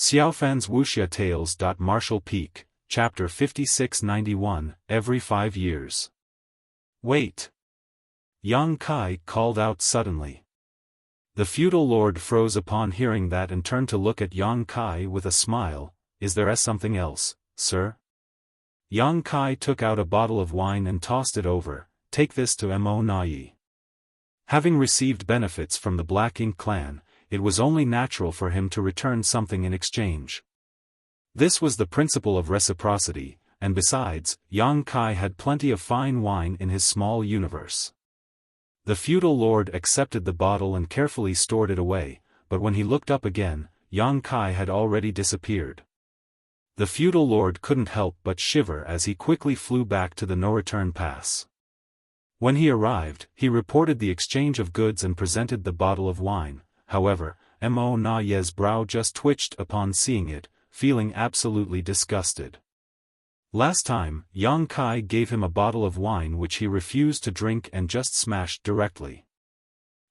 Xiaofan's Wuxia Tales. Marshall Peak, Chapter 5691, Every 5 years. Wait! Yang Kai called out suddenly. The feudal lord froze upon hearing that and turned to look at Yang Kai with a smile. Is there something else, sir? Yang Kai took out a bottle of wine and tossed it over. Take this to Mo Nai. Having received benefits from the Black Ink clan, it was only natural for him to return something in exchange. This was the principle of reciprocity, and besides, Yang Kai had plenty of fine wine in his small universe. The feudal lord accepted the bottle and carefully stored it away, but when he looked up again, Yang Kai had already disappeared. The feudal lord couldn't help but shiver as he quickly flew back to the no-return pass. When he arrived, he reported the exchange of goods and presented the bottle of wine. However, Mo Nai's brow just twitched upon seeing it, feeling absolutely disgusted. Last time, Yang Kai gave him a bottle of wine which he refused to drink and just smashed directly.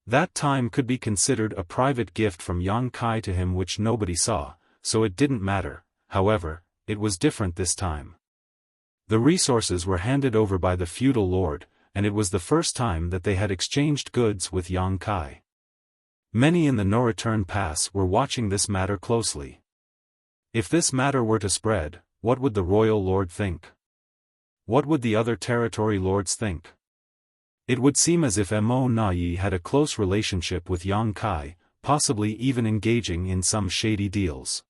That time could be considered a private gift from Yang Kai to him which nobody saw, so it didn't matter. However, it was different this time. The resources were handed over by the feudal lord, and it was the first time that they had exchanged goods with Yang Kai. Many in the no-return pass were watching this matter closely. If this matter were to spread, what would the royal lord think? What would the other territory lords think? It would seem as if Mo Nai had a close relationship with Yang Kai, possibly even engaging in some shady deals.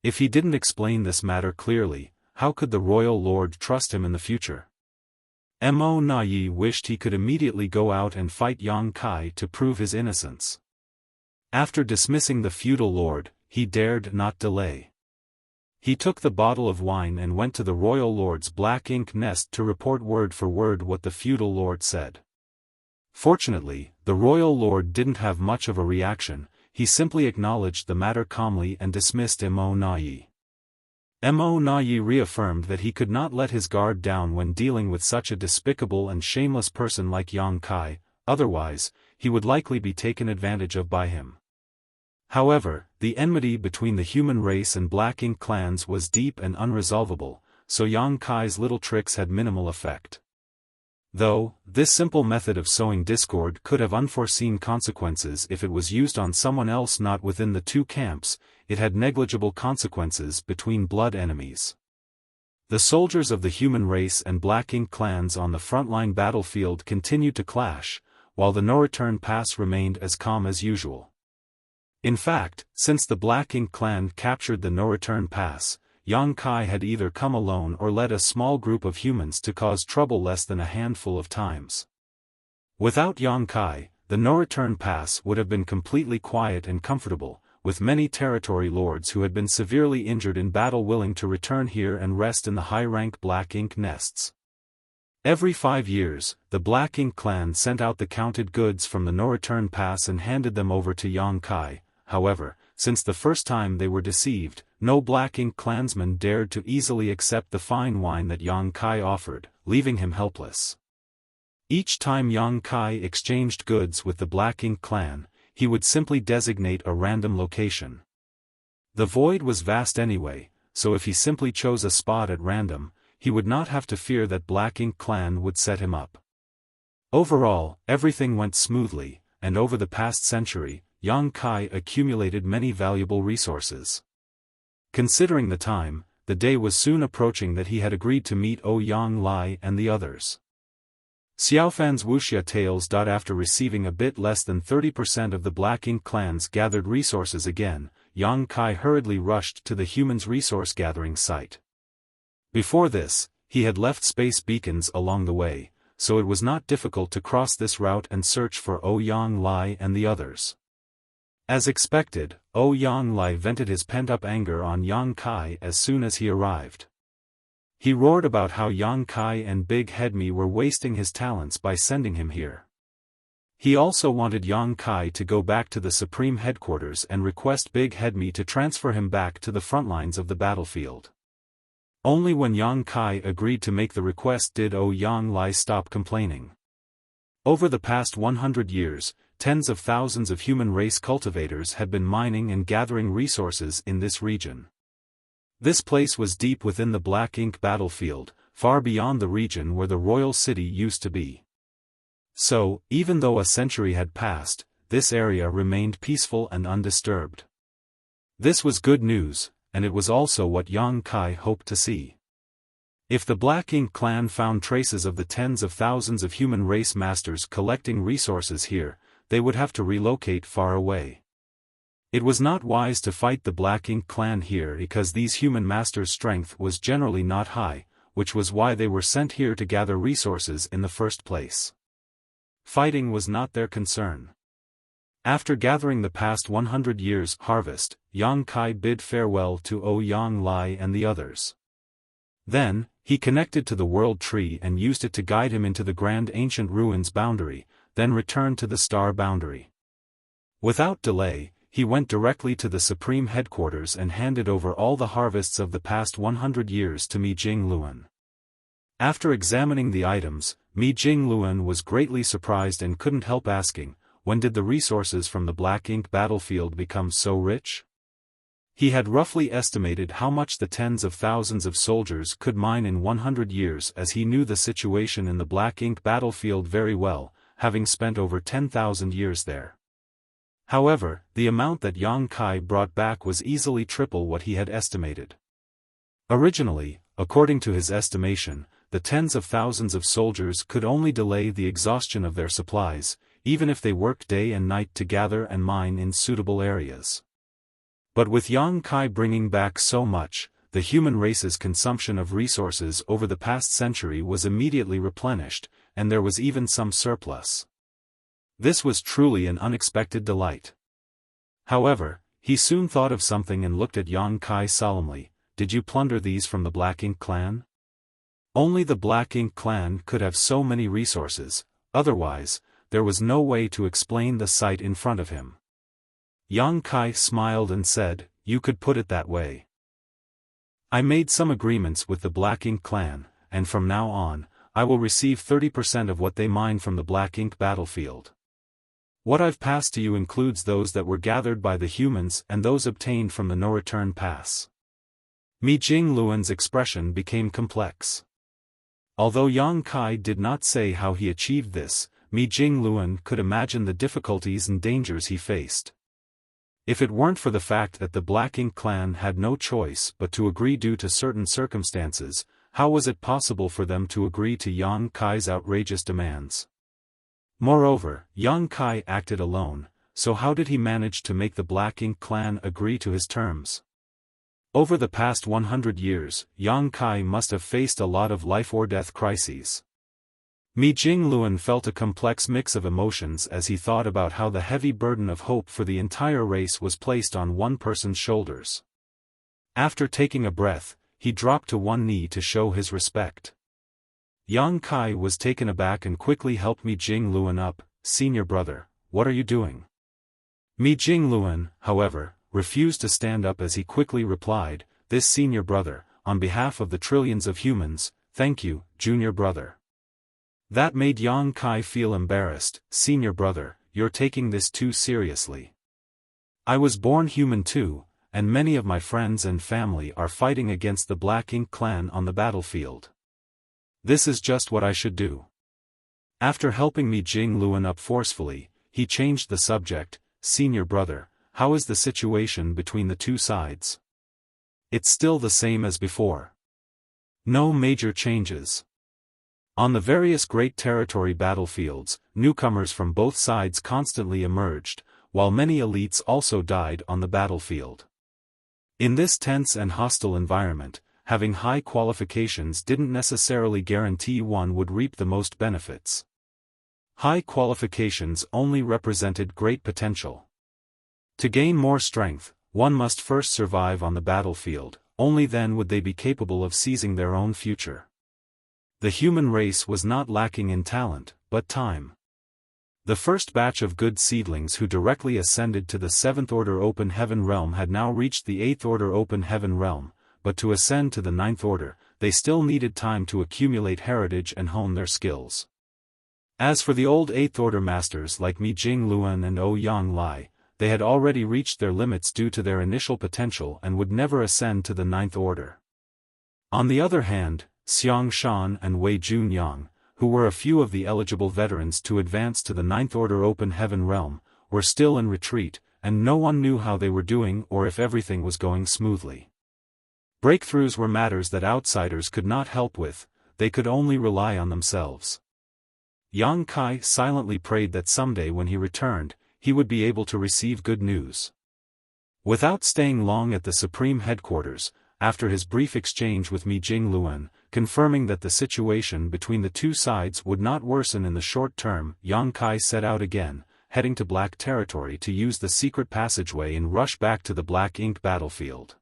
If he didn't explain this matter clearly, how could the royal lord trust him in the future? Mo Nai wished he could immediately go out and fight Yang Kai to prove his innocence. After dismissing the feudal lord, he dared not delay. He took the bottle of wine and went to the royal lord's black ink nest to report word for word what the feudal lord said. Fortunately, the royal lord didn't have much of a reaction. He simply acknowledged the matter calmly and dismissed Mo Nai. Mo Nai reaffirmed that he could not let his guard down when dealing with such a despicable and shameless person like Yang Kai, otherwise, he would likely be taken advantage of by him. However, the enmity between the human race and Black Ink clans was deep and unresolvable, so Yang Kai's little tricks had minimal effect. Though, this simple method of sowing discord could have unforeseen consequences if it was used on someone else not within the two camps, it had negligible consequences between blood enemies. The soldiers of the human race and Black Ink clans on the frontline battlefield continued to clash, while the no-return pass remained as calm as usual. In fact, since the Black Ink clan captured the no-return pass, Yang Kai had either come alone or led a small group of humans to cause trouble less than a handful of times. Without Yang Kai, the no-return pass would have been completely quiet and comfortable, with many territory lords who had been severely injured in battle willing to return here and rest in the high-rank Black Ink nests. Every 5 years, the Black Ink clan sent out the counted goods from the no-return pass and handed them over to Yang Kai. However, since the first time they were deceived, no Black Ink clansman dared to easily accept the fine wine that Yang Kai offered, leaving him helpless. Each time Yang Kai exchanged goods with the Black Ink clan, he would simply designate a random location. The void was vast anyway, so if he simply chose a spot at random, he would not have to fear that Black Ink clan would set him up. Overall, everything went smoothly, and over the past century, Yang Kai accumulated many valuable resources. Considering the time, the day was soon approaching that he had agreed to meet Yang Lai and the others. Xiaofan's Wuxia Tales. After receiving a bit less than 30% of the Black Ink clan's gathered resources again, Yang Kai hurriedly rushed to the humans' resource gathering site. Before this, he had left space beacons along the way, so it was not difficult to cross this route and search for Yang Lai and the others. As expected, Yang Lai vented his pent-up anger on Yang Kai as soon as he arrived. He roared about how Yang Kai and Big Head Me were wasting his talents by sending him here. He also wanted Yang Kai to go back to the Supreme Headquarters and request Big Head Me to transfer him back to the front lines of the battlefield. Only when Yang Kai agreed to make the request did Yang Lai stop complaining. Over the past 100 years, tens of thousands of human race cultivators had been mining and gathering resources in this region. This place was deep within the Black Ink battlefield, far beyond the region where the royal city used to be. So, even though a century had passed, this area remained peaceful and undisturbed. This was good news, and it was also what Yang Kai hoped to see. If the Black Ink clan found traces of the tens of thousands of human race masters collecting resources here, they would have to relocate far away. It was not wise to fight the Black Ink clan here because these human masters' strength was generally not high, which was why they were sent here to gather resources in the first place. Fighting was not their concern. After gathering the past 100 years' harvest, Yang Kai bid farewell to Ouyang Lai and the others. Then, he connected to the World Tree and used it to guide him into the Grand Ancient Ruins boundary, then returned to the Star boundary. Without delay, he went directly to the Supreme Headquarters and handed over all the harvests of the past 100 years to Mi Jingluan. After examining the items, Mi Jingluan was greatly surprised and couldn't help asking, when did the resources from the Black Ink battlefield become so rich? He had roughly estimated how much the tens of thousands of soldiers could mine in 100 years as he knew the situation in the Black Ink battlefield very well, having spent over 10,000 years there. However, the amount that Yang Kai brought back was easily triple what he had estimated. Originally, according to his estimation, the tens of thousands of soldiers could only delay the exhaustion of their supplies, even if they worked day and night to gather and mine in suitable areas. But with Yang Kai bringing back so much, the human race's consumption of resources over the past century was immediately replenished, and there was even some surplus. This was truly an unexpected delight. However, he soon thought of something and looked at Yang Kai solemnly. Did you plunder these from the Black Ink clan? Only the Black Ink clan could have so many resources, otherwise, there was no way to explain the sight in front of him. Yang Kai smiled and said, you could put it that way. I made some agreements with the Black Ink clan, and from now on, I will receive 30% of what they mine from the Black Ink battlefield. What I've passed to you includes those that were gathered by the humans and those obtained from the no-return pass. Mi Jingluan's expression became complex. Although Yang Kai did not say how he achieved this, Mi Jingluan could imagine the difficulties and dangers he faced. If it weren't for the fact that the Black Ink clan had no choice but to agree due to certain circumstances, how was it possible for them to agree to Yang Kai's outrageous demands? Moreover, Yang Kai acted alone, so how did he manage to make the Black Ink clan agree to his terms? Over the past 100 years, Yang Kai must have faced a lot of life-or-death crises. Mi Jingluan felt a complex mix of emotions as he thought about how the heavy burden of hope for the entire race was placed on one person's shoulders. After taking a breath, he dropped to one knee to show his respect. Yang Kai was taken aback and quickly helped Mi Jingluan up. Senior brother, what are you doing? Mi Jingluan, however, refused to stand up as he quickly replied, this senior brother, on behalf of the trillions of humans, thank you, junior brother. That made Yang Kai feel embarrassed. Senior brother, you're taking this too seriously. I was born human too, and many of my friends and family are fighting against the Black Ink clan on the battlefield. This is just what I should do. After helping Mi Jingluan up forcefully, he changed the subject. Senior brother, how is the situation between the two sides? It's still the same as before. No major changes. On the various Great Territory battlefields, newcomers from both sides constantly emerged, while many elites also died on the battlefield. In this tense and hostile environment, having high qualifications didn't necessarily guarantee one would reap the most benefits. High qualifications only represented great potential. To gain more strength, one must first survive on the battlefield, only then would they be capable of seizing their own future. The human race was not lacking in talent, but time. The first batch of good seedlings who directly ascended to the 7th Order Open Heaven Realm had now reached the 8th Order Open Heaven Realm, but to ascend to the 9th Order, they still needed time to accumulate heritage and hone their skills. As for the old 8th Order masters like Mi Jing Luan and Ouyang Lai, they had already reached their limits due to their initial potential and would never ascend to the 9th Order. On the other hand, Xiang Shan and Wei Junyang, who were a few of the eligible veterans to advance to the 9th Order Open Heaven realm, were still in retreat, and no one knew how they were doing or if everything was going smoothly. Breakthroughs were matters that outsiders could not help with, they could only rely on themselves. Yang Kai silently prayed that someday when he returned, he would be able to receive good news. Without staying long at the Supreme Headquarters, after his brief exchange with Mi Jing Luan, confirming that the situation between the two sides would not worsen in the short term, Yang Kai set out again, heading to Black Territory to use the secret passageway and rush back to the Black Ink battlefield.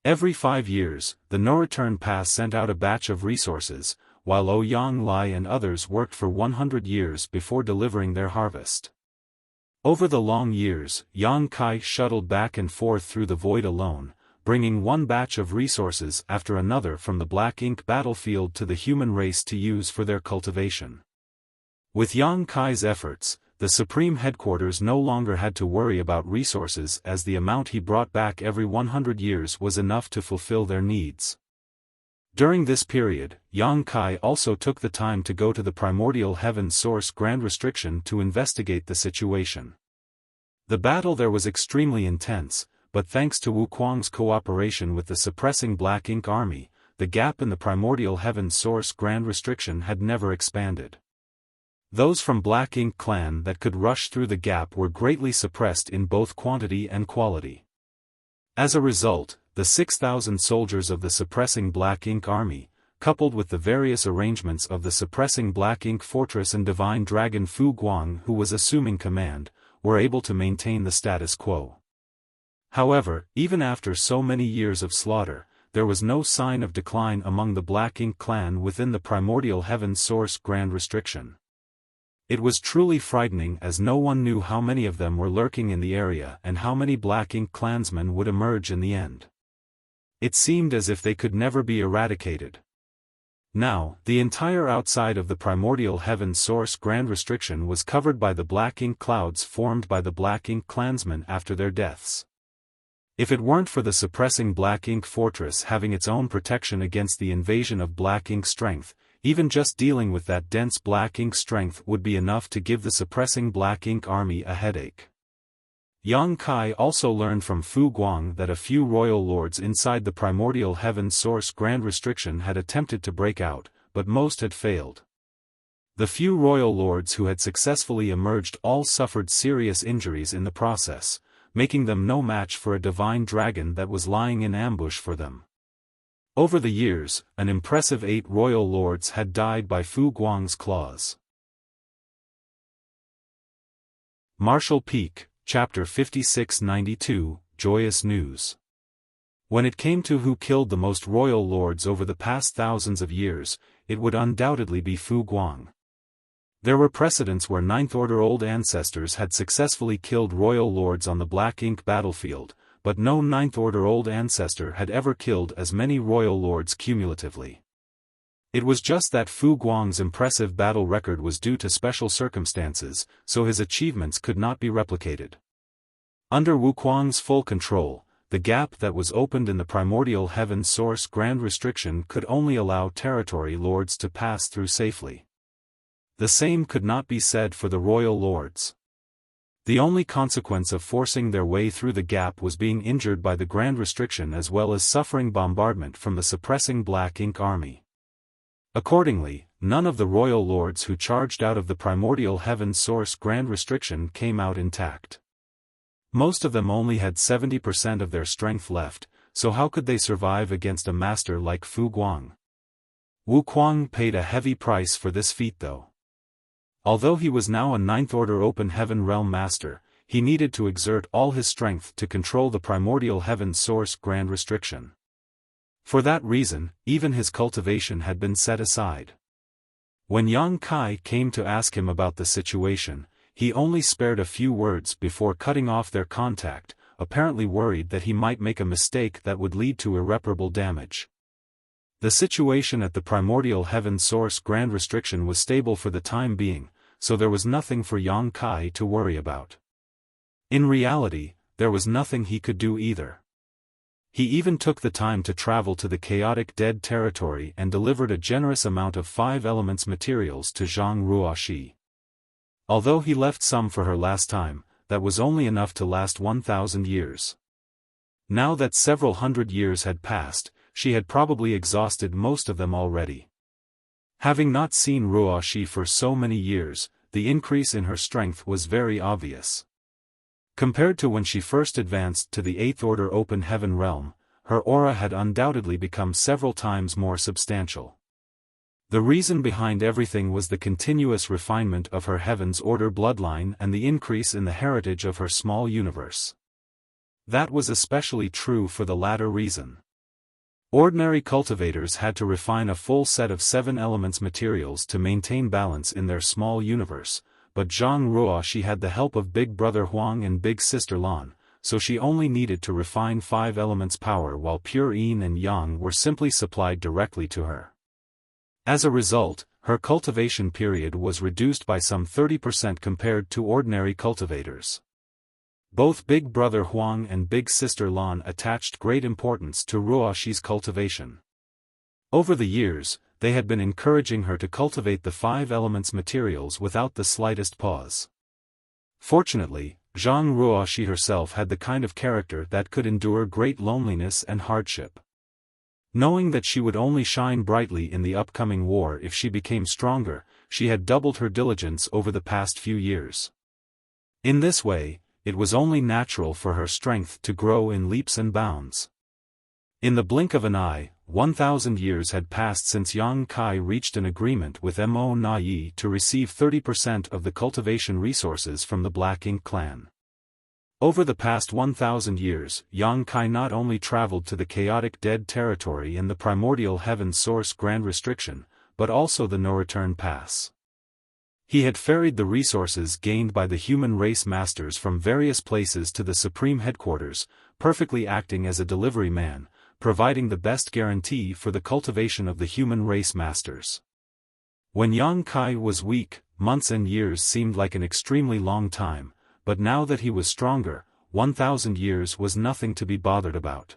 Every 5 years, the No-Return Pass sent out a batch of resources, while Ouyang Lai and others worked for 100 years before delivering their harvest. Over the long years, Yang Kai shuttled back and forth through the void alone, bringing one batch of resources after another from the Black Ink battlefield to the human race to use for their cultivation. With Yang Kai's efforts, the Supreme Headquarters no longer had to worry about resources as the amount he brought back every 100 years was enough to fulfill their needs. During this period, Yang Kai also took the time to go to the Primordial Heaven Source Grand Restriction to investigate the situation. The battle there was extremely intense, but thanks to Wu Kuang's cooperation with the suppressing Black Ink army, the gap in the Primordial Heaven Source Grand Restriction had never expanded. Those from Black Ink clan that could rush through the gap were greatly suppressed in both quantity and quality. As a result, the 6,000 soldiers of the suppressing Black Ink army, coupled with the various arrangements of the suppressing Black Ink fortress and divine dragon Fu Guang who was assuming command, were able to maintain the status quo. However, even after so many years of slaughter, there was no sign of decline among the Black Ink clan within the Primordial Heaven Source Grand Restriction. It was truly frightening as no one knew how many of them were lurking in the area and how many Black Ink clansmen would emerge in the end. It seemed as if they could never be eradicated. Now, the entire outside of the Primordial Heaven Source Grand Restriction was covered by the Black Ink clouds formed by the Black Ink clansmen after their deaths. If it weren't for the suppressing Black Ink fortress having its own protection against the invasion of Black Ink strength, even just dealing with that dense Black Ink strength would be enough to give the suppressing Black Ink army a headache. Yang Kai also learned from Fu Guang that a few royal lords inside the Primordial Heaven Source Grand Restriction had attempted to break out, but most had failed. The few royal lords who had successfully emerged all suffered serious injuries in the process, making them no match for a divine dragon that was lying in ambush for them. Over the years, an impressive 8 royal lords had died by Fu Guang's claws. Marshall Peak, Chapter 5692, Joyous News. When it came to who killed the most royal lords over the past thousands of years, it would undoubtedly be Fu Guang. There were precedents where 9th Order old ancestors had successfully killed royal lords on the Black Ink battlefield, but no 9th Order old ancestor had ever killed as many royal lords cumulatively. It was just that Fu Guang's impressive battle record was due to special circumstances, so his achievements could not be replicated. Under Wu Kuang's full control, the gap that was opened in the Primordial Heaven Source Grand Restriction could only allow territory lords to pass through safely. The same could not be said for the royal lords. The only consequence of forcing their way through the gap was being injured by the Grand Restriction as well as suffering bombardment from the suppressing Black Ink army. Accordingly, none of the royal lords who charged out of the Primordial Heaven Source Grand Restriction came out intact. Most of them only had 70% of their strength left, so how could they survive against a master like Fu Guang? Wu Kuang paid a heavy price for this feat though. Although he was now a 9th Order Open Heaven Realm Master, he needed to exert all his strength to control the Primordial Heaven Source Grand Restriction. For that reason, even his cultivation had been set aside. When Yang Kai came to ask him about the situation, he only spared a few words before cutting off their contact, apparently worried that he might make a mistake that would lead to irreparable damage. The situation at the primordial heaven source grand restriction was stable for the time being, so there was nothing for Yang Kai to worry about. In reality, there was nothing he could do either. He even took the time to travel to the chaotic dead territory and delivered a generous amount of 5 elements materials to Zhang Ruoxi. Although he left some for her last time, that was only enough to last 1,000 years. Now that several hundred years had passed, she had probably exhausted most of them already. Having not seen Ruoxi for so many years, the increase in her strength was very obvious. Compared to when she first advanced to the 8th Order Open Heaven realm, her aura had undoubtedly become several times more substantial. The reason behind everything was the continuous refinement of her Heaven's Order bloodline and the increase in the heritage of her small universe. That was especially true for the latter reason. Ordinary cultivators had to refine a full set of 7 elements materials to maintain balance in their small universe, but Zhang Ruoxi had the help of Big Brother Huang and Big Sister Lan, so she only needed to refine 5 elements power while pure yin and yang were simply supplied directly to her. As a result, her cultivation period was reduced by some 30% compared to ordinary cultivators. Both Big Brother Huang and Big Sister Lan attached great importance to Ruoxi's cultivation. Over the years, they had been encouraging her to cultivate the 5 elements materials without the slightest pause. Fortunately, Zhang Ruoxi herself had the kind of character that could endure great loneliness and hardship. Knowing that she would only shine brightly in the upcoming war if she became stronger, she had doubled her diligence over the past few years. In this way, it was only natural for her strength to grow in leaps and bounds. In the blink of an eye, 1,000 years had passed since Yang Kai reached an agreement with Mo Na Yi to receive 30% of the cultivation resources from the Black Ink clan. Over the past 1,000 years, Yang Kai not only traveled to the chaotic dead territory and the primordial heaven source grand restriction, but also the no-return pass. He had ferried the resources gained by the human race masters from various places to the supreme headquarters, perfectly acting as a delivery man, providing the best guarantee for the cultivation of the human race masters. When Yang Kai was weak, months and years seemed like an extremely long time, but now that he was stronger, 1,000 years was nothing to be bothered about.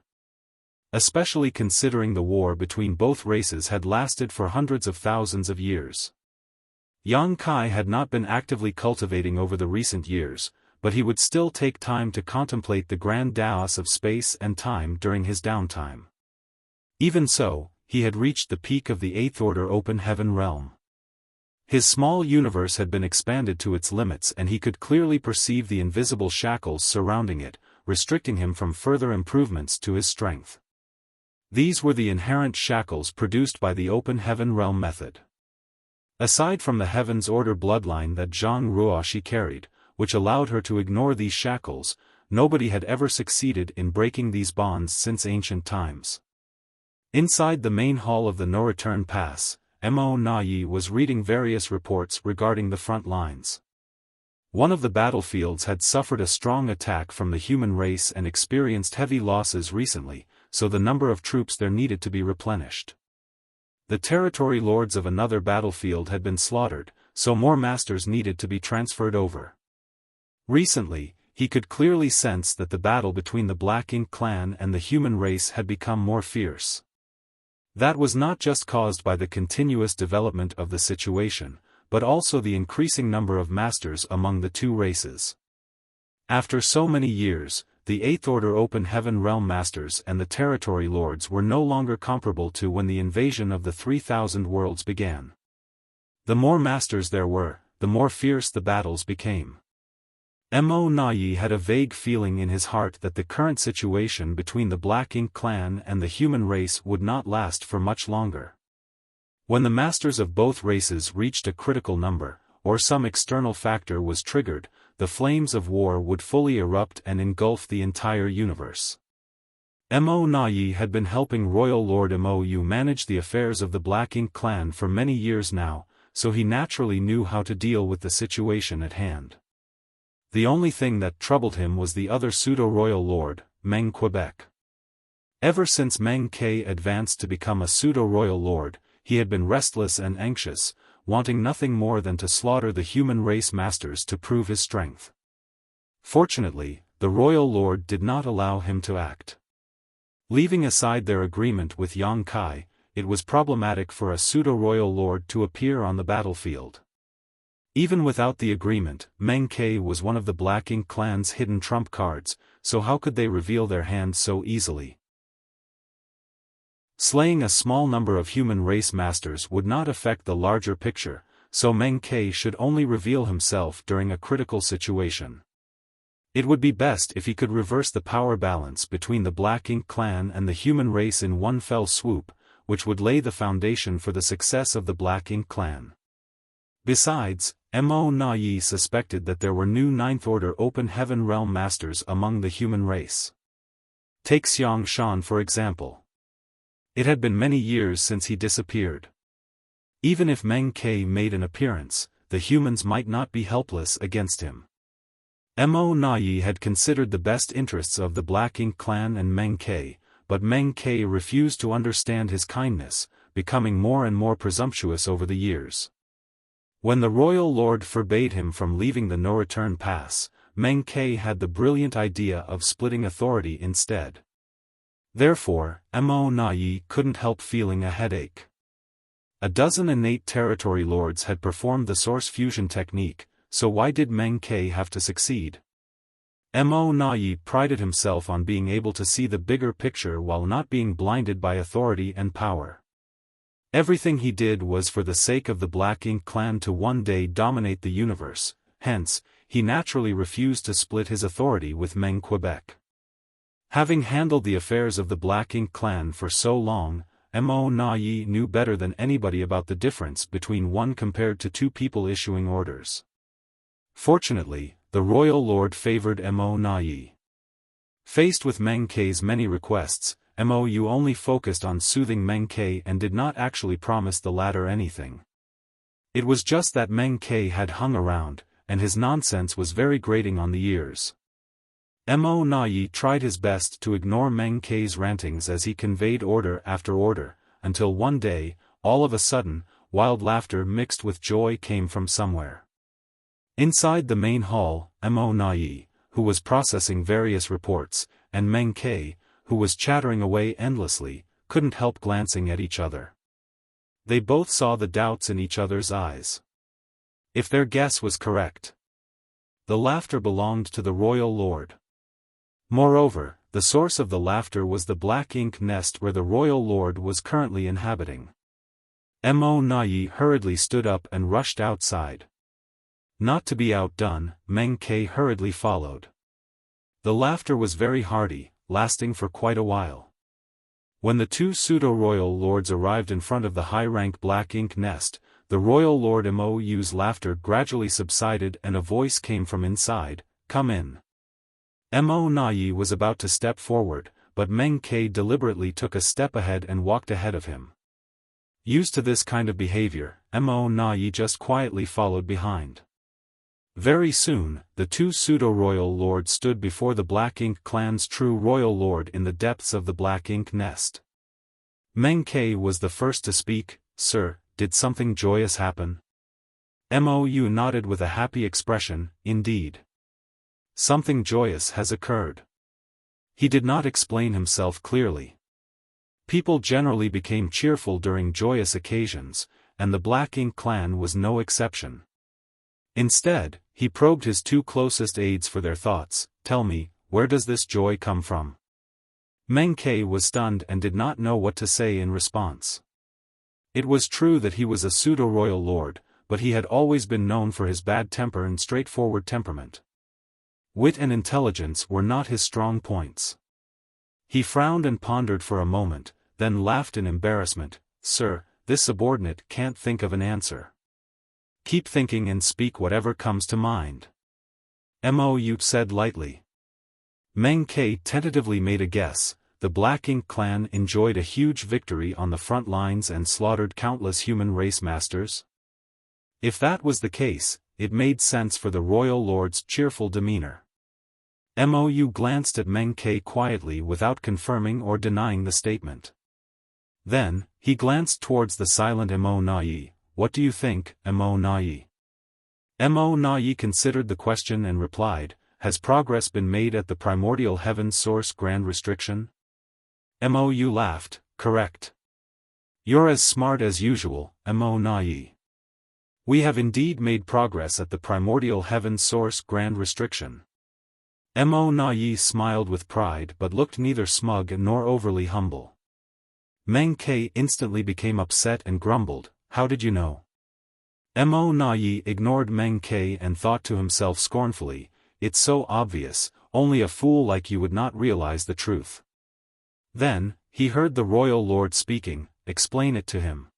Especially considering the war between both races had lasted for hundreds of thousands of years. Yang Kai had not been actively cultivating over the recent years, but he would still take time to contemplate the grand Daos of space and time during his downtime. Even so, he had reached the peak of the 8th Order Open Heaven realm. His small universe had been expanded to its limits and he could clearly perceive the invisible shackles surrounding it, restricting him from further improvements to his strength. These were the inherent shackles produced by the Open Heaven realm method. Aside from the Heaven's Order bloodline that Zhang Ruoxi carried, which allowed her to ignore these shackles, nobody had ever succeeded in breaking these bonds since ancient times. Inside the main hall of the no-return pass, Mo Na Yi was reading various reports regarding the front lines. One of the battlefields had suffered a strong attack from the human race and experienced heavy losses recently, so the number of troops there needed to be replenished. The territory lords of another battlefield had been slaughtered, so more masters needed to be transferred over. Recently, he could clearly sense that the battle between the Black Ink clan and the human race had become more fierce. That was not just caused by the continuous development of the situation, but also the increasing number of masters among the two races. After so many years, the 8th Order Open Heaven realm masters and the territory lords were no longer comparable to when the invasion of the 3,000 worlds began. The more masters there were, the more fierce the battles became. Mo Na Yi had a vague feeling in his heart that the current situation between the Black Ink clan and the human race would not last for much longer. When the masters of both races reached a critical number, or some external factor was triggered, the flames of war would fully erupt and engulf the entire universe. Mo Na Yi had been helping Royal Lord Mo Yu manage the affairs of the Black Ink clan for many years now, so he naturally knew how to deal with the situation at hand. The only thing that troubled him was the other pseudo-royal lord, Meng Quebec. Ever since Meng Ke advanced to become a pseudo-royal lord, he had been restless and anxious, wanting nothing more than to slaughter the human race masters to prove his strength. Fortunately, the royal lord did not allow him to act. Leaving aside their agreement with Yang Kai, it was problematic for a pseudo-royal lord to appear on the battlefield. Even without the agreement, Meng Ke was one of the Black Ink clan's hidden trump cards, so how could they reveal their hand so easily? Slaying a small number of human race masters would not affect the larger picture, so Meng Ke should only reveal himself during a critical situation. It would be best if he could reverse the power balance between the Black Ink clan and the human race in one fell swoop, which would lay the foundation for the success of the Black Ink clan. Besides, Mo Na Yi suspected that there were new Ninth Order Open Heaven Realm Masters among the human race. Take Xiaofan for example. It had been many years since he disappeared. Even if Meng Ke made an appearance, the humans might not be helpless against him. Mo Na Yi had considered the best interests of the Black Ink clan and Meng Ke, but Meng Ke refused to understand his kindness, becoming more and more presumptuous over the years. When the royal lord forbade him from leaving the no-return pass, Meng Ke had the brilliant idea of splitting authority instead. Therefore, Mo Na Yi couldn't help feeling a headache. A dozen innate territory lords had performed the source fusion technique, so why did Meng Ke have to succeed? Mo Na Yi prided himself on being able to see the bigger picture while not being blinded by authority and power. Everything he did was for the sake of the Black Ink clan to one day dominate the universe, hence, he naturally refused to split his authority with Meng Quebec. Having handled the affairs of the Black Ink clan for so long, Mo Na Yi knew better than anybody about the difference between one compared to two people issuing orders. Fortunately, the royal lord favored Mo Na Yi. Faced with Meng Ke's many requests, Mo Yu only focused on soothing Meng Ke and did not actually promise the latter anything. It was just that Meng Ke had hung around, and his nonsense was very grating on the ears. Mo Na Yi tried his best to ignore Meng Ke's rantings as he conveyed order after order, until one day, all of a sudden, wild laughter mixed with joy came from somewhere. Inside the main hall, Mo Na Yi, who was processing various reports, and Meng Ke, who was chattering away endlessly, couldn't help glancing at each other. They both saw the doubts in each other's eyes. If their guess was correct, the laughter belonged to the royal lord. Moreover, the source of the laughter was the Black Ink nest where the royal lord was currently inhabiting. Mo Na Yi hurriedly stood up and rushed outside. Not to be outdone, Meng Ke hurriedly followed. The laughter was very hearty, lasting for quite a while. When the two pseudo-royal lords arrived in front of the high-rank Black Ink nest, the royal lord Mo Yu's laughter gradually subsided and a voice came from inside, "Come in." Mo Na Yi was about to step forward, but Meng Ke deliberately took a step ahead and walked ahead of him. Used to this kind of behavior, Mo Na Yi just quietly followed behind. Very soon, the two pseudo-royal lords stood before the Black Ink clan's true royal lord in the depths of the Black Ink nest. Meng Ke was the first to speak. "Sir, did something joyous happen?" Mo Yu nodded with a happy expression. "Indeed. Something joyous has occurred." He did not explain himself clearly. People generally became cheerful during joyous occasions, and the Black Ink clan was no exception. Instead, he probed his two closest aides for their thoughts. "Tell me, where does this joy come from?" Meng Ke was stunned and did not know what to say in response. It was true that he was a pseudo-royal lord, but he had always been known for his bad temper and straightforward temperament. Wit and intelligence were not his strong points. He frowned and pondered for a moment, then laughed in embarrassment. "Sir, this subordinate can't think of an answer." "Keep thinking and speak whatever comes to mind," Mo Yu said lightly. Meng Ke tentatively made a guess. The Black Ink clan enjoyed a huge victory on the front lines and slaughtered countless human race masters. If that was the case, it made sense for the royal lord's cheerful demeanor. Mou glanced at Meng Ke quietly without confirming or denying the statement. Then, he glanced towards the silent Mo Na. What do you think, Mo Na? Mo Na considered the question and replied, has progress been made at the primordial heaven source grand restriction? Mou laughed, correct. You're as smart as usual, Mo Na. We have indeed made progress at the primordial heaven source grand restriction. Mo Na smiled with pride but looked neither smug nor overly humble. Meng Ke instantly became upset and grumbled, how did you know? Mo Na ignored Meng Ke and thought to himself scornfully, it's so obvious, only a fool like you would not realize the truth. Then, he heard the royal lord speaking, explain it to him.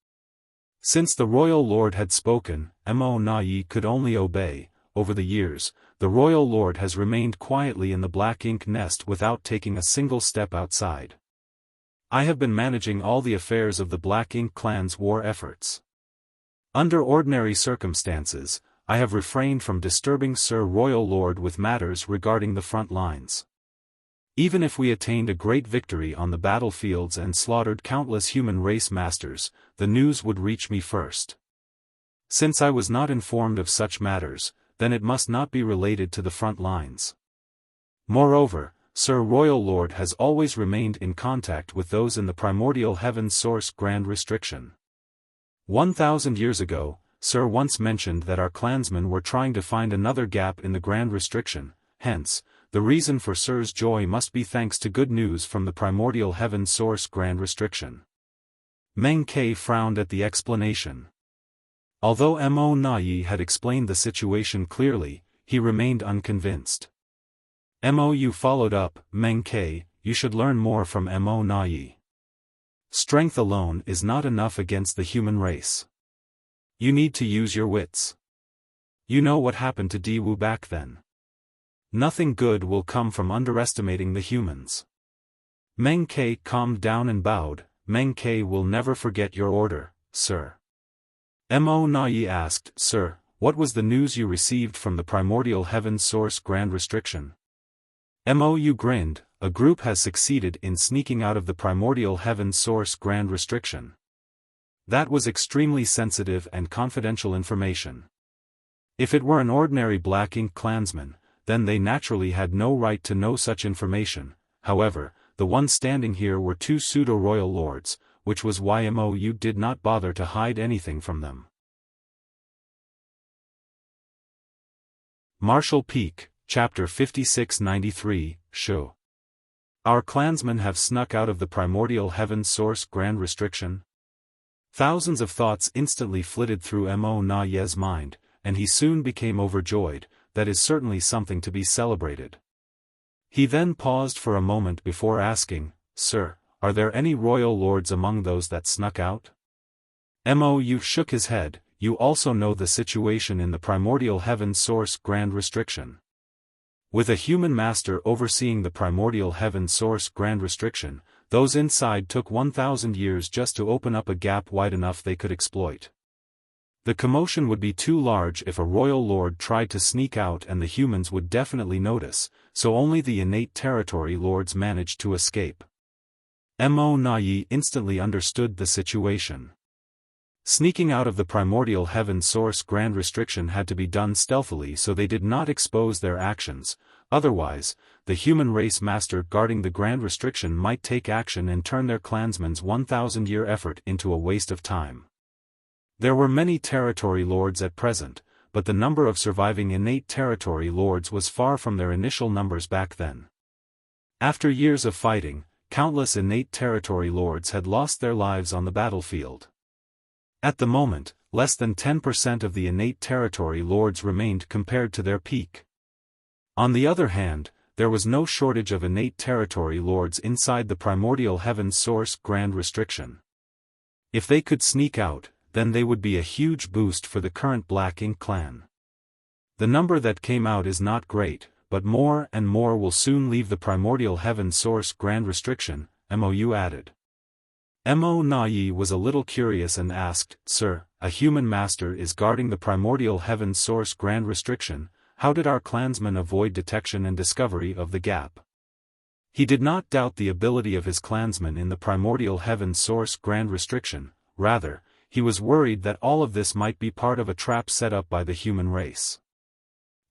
Since the royal lord had spoken, Mo Na could only obey. Over the years, the royal lord has remained quietly in the black ink nest without taking a single step outside. I have been managing all the affairs of the Black Ink clan's war efforts. Under ordinary circumstances, I have refrained from disturbing Sir Royal Lord with matters regarding the front lines. Even if we attained a great victory on the battlefields and slaughtered countless human race masters, the news would reach me first. Since I was not informed of such matters, then it must not be related to the front lines. Moreover, Sir Royal Lord has always remained in contact with those in the primordial heaven source grand restriction. 1,000 years ago, Sir once mentioned that our clansmen were trying to find another gap in the grand restriction, hence, the reason for Sir's joy must be thanks to good news from the primordial heaven source grand restriction. Meng Ke frowned at the explanation. Although Mo Na had explained the situation clearly, he remained unconvinced. Mou followed up, Meng Ke, you should learn more from Mo Na. Strength alone is not enough against the human race. You need to use your wits. You know what happened to Di Wu back then. Nothing good will come from underestimating the humans. Meng Ke calmed down and bowed, Meng Ke will never forget your order, sir. Mo Na asked, Sir, what was the news you received from the primordial heaven source grand restriction? Mou grinned, a group has succeeded in sneaking out of the primordial heaven source grand restriction. That was extremely sensitive and confidential information. If it were an ordinary Black Ink clansman, then they naturally had no right to know such information. However, the ones standing here were two pseudo-royal lords, which was why Mou did not bother to hide anything from them. Marshall Peak, Chapter 5693, Show. Our clansmen have snuck out of the primordial heaven source grand restriction. Thousands of thoughts instantly flitted through Mo Na-ye's mind, and he soon became overjoyed. That is certainly something to be celebrated. He then paused for a moment before asking, Sir, are there any royal lords among those that snuck out? Mou shook his head. You also know the situation in the primordial heaven source grand restriction. With a human master overseeing the primordial heaven source grand restriction, those inside took 1,000 years just to open up a gap wide enough they could exploit. The commotion would be too large if a royal lord tried to sneak out, and the humans would definitely notice, so only the innate territory lords managed to escape. Mo Na instantly understood the situation. Sneaking out of the primordial heaven source grand restriction had to be done stealthily so they did not expose their actions, otherwise, the human race master guarding the grand restriction might take action and turn their clansmen's 1,000-year effort into a waste of time. There were many territory lords at present, but the number of surviving innate territory lords was far from their initial numbers back then. After years of fighting, countless innate territory lords had lost their lives on the battlefield. At the moment, less than 10% of the innate territory lords remained compared to their peak. On the other hand, there was no shortage of innate territory lords inside the primordial heaven source grand restriction. If they could sneak out, then they would be a huge boost for the current Black Ink clan. The number that came out is not great, but more and more will soon leave the primordial heaven source grand restriction, Mou added. Mo Na was a little curious and asked, Sir, a human master is guarding the primordial heaven source grand restriction, how did our clansman avoid detection and discovery of the gap? He did not doubt the ability of his clansmen in the primordial heaven source grand restriction, rather, he was worried that all of this might be part of a trap set up by the human race.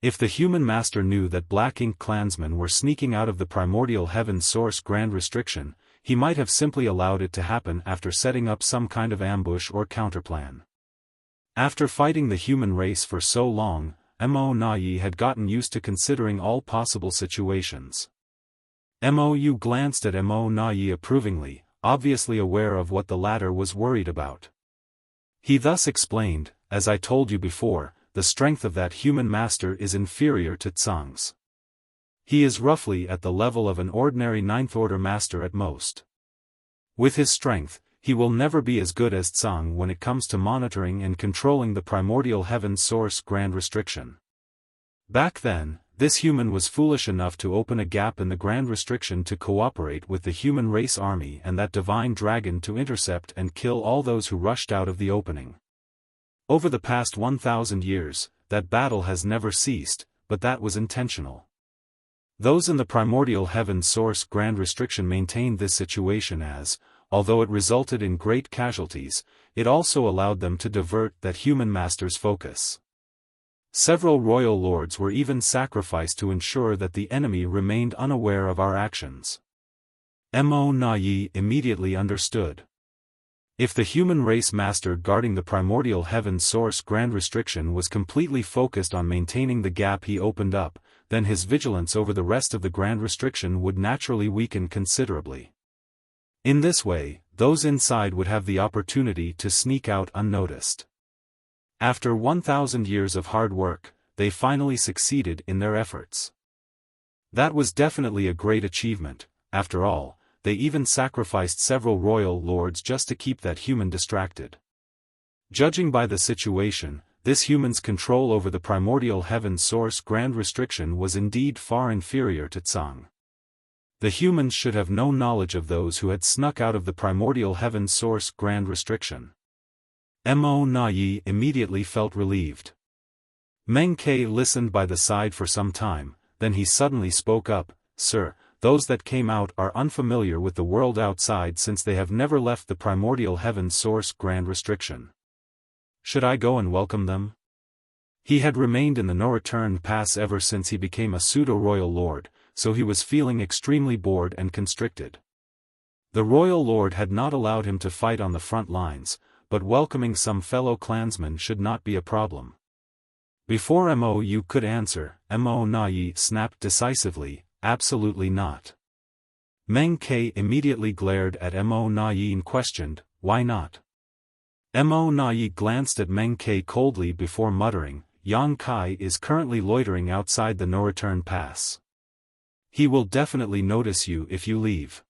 If the human master knew that Black Ink clansmen were sneaking out of the primordial heaven source grand restriction, he might have simply allowed it to happen after setting up some kind of ambush or counterplan. After fighting the human race for so long, Mo Nai had gotten used to considering all possible situations. Mou glanced at Mo Nai approvingly, obviously aware of what the latter was worried about. He thus explained, as I told you before, the strength of that human master is inferior to Tsang's. He is roughly at the level of an ordinary ninth-order master at most. With his strength, he will never be as good as Tsang when it comes to monitoring and controlling the primordial heaven source grand restriction. Back then, this human was foolish enough to open a gap in the grand restriction to cooperate with the human race army and that divine dragon to intercept and kill all those who rushed out of the opening. Over the past 1,000 years, that battle has never ceased, but that was intentional. Those in the primordial heaven source grand restriction maintained this situation as, although it resulted in great casualties, it also allowed them to divert that human master's focus. Several royal lords were even sacrificed to ensure that the enemy remained unaware of our actions. Mo Nai immediately understood. If the human race master guarding the primordial heaven source grand restriction was completely focused on maintaining the gap he opened up, then his vigilance over the rest of the grand restriction would naturally weaken considerably. In this way, those inside would have the opportunity to sneak out unnoticed. After 1,000 years of hard work, they finally succeeded in their efforts. That was definitely a great achievement. After all, they even sacrificed several royal lords just to keep that human distracted. Judging by the situation, this human's control over the primordial heaven source grand restriction was indeed far inferior to Tsang. The humans should have no knowledge of those who had snuck out of the primordial heaven source grand restriction. Mo Nai immediately felt relieved. Meng Ke listened by the side for some time, then he suddenly spoke up, "Sir, those that came out are unfamiliar with the world outside since they have never left the primordial heaven source grand restriction. Should I go and welcome them?" He had remained in the no-return pass ever since he became a pseudo-royal lord, so he was feeling extremely bored and constricted. The royal lord had not allowed him to fight on the front lines, but welcoming some fellow clansmen should not be a problem. Before Mou could answer, Mo Nai snapped decisively, "Absolutely not." Meng Ke immediately glared at Mo Nai and questioned, "Why not?" Mo Nai glanced at Meng Ke coldly before muttering, "Yang Kai is currently loitering outside the no-return pass. He will definitely notice you if you leave.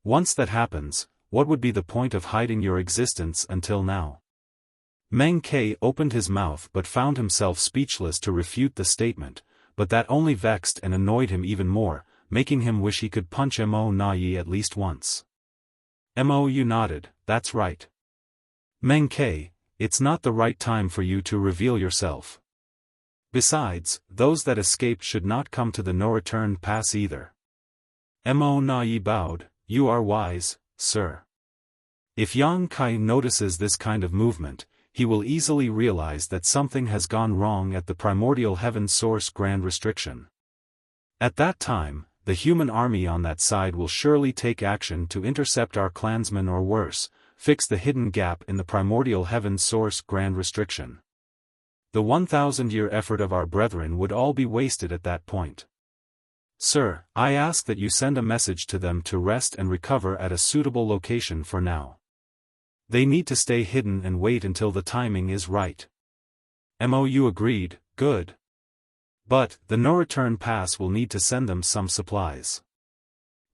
Once that happens, what would be the point of hiding your existence until now?" Meng Ke opened his mouth but found himself speechless to refute the statement, but that only vexed and annoyed him even more, making him wish he could punch Mo Nai at least once. Mou nodded, "That's right. Meng Ke, it's not the right time for you to reveal yourself. Besides, those that escaped should not come to the no-return pass either." Mo Nai bowed, "You are wise, sir. If Yang Kai notices this kind of movement, he will easily realize that something has gone wrong at the primordial heaven source grand restriction. At that time, the human army on that side will surely take action to intercept our clansmen or worse, fix the hidden gap in the primordial heaven source grand restriction. The 1,000-year effort of our brethren would all be wasted at that point. Sir, I ask that you send a message to them to rest and recover at a suitable location for now. They need to stay hidden and wait until the timing is right." Mou agreed, "Good. But, the no-return pass will need to send them some supplies.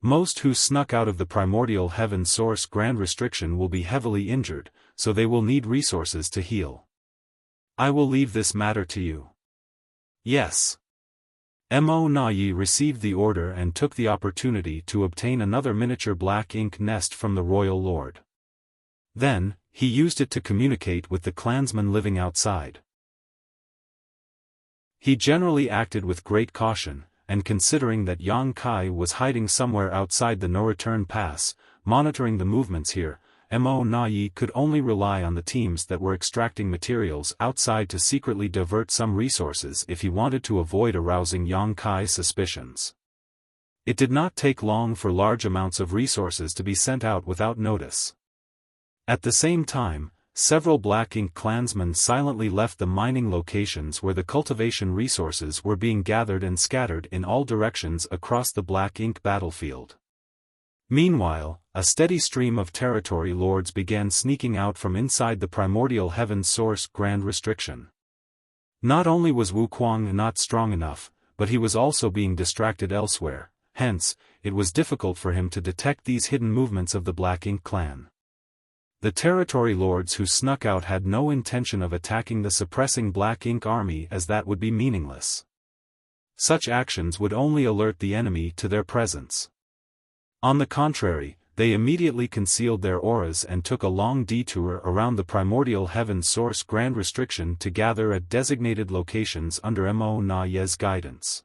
Most who snuck out of the primordial heaven source grand restriction will be heavily injured, so they will need resources to heal. I will leave this matter to you." "Yes." Mo Nai received the order and took the opportunity to obtain another miniature black ink nest from the royal lord. Then, he used it to communicate with the clansmen living outside. He generally acted with great caution, and considering that Yang Kai was hiding somewhere outside the no-return pass, monitoring the movements here, Mo Na Yi could only rely on the teams that were extracting materials outside to secretly divert some resources if he wanted to avoid arousing Yang Kai's suspicions. It did not take long for large amounts of resources to be sent out without notice. At the same time, several Black Ink clansmen silently left the mining locations where the cultivation resources were being gathered and scattered in all directions across the Black Ink battlefield. Meanwhile, a steady stream of territory lords began sneaking out from inside the primordial heaven source Grand Restriction. Not only was Wu Kuang not strong enough, but he was also being distracted elsewhere, hence, it was difficult for him to detect these hidden movements of the Black Ink clan. The territory lords who snuck out had no intention of attacking the suppressing Black Ink army, as that would be meaningless. Such actions would only alert the enemy to their presence. On the contrary, they immediately concealed their auras and took a long detour around the primordial heaven source Grand Restriction to gather at designated locations under Mo Na Ye's guidance.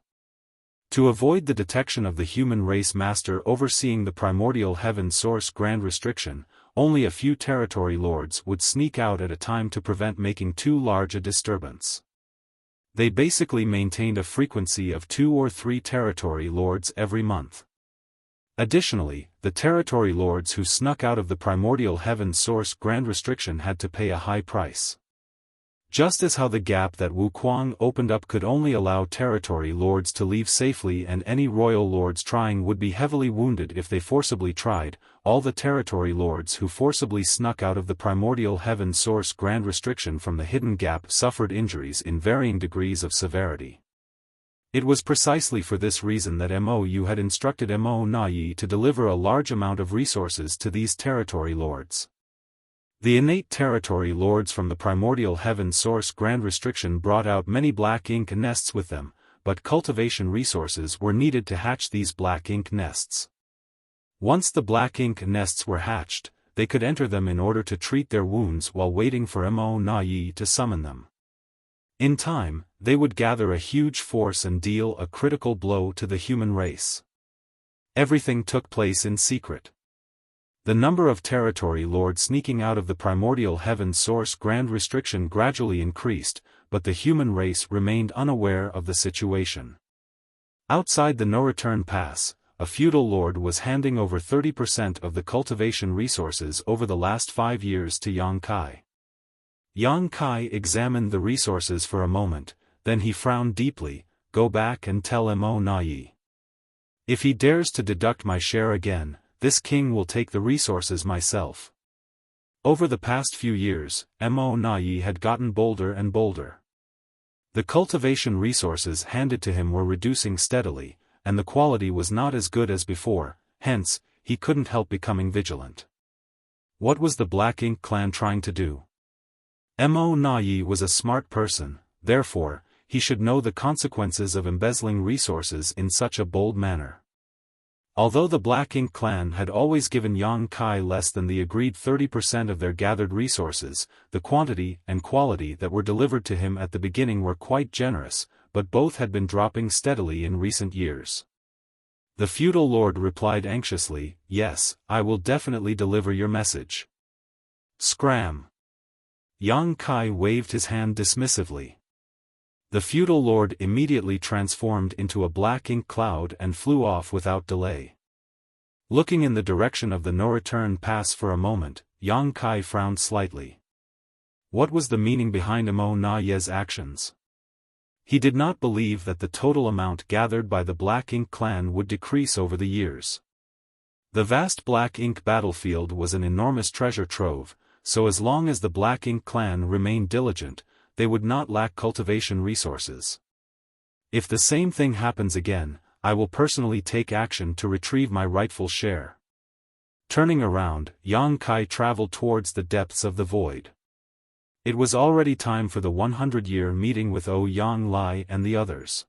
To avoid the detection of the human race master overseeing the primordial heaven source Grand Restriction, only a few territory lords would sneak out at a time to prevent making too large a disturbance. They basically maintained a frequency of 2 or 3 territory lords every month. Additionally, the territory lords who snuck out of the primordial heaven source Grand Restriction had to pay a high price. Just as how the gap that Wu Kuang opened up could only allow territory lords to leave safely and any royal lords trying would be heavily wounded if they forcibly tried, all the territory lords who forcibly snuck out of the primordial heaven source Grand Restriction from the hidden gap suffered injuries in varying degrees of severity. It was precisely for this reason that MOU had instructed Mo Na Yi to deliver a large amount of resources to these territory lords. The innate territory lords from the primordial heaven source Grand Restriction brought out many Black Ink nests with them, but cultivation resources were needed to hatch these Black Ink nests. Once the Black Ink nests were hatched, they could enter them in order to treat their wounds while waiting for Mo Na Yi to summon them. In time, they would gather a huge force and deal a critical blow to the human race. Everything took place in secret. The number of territory lords sneaking out of the primordial heaven source Grand Restriction gradually increased, but the human race remained unaware of the situation. Outside the no-return pass, a feudal lord was handing over 30% of the cultivation resources over the last 5 years to Yang Kai. Yang Kai examined the resources for a moment, then he frowned deeply. Go back and tell Mo Na Yi. If he dares to deduct my share again, this king will take the resources myself. Over the past few years, Mo Na Yi had gotten bolder and bolder. The cultivation resources handed to him were reducing steadily, and the quality was not as good as before, hence, he couldn't help becoming vigilant. What was the Black Ink clan trying to do? Mo Na Yi was a smart person, therefore, he should know the consequences of embezzling resources in such a bold manner. Although the Black Ink clan had always given Yang Kai less than the agreed 30% of their gathered resources, the quantity and quality that were delivered to him at the beginning were quite generous, but both had been dropping steadily in recent years. The feudal lord replied anxiously, "Yes, I will definitely deliver your message." Scram! Yang Kai waved his hand dismissively. The feudal lord immediately transformed into a Black Ink cloud and flew off without delay. Looking in the direction of the no-return pass for a moment, Yang Kai frowned slightly. What was the meaning behind Mo Na Ye's actions? He did not believe that the total amount gathered by the Black Ink clan would decrease over the years. The vast Black Ink battlefield was an enormous treasure trove, so as long as the Black Ink clan remained diligent, they would not lack cultivation resources. If the same thing happens again, I will personally take action to retrieve my rightful share. Turning around, Yang Kai traveled towards the depths of the void. It was already time for the 100-year meeting with Yang Lai and the others.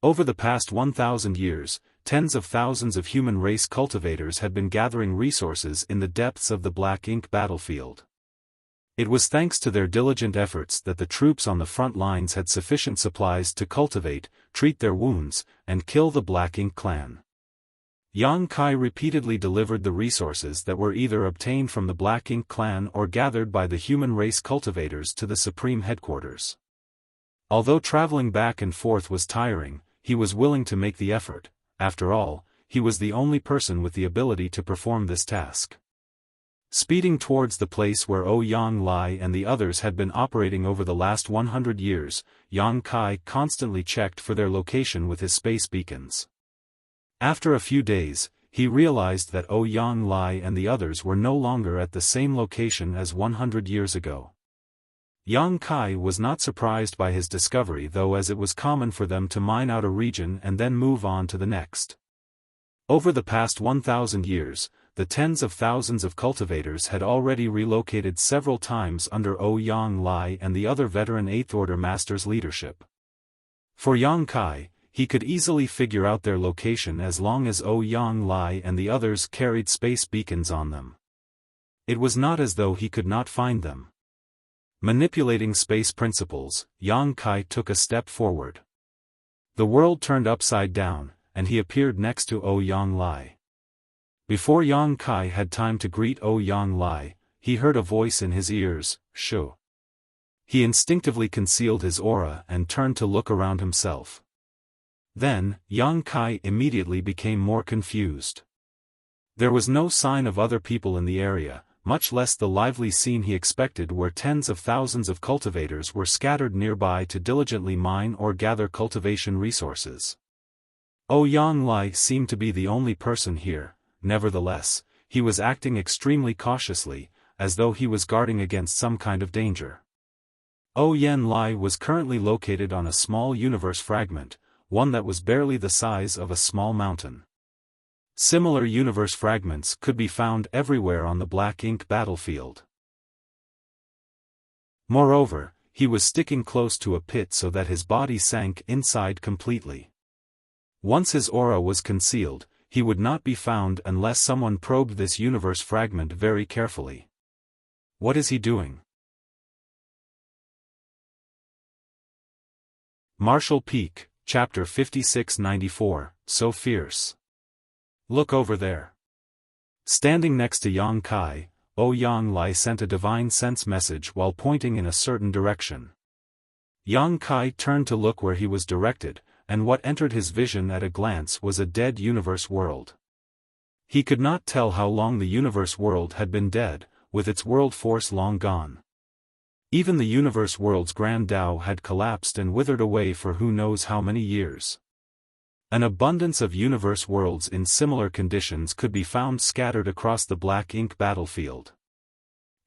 Over the past 1,000 years, tens of thousands of human race cultivators had been gathering resources in the depths of the Black Ink battlefield. It was thanks to their diligent efforts that the troops on the front lines had sufficient supplies to cultivate, treat their wounds, and kill the Black Ink clan. Yang Kai repeatedly delivered the resources that were either obtained from the Black Ink clan or gathered by the human race cultivators to the supreme headquarters. Although traveling back and forth was tiring, he was willing to make the effort. After all, he was the only person with the ability to perform this task. Speeding towards the place where Ouyang Lai and the others had been operating over the last 100 years, Yang Kai constantly checked for their location with his space beacons. After a few days, he realized that Ouyang Lai and the others were no longer at the same location as 100 years ago. Yang Kai was not surprised by his discovery, though, as it was common for them to mine out a region and then move on to the next. Over the past 1,000 years, the tens of thousands of cultivators had already relocated several times under Ouyang Lai and the other veteran 8th Order Masters' leadership. For Yang Kai, he could easily figure out their location as long as Ouyang Lai and the others carried space beacons on them. It was not as though he could not find them. Manipulating space principles, Yang Kai took a step forward. The world turned upside down, and he appeared next to Ouyang Lai. Before Yang Kai had time to greet Ouyang Lai, he heard a voice in his ears, "Shu." He instinctively concealed his aura and turned to look around himself. Then, Yang Kai immediately became more confused. There was no sign of other people in the area, much less the lively scene he expected, where tens of thousands of cultivators were scattered nearby to diligently mine or gather cultivation resources. Ouyang Lai seemed to be the only person here. Nevertheless, he was acting extremely cautiously, as though he was guarding against some kind of danger. Ouyang Lai was currently located on a small universe fragment, one that was barely the size of a small mountain. Similar universe fragments could be found everywhere on the Black Ink battlefield. Moreover, he was sticking close to a pit so that his body sank inside completely. Once his aura was concealed, he would not be found unless someone probed this universe fragment very carefully. What is he doing? Martial Peak, Chapter 5694, So Fierce. Look over there. Standing next to Yang Kai, Ouyang Lai sent a divine sense message while pointing in a certain direction. Yang Kai turned to look where he was directed, and what entered his vision at a glance was a dead universe world. He could not tell how long the universe world had been dead, with its world force long gone. Even the universe world's grand Tao had collapsed and withered away for who knows how many years. An abundance of universe worlds in similar conditions could be found scattered across the Black Ink battlefield.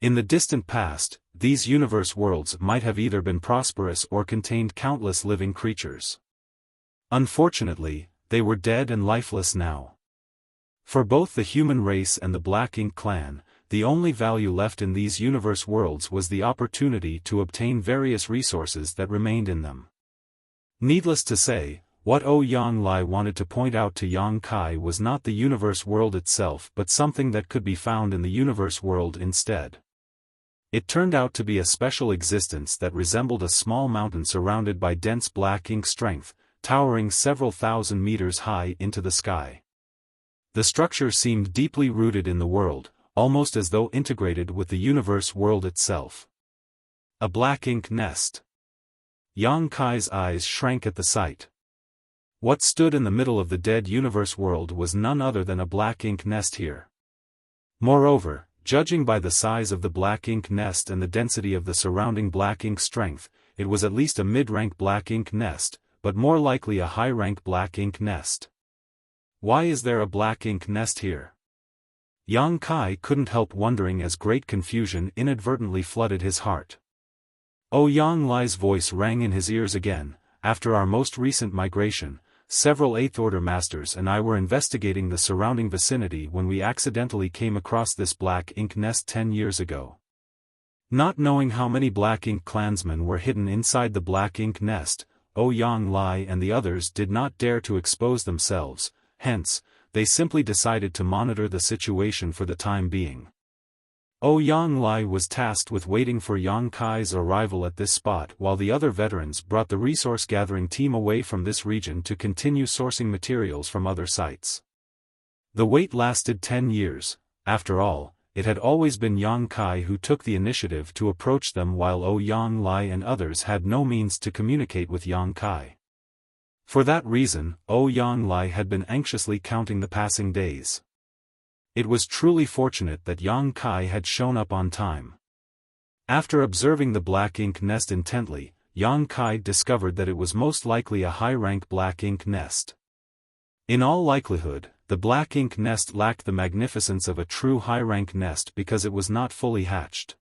In the distant past, these universe worlds might have either been prosperous or contained countless living creatures. Unfortunately, they were dead and lifeless now. For both the human race and the Black Ink clan, the only value left in these universe worlds was the opportunity to obtain various resources that remained in them. Needless to say, what Ouyang Lai wanted to point out to Yang Kai was not the universe world itself but something that could be found in the universe world instead. It turned out to be a special existence that resembled a small mountain surrounded by dense Black Ink strength, towering several thousand meters high into the sky. The structure seemed deeply rooted in the world, almost as though integrated with the universe world itself. A Black Ink nest. Yang Kai's eyes shrank at the sight. What stood in the middle of the dead universe world was none other than a Black Ink nest here. Moreover, judging by the size of the Black Ink nest and the density of the surrounding Black Ink strength, it was at least a mid-rank Black Ink nest, but more likely a high-rank Black Ink nest. Why is there a Black Ink nest here? Yang Kai couldn't help wondering as great confusion inadvertently flooded his heart. Ouyang Lai's voice rang in his ears again. After our most recent migration, several 8th Order Masters and I were investigating the surrounding vicinity when we accidentally came across this Black Ink nest 10 years ago. Not knowing how many Black Ink clansmen were hidden inside the Black Ink nest, Ouyang Lai and the others did not dare to expose themselves, hence, they simply decided to monitor the situation for the time being. Ouyang Lai was tasked with waiting for Yang Kai's arrival at this spot while the other veterans brought the resource-gathering team away from this region to continue sourcing materials from other sites. The wait lasted 10 years. After all, it had always been Yang Kai who took the initiative to approach them while Ouyang Lai and others had no means to communicate with Yang Kai. For that reason, Ouyang Lai had been anxiously counting the passing days. It was truly fortunate that Yang Kai had shown up on time. After observing the black ink nest intently, Yang Kai discovered that it was most likely a high-rank black ink nest. In all likelihood, the black ink nest lacked the magnificence of a true high-rank nest because it was not fully hatched.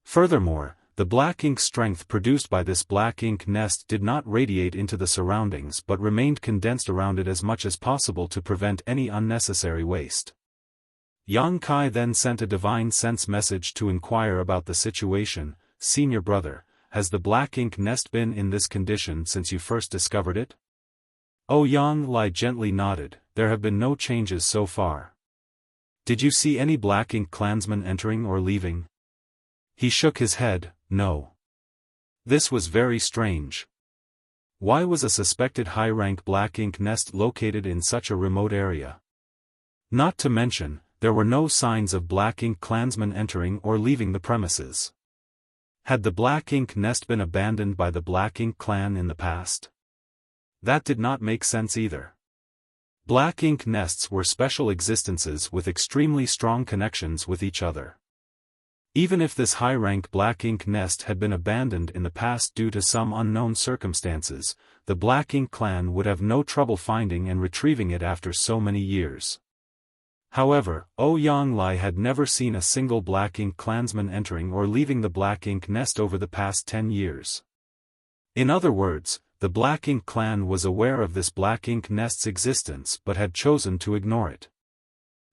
Furthermore, the black ink strength produced by this black ink nest did not radiate into the surroundings but remained condensed around it as much as possible to prevent any unnecessary waste. Yang Kai then sent a divine sense message to inquire about the situation. "Senior brother, has the black ink nest been in this condition since you first discovered it?" Ouyang Lai gently nodded. "There have been no changes so far." "Did you see any black ink clansmen entering or leaving?" He shook his head. "No." This was very strange. Why was a suspected high-rank black ink nest located in such a remote area? Not to mention, there were no signs of black ink clansmen entering or leaving the premises. Had the black ink nest been abandoned by the black ink clan in the past? That did not make sense either. Black ink nests were special existences with extremely strong connections with each other. Even if this high-rank black ink nest had been abandoned in the past due to some unknown circumstances, the black ink clan would have no trouble finding and retrieving it after so many years. However, Ouyang Lai had never seen a single black ink clansman entering or leaving the black ink nest over the past 10 years. In other words, the black ink clan was aware of this black ink nest's existence but had chosen to ignore it.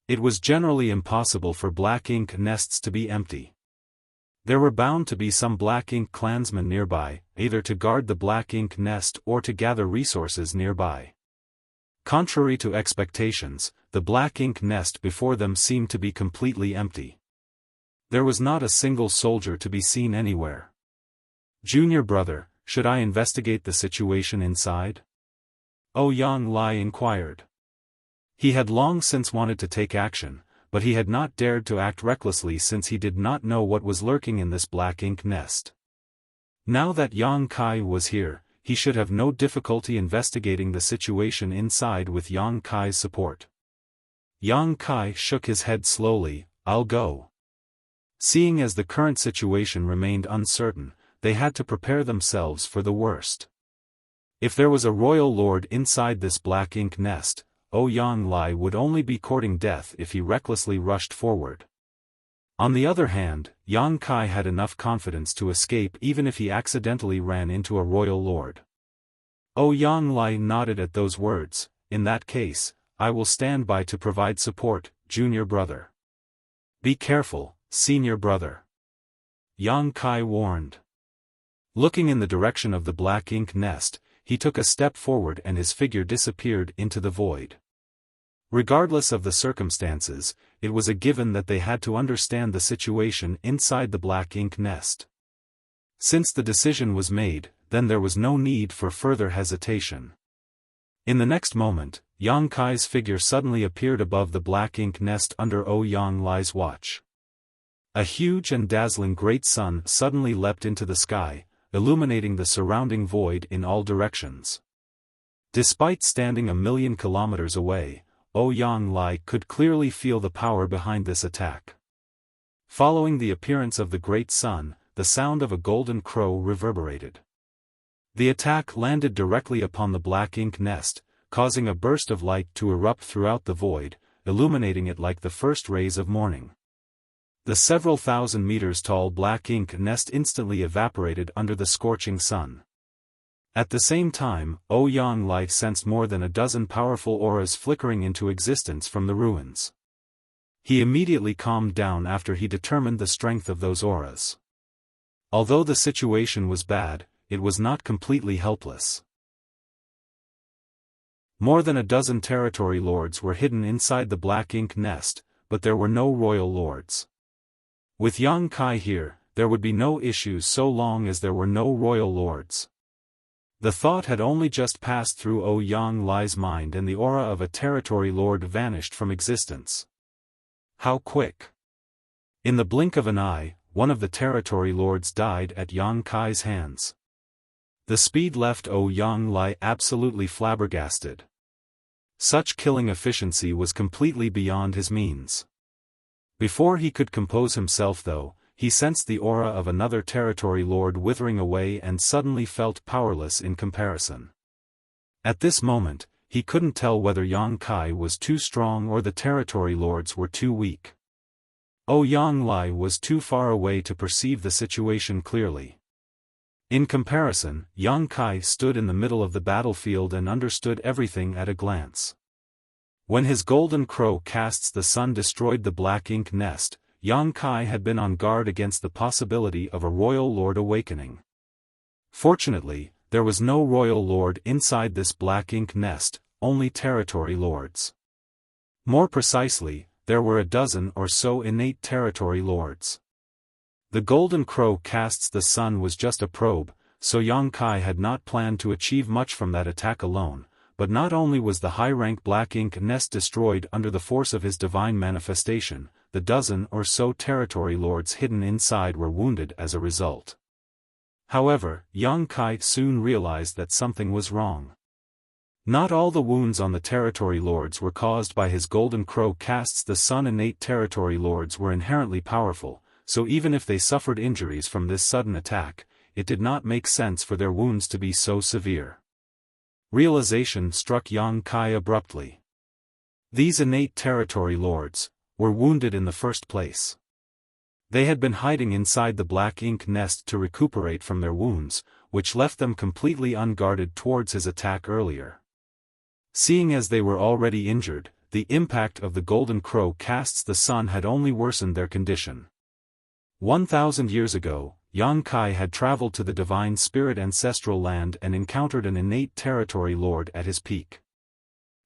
It was generally impossible for black ink nests to be empty. There were bound to be some black ink clansmen nearby, either to guard the black ink nest or to gather resources nearby. Contrary to expectations, the black ink nest before them seemed to be completely empty. There was not a single soldier to be seen anywhere. "Junior brother, should I investigate the situation inside?" Ouyang Lai inquired. He had long since wanted to take action, but he had not dared to act recklessly since he did not know what was lurking in this black ink nest. Now that Yang Kai was here, he should have no difficulty investigating the situation inside with Yang Kai's support. Yang Kai shook his head slowly. "I'll go." Seeing as the current situation remained uncertain, they had to prepare themselves for the worst. If there was a royal lord inside this black ink nest, Ouyang Lai would only be courting death if he recklessly rushed forward. On the other hand, Yang Kai had enough confidence to escape even if he accidentally ran into a royal lord. Ouyang Lai nodded at those words. "In that case, I will stand by to provide support, junior brother." "Be careful, senior brother," Yang Kai warned. Looking in the direction of the black ink nest, he took a step forward and his figure disappeared into the void. Regardless of the circumstances, it was a given that they had to understand the situation inside the black ink nest. Since the decision was made, then there was no need for further hesitation. In the next moment, Yang Kai's figure suddenly appeared above the black ink nest under Ouyang Lai's watch. A huge and dazzling great sun suddenly leapt into the sky, illuminating the surrounding void in all directions. Despite standing 1,000,000 kilometers away, Ouyang Lai could clearly feel the power behind this attack. Following the appearance of the great sun, the sound of a golden crow reverberated. The attack landed directly upon the black ink nest, causing a burst of light to erupt throughout the void, illuminating it like the first rays of morning. The several thousand meters tall black ink nest instantly evaporated under the scorching sun. At the same time, Ouyang Lai sensed more than a dozen powerful auras flickering into existence from the ruins. He immediately calmed down after he determined the strength of those auras. Although the situation was bad, it was not completely helpless. More than a dozen territory lords were hidden inside the black ink nest, but there were no royal lords. With Yang Kai here, there would be no issues so long as there were no royal lords. The thought had only just passed through Yang Lai's mind and the aura of a territory lord vanished from existence. How quick! In the blink of an eye, one of the territory lords died at Yang Kai's hands. The speed left Yang Lai absolutely flabbergasted. Such killing efficiency was completely beyond his means. Before he could compose himself though, he sensed the aura of another territory lord withering away and suddenly felt powerless in comparison. At this moment, he couldn't tell whether Yang Kai was too strong or the territory lords were too weak. Yang Lai was too far away to perceive the situation clearly. In comparison, Yang Kai stood in the middle of the battlefield and understood everything at a glance. When his golden crow casts the sun destroyed the black ink nest, Yang Kai had been on guard against the possibility of a royal lord awakening. Fortunately, there was no royal lord inside this black ink nest, only territory lords. More precisely, there were a dozen or so innate territory lords. The golden crow casts the sun was just a probe, so Yang Kai had not planned to achieve much from that attack alone, but not only was the high-rank black ink nest destroyed under the force of his divine manifestation, the dozen or so territory lords hidden inside were wounded as a result. However, Yang Kai soon realized that something was wrong. Not all the wounds on the territory lords were caused by his golden crow casts the sun. Innate territory lords were inherently powerful, so even if they suffered injuries from this sudden attack, it did not make sense for their wounds to be so severe. Realization struck Yang Kai abruptly. These innate territory lords were wounded in the first place. They had been hiding inside the black ink nest to recuperate from their wounds, which left them completely unguarded towards his attack earlier. Seeing as they were already injured, the impact of the golden crow casts the sun had only worsened their condition. 1,000 years ago, Yang Kai had traveled to the divine spirit ancestral land and encountered an innate territory lord at his peak.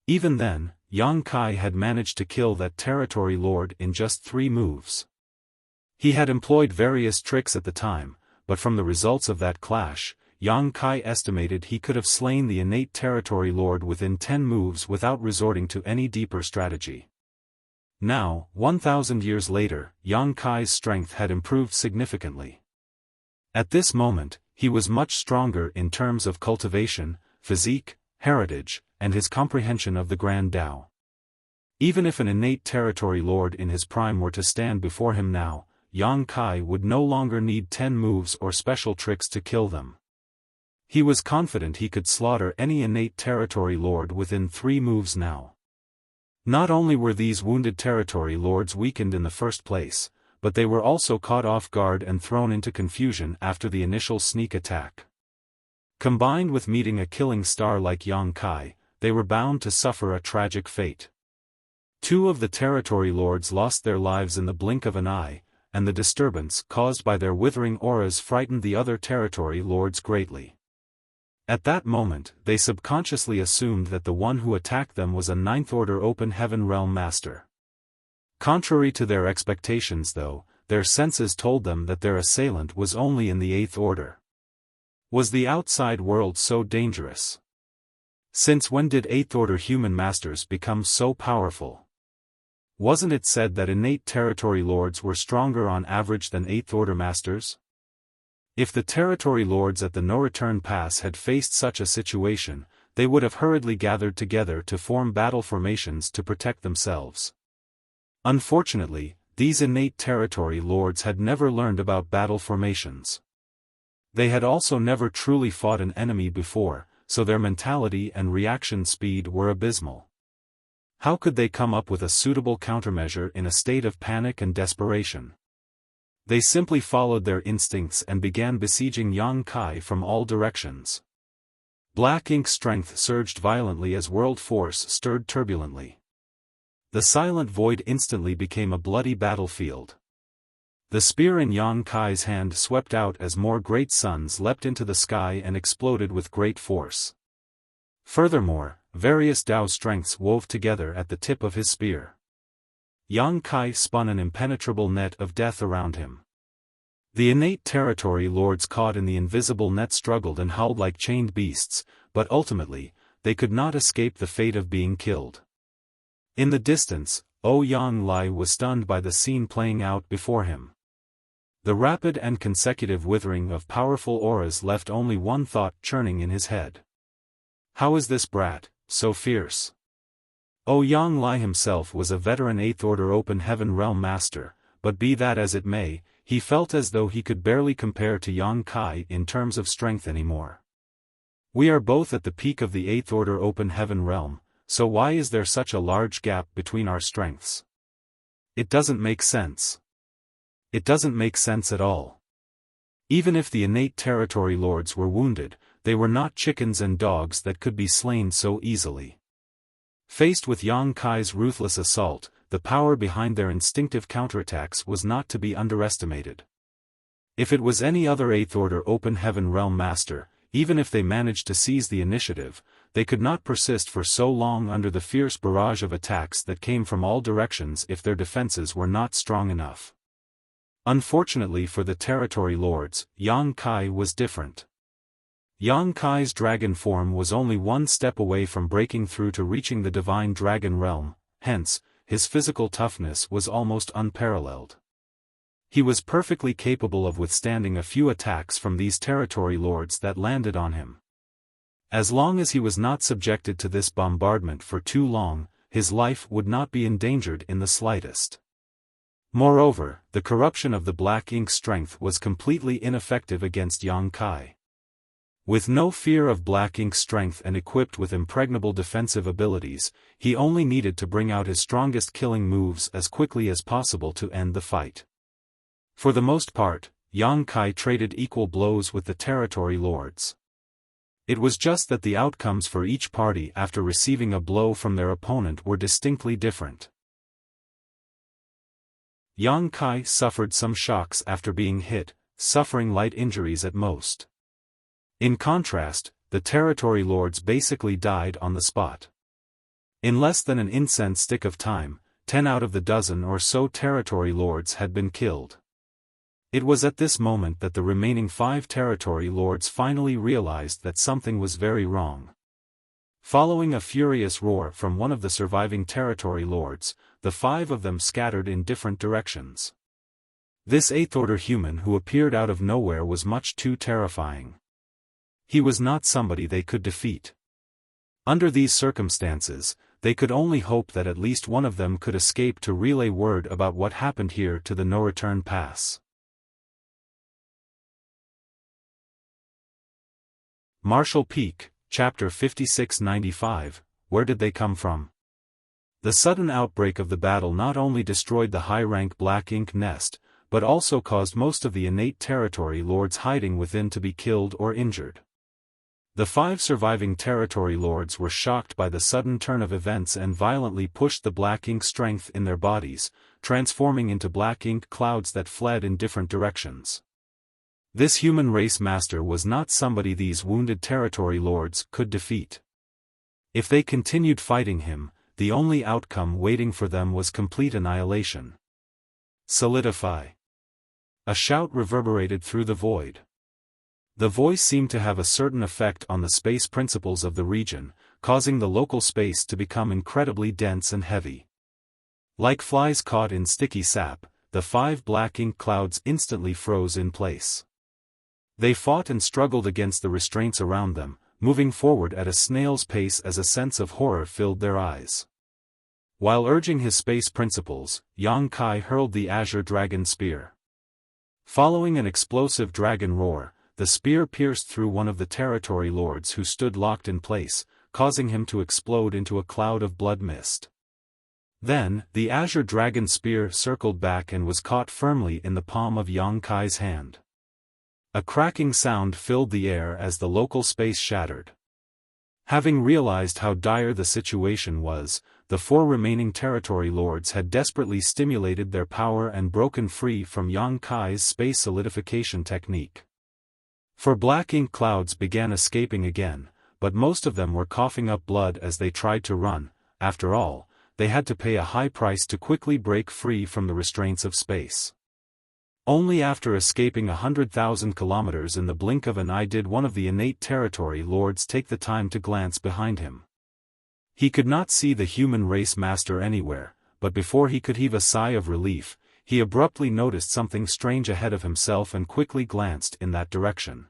Even then, Yang Kai had managed to kill that territory lord in just 3 moves. He had employed various tricks at the time, but from the results of that clash, Yang Kai estimated he could have slain the innate territory lord within 10 moves without resorting to any deeper strategy. Now, 1,000 years later, Yang Kai's strength had improved significantly. At this moment, he was much stronger in terms of cultivation, physique, heritage, and his comprehension of the Grand Tao. Even if an innate territory lord in his prime were to stand before him now, Yang Kai would no longer need 10 moves or special tricks to kill them. He was confident he could slaughter any innate territory lord within 3 moves now. Not only were these wounded territory lords weakened in the first place, but they were also caught off guard and thrown into confusion after the initial sneak attack. Combined with meeting a killing star like Yang Kai, they were bound to suffer a tragic fate. 2 of the territory lords lost their lives in the blink of an eye, and the disturbance caused by their withering auras frightened the other territory lords greatly. At that moment, they subconsciously assumed that the one who attacked them was a 9th-order open heaven realm master. Contrary to their expectations though, their senses told them that their assailant was only in the 8th order. Was the outside world so dangerous? Since when did 8th-order human masters become so powerful? Wasn't it said that innate territory lords were stronger on average than 8th-order masters? If the territory lords at the no-return pass had faced such a situation, they would have hurriedly gathered together to form battle formations to protect themselves. Unfortunately, these innate territory lords had never learned about battle formations. They had also never truly fought an enemy before, so their mentality and reaction speed were abysmal. How could they come up with a suitable countermeasure in a state of panic and desperation? They simply followed their instincts and began besieging Yang Kai from all directions. Black ink strength surged violently as world force stirred turbulently. The silent void instantly became a bloody battlefield. The spear in Yang Kai's hand swept out as more great suns leapt into the sky and exploded with great force. Furthermore, various Tao strengths wove together at the tip of his spear. Yang Kai spun an impenetrable net of death around him. The innate territory lords caught in the invisible net struggled and howled like chained beasts, but ultimately, they could not escape the fate of being killed. In the distance, Yang Lai was stunned by the scene playing out before him. The rapid and consecutive withering of powerful auras left only one thought churning in his head. How is this brat so fierce? Yang Lai himself was a veteran 8th Order Open Heaven Realm Master, but be that as it may, he felt as though he could barely compare to Yang Kai in terms of strength anymore. We are both at the peak of the 8th Order Open Heaven Realm, so why is there such a large gap between our strengths? It doesn't make sense. It doesn't make sense at all. Even if the innate territory lords were wounded, they were not chickens and dogs that could be slain so easily. Faced with Yang Kai's ruthless assault, the power behind their instinctive counterattacks was not to be underestimated. If it was any other 8th Order Open Heaven Realm Master, even if they managed to seize the initiative, they could not persist for so long under the fierce barrage of attacks that came from all directions if their defenses were not strong enough. Unfortunately for the territory lords, Yang Kai was different. Yang Kai's dragon form was only one step away from breaking through to reaching the divine dragon realm, hence, his physical toughness was almost unparalleled. He was perfectly capable of withstanding a few attacks from these territory lords that landed on him. As long as he was not subjected to this bombardment for too long, his life would not be endangered in the slightest. Moreover, the corruption of the black ink strength was completely ineffective against Yang Kai. With no fear of black ink strength and equipped with impregnable defensive abilities, he only needed to bring out his strongest killing moves as quickly as possible to end the fight. For the most part, Yang Kai traded equal blows with the territory lords. It was just that the outcomes for each party after receiving a blow from their opponent were distinctly different. Yang Kai suffered some shocks after being hit, suffering light injuries at most. In contrast, the territory lords basically died on the spot. In less than an incense stick of time, 10 out of the dozen or so territory lords had been killed. It was at this moment that the remaining 5 territory lords finally realized that something was very wrong. Following a furious roar from one of the surviving territory lords, the 5 of them scattered in different directions. This 8th Order human who appeared out of nowhere was much too terrifying. He was not somebody they could defeat. Under these circumstances, they could only hope that at least one of them could escape to relay word about what happened here to the no-return pass. Marshall Peak, Chapter 5695, Where did they come from? The sudden outbreak of the battle not only destroyed the high-rank black ink nest, but also caused most of the innate territory lords hiding within to be killed or injured. The 5 surviving territory lords were shocked by the sudden turn of events and violently pushed the black ink strength in their bodies, transforming into black ink clouds that fled in different directions. This human race master was not somebody these wounded territory lords could defeat. If they continued fighting him, the only outcome waiting for them was complete annihilation. Solidify. A shout reverberated through the void. The voice seemed to have a certain effect on the space principles of the region, causing the local space to become incredibly dense and heavy. Like flies caught in sticky sap, the 5 black ink clouds instantly froze in place. They fought and struggled against the restraints around them, moving forward at a snail's pace as a sense of horror filled their eyes. While urging his space principles, Yang Kai hurled the Azure Dragon Spear. Following an explosive dragon roar, the spear pierced through one of the territory lords who stood locked in place, causing him to explode into a cloud of blood mist. Then, the Azure Dragon Spear circled back and was caught firmly in the palm of Yang Kai's hand. A cracking sound filled the air as the local space shattered. Having realized how dire the situation was, the 4 remaining territory lords had desperately stimulated their power and broken free from Yang Kai's space solidification technique. For black ink clouds began escaping again, but most of them were coughing up blood as they tried to run. After all, they had to pay a high price to quickly break free from the restraints of space. Only after escaping 100,000 kilometers in the blink of an eye did one of the innate territory lords take the time to glance behind him. He could not see the human race master anywhere, but before he could heave a sigh of relief, he abruptly noticed something strange ahead of himself and quickly glanced in that direction.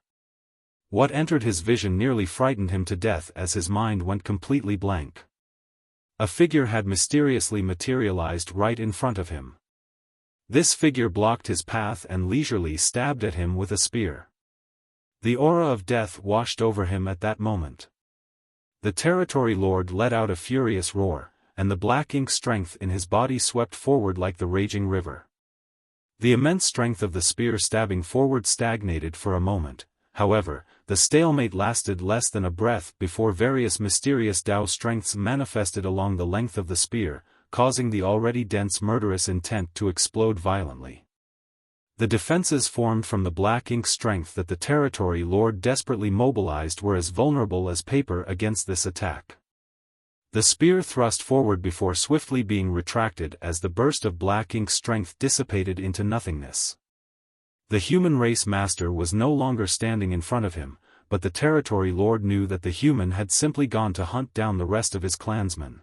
What entered his vision nearly frightened him to death as his mind went completely blank. A figure had mysteriously materialized right in front of him. This figure blocked his path and leisurely stabbed at him with a spear. The aura of death washed over him at that moment. The territory lord let out a furious roar, and the black ink strength in his body swept forward like the raging river. The immense strength of the spear stabbing forward stagnated for a moment. However, the stalemate lasted less than a breath before various mysterious Tao strengths manifested along the length of the spear, causing the already dense murderous intent to explode violently. The defenses formed from the black ink strength that the territory lord desperately mobilized were as vulnerable as paper against this attack. The spear thrust forward before swiftly being retracted as the burst of black ink strength dissipated into nothingness. The human race master was no longer standing in front of him, but the territory lord knew that the human had simply gone to hunt down the rest of his clansmen.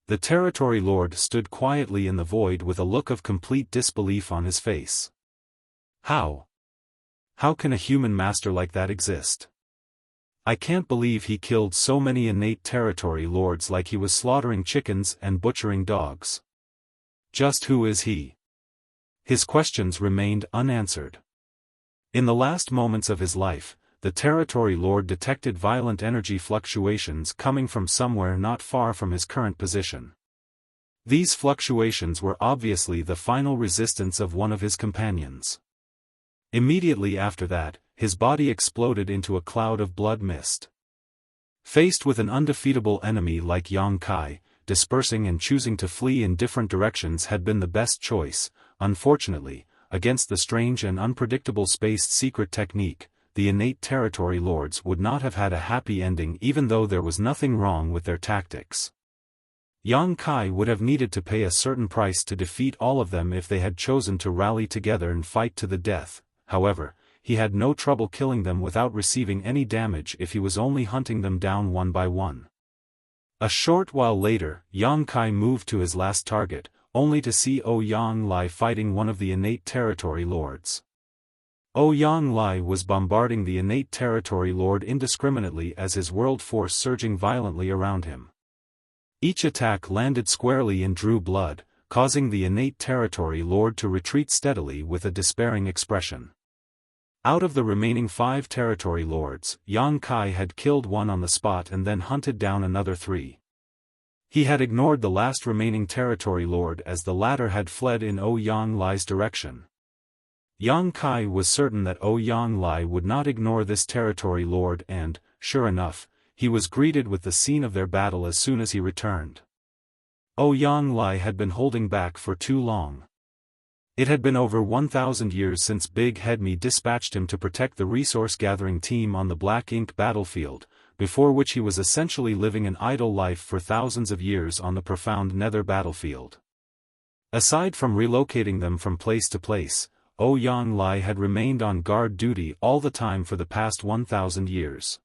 The territory lord stood quietly in the void with a look of complete disbelief on his face. How can a human master like that exist? I can't believe he killed so many innate territory lords like he was slaughtering chickens and butchering dogs. Just who is he? His questions remained unanswered. In the last moments of his life, the territory lord detected violent energy fluctuations coming from somewhere not far from his current position. These fluctuations were obviously the final resistance of one of his companions. Immediately after that, his body exploded into a cloud of blood mist. Faced with an undefeatable enemy like Yang Kai, dispersing and choosing to flee in different directions had been the best choice. Unfortunately, against the strange and unpredictable spaced secret technique, the innate territory lords would not have had a happy ending even though there was nothing wrong with their tactics. Yang Kai would have needed to pay a certain price to defeat all of them if they had chosen to rally together and fight to the death. However, he had no trouble killing them without receiving any damage if he was only hunting them down one by one. A short while later, Yang Kai moved to his last target, only to see Ouyang Lai fighting one of the innate territory lords. Ouyang Lai was bombarding the innate territory lord indiscriminately as his world force surging violently around him. Each attack landed squarely and drew blood, causing the innate territory lord to retreat steadily with a despairing expression. Out of the remaining 5 territory lords, Yang Kai had killed one on the spot and then hunted down another 3. He had ignored the last remaining territory lord as the latter had fled in Ouyang Lai's direction. Yang Kai was certain that Ouyang Lai would not ignore this territory lord and, sure enough, he was greeted with the scene of their battle as soon as he returned. Ouyang Lai had been holding back for too long. It had been over 1,000 years since Big Head Me dispatched him to protect the resource-gathering team on the Black Ink battlefield, before which he was essentially living an idle life for thousands of years on the profound Nether battlefield. Aside from relocating them from place to place, Ouyang Lai had remained on guard duty all the time for the past 1,000 years.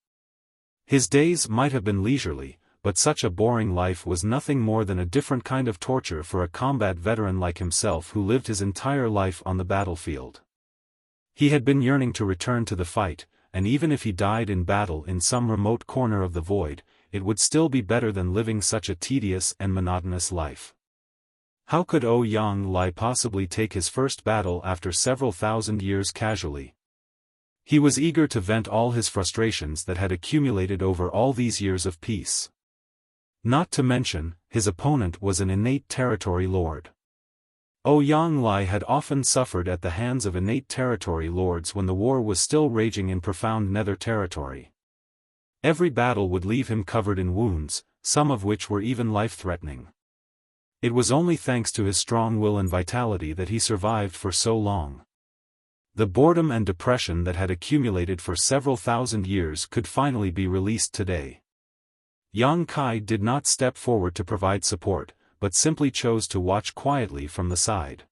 His days might have been leisurely, but such a boring life was nothing more than a different kind of torture for a combat veteran like himself who lived his entire life on the battlefield. He had been yearning to return to the fight, and even if he died in battle in some remote corner of the void, it would still be better than living such a tedious and monotonous life. How could Ouyang Lai possibly take his first battle after several thousand years casually? He was eager to vent all his frustrations that had accumulated over all these years of peace. Not to mention, his opponent was an innate territory lord. Ouyang Lai had often suffered at the hands of innate territory lords when the war was still raging in profound Nether territory. Every battle would leave him covered in wounds, some of which were even life-threatening. It was only thanks to his strong will and vitality that he survived for so long. The boredom and depression that had accumulated for several thousand years could finally be released today. Yang Kai did not step forward to provide support, but simply chose to watch quietly from the side.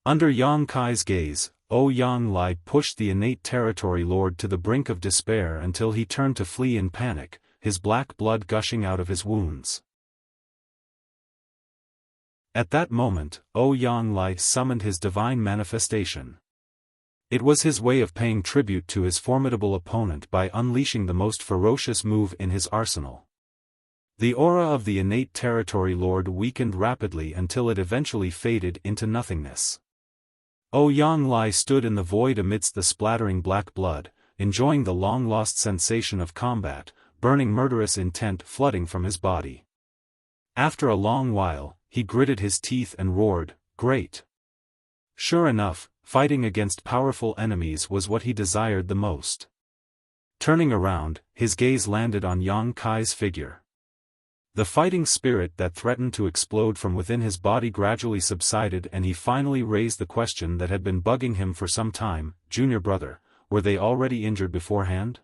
Under Yang Kai's gaze, Yang Lai pushed the innate territory lord to the brink of despair until he turned to flee in panic, his black blood gushing out of his wounds. At that moment, Yang Lai summoned his divine manifestation. It was his way of paying tribute to his formidable opponent by unleashing the most ferocious move in his arsenal. The aura of the innate territory lord weakened rapidly until it eventually faded into nothingness. Yang Lai stood in the void amidst the splattering black blood, enjoying the long-lost sensation of combat, burning murderous intent flooding from his body. After a long while, he gritted his teeth and roared, "Great!" Sure enough, fighting against powerful enemies was what he desired the most. Turning around, his gaze landed on Yang Kai's figure. The fighting spirit that threatened to explode from within his body gradually subsided, and he finally raised the question that had been bugging him for some time, "Junior brother, were they already injured beforehand?"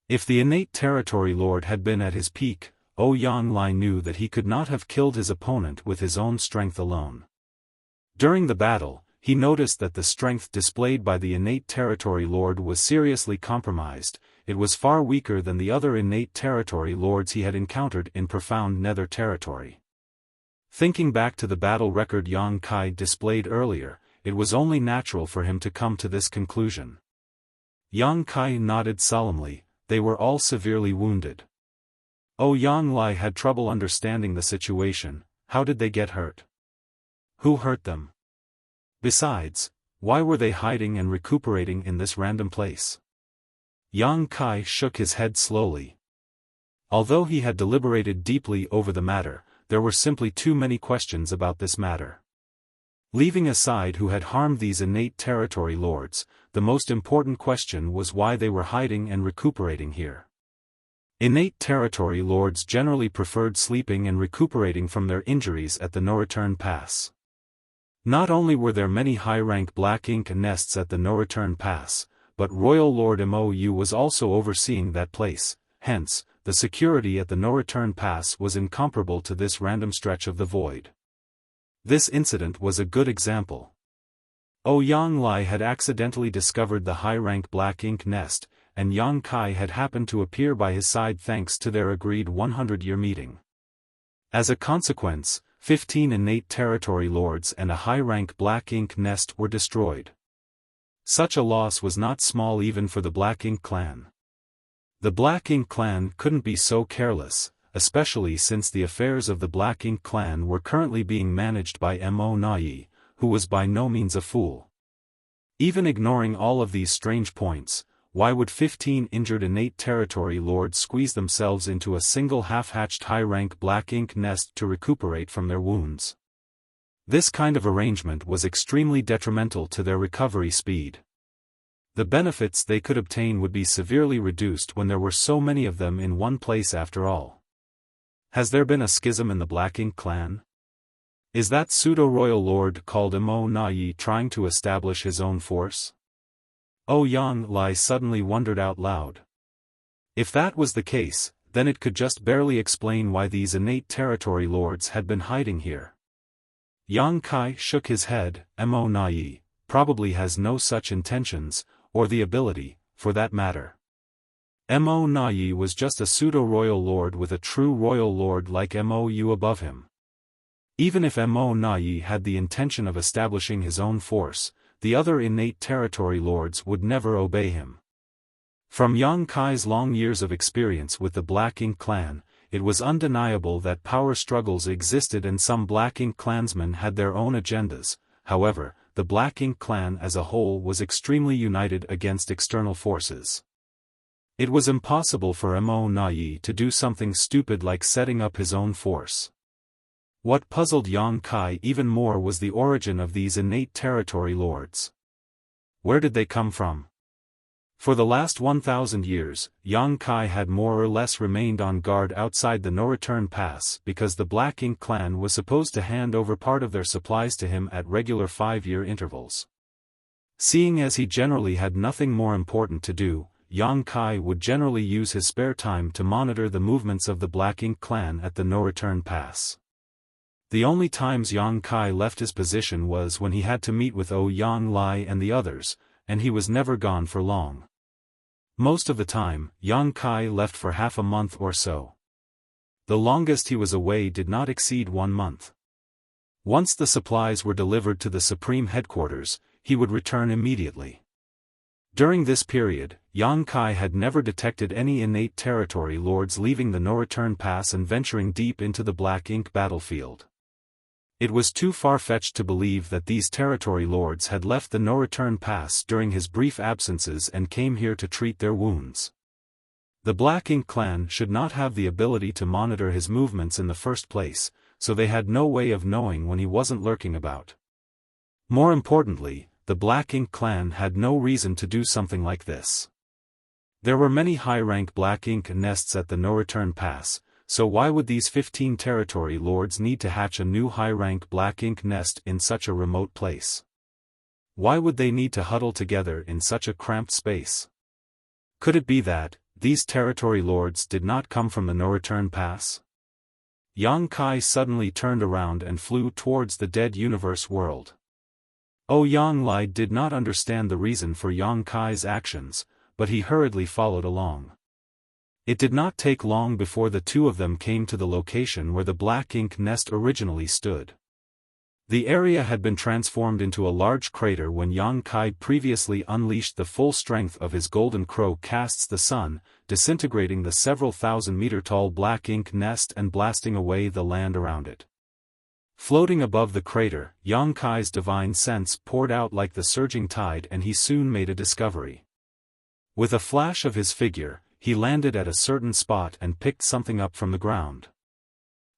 If the innate territory lord had been at his peak, Yang Lai knew that he could not have killed his opponent with his own strength alone. During the battle, he noticed that the strength displayed by the innate territory lord was seriously compromised. It was far weaker than the other innate territory lords he had encountered in profound nether territory. Thinking back to the battle record Yang Kai displayed earlier, it was only natural for him to come to this conclusion. Yang Kai nodded solemnly. They were all severely wounded. Yang Lai had trouble understanding the situation. How did they get hurt? Who hurt them? Besides, why were they hiding and recuperating in this random place? Yang Kai shook his head slowly. Although he had deliberated deeply over the matter, there were simply too many questions about this matter. Leaving aside who had harmed these innate territory lords, the most important question was why they were hiding and recuperating here. Innate territory lords generally preferred sleeping and recuperating from their injuries at the no-return pass. Not only were there many high-rank black ink nests at the no-return pass, but Royal Lord Mou was also overseeing that place, hence, the security at the no-return pass was incomparable to this random stretch of the void. This incident was a good example. Yang Lai had accidentally discovered the high-rank black ink nest, and Yang Kai had happened to appear by his side thanks to their agreed 100-year meeting. As a consequence, 15 innate territory lords and a high-rank black ink nest were destroyed. Such a loss was not small even for the Black Ink clan. The Black Ink clan couldn't be so careless, especially since the affairs of the Black Ink clan were currently being managed by Mo Nai, who was by no means a fool. Even ignoring all of these strange points, why would 15 injured innate territory lords squeeze themselves into a single half-hatched high-rank Black Ink nest to recuperate from their wounds? This kind of arrangement was extremely detrimental to their recovery speed. The benefits they could obtain would be severely reduced when there were so many of them in one place after all. Has there been a schism in the Black Ink clan? Is that pseudo-royal lord called Mo Nai trying to establish his own force? Yang Lai suddenly wondered out loud. If that was the case, then it could just barely explain why these innate territory lords had been hiding here. Yang Kai shook his head. Mo Nai probably has no such intentions, or the ability, for that matter. Mo Nai was just a pseudo-royal lord with a true royal lord like Mou above him. Even if Mo Nai had the intention of establishing his own force, the other innate territory lords would never obey him. From Yang Kai's long years of experience with the Black Ink clan, it was undeniable that power struggles existed and some Black Ink clansmen had their own agendas. However, the Black Ink clan as a whole was extremely united against external forces. It was impossible for Mo Nai to do something stupid like setting up his own force. What puzzled Yang Kai even more was the origin of these innate territory lords. Where did they come from? For the last 1,000 years, Yang Kai had more or less remained on guard outside the no-return pass because the Black Ink clan was supposed to hand over part of their supplies to him at regular 5-year intervals. Seeing as he generally had nothing more important to do, Yang Kai would generally use his spare time to monitor the movements of the Black Ink clan at the no-return pass. The only times Yang Kai left his position was when he had to meet with Yang Lai and the others, and he was never gone for long. Most of the time, Yang Kai left for half a month or so. The longest he was away did not exceed 1 month. Once the supplies were delivered to the Supreme Headquarters, he would return immediately. During this period, Yang Kai had never detected any innate territory lords leaving the no-return pass and venturing deep into the Black Ink battlefield. It was too far-fetched to believe that these territory lords had left the no-return pass during his brief absences and came here to treat their wounds. The Black Ink clan should not have the ability to monitor his movements in the first place, so they had no way of knowing when he wasn't lurking about. More importantly, the Black Ink clan had no reason to do something like this. There were many high-rank Black Ink nests at the no-return pass, so why would these 15 territory lords need to hatch a new high-rank Black Ink nest in such a remote place? Why would they need to huddle together in such a cramped space? Could it be that these territory lords did not come from the no-return pass? Yang Kai suddenly turned around and flew towards the dead universe world. Yang Lai did not understand the reason for Yang Kai's actions, but he hurriedly followed along. It did not take long before the two of them came to the location where the Black Ink nest originally stood. The area had been transformed into a large crater when Yang Kai previously unleashed the full strength of his golden crow casts the sun, disintegrating the several thousand-meter-tall Black Ink nest and blasting away the land around it. Floating above the crater, Yang Kai's divine sense poured out like the surging tide and he soon made a discovery. With a flash of his figure, he landed at a certain spot and picked something up from the ground.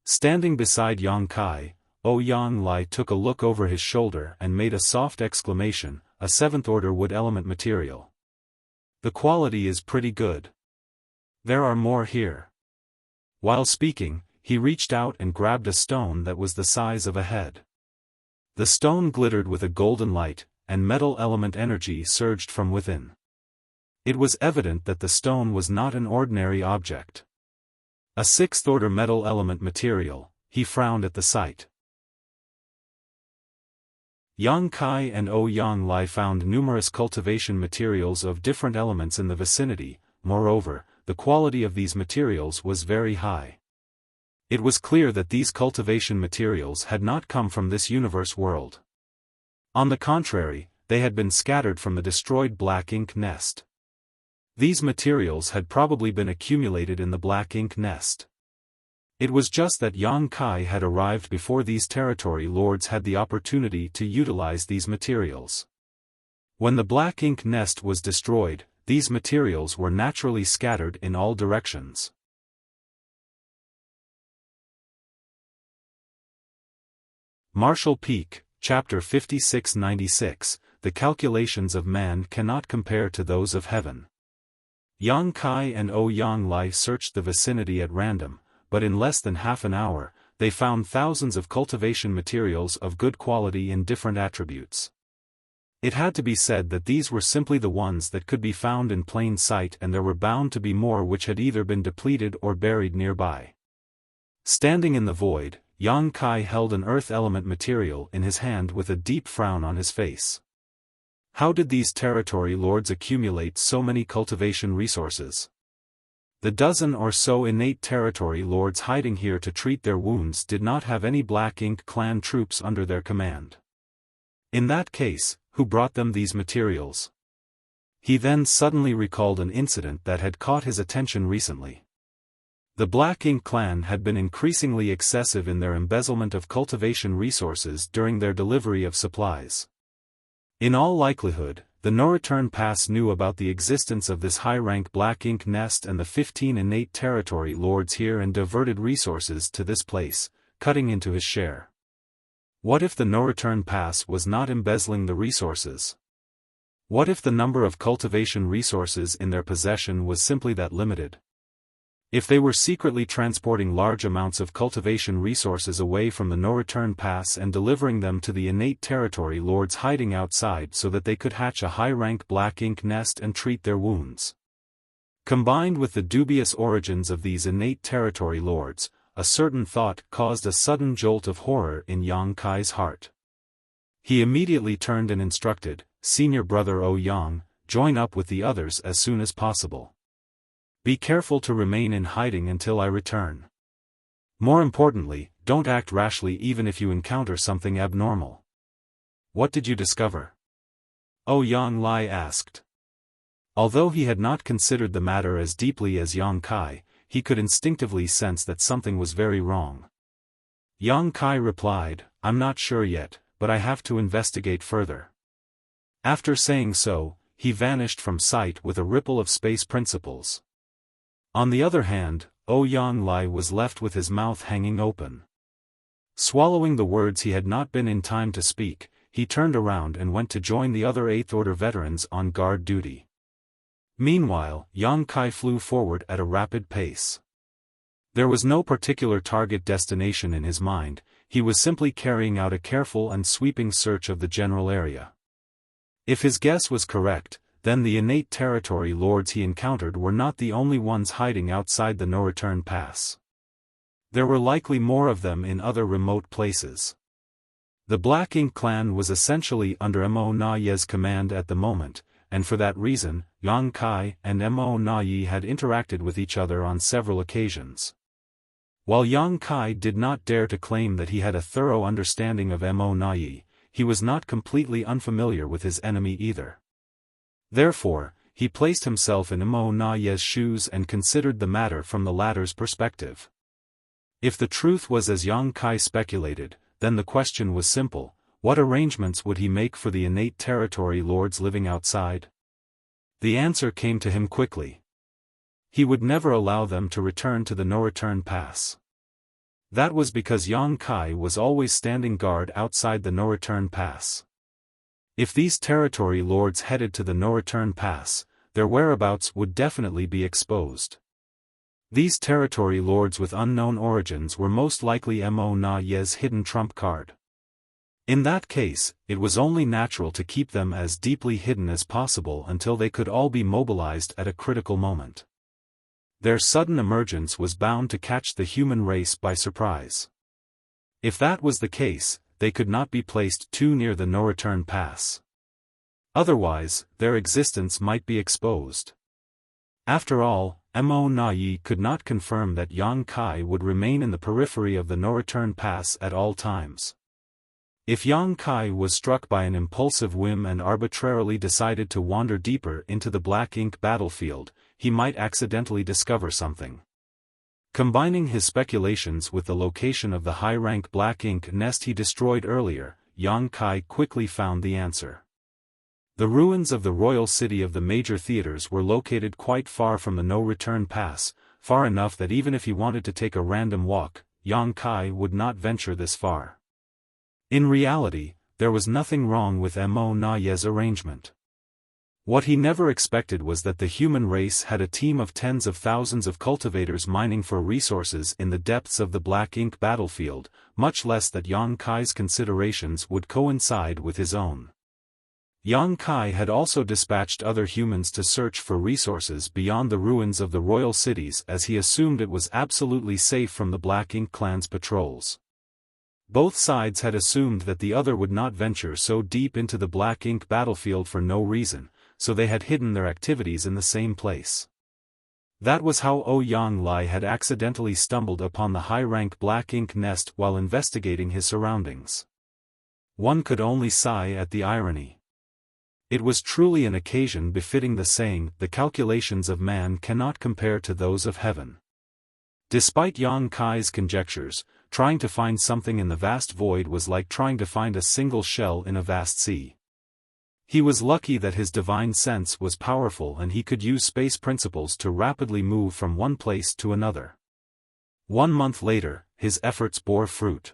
Standing beside Yang Kai, Yang Lai took a look over his shoulder and made a soft exclamation, a 7th-order wood element material. The quality is pretty good. There are more here. While speaking, he reached out and grabbed a stone that was the size of a head. The stone glittered with a golden light, and metal element energy surged from within. It was evident that the stone was not an ordinary object. A 6th-order metal element material, he frowned at the sight. Yang Kai and Yang Lai found numerous cultivation materials of different elements in the vicinity. Moreover, the quality of these materials was very high. It was clear that these cultivation materials had not come from this universe world. On the contrary, they had been scattered from the destroyed Black Ink nest. These materials had probably been accumulated in the Black Ink nest. It was just that Yang Kai had arrived before these territory lords had the opportunity to utilize these materials. When the Black Ink nest was destroyed, these materials were naturally scattered in all directions. Marshall Peak, Chapter 5696, The calculations of man cannot compare to those of heaven. Yang Kai and Yang Lai searched the vicinity at random, but in less than half an hour, they found thousands of cultivation materials of good quality in different attributes. It had to be said that these were simply the ones that could be found in plain sight, and there were bound to be more which had either been depleted or buried nearby. Standing in the void, Yang Kai held an earth element material in his hand with a deep frown on his face. How did these territory lords accumulate so many cultivation resources? The dozen or so innate territory lords hiding here to treat their wounds did not have any Black Ink clan troops under their command. In that case, who brought them these materials? He then suddenly recalled an incident that had caught his attention recently. The Black Ink clan had been increasingly excessive in their embezzlement of cultivation resources during their delivery of supplies. In all likelihood, the no-return pass knew about the existence of this high-rank Black Ink nest and the 15 innate territory lords here and diverted resources to this place, cutting into his share. What if the no-return pass was not embezzling the resources? What if the number of cultivation resources in their possession was simply that limited? If they were secretly transporting large amounts of cultivation resources away from the no-return pass and delivering them to the innate territory lords hiding outside so that they could hatch a high-rank Black Ink nest and treat their wounds. Combined with the dubious origins of these innate territory lords, a certain thought caused a sudden jolt of horror in Yang Kai's heart. He immediately turned and instructed, "Senior brother Yang, join up with the others as soon as possible. Be careful to remain in hiding until I return. More importantly, don't act rashly even if you encounter something abnormal." "What did you discover?" Yang Lai asked. Although he had not considered the matter as deeply as Yang Kai, he could instinctively sense that something was very wrong. Yang Kai replied, "I'm not sure yet, but I have to investigate further." After saying so, he vanished from sight with a ripple of space principles. On the other hand, Yang Lai was left with his mouth hanging open. Swallowing the words he had not been in time to speak, he turned around and went to join the other 8th Order veterans on guard duty. Meanwhile, Yang Kai flew forward at a rapid pace. There was no particular target destination in his mind, he was simply carrying out a careful and sweeping search of the general area. If his guess was correct, then the innate territory lords he encountered were not the only ones hiding outside the no-return pass. There were likely more of them in other remote places. The Black Ink clan was essentially under Mo Na Ye's command at the moment, and for that reason, Yang Kai and Mo Na Ye had interacted with each other on several occasions. While Yang Kai did not dare to claim that he had a thorough understanding of Mo Na Ye, he was not completely unfamiliar with his enemy either. Therefore, he placed himself in Mo Na Ye's shoes and considered the matter from the latter's perspective. If the truth was as Yang Kai speculated, then the question was simple: what arrangements would he make for the innate territory lords living outside? The answer came to him quickly. He would never allow them to return to the no-return pass. That was because Yang Kai was always standing guard outside the no-return pass. If these territory lords headed to the no-return pass, their whereabouts would definitely be exposed. These territory lords with unknown origins were most likely Mo Na Ye's hidden trump card. In that case, it was only natural to keep them as deeply hidden as possible until they could all be mobilized at a critical moment. Their sudden emergence was bound to catch the human race by surprise. If that was the case, they could not be placed too near the no-return pass. Otherwise, their existence might be exposed. After all, Mo Na Ye could not confirm that Yang Kai would remain in the periphery of the no-return pass at all times. If Yang Kai was struck by an impulsive whim and arbitrarily decided to wander deeper into the Black Ink battlefield, he might accidentally discover something. Combining his speculations with the location of the high-rank Black Ink nest he destroyed earlier, Yang Kai quickly found the answer. The ruins of the royal city of the major theaters were located quite far from the no-return pass, far enough that even if he wanted to take a random walk, Yang Kai would not venture this far. In reality, there was nothing wrong with Mo Na Ye's arrangement. What he never expected was that the human race had a team of tens of thousands of cultivators mining for resources in the depths of the Black Ink battlefield, much less that Yang Kai's considerations would coincide with his own. Yang Kai had also dispatched other humans to search for resources beyond the ruins of the royal cities as he assumed it was absolutely safe from the Black Ink clan's patrols. Both sides had assumed that the other would not venture so deep into the Black Ink battlefield for no reason, so they had hidden their activities in the same place. That was how Yang Lai had accidentally stumbled upon the high-rank Black Ink nest while investigating his surroundings. One could only sigh at the irony. It was truly an occasion befitting the saying, "The calculations of man cannot compare to those of heaven." Despite Yang Kai's conjectures, trying to find something in the vast void was like trying to find a single shell in a vast sea. He was lucky that his divine sense was powerful and he could use space principles to rapidly move from one place to another. 1 month later, his efforts bore fruit.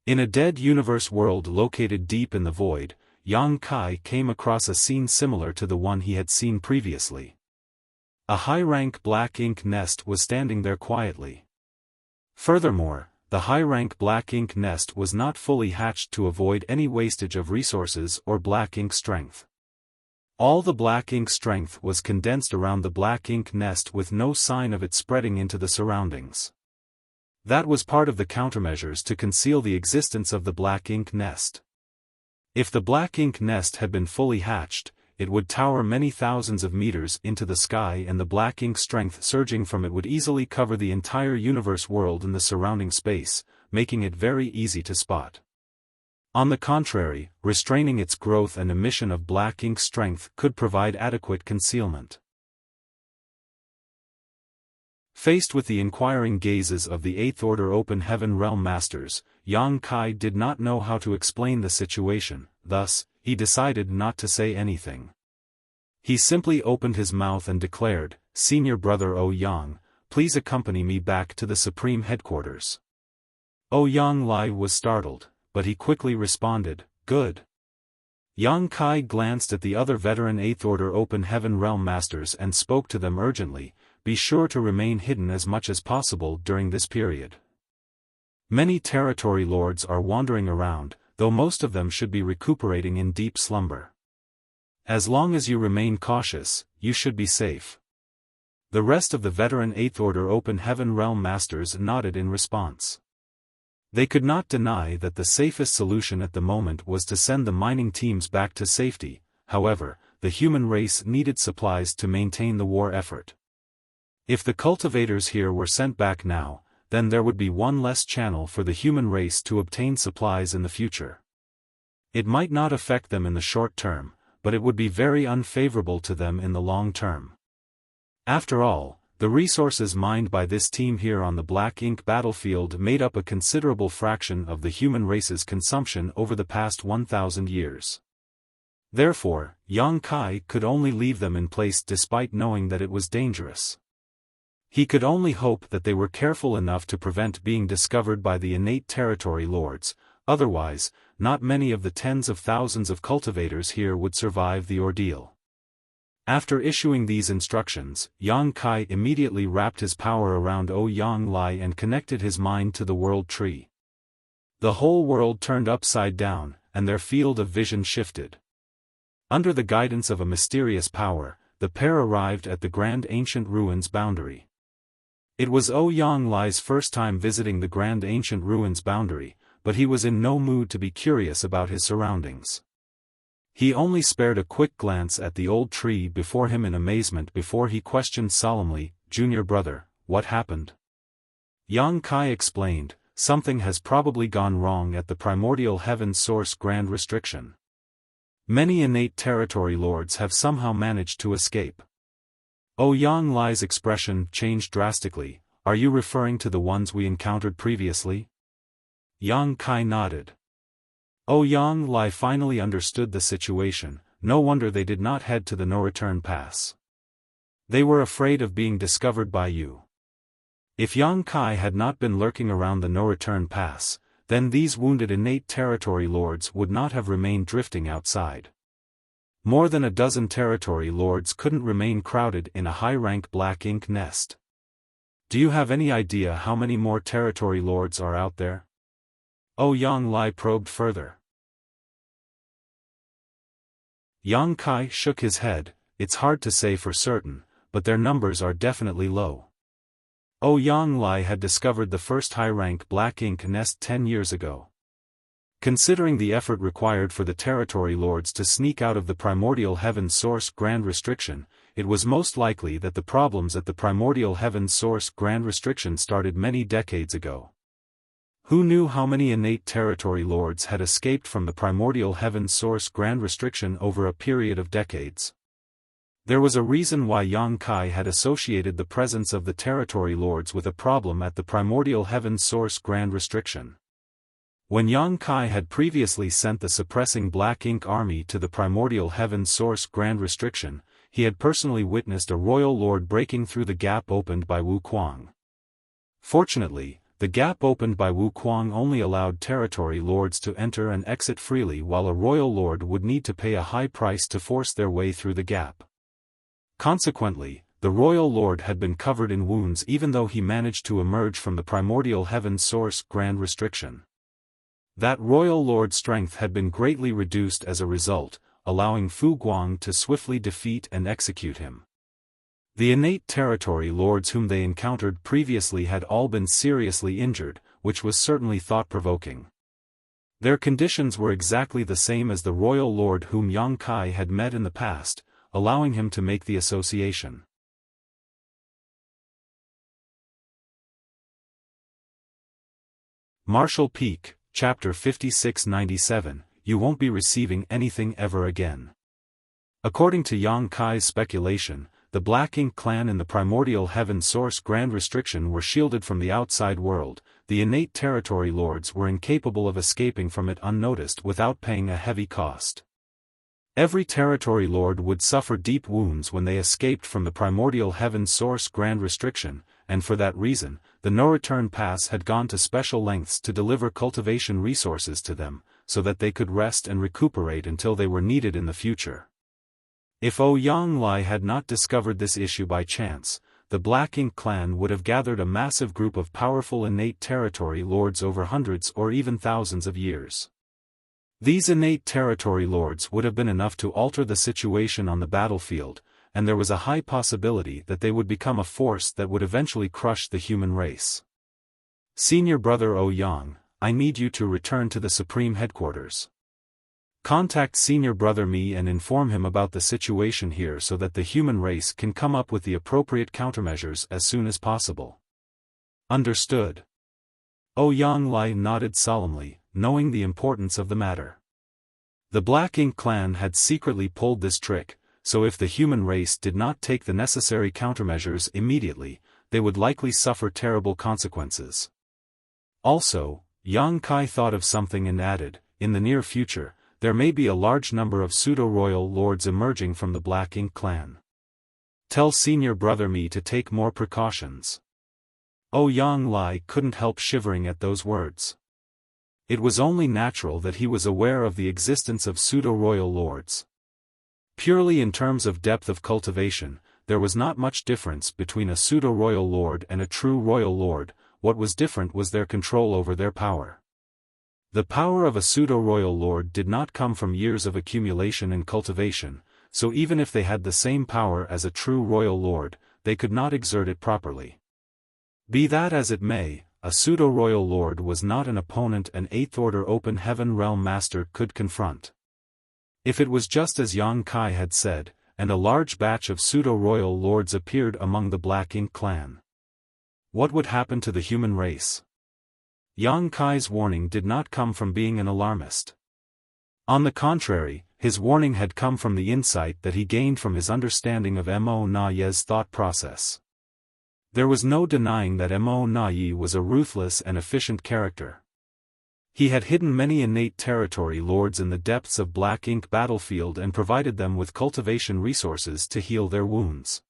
In a dead universe world located deep in the void, Yang Kai came across a scene similar to the one he had seen previously. A high-rank Black Ink nest was standing there quietly. Furthermore, the high-rank Black Ink nest was not fully hatched to avoid any wastage of resources or Black Ink strength. All the Black Ink strength was condensed around the Black Ink nest with no sign of it spreading into the surroundings. That was part of the countermeasures to conceal the existence of the black ink nest. If the black ink nest had been fully hatched, it would tower many thousands of meters into the sky, and the black ink strength surging from it would easily cover the entire universe world and the surrounding space, making it very easy to spot. On the contrary, restraining its growth and emission of black ink strength could provide adequate concealment. Faced with the inquiring gazes of the Eighth Order Open Heaven Realm Masters, Yang Kai did not know how to explain the situation, thus, he decided not to say anything. He simply opened his mouth and declared, "Senior Brother Yang, please accompany me back to the Supreme Headquarters." Yang Lai was startled, but he quickly responded, "Good." Yang Kai glanced at the other veteran Eighth Order Open Heaven Realm Masters and spoke to them urgently, "Be sure to remain hidden as much as possible during this period. Many territory lords are wandering around, though most of them should be recuperating in deep slumber. As long as you remain cautious, you should be safe." The rest of the veteran Eighth Order Open Heaven Realm Masters nodded in response. They could not deny that the safest solution at the moment was to send the mining teams back to safety. However, the human race needed supplies to maintain the war effort. If the cultivators here were sent back now, then there would be one less channel for the human race to obtain supplies in the future. It might not affect them in the short term, but it would be very unfavorable to them in the long term. After all, the resources mined by this team here on the Black Ink battlefield made up a considerable fraction of the human race's consumption over the past 1,000 years. Therefore, Yang Kai could only leave them in place despite knowing that it was dangerous. He could only hope that they were careful enough to prevent being discovered by the innate territory lords, otherwise, not many of the tens of thousands of cultivators here would survive the ordeal. After issuing these instructions, Yang Kai immediately wrapped his power around Yang Lai and connected his mind to the world tree. The whole world turned upside down, and their field of vision shifted. Under the guidance of a mysterious power, the pair arrived at the Grand Ancient Ruins boundary. It was Yang Lai's first time visiting the Grand Ancient Ruins boundary, but he was in no mood to be curious about his surroundings. He only spared a quick glance at the old tree before him in amazement before he questioned solemnly, "Junior brother, what happened?" Yang Kai explained, "Something has probably gone wrong at the Primordial Heaven Source Grand Restriction. Many innate territory lords have somehow managed to escape." Yang Lai's expression changed drastically. "Are you referring to the ones we encountered previously?" Yang Kai nodded. Yang Lai finally understood the situation. No wonder they did not head to the no-return pass. They were afraid of being discovered by you. If Yang Kai had not been lurking around the no-return pass, then these wounded innate territory lords would not have remained drifting outside. More than a dozen territory lords couldn't remain crowded in a high-rank black ink nest. Do you have any idea how many more territory lords are out there? Yang Lai probed further. Yang Kai shook his head. "It's hard to say for certain, but their numbers are definitely low." Yang Lai had discovered the first high-rank black ink nest 10 years ago. Considering the effort required for the territory lords to sneak out of the Primordial Heaven Source Grand Restriction, it was most likely that the problems at the Primordial Heaven Source Grand Restriction started many decades ago. Who knew how many innate territory lords had escaped from the Primordial Heaven Source Grand Restriction over a period of decades? There was a reason why Yang Kai had associated the presence of the territory lords with a problem at the Primordial Heaven Source Grand Restriction. When Yang Kai had previously sent the suppressing Black Ink army to the Primordial Heaven Source Grand Restriction, he had personally witnessed a royal lord breaking through the gap opened by Wu Kuang. Fortunately, the gap opened by Wu Kuang only allowed territory lords to enter and exit freely, while a royal lord would need to pay a high price to force their way through the gap. Consequently, the royal lord had been covered in wounds even though he managed to emerge from the Primordial Heaven Source Grand Restriction. That royal lord's strength had been greatly reduced as a result, allowing Fu Guang to swiftly defeat and execute him. The innate territory lords whom they encountered previously had all been seriously injured, which was certainly thought-provoking. Their conditions were exactly the same as the royal lord whom Yang Kai had met in the past, allowing him to make the association. Marshall Peak, Chapter 5697, You Won't Be Receiving Anything Ever Again. According to Yang Kai's speculation, the Black Ink clan in the primordial heaven source Grand Restriction were shielded from the outside world. The innate territory lords were incapable of escaping from it unnoticed without paying a heavy cost. Every territory lord would suffer deep wounds when they escaped from the primordial heaven source Grand Restriction, and for that reason, the no-return pass had gone to special lengths to deliver cultivation resources to them, so that they could rest and recuperate until they were needed in the future. If Ouyang Lai had not discovered this issue by chance, the Black Ink clan would have gathered a massive group of powerful innate territory lords over hundreds or even thousands of years. These innate territory lords would have been enough to alter the situation on the battlefield, and there was a high possibility that they would become a force that would eventually crush the human race. Senior Brother Ouyang, I need you to return to the Supreme Headquarters. Contact Senior Brother Me and inform him about the situation here so that the human race can come up with the appropriate countermeasures as soon as possible. Understood. Ouyang Lai nodded solemnly, knowing the importance of the matter. The Black Ink clan had secretly pulled this trick, so if the human race did not take the necessary countermeasures immediately, they would likely suffer terrible consequences. Also, Yang Kai thought of something and added, in the near future, there may be a large number of pseudo-royal lords emerging from the Black Ink clan. Tell Senior Brother Me to take more precautions. Ouyang Lai couldn't help shivering at those words. It was only natural that he was aware of the existence of pseudo-royal lords. Purely in terms of depth of cultivation, there was not much difference between a pseudo-royal lord and a true royal lord. What was different was their control over their power. The power of a pseudo-royal lord did not come from years of accumulation and cultivation, so even if they had the same power as a true royal lord, they could not exert it properly. Be that as it may, a pseudo-royal lord was not an opponent an Eighth-Order Open Heaven Realm Master could confront. If it was just as Yang Kai had said, and a large batch of pseudo-royal lords appeared among the Black Ink clan, what would happen to the human race? Yang Kai's warning did not come from being an alarmist. On the contrary, his warning had come from the insight that he gained from his understanding of Mo Na Ye's thought process. There was no denying that Mo Na Ye was a ruthless and efficient character. He had hidden many innate territory lords in the depths of Black Ink battlefield and provided them with cultivation resources to heal their wounds.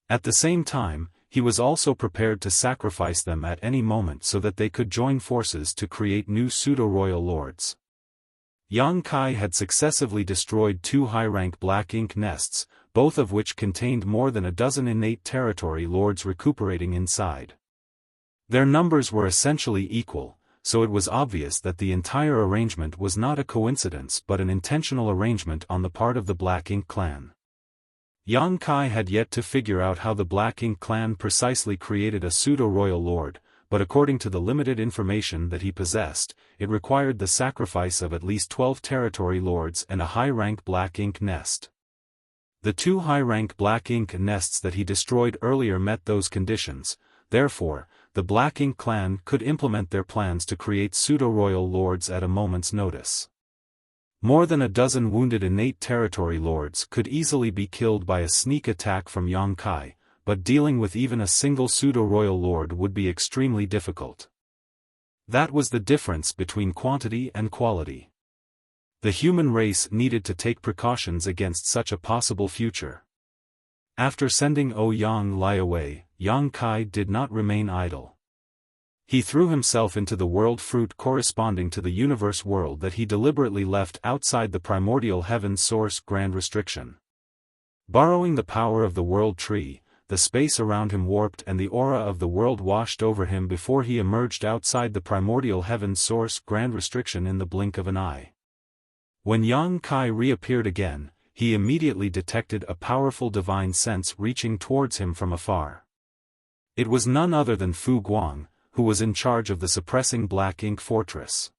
At the same time, he was also prepared to sacrifice them at any moment so that they could join forces to create new pseudo-royal lords. Yang Kai had successively destroyed 2 high-rank Black Ink nests, both of which contained more than a dozen innate territory lords recuperating inside. Their numbers were essentially equal, so it was obvious that the entire arrangement was not a coincidence but an intentional arrangement on the part of the Black Ink clan. Yang Kai had yet to figure out how the Black Ink clan precisely created a pseudo-royal lord, but according to the limited information that he possessed, it required the sacrifice of at least 12 territory lords and a high-rank Black Ink nest. The 2 high-rank Black Ink nests that he destroyed earlier met those conditions, therefore, the Black Ink clan could implement their plans to create pseudo-royal lords at a moment's notice. More than a dozen wounded innate territory lords could easily be killed by a sneak attack from Yang Kai, but dealing with even a single pseudo-royal lord would be extremely difficult. That was the difference between quantity and quality. The human race needed to take precautions against such a possible future. After sending Ouyang Lai away, Yang Kai did not remain idle. He threw himself into the world fruit corresponding to the universe world that he deliberately left outside the primordial heaven source Grand Restriction. Borrowing the power of the world tree, the space around him warped and the aura of the world washed over him before he emerged outside the primordial heaven source Grand Restriction in the blink of an eye. When Yang Kai reappeared again, he immediately detected a powerful divine sense reaching towards him from afar. It was none other than Fu Guang, who was in charge of the suppressing black ink fortress.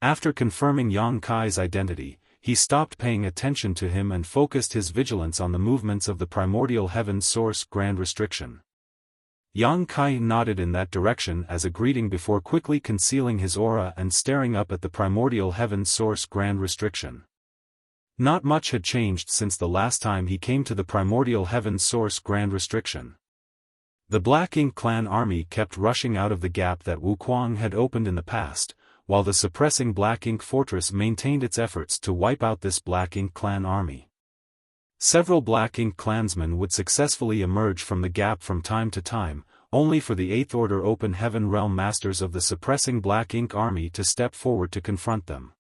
After confirming Yang Kai's identity, he stopped paying attention to him and focused his vigilance on the movements of the primordial heaven source grand restriction. Yang Kai nodded in that direction as a greeting before quickly concealing his aura and staring up at the primordial heaven source grand restriction. Not much had changed since the last time he came to the primordial heaven source grand restriction. The Black Ink clan army kept rushing out of the gap that Wuquang had opened in the past, while the suppressing Black Ink fortress maintained its efforts to wipe out this Black Ink clan army. Several Black Ink clansmen would successfully emerge from the gap from time to time, only for the Eighth Order Open Heaven Realm Masters of the suppressing Black Ink army to step forward to confront them.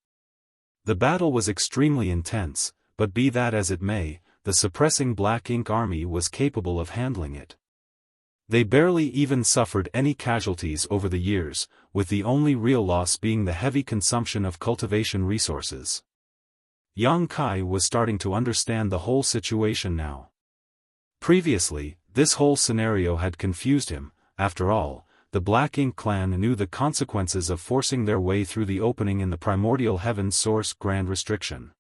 The battle was extremely intense, but be that as it may, the suppressing Black Ink army was capable of handling it. They barely even suffered any casualties over the years, with the only real loss being the heavy consumption of cultivation resources. Yang Kai was starting to understand the whole situation now. Previously, this whole scenario had confused him. After all, the Black Ink clan knew the consequences of forcing their way through the opening in the primordial heaven source grand restriction.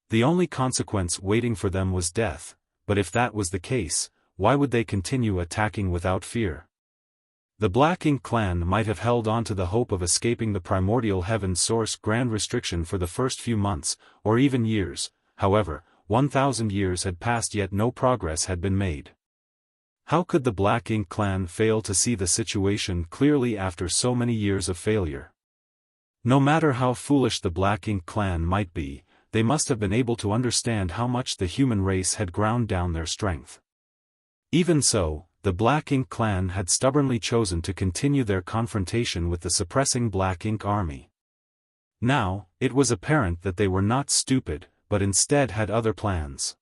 The only consequence waiting for them was death, but if that was the case, why would they continue attacking without fear? The Black Ink clan might have held on to the hope of escaping the primordial heaven source grand restriction for the first few months, or even years. However, 1,000 years had passed yet no progress had been made. How could the Black Ink clan fail to see the situation clearly after so many years of failure? No matter how foolish the Black Ink clan might be, they must have been able to understand how much the human race had ground down their strength. Even so, the Black Ink clan had stubbornly chosen to continue their confrontation with the suppressing Black Ink army. Now, it was apparent that they were not stupid, but instead had other plans.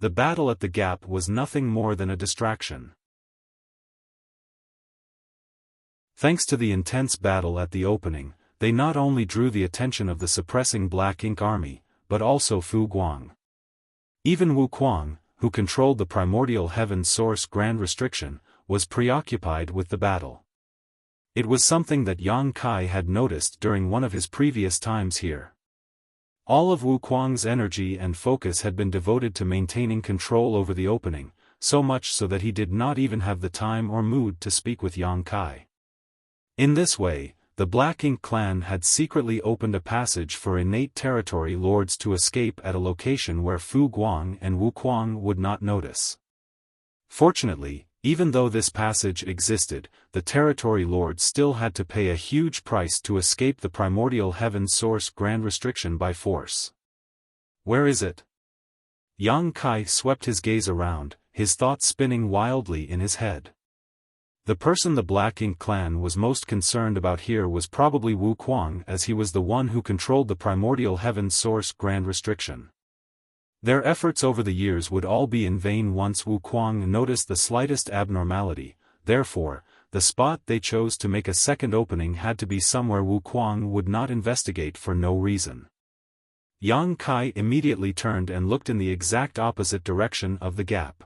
The battle at the gap was nothing more than a distraction. Thanks to the intense battle at the opening, they not only drew the attention of the suppressing Black Ink army, but also Fu Guang. Even Wuquang, who controlled the primordial heaven source grand restriction, was preoccupied with the battle. It was something that Yang Kai had noticed during one of his previous times here. All of Wuquang's energy and focus had been devoted to maintaining control over the opening, so much so that he did not even have the time or mood to speak with Yang Kai. In this way, the Black Ink clan had secretly opened a passage for innate territory lords to escape at a location where Fu Guang and Wuquang would not notice. Fortunately, even though this passage existed, the territory lords still had to pay a huge price to escape the primordial heaven source grand restriction by force. Where is it? Yang Kai swept his gaze around, his thoughts spinning wildly in his head. The person the Black Ink clan was most concerned about here was probably Wuquang, as he was the one who controlled the primordial heaven source grand restriction. Their efforts over the years would all be in vain once Wuquang noticed the slightest abnormality. Therefore, the spot they chose to make a second opening had to be somewhere Wuquang would not investigate for no reason. Yang Kai immediately turned and looked in the exact opposite direction of the gap.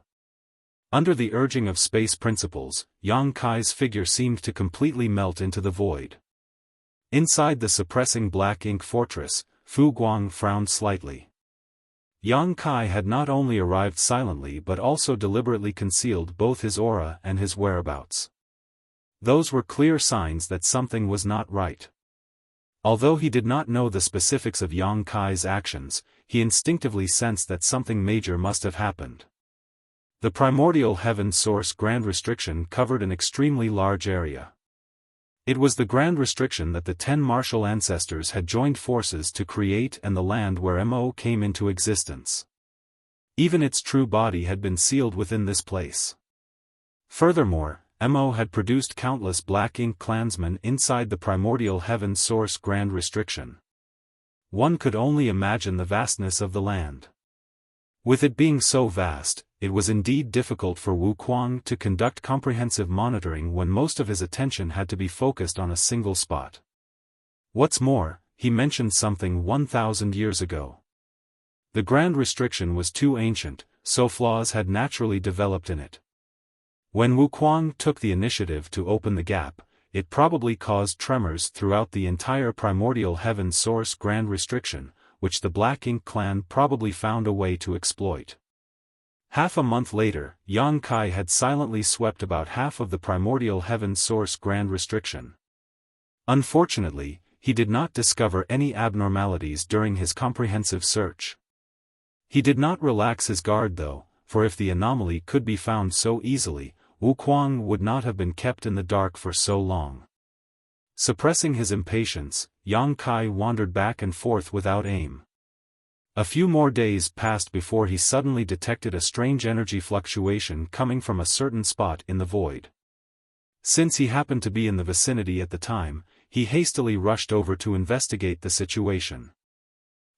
Under the urging of space principles, Yang Kai's figure seemed to completely melt into the void. Inside the suppressing Black Ink fortress, Fu Guang frowned slightly. Yang Kai had not only arrived silently but also deliberately concealed both his aura and his whereabouts. Those were clear signs that something was not right. Although he did not know the specifics of Yang Kai's actions, he instinctively sensed that something major must have happened. The primordial heaven source grand restriction covered an extremely large area. It was the grand restriction that the 10 martial ancestors had joined forces to create and the land where Mo came into existence. Even its true body had been sealed within this place. Furthermore, Mo had produced countless Black Ink clansmen inside the primordial heaven source grand restriction. One could only imagine the vastness of the land. With it being so vast, it was indeed difficult for Wuquang to conduct comprehensive monitoring when most of his attention had to be focused on a single spot. What's more, he mentioned something 1,000 years ago. The Grand Restriction was too ancient, so flaws had naturally developed in it. When Wuquang took the initiative to open the gap, it probably caused tremors throughout the entire primordial heaven source Grand Restriction, which the Black Ink clan probably found a way to exploit. Half a month later, Yang Kai had silently swept about half of the primordial heaven source Grand Restriction. Unfortunately, he did not discover any abnormalities during his comprehensive search. He did not relax his guard though, for if the anomaly could be found so easily, Wuquang would not have been kept in the dark for so long. Suppressing his impatience, Yang Kai wandered back and forth without aim. A few more days passed before he suddenly detected a strange energy fluctuation coming from a certain spot in the void. Since he happened to be in the vicinity at the time, he hastily rushed over to investigate the situation.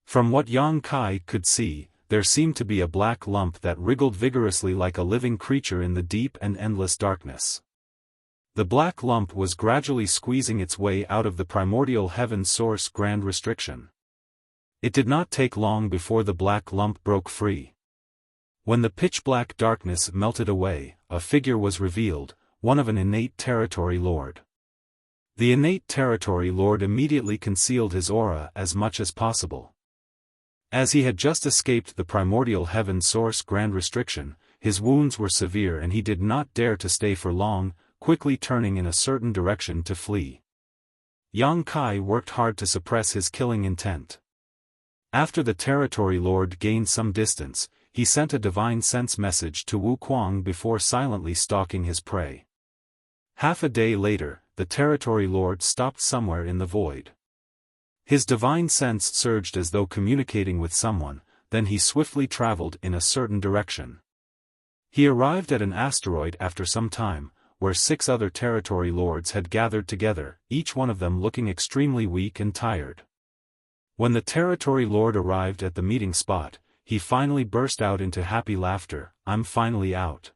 From what Yang Kai could see, there seemed to be a black lump that wriggled vigorously like a living creature in the deep and endless darkness. The black lump was gradually squeezing its way out of the primordial heaven source Grand Restriction. It did not take long before the black lump broke free. When the pitch-black darkness melted away, a figure was revealed, one of an innate territory lord. The innate territory lord immediately concealed his aura as much as possible. As he had just escaped the primordial heaven source Grand Restriction, his wounds were severe and he did not dare to stay for long, quickly turning in a certain direction to flee. Yang Kai worked hard to suppress his killing intent. After the territory lord gained some distance, he sent a divine sense message to Wuquang before silently stalking his prey. Half a day later, the territory lord stopped somewhere in the void. His divine sense surged as though communicating with someone, then he swiftly traveled in a certain direction. He arrived at an asteroid after some time, where 6 other territory lords had gathered together, each one of them looking extremely weak and tired. When the territory lord arrived at the meeting spot, he finally burst out into happy laughter. "I'm finally out."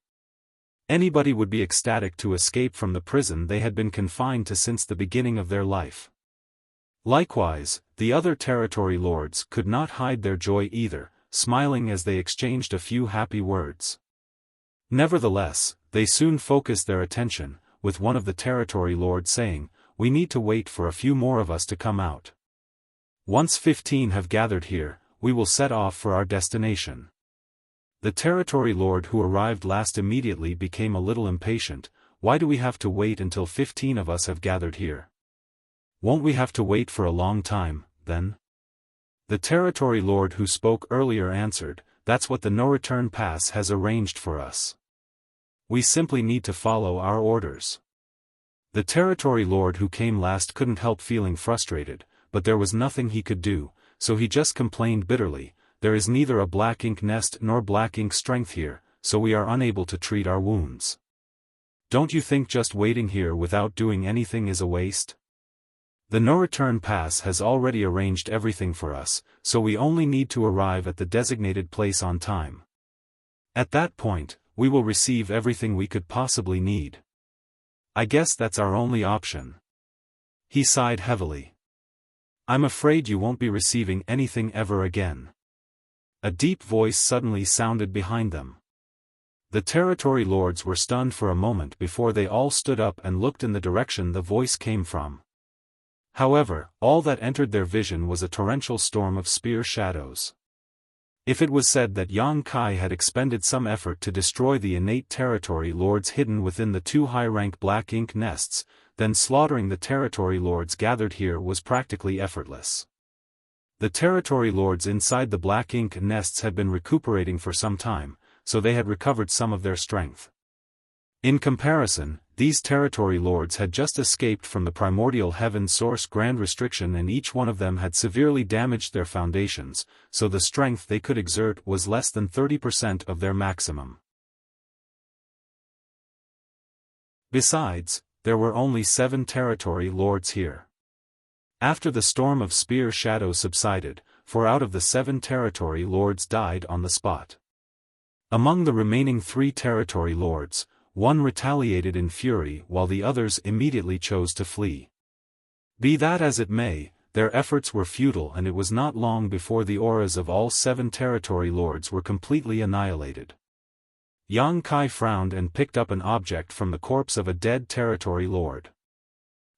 Anybody would be ecstatic to escape from the prison they had been confined to since the beginning of their life. Likewise, the other territory lords could not hide their joy either, smiling as they exchanged a few happy words. Nevertheless, they soon focused their attention, with one of the territory lords saying, "We need to wait for a few more of us to come out. Once 15 have gathered here, we will set off for our destination." The territory lord who arrived last immediately became a little impatient. "Why do we have to wait until 15 of us have gathered here? Won't we have to wait for a long time, then?" The territory lord who spoke earlier answered, "That's what the no-return pass has arranged for us. We simply need to follow our orders." The territory lord who came last couldn't help feeling frustrated, but there was nothing he could do, so he just complained bitterly, "There is neither a black ink nest nor black ink strength here, so we are unable to treat our wounds. Don't you think just waiting here without doing anything is a waste? The no-return pass has already arranged everything for us, so we only need to arrive at the designated place on time. At that point, we will receive everything we could possibly need. I guess that's our only option." He sighed heavily. "I'm afraid you won't be receiving anything ever again." A deep voice suddenly sounded behind them. The territory lords were stunned for a moment before they all stood up and looked in the direction the voice came from. However, all that entered their vision was a torrential storm of spear shadows. If it was said that Yang Kai had expended some effort to destroy the innate territory lords hidden within the 2 high-rank black ink nests, then slaughtering the territory lords gathered here was practically effortless. The territory lords inside the black ink nests had been recuperating for some time, so they had recovered some of their strength. In comparison, these territory lords had just escaped from the primordial heaven source Grand Restriction and each one of them had severely damaged their foundations, so the strength they could exert was less than 30% of their maximum. Besides, there were only 7 territory lords here. After the storm of spear shadows subsided, 4 out of the 7 territory lords died on the spot. Among the remaining 3 territory lords, 1 retaliated in fury while the others immediately chose to flee. Be that as it may, their efforts were futile and it was not long before the auras of all 7 territory lords were completely annihilated. Yang Kai frowned and picked up an object from the corpse of a dead territory lord.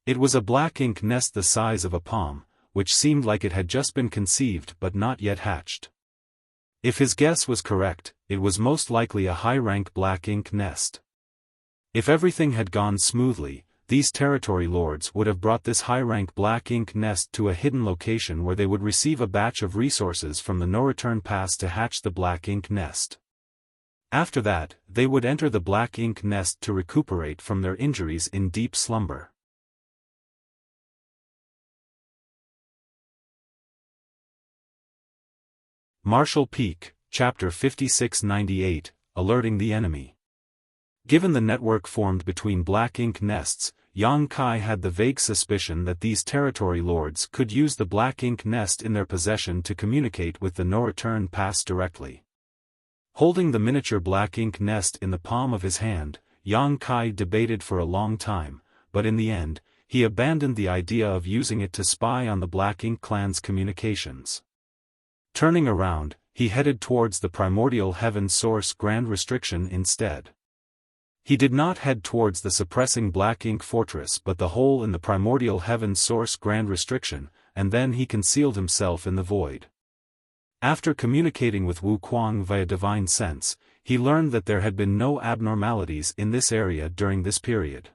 It was a black ink nest the size of a palm, which seemed like it had just been conceived but not yet hatched. If his guess was correct, it was most likely a high-rank black ink nest. If everything had gone smoothly, these territory lords would have brought this high-rank black ink nest to a hidden location where they would receive a batch of resources from the no-return pass to hatch the black ink nest. After that, they would enter the black ink nest to recuperate from their injuries in deep slumber. Marshall Peak, Chapter 5698, Alerting the Enemy. Given the network formed between black ink nests, Yang Kai had the vague suspicion that these territory lords could use the black ink nest in their possession to communicate with the no-return pass directly. Holding the miniature black ink nest in the palm of his hand, Yang Kai debated for a long time, but in the end, he abandoned the idea of using it to spy on the Black Ink clan's communications. Turning around, he headed towards the primordial heaven source Grand Restriction instead. He did not head towards the suppressing Black Ink fortress but the hole in the primordial heaven source Grand Restriction, and then he concealed himself in the void. After communicating with Wu Kuang via divine sense, he learned that there had been no abnormalities in this area during this period.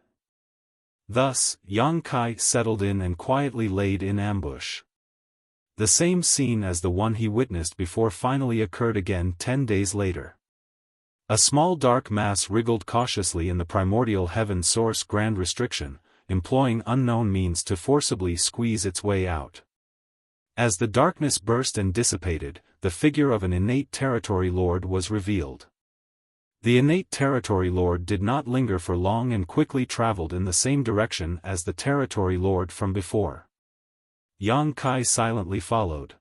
Thus, Yang Kai settled in and quietly laid in ambush. The same scene as the one he witnessed before finally occurred again 10 days later. A small dark mass wriggled cautiously in the primordial heaven source Grand Restriction, employing unknown means to forcibly squeeze its way out. As the darkness burst and dissipated, the figure of an innate territory lord was revealed. The innate territory lord did not linger for long and quickly traveled in the same direction as the territory lord from before. Yang Kai silently followed.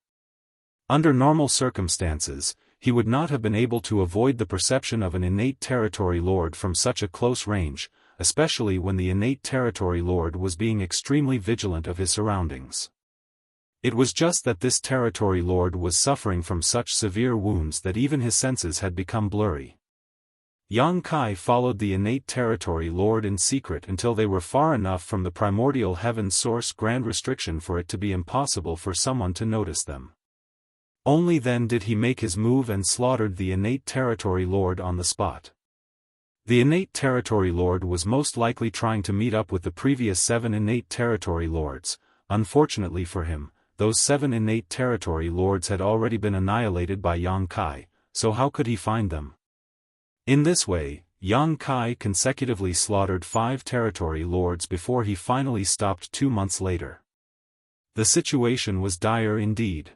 Under normal circumstances, he would not have been able to avoid the perception of an innate territory lord from such a close range, especially when the innate territory lord was being extremely vigilant of his surroundings. It was just that this territory lord was suffering from such severe wounds that even his senses had become blurry. Yang Kai followed the innate territory lord in secret until they were far enough from the primordial heaven source Grand Restriction for it to be impossible for someone to notice them. Only then did he make his move and slaughtered the innate territory lord on the spot. The innate territory lord was most likely trying to meet up with the previous 7 innate territory lords. Unfortunately for him, those 7 innate territory lords had already been annihilated by Yang Kai, so how could he find them? In this way, Yang Kai consecutively slaughtered 5 territory lords before he finally stopped 2 months later. The situation was dire indeed.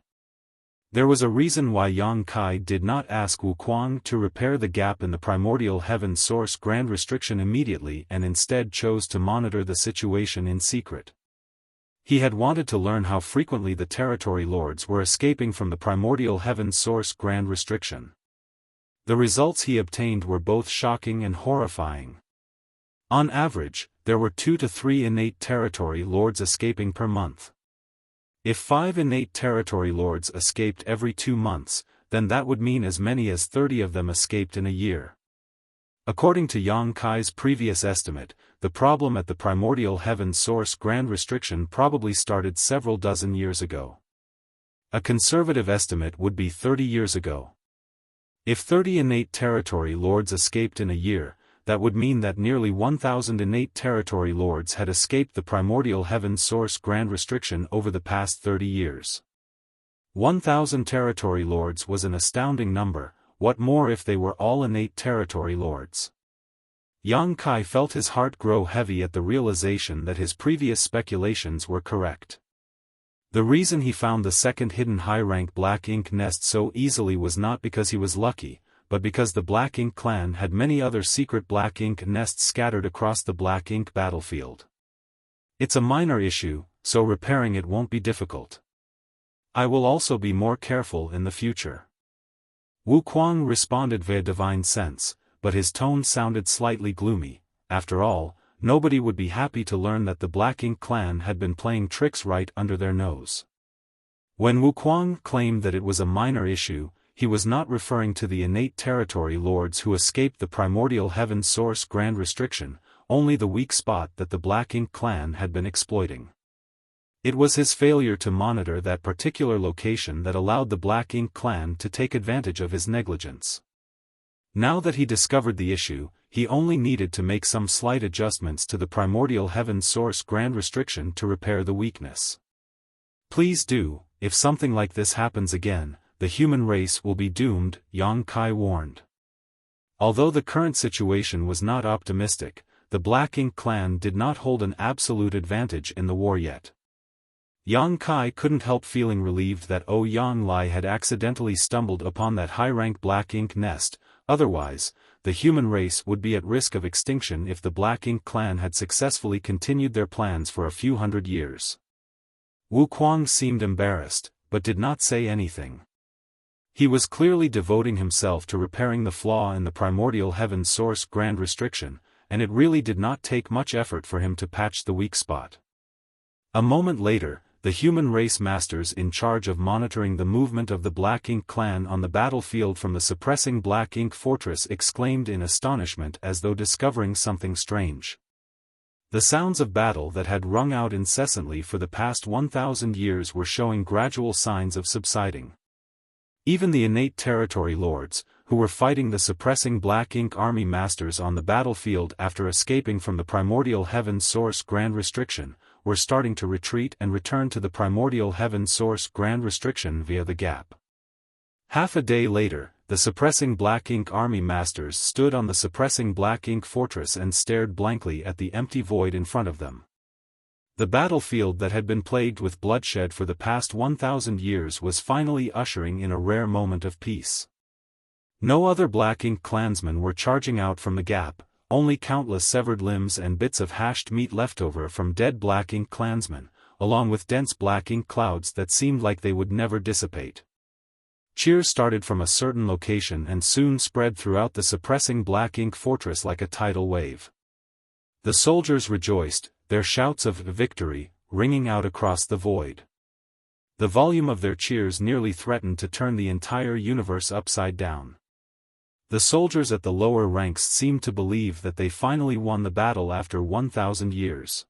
There was a reason why Yang Kai did not ask Wu Kuang to repair the gap in the primordial heaven source Grand Restriction immediately and instead chose to monitor the situation in secret. He had wanted to learn how frequently the territory lords were escaping from the primordial heaven source Grand Restriction. The results he obtained were both shocking and horrifying. On average, there were 2 to 3 innate territory lords escaping per month. If 5 innate territory lords escaped every 2 months, then that would mean as many as 30 of them escaped in a year. According to Yang Kai's previous estimate, the problem at the primordial heaven source Grand Restriction probably started several dozen years ago. A conservative estimate would be 30 years ago. If 30 innate territory lords escaped in a year, that would mean that nearly 1,000 innate territory lords had escaped the primordial heaven source Grand Restriction over the past 30 years. 1,000 territory lords was an astounding number. What more if they were all innate territory lords? Yang Kai felt his heart grow heavy at the realization that his previous speculations were correct. The reason he found the second hidden high-rank Black Ink nest so easily was not because he was lucky, but because the Black Ink clan had many other secret Black Ink nests scattered across the Black Ink battlefield. It's a minor issue, so repairing it won't be difficult. I will also be more careful in the future. Wu Kuang responded via divine sense, but his tone sounded slightly gloomy. After all, nobody would be happy to learn that the Black Ink clan had been playing tricks right under their nose. When Wuquang claimed that it was a minor issue, he was not referring to the innate territory lords who escaped the primordial heaven source grand restriction, only the weak spot that the Black Ink clan had been exploiting. It was his failure to monitor that particular location that allowed the Black Ink clan to take advantage of his negligence. Now that he discovered the issue, he only needed to make some slight adjustments to the primordial heaven source grand restriction to repair the weakness. Please do, if something like this happens again, the human race will be doomed, Yang Kai warned. Although the current situation was not optimistic, the Black Ink clan did not hold an absolute advantage in the war yet. Yang Kai couldn't help feeling relieved that Yang Lai had accidentally stumbled upon that high-rank Black Ink nest, otherwise, the human race would be at risk of extinction if the Black Ink clan had successfully continued their plans for a few hundred years. Wuquang seemed embarrassed, but did not say anything. He was clearly devoting himself to repairing the flaw in the primordial heaven source grand restriction, and it really did not take much effort for him to patch the weak spot. A moment later, the human race masters in charge of monitoring the movement of the Black Ink clan on the battlefield from the suppressing Black Ink fortress exclaimed in astonishment as though discovering something strange. The sounds of battle that had rung out incessantly for the past 1,000 years were showing gradual signs of subsiding. Even the innate territory lords, who were fighting the suppressing Black Ink army masters on the battlefield after escaping from the primordial heaven source grand restriction, were starting to retreat and return to the primordial heaven source grand restriction via the gap. Half a day later, the suppressing Black Ink army masters stood on the suppressing Black Ink fortress and stared blankly at the empty void in front of them. The battlefield that had been plagued with bloodshed for the past 1,000 years was finally ushering in a rare moment of peace. No other Black Ink clansmen were charging out from the gap, only countless severed limbs and bits of hashed meat left over from dead Black Ink clansmen, along with dense Black Ink clouds that seemed like they would never dissipate. Cheers started from a certain location and soon spread throughout the suppressing Black Ink fortress like a tidal wave. The soldiers rejoiced, their shouts of victory ringing out across the void. The volume of their cheers nearly threatened to turn the entire universe upside down. The soldiers at the lower ranks seemed to believe that they finally won the battle after 1,000 years.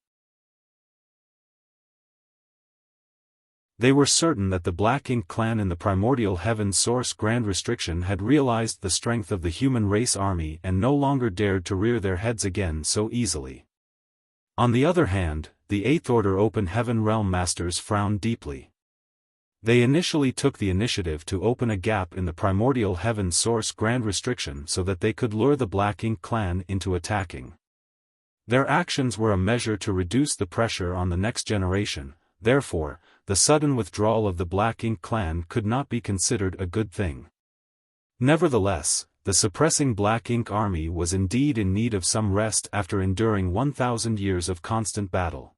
They were certain that the Black Ink clan in the primordial heaven source grand restriction had realized the strength of the human race army and no longer dared to rear their heads again so easily. On the other hand, the Eighth Order Open Heaven Realm Masters frowned deeply. They initially took the initiative to open a gap in the primordial heaven source grand restriction so that they could lure the Black Ink clan into attacking. Their actions were a measure to reduce the pressure on the next generation, therefore, the sudden withdrawal of the Black Ink clan could not be considered a good thing. Nevertheless, the suppressing Black Ink army was indeed in need of some rest after enduring 1,000 years of constant battle.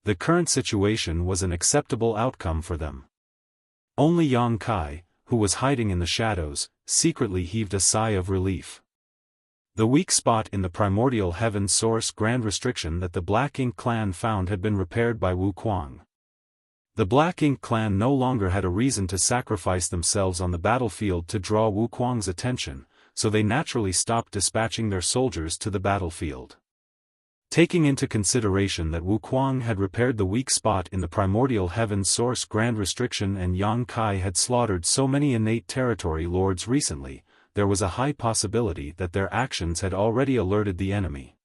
The current situation was an acceptable outcome for them. Only Yang Kai, who was hiding in the shadows, secretly heaved a sigh of relief. The weak spot in the primordial heaven source grand restriction that the Black Ink clan found had been repaired by Wuquang. The Black Ink clan no longer had a reason to sacrifice themselves on the battlefield to draw Wuquang's attention, so they naturally stopped dispatching their soldiers to the battlefield. Taking into consideration that Wuquang had repaired the weak spot in the primordial heaven source grand restriction and Yang Kai had slaughtered so many innate territory lords recently, there was a high possibility that their actions had already alerted the enemy.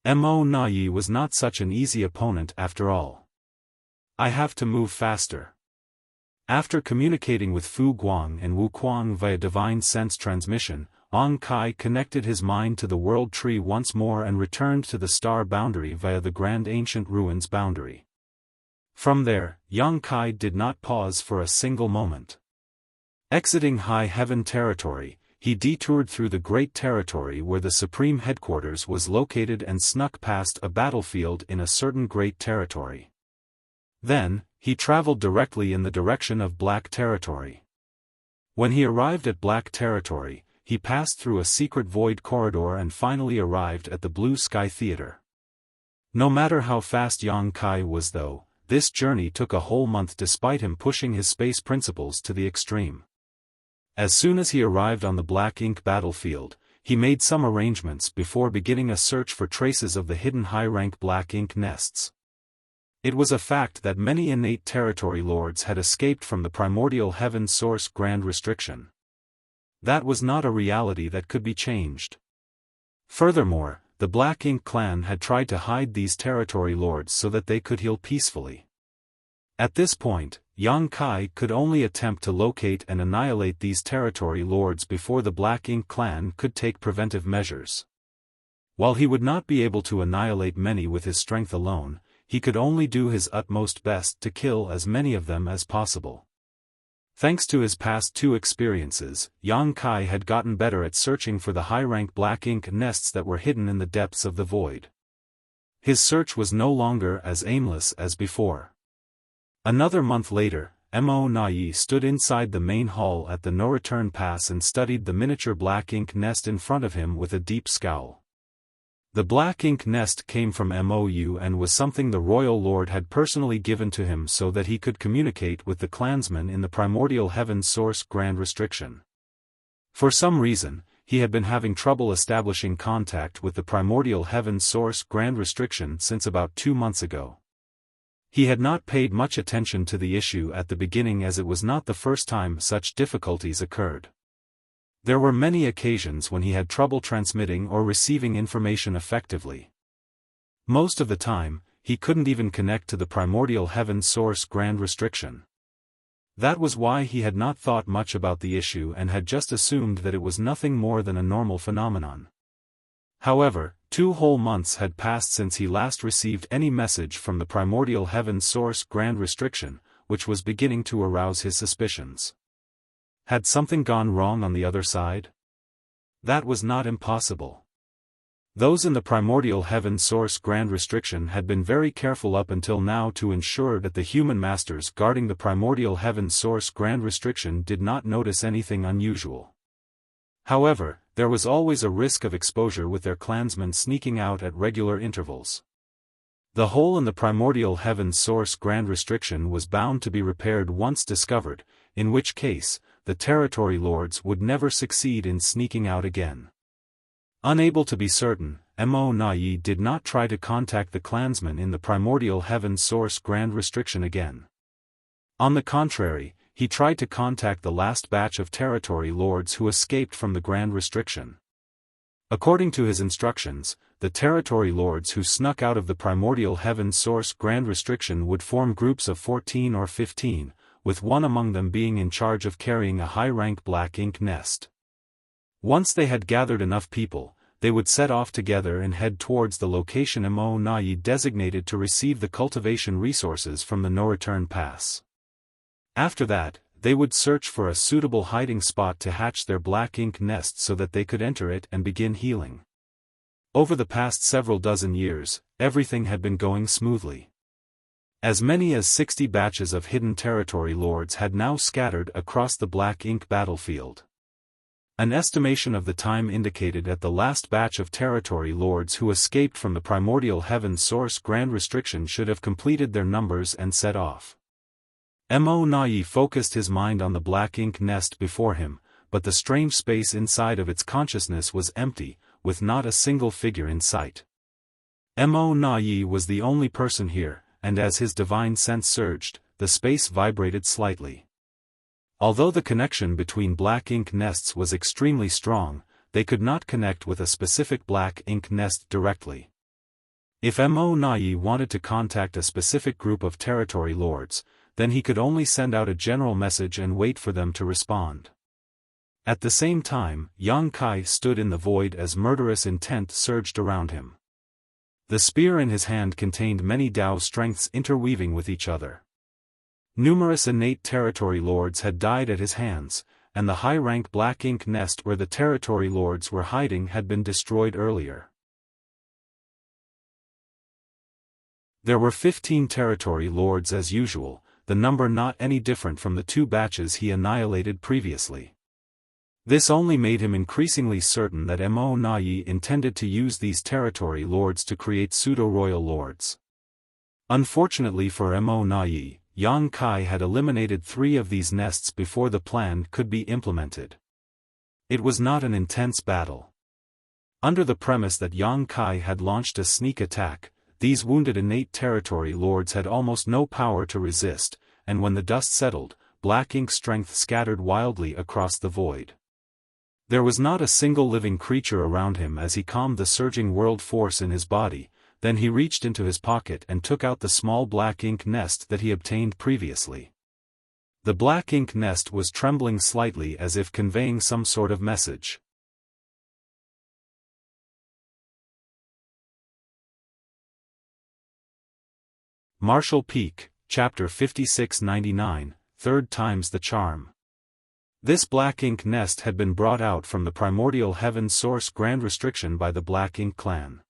Mo Nai was not such an easy opponent after all. I have to move faster. After communicating with Fu Guang and Wuquang via divine sense transmission, Yang Kai connected his mind to the world tree once more and returned to the star boundary via the grand ancient ruins boundary. From there, Yang Kai did not pause for a single moment. Exiting high heaven territory, he detoured through the great territory where the supreme headquarters was located and snuck past a battlefield in a certain great territory. Then, he traveled directly in the direction of Black Territory. When he arrived at Black Territory, he passed through a secret void corridor and finally arrived at the Blue Sky Theater. No matter how fast Yang Kai was though, this journey took a whole month despite him pushing his space principles to the extreme. As soon as he arrived on the black ink battlefield, he made some arrangements before beginning a search for traces of the hidden high-rank black ink nests. It was a fact that many innate territory lords had escaped from the primordial heaven source grand restriction. That was not a reality that could be changed. Furthermore, the Black Ink clan had tried to hide these territory lords so that they could heal peacefully. At this point, Yang Kai could only attempt to locate and annihilate these territory lords before the Black Ink clan could take preventive measures. While he would not be able to annihilate many with his strength alone, he could only do his utmost best to kill as many of them as possible. Thanks to his past two experiences, Yang Kai had gotten better at searching for the high-rank black ink nests that were hidden in the depths of the void. His search was no longer as aimless as before. Another month later, Mo Nai stood inside the main hall at the no-return pass and studied the miniature black ink nest in front of him with a deep scowl. The black ink nest came from Mou and was something the royal lord had personally given to him so that he could communicate with the clansmen in the primordial heaven source grand restriction. For some reason, he had been having trouble establishing contact with the primordial heaven source grand restriction since about 2 months ago. He had not paid much attention to the issue at the beginning as it was not the first time such difficulties occurred. There were many occasions when he had trouble transmitting or receiving information effectively. Most of the time, he couldn't even connect to the primordial heaven source grand restriction. That was why he had not thought much about the issue and had just assumed that it was nothing more than a normal phenomenon. However, 2 whole months had passed since he last received any message from the primordial heaven source grand restriction, which was beginning to arouse his suspicions. Had something gone wrong on the other side? That was not impossible. Those in the primordial heaven source grand restriction had been very careful up until now to ensure that the human masters guarding the primordial heaven source grand restriction did not notice anything unusual. However, there was always a risk of exposure with their clansmen sneaking out at regular intervals. The hole in the primordial heaven source grand restriction was bound to be repaired once discovered, in which case, the territory lords would never succeed in sneaking out again. Unable to be certain, Mo Nai did not try to contact the clansmen in the primordial heaven source grand restriction again. On the contrary, he tried to contact the last batch of territory lords who escaped from the grand restriction. According to his instructions, the territory lords who snuck out of the primordial heaven source grand restriction would form groups of 14 or 15, with one among them being in charge of carrying a high-rank black ink nest. Once they had gathered enough people, they would set off together and head towards the location Mo Nai designated to receive the cultivation resources from the no-return pass. After that, they would search for a suitable hiding spot to hatch their black ink nest so that they could enter it and begin healing. Over the past several dozen years, everything had been going smoothly. As many as 60 batches of hidden territory lords had now scattered across the black ink battlefield. An estimation of the time indicated that the last batch of territory lords who escaped from the primordial heaven source grand restriction should have completed their numbers and set off. Mo Nai focused his mind on the black ink nest before him, but the strange space inside of its consciousness was empty, with not a single figure in sight. Mo Nai was the only person here, and as his divine sense surged, the space vibrated slightly. Although the connection between black ink nests was extremely strong, they could not connect with a specific black ink nest directly. If Mo Nai wanted to contact a specific group of territory lords, then he could only send out a general message and wait for them to respond. At the same time, Yang Kai stood in the void as murderous intent surged around him. The spear in his hand contained many Dao strengths interweaving with each other. Numerous innate territory lords had died at his hands, and the high-rank black ink nest where the territory lords were hiding had been destroyed earlier. There were 15 territory lords as usual, the number not any different from the 2 batches he annihilated previously. This only made him increasingly certain that Mo Nai intended to use these territory lords to create pseudo-royal lords. Unfortunately for Mo Nai, Yang Kai had eliminated 3 of these nests before the plan could be implemented. It was not an intense battle. Under the premise that Yang Kai had launched a sneak attack, these wounded innate territory lords had almost no power to resist, and when the dust settled, black ink strength scattered wildly across the void. There was not a single living creature around him as he calmed the surging world force in his body. Then he reached into his pocket and took out the small black ink nest that he obtained previously. The black ink nest was trembling slightly as if conveying some sort of message. Martial Peak, Chapter 5699, Third Time's the Charm. This black ink nest had been brought out from the primordial heaven source Grand Restriction by the Black Ink clan.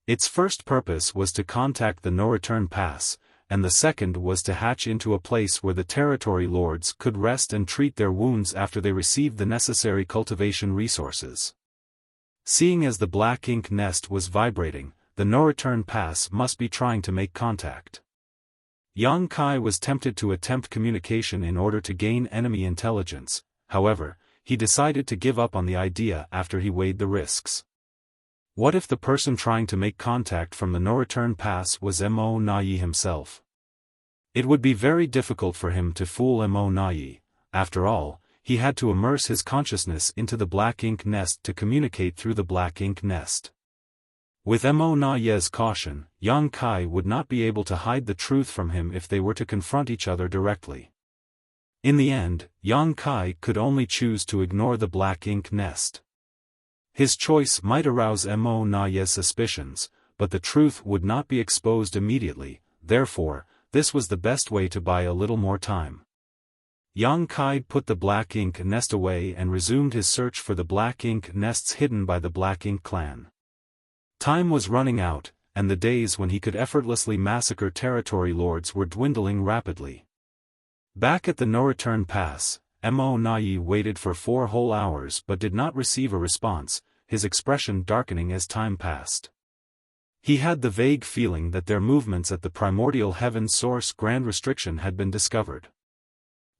Its first purpose was to contact the no-return pass, and the second was to hatch into a place where the territory lords could rest and treat their wounds after they received the necessary cultivation resources. Seeing as the black ink nest was vibrating, the no-return pass must be trying to make contact. Yang Kai was tempted to attempt communication in order to gain enemy intelligence. However, he decided to give up on the idea after he weighed the risks. What if the person trying to make contact from the no-return pass was Mo Nai himself? It would be very difficult for him to fool Mo Nai. After all, he had to immerse his consciousness into the black ink nest to communicate through the black ink nest. With Mo Nai's caution, Yang Kai would not be able to hide the truth from him if they were to confront each other directly. In the end, Yang Kai could only choose to ignore the black ink nest. His choice might arouse Mo Nai's suspicions, but the truth would not be exposed immediately. Therefore, this was the best way to buy a little more time. Yang Kai put the black ink nest away and resumed his search for the black ink nests hidden by the Black Ink clan. Time was running out, and the days when he could effortlessly massacre territory lords were dwindling rapidly. Back at the no-return pass, Mo Nai waited for 4 whole hours but did not receive a response, his expression darkening as time passed. He had the vague feeling that their movements at the primordial heaven source Grand Restriction had been discovered.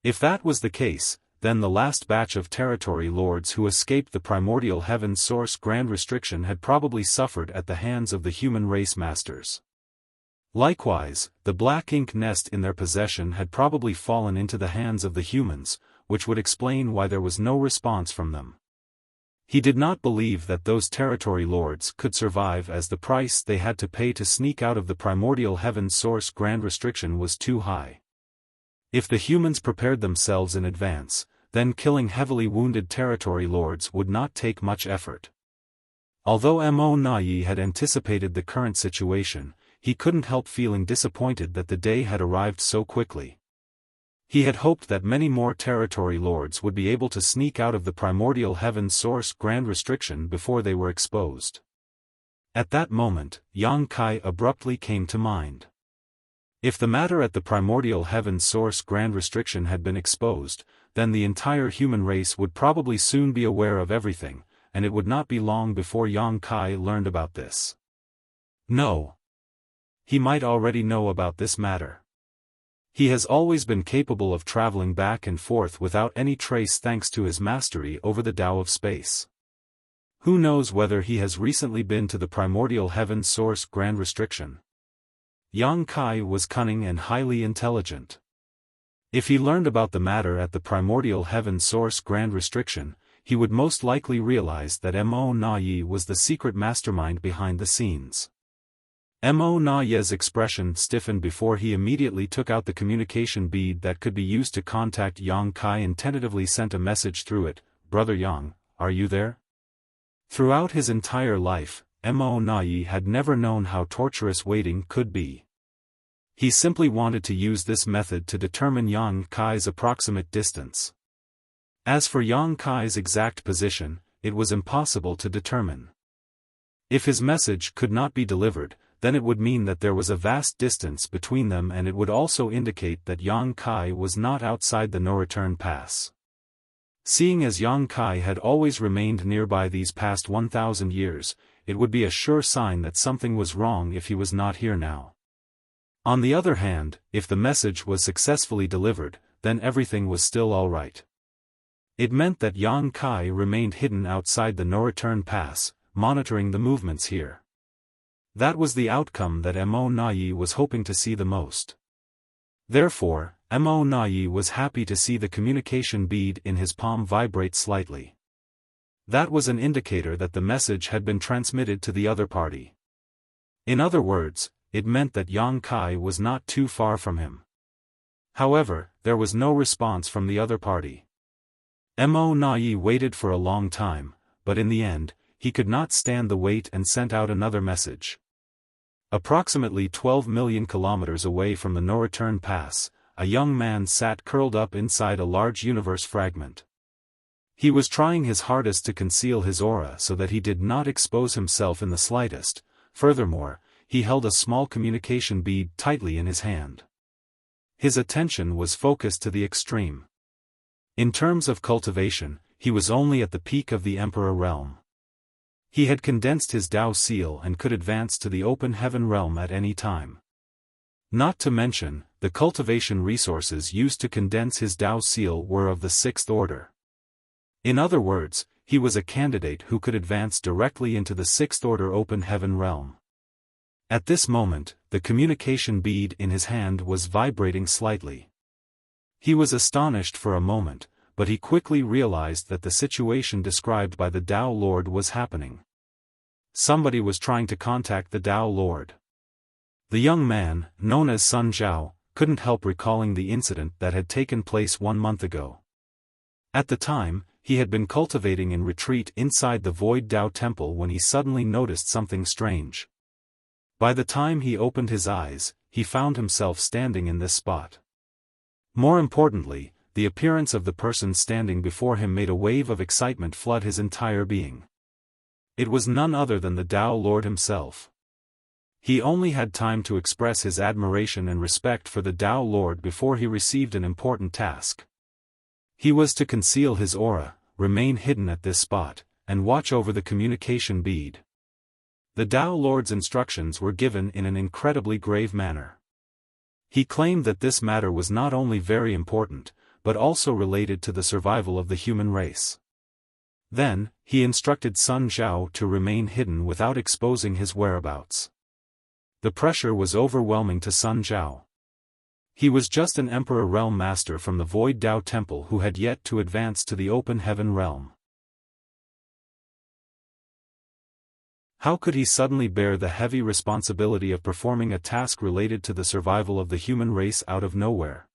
If that was the case, then the last batch of territory lords who escaped the primordial heaven source Grand Restriction had probably suffered at the hands of the human race masters. Likewise, the black ink nest in their possession had probably fallen into the hands of the humans, which would explain why there was no response from them. He did not believe that those territory lords could survive as the price they had to pay to sneak out of the primordial heaven source Grand Restriction was too high. If the humans prepared themselves in advance, then killing heavily wounded territory lords would not take much effort. Although Mo Nai had anticipated the current situation, he couldn't help feeling disappointed that the day had arrived so quickly. He had hoped that many more territory lords would be able to sneak out of the primordial heaven source Grand Restriction before they were exposed. At that moment, Yang Kai abruptly came to mind. If the matter at the primordial heaven source Grand Restriction had been exposed, then the entire human race would probably soon be aware of everything, and it would not be long before Yang Kai learned about this. No. He might already know about this matter. He has always been capable of traveling back and forth without any trace thanks to his mastery over the Tao of space. Who knows whether he has recently been to the primordial heaven source Grand Restriction? Yang Kai was cunning and highly intelligent. If he learned about the matter at the primordial heaven source Grand Restriction, he would most likely realize that Mo Nai was the secret mastermind behind the scenes. Mo Nai's expression stiffened before he immediately took out the communication bead that could be used to contact Yang Kai and tentatively sent a message through it. "Brother Yang, are you there?" Throughout his entire life, Mo Nai had never known how torturous waiting could be. He simply wanted to use this method to determine Yang Kai's approximate distance. As for Yang Kai's exact position, it was impossible to determine. If his message could not be delivered, then it would mean that there was a vast distance between them, and it would also indicate that Yang Kai was not outside the no-return pass. Seeing as Yang Kai had always remained nearby these past 1,000 years, it would be a sure sign that something was wrong if he was not here now. On the other hand, if the message was successfully delivered, then everything was still all right. It meant that Yang Kai remained hidden outside the no-return pass, monitoring the movements here. That was the outcome that Mo Nai was hoping to see the most. Therefore, Mo Nai was happy to see the communication bead in his palm vibrate slightly. That was an indicator that the message had been transmitted to the other party. In other words, it meant that Yang Kai was not too far from him. However, there was no response from the other party. Mo Nai waited for a long time, but in the end, he could not stand the wait and sent out another message. Approximately 12 million kilometers away from the no-return pass, a young man sat curled up inside a large universe fragment. He was trying his hardest to conceal his aura so that he did not expose himself in the slightest. Furthermore, he held a small communication bead tightly in his hand. His attention was focused to the extreme. In terms of cultivation, he was only at the peak of the Emperor realm. He had condensed his Dao seal and could advance to the open heaven realm at any time. Not to mention, the cultivation resources used to condense his Dao seal were of the 6th order. In other words, he was a candidate who could advance directly into the 6th order open heaven realm. At this moment, the communication bead in his hand was vibrating slightly. He was astonished for a moment, but he quickly realized that the situation described by the Tao Lord was happening. Somebody was trying to contact the Tao Lord. The young man, known as Sun Zhao, couldn't help recalling the incident that had taken place 1 month ago. At the time, he had been cultivating in retreat inside the Void Tao Temple when he suddenly noticed something strange. By the time he opened his eyes, he found himself standing in this spot. More importantly, the appearance of the person standing before him made a wave of excitement flood his entire being. It was none other than the Tao Lord himself. He only had time to express his admiration and respect for the Tao Lord before he received an important task. He was to conceal his aura, remain hidden at this spot, and watch over the communication bead. The Tao Lord's instructions were given in an incredibly grave manner. He claimed that this matter was not only very important, but also related to the survival of the human race. Then, he instructed Sun Zhao to remain hidden without exposing his whereabouts. The pressure was overwhelming to Sun Zhao. He was just an Emperor Realm Master from the Void Tao Temple who had yet to advance to the Open Heaven Realm. How could he suddenly bear the heavy responsibility of performing a task related to the survival of the human race out of nowhere?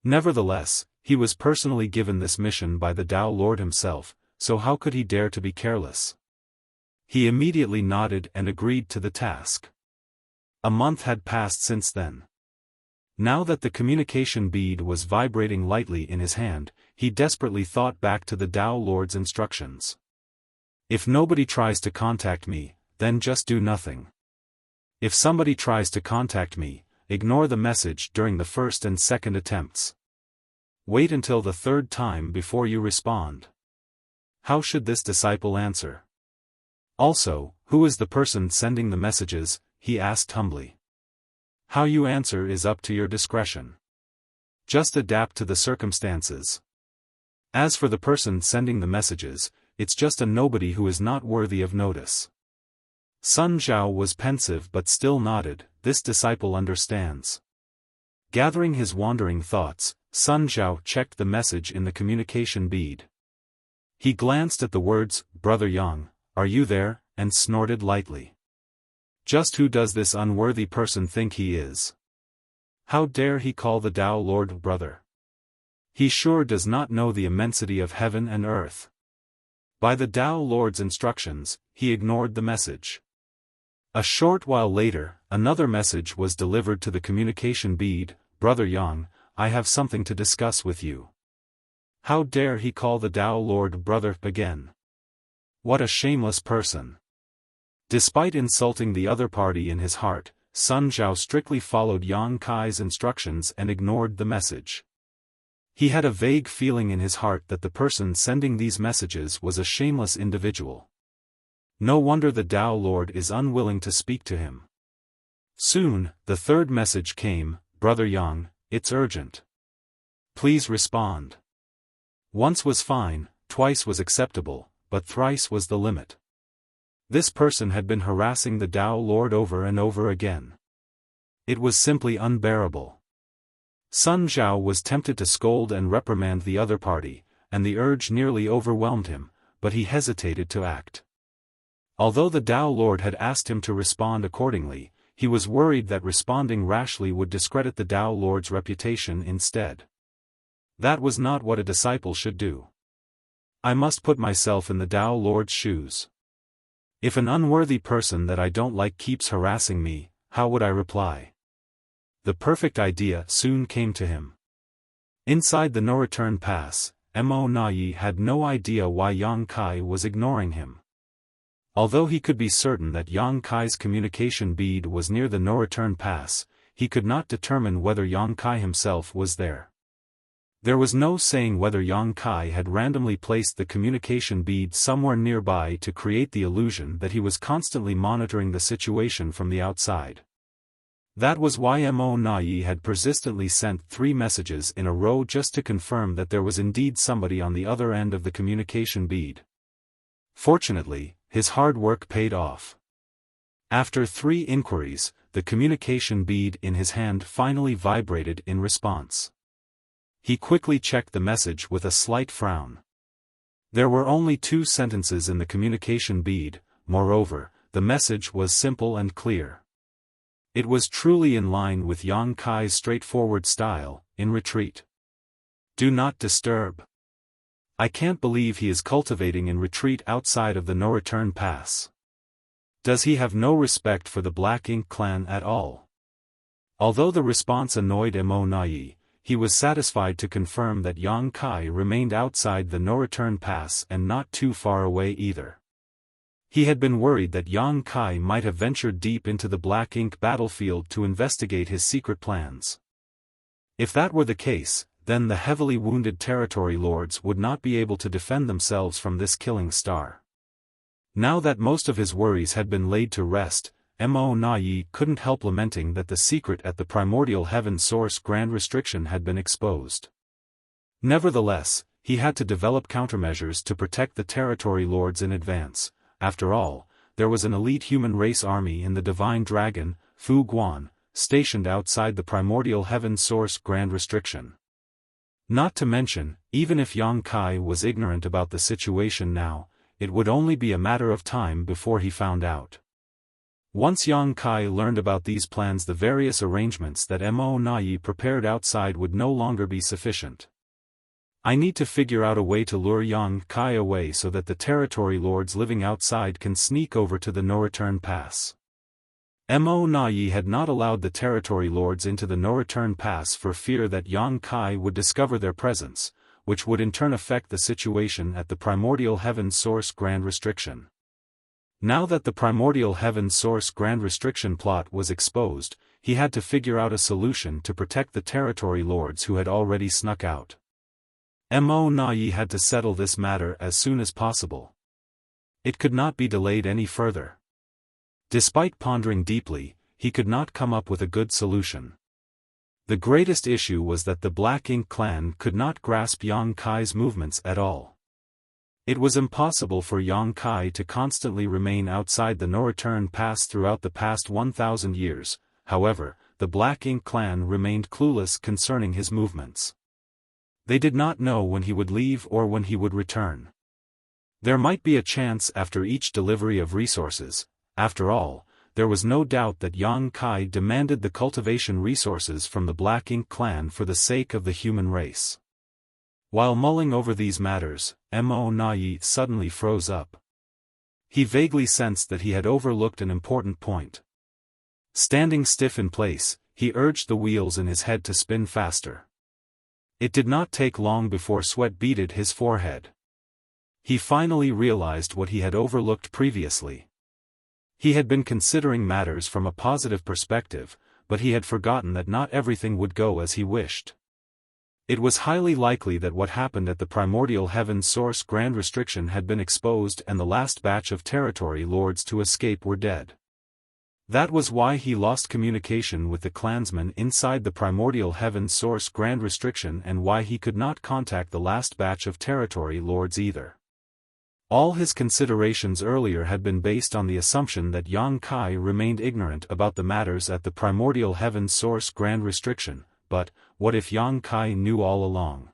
Nevertheless, he was personally given this mission by the Tao Lord himself, so how could he dare to be careless? He immediately nodded and agreed to the task. A month had passed since then. Now that the communication bead was vibrating lightly in his hand, he desperately thought back to the Tao Lord's instructions. If nobody tries to contact me, then just do nothing. If somebody tries to contact me, ignore the message during the first and second attempts. Wait until the third time before you respond. How should this disciple answer? Also, who is the person sending the messages? He asked humbly. How you answer is up to your discretion. Just adapt to the circumstances. As for the person sending the messages, it's just a nobody who is not worthy of notice. Sun Zhao was pensive but still nodded. This disciple understands. Gathering his wandering thoughts, Sun Zhao checked the message in the communication bead. He glanced at the words, "Brother Yang, are you there?" and snorted lightly. Just who does this unworthy person think he is? How dare he call the Tao Lord brother? He sure does not know the immensity of heaven and earth. By the Tao Lord's instructions, he ignored the message. A short while later, another message was delivered to the communication bead. "Brother Yang, I have something to discuss with you." How dare he call the Tao Lord brother again? What a shameless person. Despite insulting the other party in his heart, Sun Zhao strictly followed Yang Kai's instructions and ignored the message. He had a vague feeling in his heart that the person sending these messages was a shameless individual. No wonder the Tao Lord is unwilling to speak to him. Soon, the third message came, "Brother Yang, it's urgent. Please respond." Once was fine, twice was acceptable, but thrice was the limit. This person had been harassing the Tao Lord over and over again. It was simply unbearable. Sun Zhao was tempted to scold and reprimand the other party, and the urge nearly overwhelmed him, but he hesitated to act. Although the Tao Lord had asked him to respond accordingly, he was worried that responding rashly would discredit the Tao Lord's reputation instead. That was not what a disciple should do. I must put myself in the Tao Lord's shoes. If an unworthy person that I don't like keeps harassing me, how would I reply? The perfect idea soon came to him. Inside the no-return pass, Mo Nai had no idea why Yang Kai was ignoring him. Although he could be certain that Yang Kai's communication bead was near the no-return pass, he could not determine whether Yang Kai himself was there. There was no saying whether Yang Kai had randomly placed the communication bead somewhere nearby to create the illusion that he was constantly monitoring the situation from the outside. That was why Mo Nai had persistently sent 3 messages in a row just to confirm that there was indeed somebody on the other end of the communication bead. Fortunately, his hard work paid off. After 3 inquiries, the communication bead in his hand finally vibrated in response. He quickly checked the message with a slight frown. There were only 2 sentences in the communication bead, moreover, the message was simple and clear. It was truly in line with Yang Kai's straightforward style, "In retreat. Do not disturb." I can't believe he is cultivating in retreat outside of the no-return pass. Does he have no respect for the Black Ink clan at all? Although the response annoyed Mo Nai, he was satisfied to confirm that Yang Kai remained outside the no-return pass and not too far away either. He had been worried that Yang Kai might have ventured deep into the Black Ink battlefield to investigate his secret plans. If that were the case, then the heavily wounded territory lords would not be able to defend themselves from this killing star. Now that most of his worries had been laid to rest, Mo Nai couldn't help lamenting that the secret at the primordial heaven source grand restriction had been exposed. Nevertheless, he had to develop countermeasures to protect the territory lords in advance. After all, there was an elite human race army in the Divine Dragon, Fu Guan, stationed outside the primordial heaven source grand restriction. Not to mention, even if Yang Kai was ignorant about the situation now, it would only be a matter of time before he found out. Once Yang Kai learned about these plans, the various arrangements that Mo Nai prepared outside would no longer be sufficient. I need to figure out a way to lure Yang Kai away so that the territory lords living outside can sneak over to the no-return pass. Mo Nai had not allowed the territory lords into the no-return pass for fear that Yang Kai would discover their presence, which would in turn affect the situation at the primordial heaven source grand restriction. Now that the primordial heaven source grand restriction plot was exposed, he had to figure out a solution to protect the territory lords who had already snuck out. Mo Nai had to settle this matter as soon as possible. It could not be delayed any further. Despite pondering deeply, he could not come up with a good solution. The greatest issue was that the Black Ink clan could not grasp Yang Kai's movements at all. It was impossible for Yang Kai to constantly remain outside the no-return pass throughout the past 1,000 years, however, the Black Ink clan remained clueless concerning his movements. They did not know when he would leave or when he would return. There might be a chance after each delivery of resources. After all, there was no doubt that Yang Kai demanded the cultivation resources from the Black Ink clan for the sake of the human race. While mulling over these matters, Mo Nai suddenly froze up. He vaguely sensed that he had overlooked an important point. Standing stiff in place, he urged the wheels in his head to spin faster. It did not take long before sweat beaded his forehead. He finally realized what he had overlooked previously. He had been considering matters from a positive perspective, but he had forgotten that not everything would go as he wished. It was highly likely that what happened at the primordial heaven source grand restriction had been exposed and the last batch of territory lords to escape were dead. That was why he lost communication with the clansmen inside the primordial heaven source grand restriction and why he could not contact the last batch of territory lords either. All his considerations earlier had been based on the assumption that Yang Kai remained ignorant about the matters at the primordial heaven source grand restriction, but what if Yang Kai knew all along?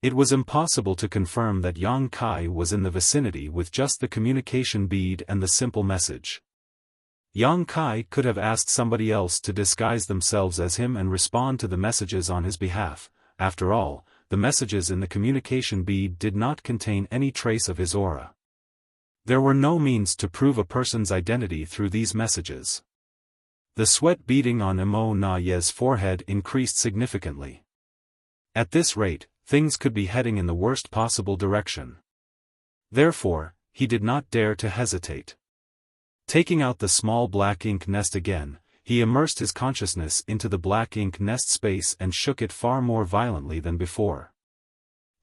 It was impossible to confirm that Yang Kai was in the vicinity with just the communication bead and the simple message. Yang Kai could have asked somebody else to disguise themselves as him and respond to the messages on his behalf. After all, the messages in the communication bead did not contain any trace of his aura. There were no means to prove a person's identity through these messages. The sweat beading on Mo Na Ye's forehead increased significantly. At this rate, things could be heading in the worst possible direction. Therefore, he did not dare to hesitate. Taking out the small black ink nest again, he immersed his consciousness into the black ink nest space and shook it far more violently than before.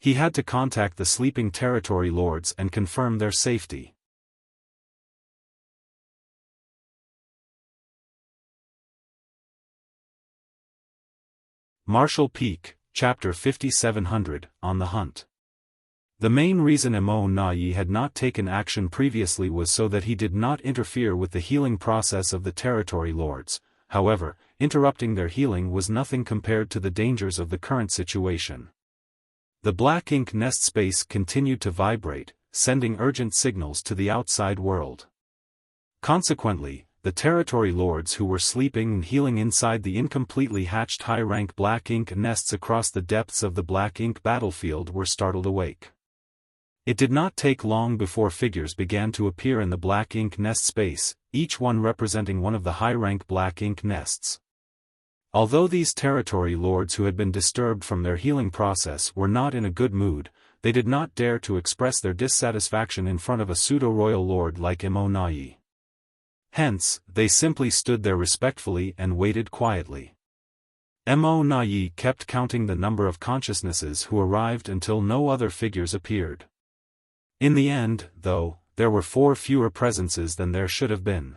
He had to contact the sleeping territory lords and confirm their safety. Marshall Peak, Chapter 5700, On the Hunt. The main reason Mo Na Ye had not taken action previously was so that he did not interfere with the healing process of the territory lords. However, interrupting their healing was nothing compared to the dangers of the current situation. The black ink nest space continued to vibrate, sending urgent signals to the outside world. Consequently, the territory lords who were sleeping and healing inside the incompletely hatched high-rank black ink nests across the depths of the black ink battlefield were startled awake. It did not take long before figures began to appear in the black ink nest space, each one representing one of the high-rank black ink nests. Although these territory lords who had been disturbed from their healing process were not in a good mood, they did not dare to express their dissatisfaction in front of a pseudo-royal lord like Mo Na Ye. Hence, they simply stood there respectfully and waited quietly. Mo Na Ye kept counting the number of consciousnesses who arrived until no other figures appeared. In the end, though, there were 4 fewer presences than there should have been.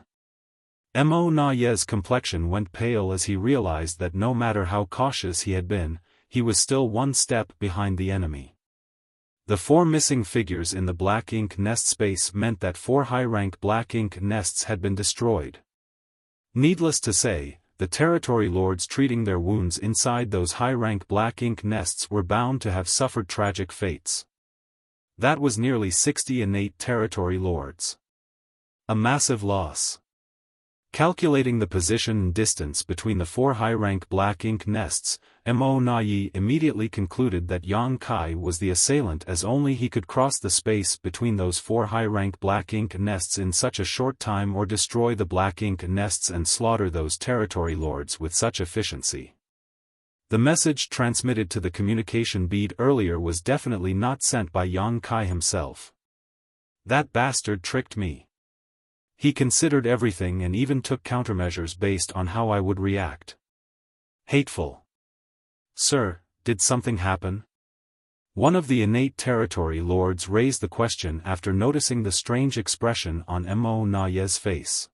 Mo Na Ye's complexion went pale as he realized that no matter how cautious he had been, he was still one step behind the enemy. The 4 missing figures in the black ink nest space meant that 4 high-rank black ink nests had been destroyed. Needless to say, the territory lords treating their wounds inside those high-rank black ink nests were bound to have suffered tragic fates. That was nearly 60 innate territory lords. A massive loss. Calculating the position and distance between the 4 high-rank black ink nests, Mo Na Ye immediately concluded that Yang Kai was the assailant as only he could cross the space between those 4 high-rank black ink nests in such a short time or destroy the black ink nests and slaughter those territory lords with such efficiency. The message transmitted to the communication bead earlier was definitely not sent by Yang Kai himself. That bastard tricked me. He considered everything and even took countermeasures based on how I would react. Hateful. Sir, did something happen? One of the innate territory lords raised the question after noticing the strange expression on Mo Na Ye's face.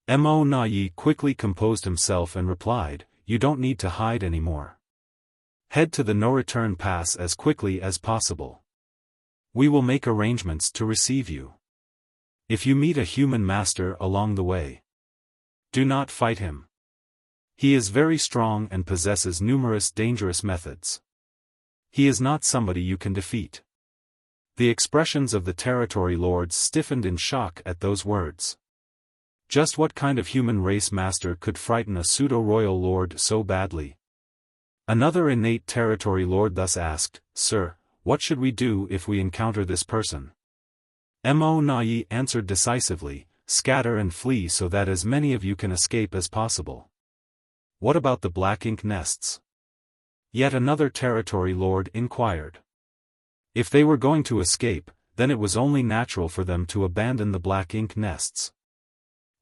Mo Na Ye quickly composed himself and replied, "You don't need to hide anymore. Head to the no-return pass as quickly as possible. We will make arrangements to receive you. If you meet a human master along the way, do not fight him. He is very strong and possesses numerous dangerous methods. He is not somebody you can defeat." The expressions of the territory lords stiffened in shock at those words. Just what kind of human race master could frighten a pseudo-royal lord so badly? Another innate territory lord thus asked, "Sir, what should we do if we encounter this person?" Mo Na Ye answered decisively, "Scatter and flee so that as many of you can escape as possible." What about the black ink nests? Yet another territory lord inquired. If they were going to escape, then it was only natural for them to abandon the black ink nests.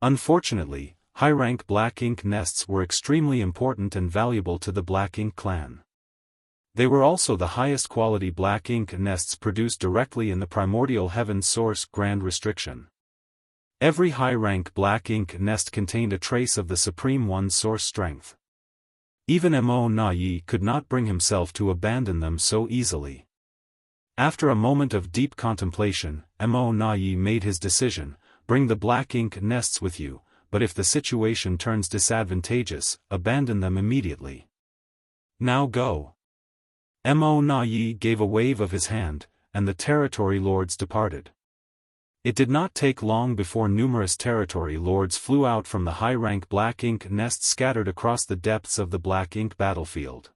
Unfortunately, high-rank black ink nests were extremely important and valuable to the Black Ink clan. They were also the highest quality black ink nests produced directly in the primordial heaven source grand restriction. Every high-rank black ink nest contained a trace of the Supreme One's source strength. Even Mo Na Yi could not bring himself to abandon them so easily. After a moment of deep contemplation, Mo Na Yi made his decision: bring the black ink nests with you, but if the situation turns disadvantageous, abandon them immediately. Now go. Mo Na Yi gave a wave of his hand, and the territory lords departed. It did not take long before numerous territory lords flew out from the high-rank black ink nests scattered across the depths of the black ink battlefield.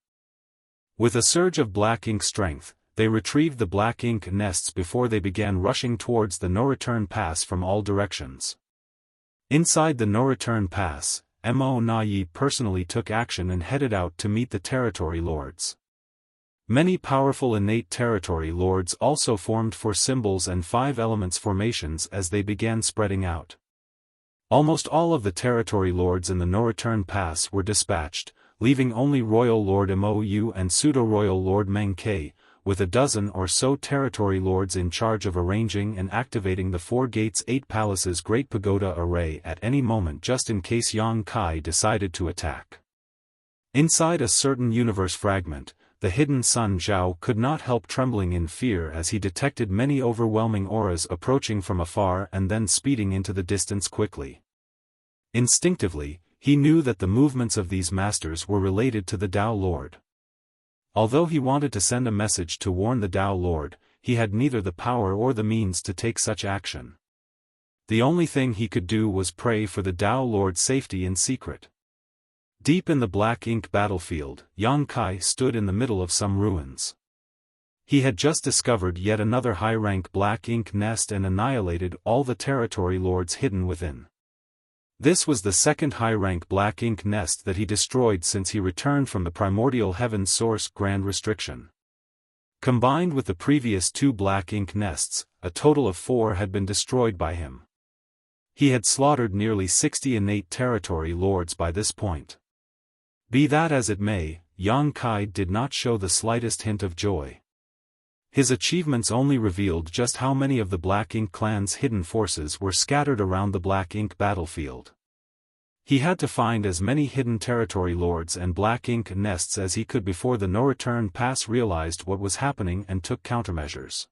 With a surge of black ink strength, they retrieved the black ink nests before they began rushing towards the no-return pass from all directions. Inside the no-return pass, Mo Na Yi personally took action and headed out to meet the territory lords. Many powerful innate territory lords also formed four symbols and five elements formations as they began spreading out. Almost all of the territory lords in the no-return pass were dispatched, leaving only Royal Lord Mo Yu and Pseudo-Royal Lord Meng Ke, with a dozen or so territory lords in charge of arranging and activating the 4 gates 8 palaces Great Pagoda array at any moment just in case Yang Kai decided to attack. Inside a certain universe fragment, the hidden Sun Zhao could not help trembling in fear as he detected many overwhelming auras approaching from afar and then speeding into the distance quickly. Instinctively, he knew that the movements of these masters were related to the Tao Lord. Although he wanted to send a message to warn the Tao Lord, he had neither the power or the means to take such action. The only thing he could do was pray for the Tao Lord's safety in secret. Deep in the black ink battlefield, Yang Kai stood in the middle of some ruins. He had just discovered yet another high-rank black ink nest and annihilated all the territory lords hidden within. This was the second high-rank black ink nest that he destroyed since he returned from the primordial heaven source grand restriction. Combined with the previous 2 black ink nests, a total of 4 had been destroyed by him. He had slaughtered nearly 60 innate territory lords by this point. Be that as it may, Yang Kai did not show the slightest hint of joy. His achievements only revealed just how many of the Black Ink clan's hidden forces were scattered around the Black Ink battlefield. He had to find as many hidden territory lords and Black Ink nests as he could before the no-return pass realized what was happening and took countermeasures.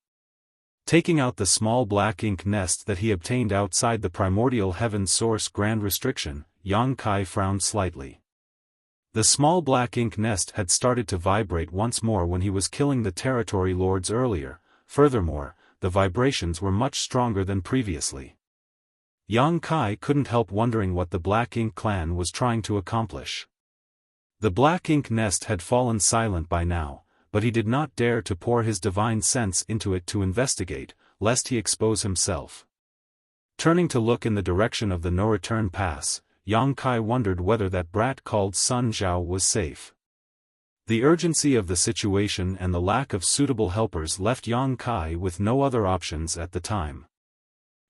Taking out the small Black Ink nest that he obtained outside the primordial heaven source grand restriction, Yang Kai frowned slightly. The small black ink nest had started to vibrate once more when he was killing the territory lords earlier. Furthermore, the vibrations were much stronger than previously. Yang Kai couldn't help wondering what the Black Ink clan was trying to accomplish. The black ink nest had fallen silent by now, but he did not dare to pour his divine sense into it to investigate, lest he expose himself. Turning to look in the direction of the no-return pass, Yang Kai wondered whether that brat called Sun Zhao was safe. The urgency of the situation and the lack of suitable helpers left Yang Kai with no other options at the time.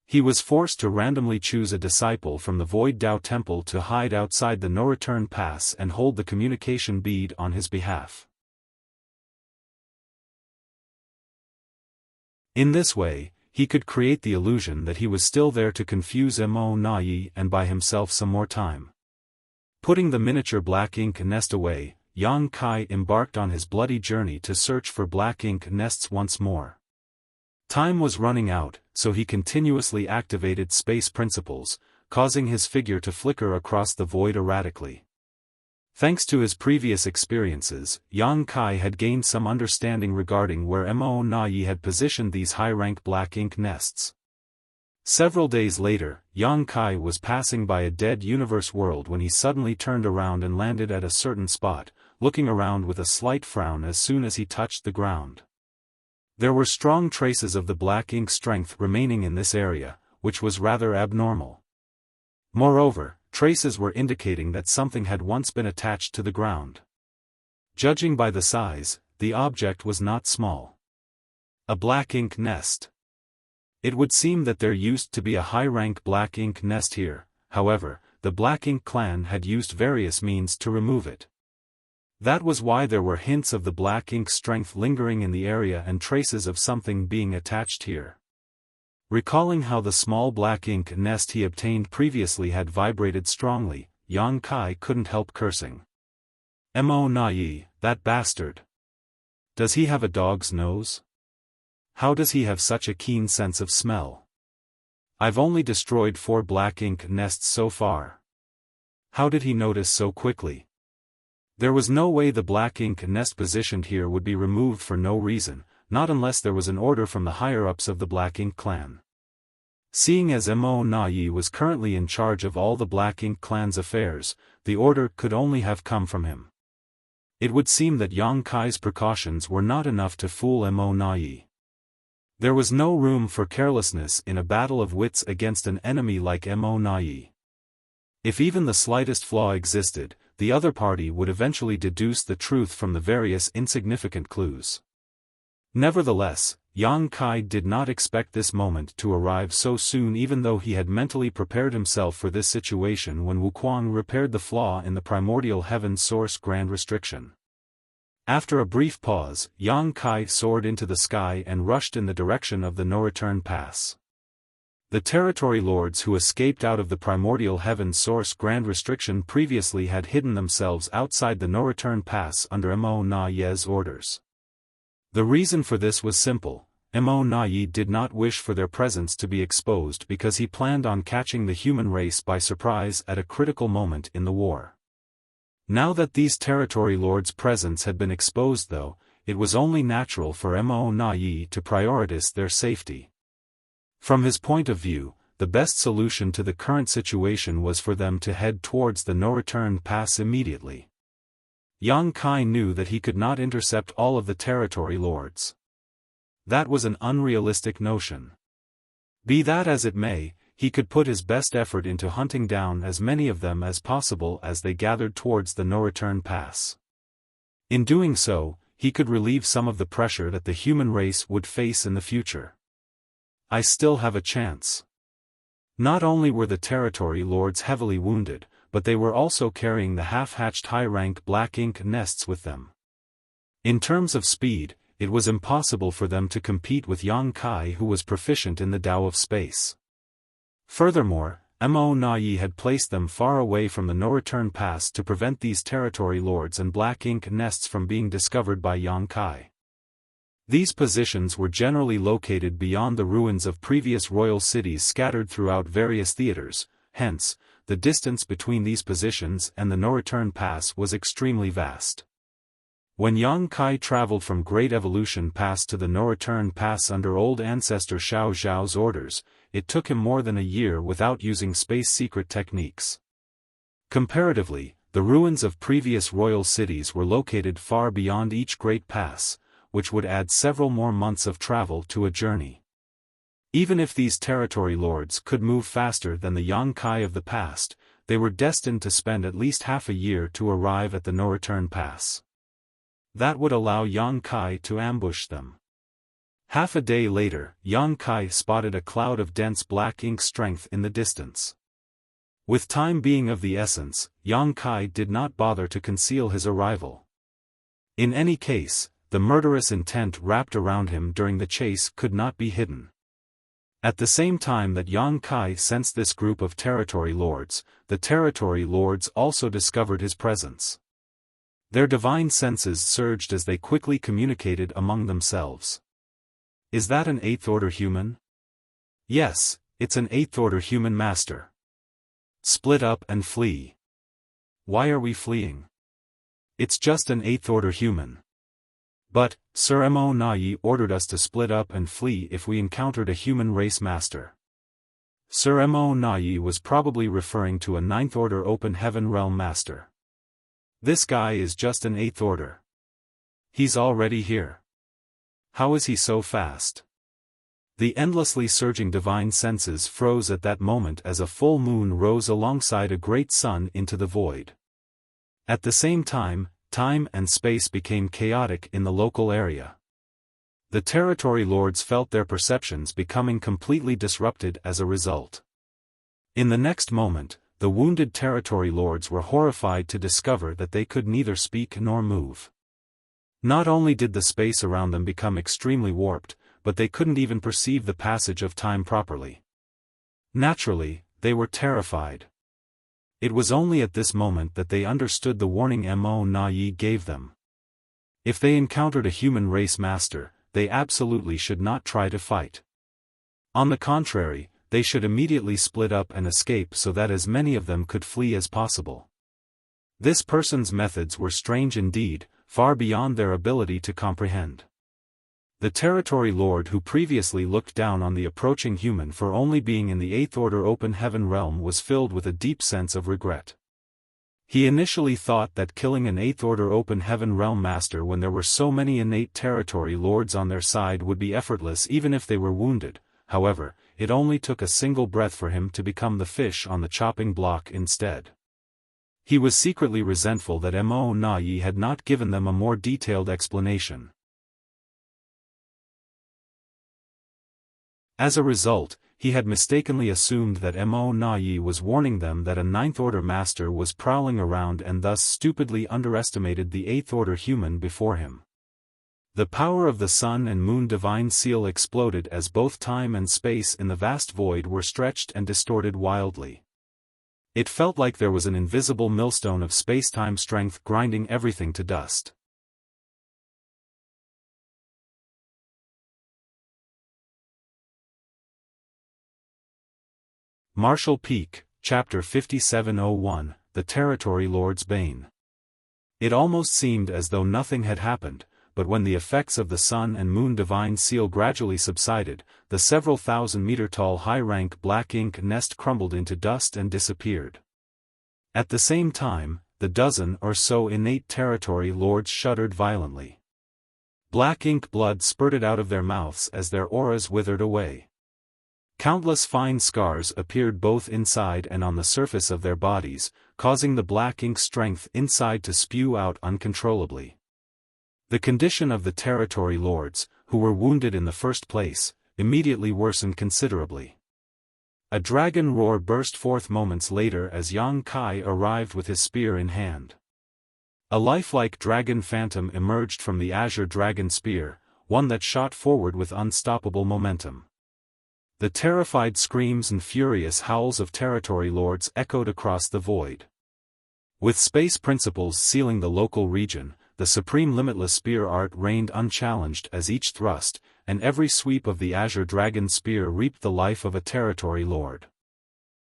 He was forced to randomly choose a disciple from the Void Dao Temple to hide outside the no-return pass and hold the communication bead on his behalf. In this way, he could create the illusion that he was still there to confuse Mo Na Yi and buy himself some more time. Putting the miniature black ink nest away, Yang Kai embarked on his bloody journey to search for black ink nests once more. Time was running out, so he continuously activated space principles, causing his figure to flicker across the void erratically. Thanks to his previous experiences, Yang Kai had gained some understanding regarding where Mo Na Yi had positioned these high-rank black ink nests. Several days later, Yang Kai was passing by a dead universe world when he suddenly turned around and landed at a certain spot, looking around with a slight frown as soon as he touched the ground. There were strong traces of the black ink strength remaining in this area, which was rather abnormal. Moreover, traces were indicating that something had once been attached to the ground. Judging by the size, the object was not small. A black ink nest. It would seem that there used to be a high-rank black ink nest here. However, the Black Ink clan had used various means to remove it. That was why there were hints of the Black Ink strength lingering in the area and traces of something being attached here. Recalling how the small black ink nest he obtained previously had vibrated strongly, Yang Kai couldn't help cursing. Mo Nai, that bastard. Does he have a dog's nose? How does he have such a keen sense of smell? I've only destroyed 4 black ink nests so far. How did he notice so quickly? There was no way the black ink nest positioned here would be removed for no reason, not unless there was an order from the higher-ups of the Black Ink clan. Seeing as Mo Nai was currently in charge of all the Black Ink clan's affairs, the order could only have come from him. It would seem that Yang Kai's precautions were not enough to fool Mo Nai. There was no room for carelessness in a battle of wits against an enemy like Mo Nai. If even the slightest flaw existed, the other party would eventually deduce the truth from the various insignificant clues. Nevertheless, Yang Kai did not expect this moment to arrive so soon, even though he had mentally prepared himself for this situation when Wuquang repaired the flaw in the primordial heaven source grand restriction. After a brief pause, Yang Kai soared into the sky and rushed in the direction of the no-return pass. The territory lords who escaped out of the primordial heaven source grand restriction previously had hidden themselves outside the no-return pass under Mo Nai's orders. The reason for this was simple. Mo Nai did not wish for their presence to be exposed because he planned on catching the human race by surprise at a critical moment in the war. Now that these territory lords' presence had been exposed though, it was only natural for Mo Nai to prioritize their safety. From his point of view, the best solution to the current situation was for them to head towards the no-return pass immediately. Yang Kai knew that he could not intercept all of the territory lords. That was an unrealistic notion. Be that as it may, he could put his best effort into hunting down as many of them as possible as they gathered towards the no-return pass. In doing so, he could relieve some of the pressure that the human race would face in the future. I still have a chance. Not only were the territory lords heavily wounded, but they were also carrying the half-hatched high-rank black ink nests with them. In terms of speed, it was impossible for them to compete with Yang Kai, who was proficient in the Tao of space. Furthermore, Mo Nai had placed them far away from the no-return pass to prevent these territory lords and black ink nests from being discovered by Yang Kai. These positions were generally located beyond the ruins of previous royal cities scattered throughout various theaters, hence, the distance between these positions and the no-return pass was extremely vast. When Yang Kai traveled from Great Evolution Pass to the no-return pass under old ancestor Xiao Zhao's orders, it took him more than a year without using space secret techniques. Comparatively, the ruins of previous royal cities were located far beyond each great pass, which would add several more months of travel to a journey. Even if these territory lords could move faster than the Yang Kai of the past, they were destined to spend at least half a year to arrive at the no-return pass. That would allow Yang Kai to ambush them. Half a day later, Yang Kai spotted a cloud of dense black ink strength in the distance. With time being of the essence, Yang Kai did not bother to conceal his arrival. In any case, the murderous intent wrapped around him during the chase could not be hidden. At the same time that Yang Kai sensed this group of territory lords, the territory lords also discovered his presence. Their divine senses surged as they quickly communicated among themselves. Is that an 8th-order human? Yes, it's an 8th-order human master. Split up and flee. Why are we fleeing? It's just an 8th-order human. But, Sir Mo Nai ordered us to split up and flee if we encountered a human race master. Sir Mo Nai was probably referring to a 9th-order open heaven realm master. This guy is just an 8th order. He's already here. How is he so fast? The endlessly surging divine senses froze at that moment as a full moon rose alongside a great sun into the void. At the same time, time and space became chaotic in the local area. The territory lords felt their perceptions becoming completely disrupted as a result. In the next moment, the wounded territory lords were horrified to discover that they could neither speak nor move. Not only did the space around them become extremely warped, but they couldn't even perceive the passage of time properly. Naturally, they were terrified. It was only at this moment that they understood the warning Mo Na Yi gave them. If they encountered a human race master, they absolutely should not try to fight. On the contrary, they should immediately split up and escape so that as many of them could flee as possible. This person's methods were strange indeed, far beyond their ability to comprehend. The territory lord who previously looked down on the approaching human for only being in the Eighth Order Open Heaven realm was filled with a deep sense of regret. He initially thought that killing an Eighth Order Open Heaven realm master when there were so many innate territory lords on their side would be effortless even if they were wounded. However, it only took a single breath for him to become the fish on the chopping block instead. He was secretly resentful that Mo Na Yi had not given them a more detailed explanation. As a result, he had mistakenly assumed that Mo Na Yi was warning them that a Ninth Order master was prowling around and thus stupidly underestimated the Eighth Order human before him. The power of the Sun and Moon Divine Seal exploded as both time and space in the vast void were stretched and distorted wildly. It felt like there was an invisible millstone of space-time strength grinding everything to dust. Marshall Peak, Chapter 5701, The Territory Lord's Bane. It almost seemed as though nothing had happened, but when the effects of the Sun and Moon Divine Seal gradually subsided, the several thousand-meter-tall high-rank black ink nest crumbled into dust and disappeared. At the same time, the dozen or so innate territory lords shuddered violently. Black ink blood spurted out of their mouths as their auras withered away. Countless fine scars appeared both inside and on the surface of their bodies, causing the black ink strength inside to spew out uncontrollably. The condition of the territory lords, who were wounded in the first place, immediately worsened considerably. A dragon roar burst forth moments later as Yang Kai arrived with his spear in hand. A lifelike dragon phantom emerged from the azure dragon spear, one that shot forward with unstoppable momentum. The terrified screams and furious howls of territory lords echoed across the void. With space principles sealing the local region, the supreme limitless spear art reigned unchallenged as each thrust, and every sweep of the azure dragon spear reaped the life of a territory lord.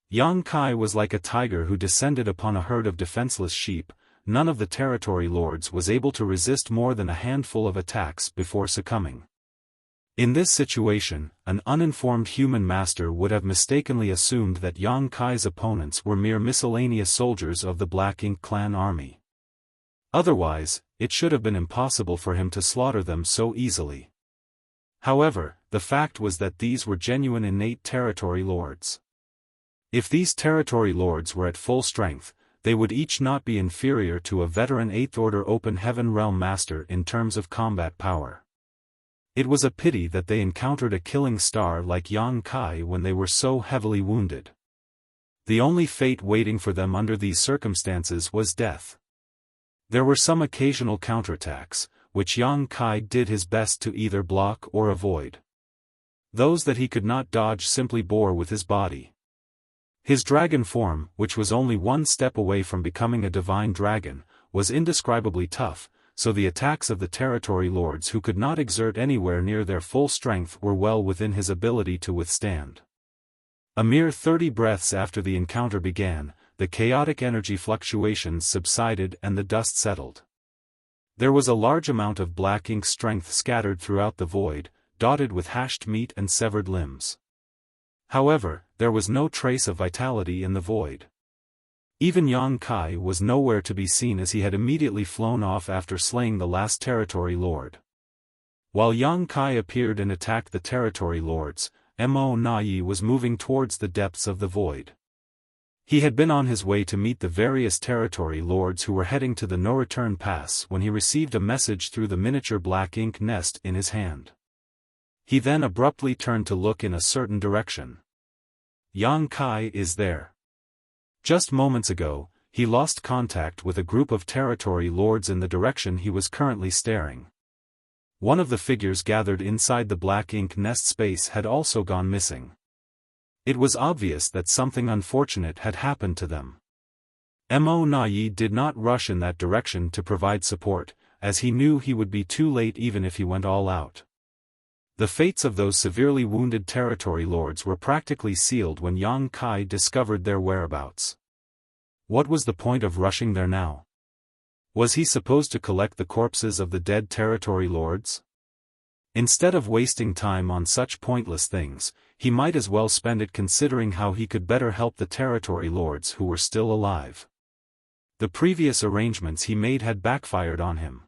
Yang Kai was like a tiger who descended upon a herd of defenseless sheep. None of the territory lords was able to resist more than a handful of attacks before succumbing. In this situation, an uninformed human master would have mistakenly assumed that Yang Kai's opponents were mere miscellaneous soldiers of the Black Ink clan army. Otherwise, it should have been impossible for him to slaughter them so easily. However, the fact was that these were genuine innate territory lords. If these territory lords were at full strength, they would each not be inferior to a veteran Eighth Order Open Heaven realm master in terms of combat power. It was a pity that they encountered a killing star like Yang Kai when they were so heavily wounded. The only fate waiting for them under these circumstances was death. There were some occasional counterattacks, which Yang Kai did his best to either block or avoid. Those that he could not dodge simply bore with his body. His dragon form, which was only one step away from becoming a divine dragon, was indescribably tough, so the attacks of the territory lords who could not exert anywhere near their full strength were well within his ability to withstand. A mere 30 breaths after the encounter began, the chaotic energy fluctuations subsided and the dust settled. There was a large amount of black ink strength scattered throughout the void, dotted with hashed meat and severed limbs. However, there was no trace of vitality in the void. Even Yang Kai was nowhere to be seen as he had immediately flown off after slaying the last territory lord. While Yang Kai appeared and attacked the territory lords, Mo Na Yi was moving towards the depths of the void. He had been on his way to meet the various territory lords who were heading to the no-return pass when he received a message through the miniature black ink nest in his hand. He then abruptly turned to look in a certain direction. Yang Kai is there. Just moments ago, he lost contact with a group of territory lords in the direction he was currently staring. One of the figures gathered inside the black ink nest space had also gone missing. It was obvious that something unfortunate had happened to them. Mo Nai did not rush in that direction to provide support, as he knew he would be too late even if he went all out. The fates of those severely wounded territory lords were practically sealed when Yang Kai discovered their whereabouts. What was the point of rushing there now? Was he supposed to collect the corpses of the dead territory lords? Instead of wasting time on such pointless things, he might as well spend it considering how he could better help the territory lords who were still alive. The previous arrangements he made had backfired on him.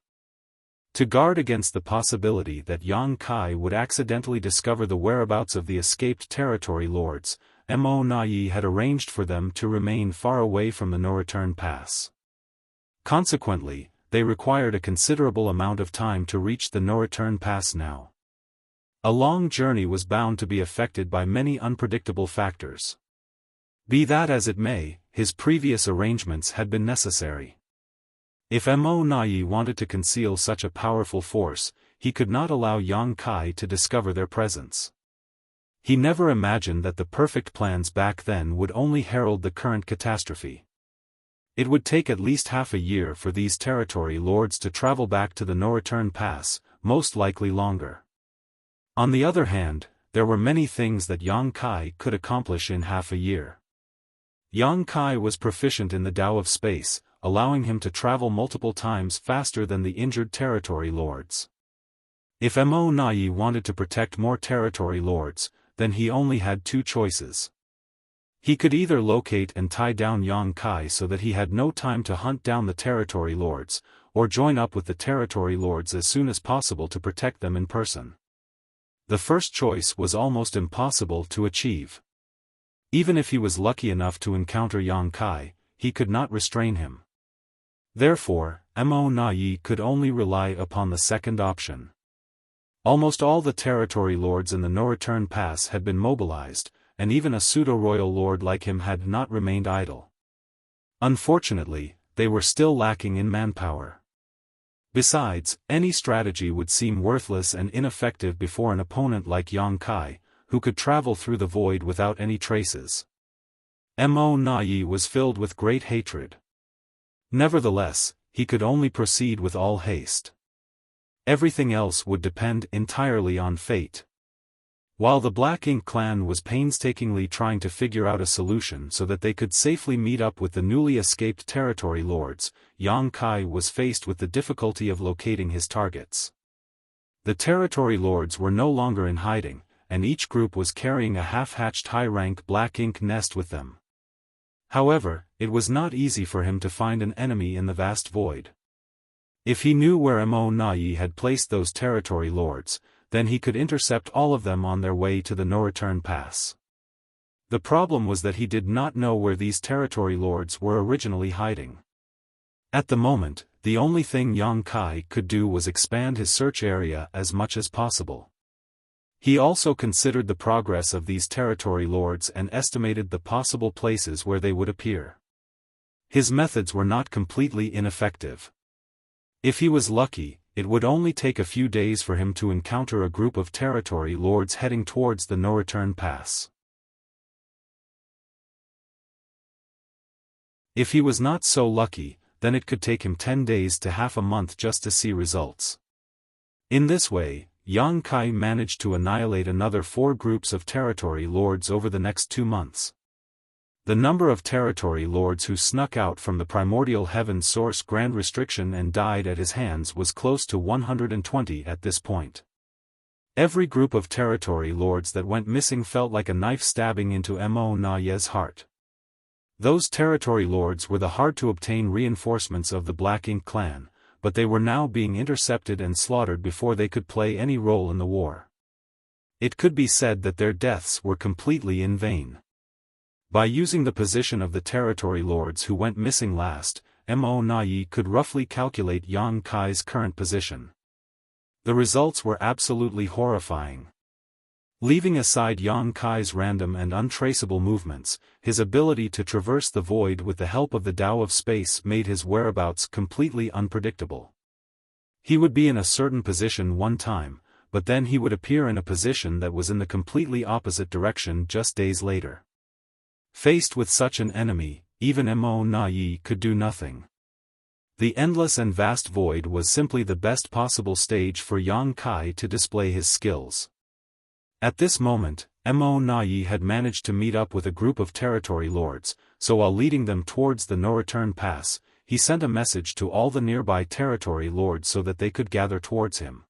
To guard against the possibility that Yang Kai would accidentally discover the whereabouts of the escaped territory lords, Mo Nai had arranged for them to remain far away from the no-return pass. Consequently, they required a considerable amount of time to reach the no-return pass now. A long journey was bound to be affected by many unpredictable factors. Be that as it may, his previous arrangements had been necessary. If Mo Nai wanted to conceal such a powerful force, he could not allow Yang Kai to discover their presence. He never imagined that the perfect plans back then would only herald the current catastrophe. It would take at least half a year for these territory lords to travel back to the no-return pass, most likely longer. On the other hand, there were many things that Yang Kai could accomplish in half a year. Yang Kai was proficient in the Tao of space, allowing him to travel multiple times faster than the injured territory lords. If Mo Nai wanted to protect more territory lords, then he only had two choices. He could either locate and tie down Yang Kai so that he had no time to hunt down the territory lords, or join up with the territory lords as soon as possible to protect them in person. The first choice was almost impossible to achieve. Even if he was lucky enough to encounter Yang Kai, he could not restrain him. Therefore, Mo Nai could only rely upon the second option. Almost all the territory lords in the no-return pass had been mobilized, and even a pseudo-royal lord like him had not remained idle. Unfortunately, they were still lacking in manpower. Besides, any strategy would seem worthless and ineffective before an opponent like Yang Kai, who could travel through the void without any traces. Mo Nai was filled with great hatred. Nevertheless, he could only proceed with all haste. Everything else would depend entirely on fate. While the Black Ink clan was painstakingly trying to figure out a solution so that they could safely meet up with the newly escaped territory lords, Yang Kai was faced with the difficulty of locating his targets. The territory lords were no longer in hiding, and each group was carrying a half-hatched high-rank Black Ink nest with them. However, it was not easy for him to find an enemy in the vast void. If he knew where Mo Nai had placed those territory lords, then he could intercept all of them on their way to the no-return pass. The problem was that he did not know where these territory lords were originally hiding. At the moment, the only thing Yang Kai could do was expand his search area as much as possible. He also considered the progress of these territory lords and estimated the possible places where they would appear. His methods were not completely ineffective. If he was lucky, it would only take a few days for him to encounter a group of territory lords heading towards the no-return pass. If he was not so lucky, then it could take him 10 days to half a month just to see results. In this way, Yang Kai managed to annihilate another 4 groups of territory lords over the next 2 months. The number of territory lords who snuck out from the primordial heaven source grand restriction and died at his hands was close to 120 at this point. Every group of territory lords that went missing felt like a knife stabbing into Mo Nai's heart. Those territory lords were the hard-to-obtain reinforcements of the Black Ink clan, but they were now being intercepted and slaughtered before they could play any role in the war. It could be said that their deaths were completely in vain. By using the position of the territory lords who went missing last, Mo Nai could roughly calculate Yang Kai's current position. The results were absolutely horrifying. Leaving aside Yang Kai's random and untraceable movements, his ability to traverse the void with the help of the Tao of space made his whereabouts completely unpredictable. He would be in a certain position one time, but then he would appear in a position that was in the completely opposite direction just days later. Faced with such an enemy, even Mo Na Yi could do nothing. The endless and vast void was simply the best possible stage for Yang Kai to display his skills. At this moment, Mo Na Yi had managed to meet up with a group of territory lords, so while leading them towards the no-return pass, he sent a message to all the nearby territory lords so that they could gather towards him.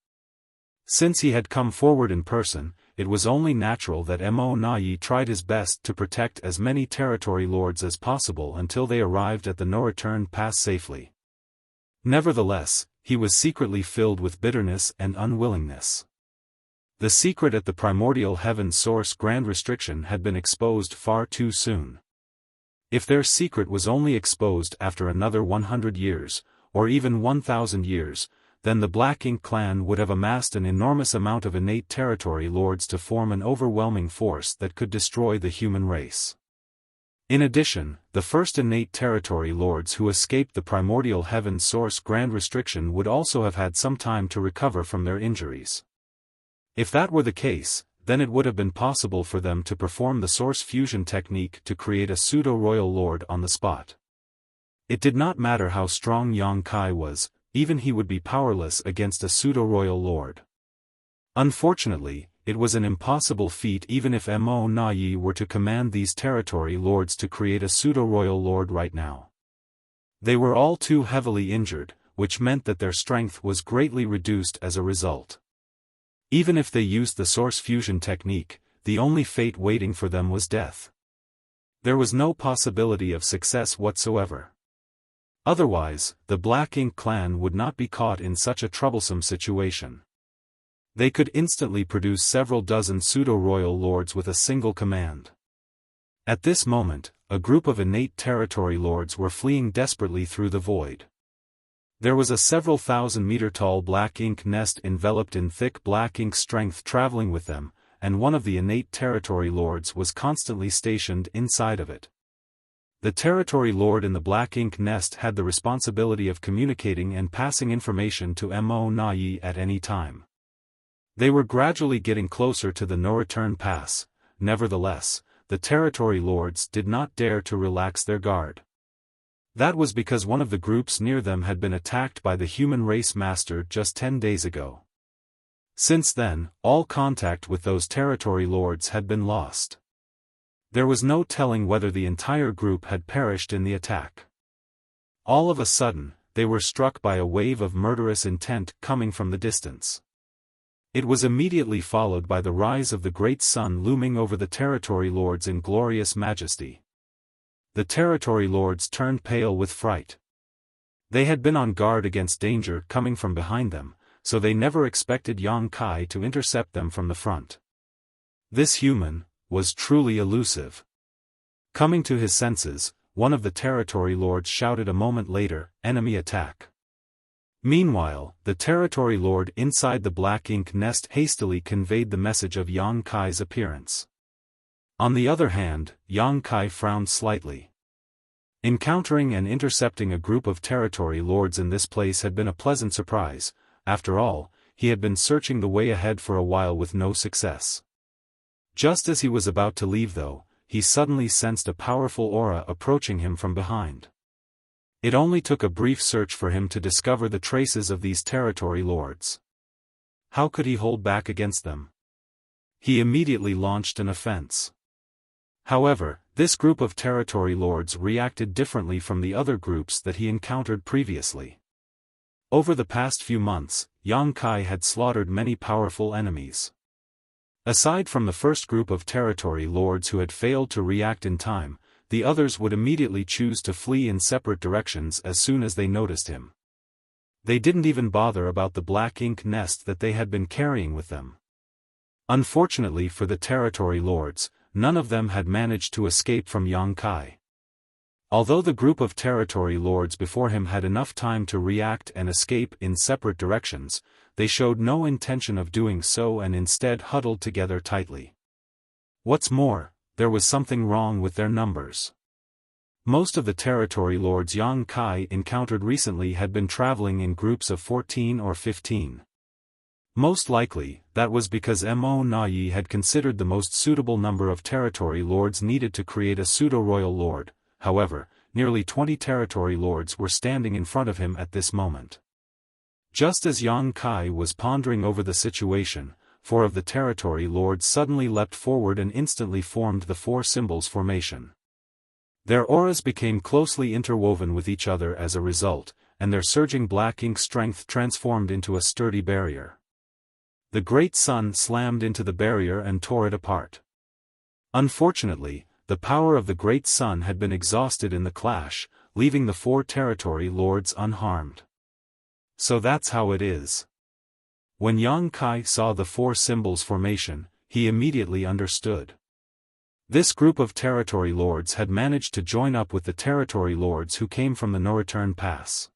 Since he had come forward in person, it was only natural that Mo Na Yi tried his best to protect as many territory lords as possible until they arrived at the no-return pass safely. Nevertheless, he was secretly filled with bitterness and unwillingness. The secret at the primordial heaven source grand restriction had been exposed far too soon. If their secret was only exposed after another 100 years, or even 1,000 years, then the Black Ink clan would have amassed an enormous amount of innate territory lords to form an overwhelming force that could destroy the human race. In addition, the first innate territory lords who escaped the primordial heaven source grand restriction would also have had some time to recover from their injuries. If that were the case, then it would have been possible for them to perform the source fusion technique to create a pseudo-royal lord on the spot. It did not matter how strong Yang Kai was, even he would be powerless against a pseudo-royal lord. Unfortunately, it was an impossible feat even if Mo Na Yi were to command these territory lords to create a pseudo-royal lord right now. They were all too heavily injured, which meant that their strength was greatly reduced as a result. Even if they used the source fusion technique, the only fate waiting for them was death. There was no possibility of success whatsoever. Otherwise, the Black Ink clan would not be caught in such a troublesome situation. They could instantly produce several dozen pseudo-royal lords with a single command. At this moment, a group of innate territory lords were fleeing desperately through the void. There was a several thousand-meter-tall black ink nest enveloped in thick black ink strength traveling with them, and one of the innate territory lords was constantly stationed inside of it. The territory lord in the black ink nest had the responsibility of communicating and passing information to Mo Na Yi at any time. They were gradually getting closer to the no-return pass. Nevertheless, the territory lords did not dare to relax their guard. That was because one of the groups near them had been attacked by the human race master just 10 days ago. Since then, all contact with those territory lords had been lost. There was no telling whether the entire group had perished in the attack. All of a sudden, they were struck by a wave of murderous intent coming from the distance. It was immediately followed by the rise of the great sun looming over the territory lords in glorious majesty. The territory lords turned pale with fright. They had been on guard against danger coming from behind them, so they never expected Yang Kai to intercept them from the front. This human was truly elusive. Coming to his senses, one of the territory lords shouted a moment later, "Enemy attack." Meanwhile, the territory lord inside the black ink nest hastily conveyed the message of Yang Kai's appearance. On the other hand, Yang Kai frowned slightly. Encountering and intercepting a group of territory lords in this place had been a pleasant surprise. After all, he had been searching the way ahead for a while with no success. Just as he was about to leave though, he suddenly sensed a powerful aura approaching him from behind. It only took a brief search for him to discover the traces of these territory lords. How could he hold back against them? He immediately launched an offense. However, this group of territory lords reacted differently from the other groups that he encountered previously. Over the past few months, Yang Kai had slaughtered many powerful enemies. Aside from the first group of territory lords who had failed to react in time, the others would immediately choose to flee in separate directions as soon as they noticed him. They didn't even bother about the black ink nest that they had been carrying with them. Unfortunately for the territory lords, none of them had managed to escape from Yang Kai. Although the group of territory lords before him had enough time to react and escape in separate directions, they showed no intention of doing so and instead huddled together tightly. What's more, there was something wrong with their numbers. Most of the territory lords Yang Kai encountered recently had been traveling in groups of 14 or 15. Most likely, that was because Mo Nayi had considered the most suitable number of territory lords needed to create a pseudo-royal lord. However, nearly 20 territory lords were standing in front of him at this moment. Just as Yang Kai was pondering over the situation, 4 of the territory lords suddenly leapt forward and instantly formed the 4 symbols formation. Their auras became closely interwoven with each other as a result, and their surging black ink strength transformed into a sturdy barrier. The great sun slammed into the barrier and tore it apart. Unfortunately, the power of the great sun had been exhausted in the clash, leaving the 4 territory lords unharmed. So that's how it is. When Yang Kai saw the 4 symbols formation, he immediately understood. This group of territory lords had managed to join up with the territory lords who came from the No Return Pass.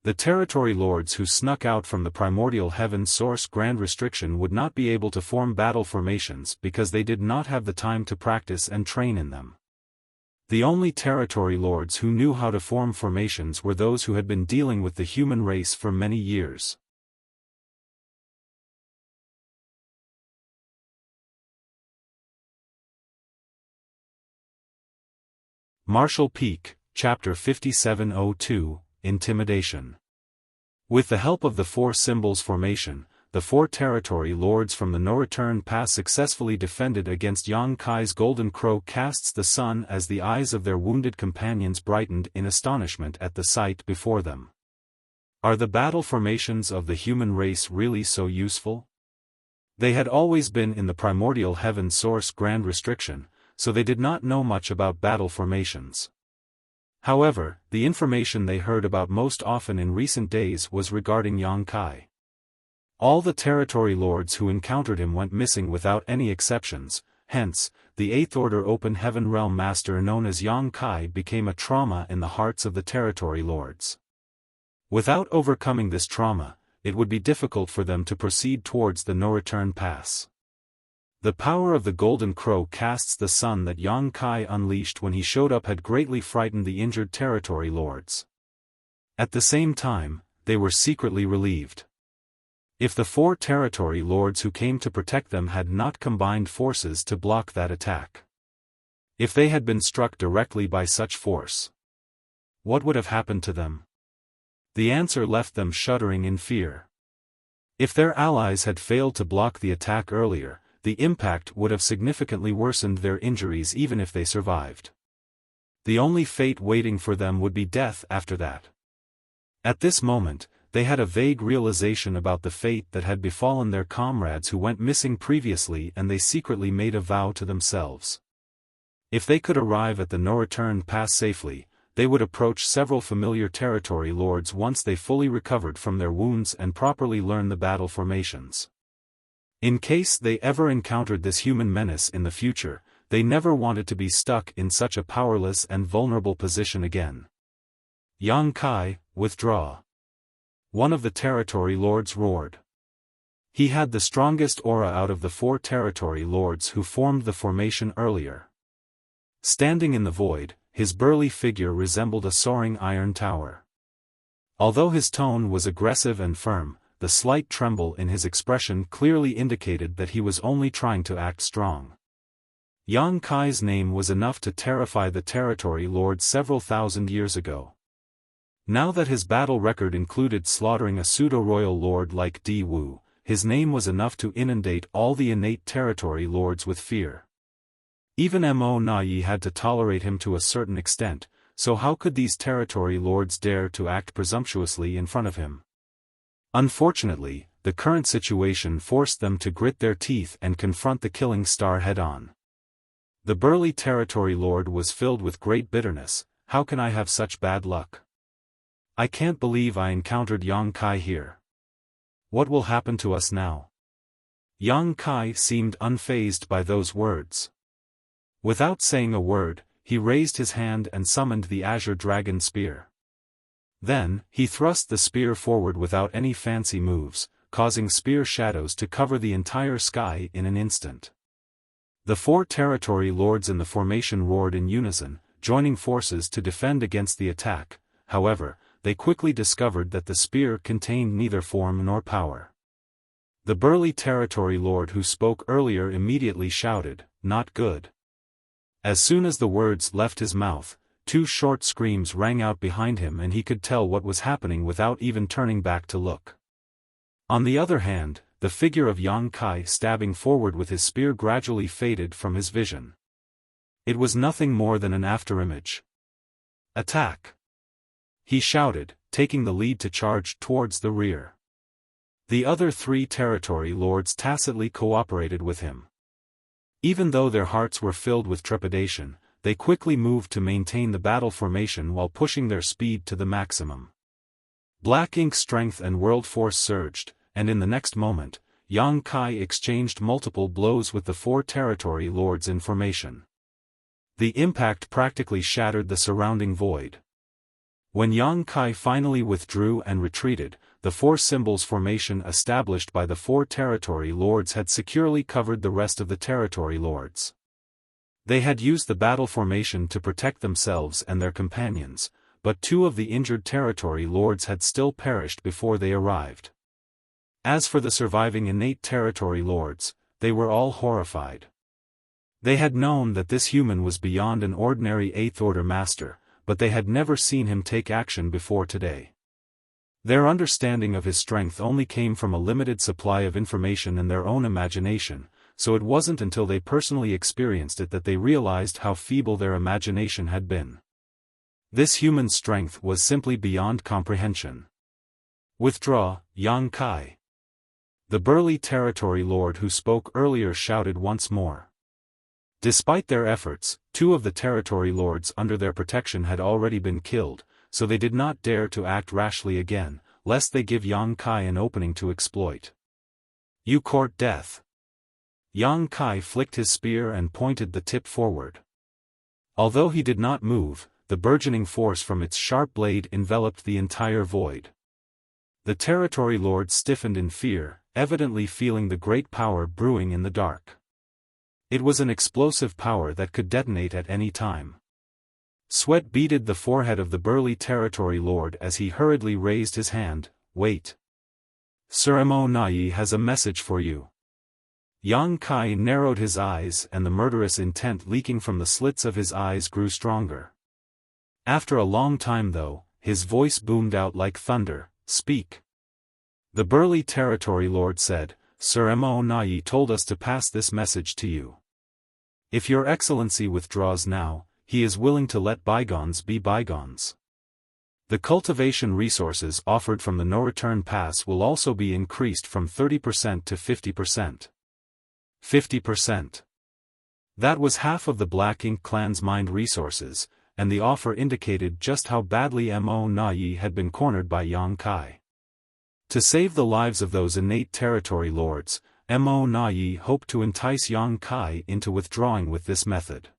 The territory lords who snuck out from the primordial heaven source grand restriction would not be able to form battle formations because they did not have the time to practice and train in them. The only territory lords who knew how to form formations were those who had been dealing with the human race for many years. Martial Peak, Chapter 5702, Intimidation. With the help of the 4 symbols formation, the 4 territory lords from the No Return Pass successfully defended against Yang Kai's golden crow casts the sun as the eyes of their wounded companions brightened in astonishment at the sight before them. Are the battle formations of the human race really so useful? They had always been in the primordial heaven source grand restriction, so they did not know much about battle formations. However, the information they heard about most often in recent days was regarding Yang Kai. All the territory lords who encountered him went missing without any exceptions, hence, the 8th Order Open Heaven Realm Master known as Yang Kai became a trauma in the hearts of the territory lords. Without overcoming this trauma, it would be difficult for them to proceed towards the No Return Pass. The power of the Golden Crow casts the sun that Yang Kai unleashed when he showed up had greatly frightened the injured territory lords. At the same time, they were secretly relieved. If the 4 territory lords who came to protect them had not combined forces to block that attack. If they had been struck directly by such force, what would have happened to them? The answer left them shuddering in fear. If their allies had failed to block the attack earlier, the impact would have significantly worsened their injuries even if they survived. The only fate waiting for them would be death after that. At this moment, they had a vague realization about the fate that had befallen their comrades who went missing previously, and they secretly made a vow to themselves. If they could arrive at the No Return Pass safely, they would approach several familiar territory lords once they fully recovered from their wounds and properly learn the battle formations. In case they ever encountered this human menace in the future, they never wanted to be stuck in such a powerless and vulnerable position again. Yang Kai, withdraw. One of the territory lords roared. He had the strongest aura out of the 4 territory lords who formed the formation earlier. Standing in the void, his burly figure resembled a soaring iron tower. Although his tone was aggressive and firm, the slight tremble in his expression clearly indicated that he was only trying to act strong. Yang Kai's name was enough to terrify the territory lords several thousand years ago. Now that his battle record included slaughtering a pseudo-royal lord like Di Wu, his name was enough to inundate all the innate territory lords with fear. Even Mo Nayi had to tolerate him to a certain extent, so how could these territory lords dare to act presumptuously in front of him? Unfortunately, the current situation forced them to grit their teeth and confront the killing star head-on. The burly territory lord was filled with great bitterness. How can I have such bad luck? I can't believe I encountered Yang Kai here. What will happen to us now? Yang Kai seemed unfazed by those words. Without saying a word, he raised his hand and summoned the Azure Dragon Spear. Then, he thrust the spear forward without any fancy moves, causing spear shadows to cover the entire sky in an instant. The 4 territory lords in the formation roared in unison, joining forces to defend against the attack. However, they quickly discovered that the spear contained neither form nor power. The burly territory lord who spoke earlier immediately shouted, "Not good." As soon as the words left his mouth, 2 short screams rang out behind him and he could tell what was happening without even turning back to look. On the other hand, the figure of Yang Kai stabbing forward with his spear gradually faded from his vision. It was nothing more than an afterimage. "Attack!" he shouted, taking the lead to charge towards the rear. The other 3 territory lords tacitly cooperated with him. Even though their hearts were filled with trepidation, they quickly moved to maintain the battle formation while pushing their speed to the maximum. Black Ink's strength and world force surged, and in the next moment, Yang Kai exchanged multiple blows with the 4 territory lords in formation. The impact practically shattered the surrounding void. When Yang Kai finally withdrew and retreated, the 4 symbols formation established by the 4 territory lords had securely covered the rest of the territory lords. They had used the battle formation to protect themselves and their companions, but 2 of the injured territory lords had still perished before they arrived. As for the surviving innate territory lords, they were all horrified. They had known that this human was beyond an ordinary 8th order master, but they had never seen him take action before today. Their understanding of his strength only came from a limited supply of information and their own imagination, so it wasn't until they personally experienced it that they realized how feeble their imagination had been. This human strength was simply beyond comprehension. "Withdraw, Yang Kai." The burly territory lord who spoke earlier shouted once more. Despite their efforts, 2 of the territory lords under their protection had already been killed, so they did not dare to act rashly again, lest they give Yang Kai an opening to exploit. "You court death." Yang Kai flicked his spear and pointed the tip forward. Although he did not move, the burgeoning force from its sharp blade enveloped the entire void. The territory lord stiffened in fear, evidently feeling the great power brewing in the dark. It was an explosive power that could detonate at any time. Sweat beaded the forehead of the burly territory lord as he hurriedly raised his hand. "Wait. Sir Mo Nai has a message for you." Yang Kai narrowed his eyes and the murderous intent leaking from the slits of his eyes grew stronger. After a long time though, his voice boomed out like thunder, "Speak." The burly territory lord said, "Sir Mo Nai told us to pass this message to you. If your excellency withdraws now, he is willing to let bygones be bygones. The cultivation resources offered from the no-return pass will also be increased from 30% to 50%. 50%. That was half of the Black Ink clan's mined resources, and the offer indicated just how badly Mo Nai had been cornered by Yang Kai. To save the lives of those innate territory lords, Mo Nai hoped to entice Yang Kai into withdrawing with this method.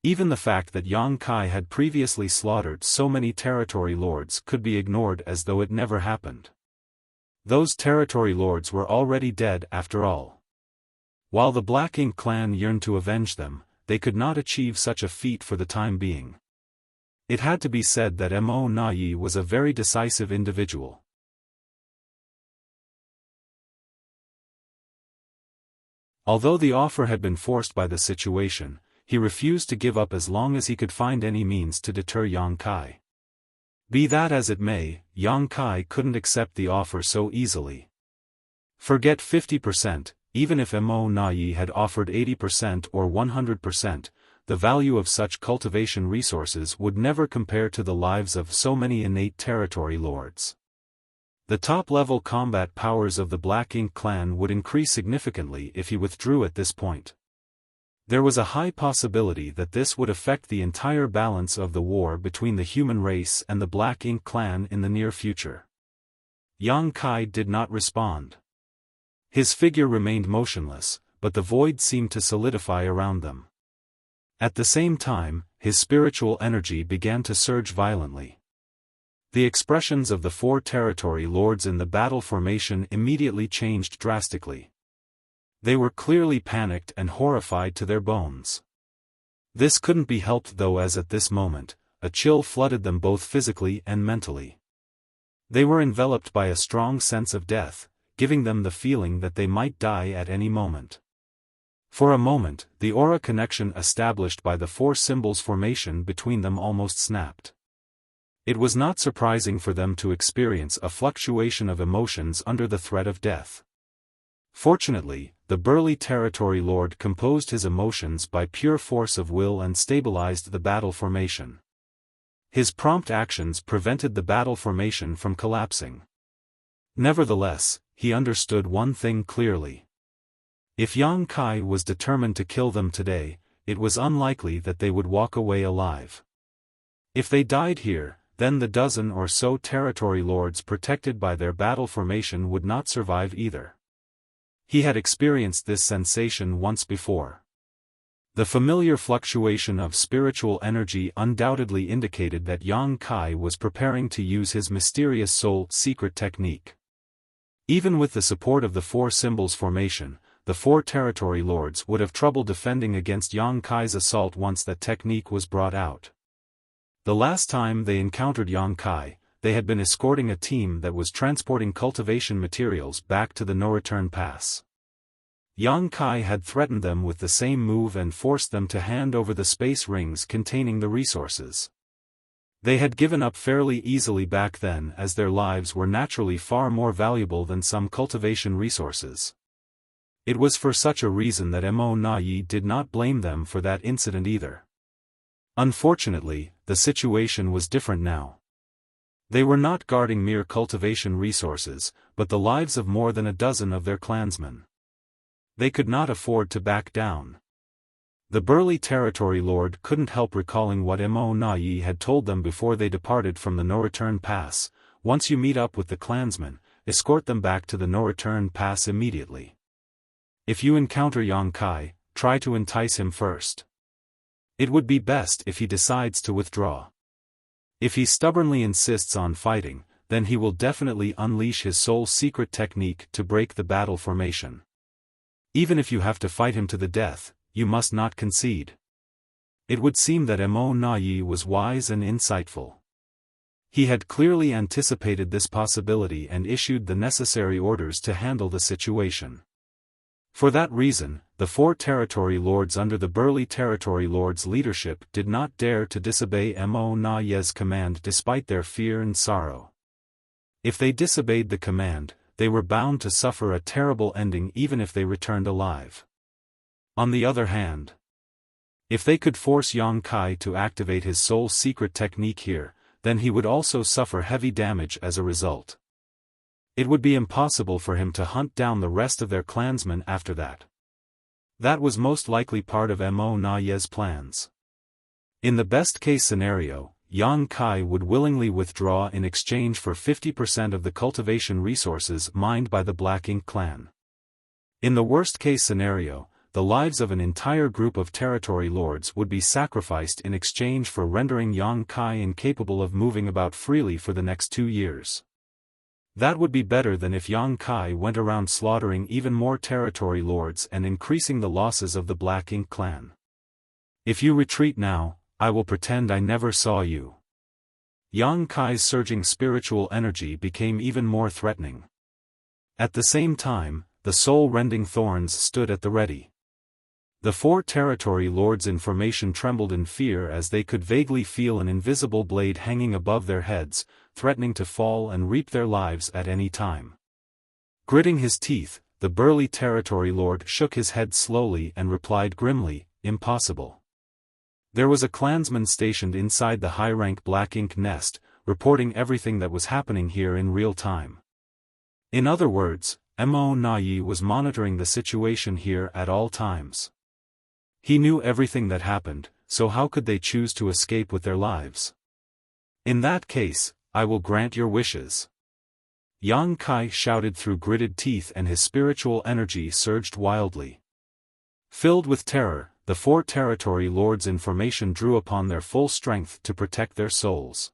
Even the fact that Yang Kai had previously slaughtered so many territory lords could be ignored as though it never happened. Those territory lords were already dead after all. While the Black Ink clan yearned to avenge them, they could not achieve such a feat for the time being. It had to be said that Mo Nai was a very decisive individual. Although the offer had been forced by the situation, he refused to give up as long as he could find any means to deter Yang Kai. Be that as it may, Yang Kai couldn't accept the offer so easily. Forget 50%, even if Mo Nai had offered 80% or 100%, the value of such cultivation resources would never compare to the lives of so many innate territory lords. The top-level combat powers of the Black Ink clan would increase significantly if he withdrew at this point. There was a high possibility that this would affect the entire balance of the war between the human race and the Black Ink clan in the near future. Yang Kai did not respond. His figure remained motionless, but the void seemed to solidify around them. At the same time, his spiritual energy began to surge violently. The expressions of the 4 territory lords in the battle formation immediately changed drastically. They were clearly panicked and horrified to their bones. This couldn't be helped though, as at this moment, a chill flooded them both physically and mentally. They were enveloped by a strong sense of death, giving them the feeling that they might die at any moment. For a moment, the aura connection established by the 4 symbols formation between them almost snapped. It was not surprising for them to experience a fluctuation of emotions under the threat of death. Fortunately, the burly territory lord composed his emotions by pure force of will and stabilized the battle formation. His prompt actions prevented the battle formation from collapsing. Nevertheless, he understood one thing clearly. If Yang Kai was determined to kill them today, it was unlikely that they would walk away alive. If they died here, then the dozen or so territory lords protected by their battle formation would not survive either. He had experienced this sensation once before. The familiar fluctuation of spiritual energy undoubtedly indicated that Yang Kai was preparing to use his mysterious soul secret technique. Even with the support of the 4 symbols formation, the 4 territory lords would have trouble defending against Yang Kai's assault once that technique was brought out. The last time they encountered Yang Kai, they had been escorting a team that was transporting cultivation materials back to the no-return pass. Yang Kai had threatened them with the same move and forced them to hand over the space rings containing the resources. They had given up fairly easily back then, as their lives were naturally far more valuable than some cultivation resources. It was for such a reason that Mo Na Yi did not blame them for that incident either. Unfortunately, the situation was different now. They were not guarding mere cultivation resources, but the lives of more than a dozen of their clansmen. They could not afford to back down. The burly territory lord couldn't help recalling what Mo Na Yi had told them before they departed from the no-return pass: once you meet up with the clansmen, escort them back to the no-return pass immediately. If you encounter Yang Kai, try to entice him first. It would be best if he decides to withdraw. If he stubbornly insists on fighting, then he will definitely unleash his soul secret technique to break the battle formation. Even if you have to fight him to the death, you must not concede. It would seem that Mo Na Yi was wise and insightful. He had clearly anticipated this possibility and issued the necessary orders to handle the situation. For that reason, the 4 territory lords under the burly territory lord's leadership did not dare to disobey Mo Na Yi's command despite their fear and sorrow. If they disobeyed the command, they were bound to suffer a terrible ending even if they returned alive. On the other hand, if they could force Yang Kai to activate his soul secret technique here, then he would also suffer heavy damage as a result. It would be impossible for him to hunt down the rest of their clansmen after that. That was most likely part of Mo Na Yi's plans. In the best-case scenario, Yang Kai would willingly withdraw in exchange for 50% of the cultivation resources mined by the Black Ink clan. In the worst-case scenario, the lives of an entire group of territory lords would be sacrificed in exchange for rendering Yang Kai incapable of moving about freely for the next 2 years. That would be better than if Yang Kai went around slaughtering even more territory lords and increasing the losses of the Black Ink clan. If you retreat now, I will pretend I never saw you. Yang Kai's surging spiritual energy became even more threatening. At the same time, the soul-rending thorns stood at the ready. The 4 territory lords in formation trembled in fear as they could vaguely feel an invisible blade hanging above their heads, threatening to fall and reap their lives at any time. Gritting his teeth, the burly territory lord shook his head slowly and replied grimly, "Impossible." There was a clansman stationed inside the high-rank Black Ink nest, reporting everything that was happening here in real time. In other words, Mo Na Yi was monitoring the situation here at all times. He knew everything that happened, so how could they choose to escape with their lives? In that case, I will grant your wishes. Yang Kai shouted through gritted teeth and his spiritual energy surged wildly. Filled with terror, the 4 territory lords in formation drew upon their full strength to protect their souls.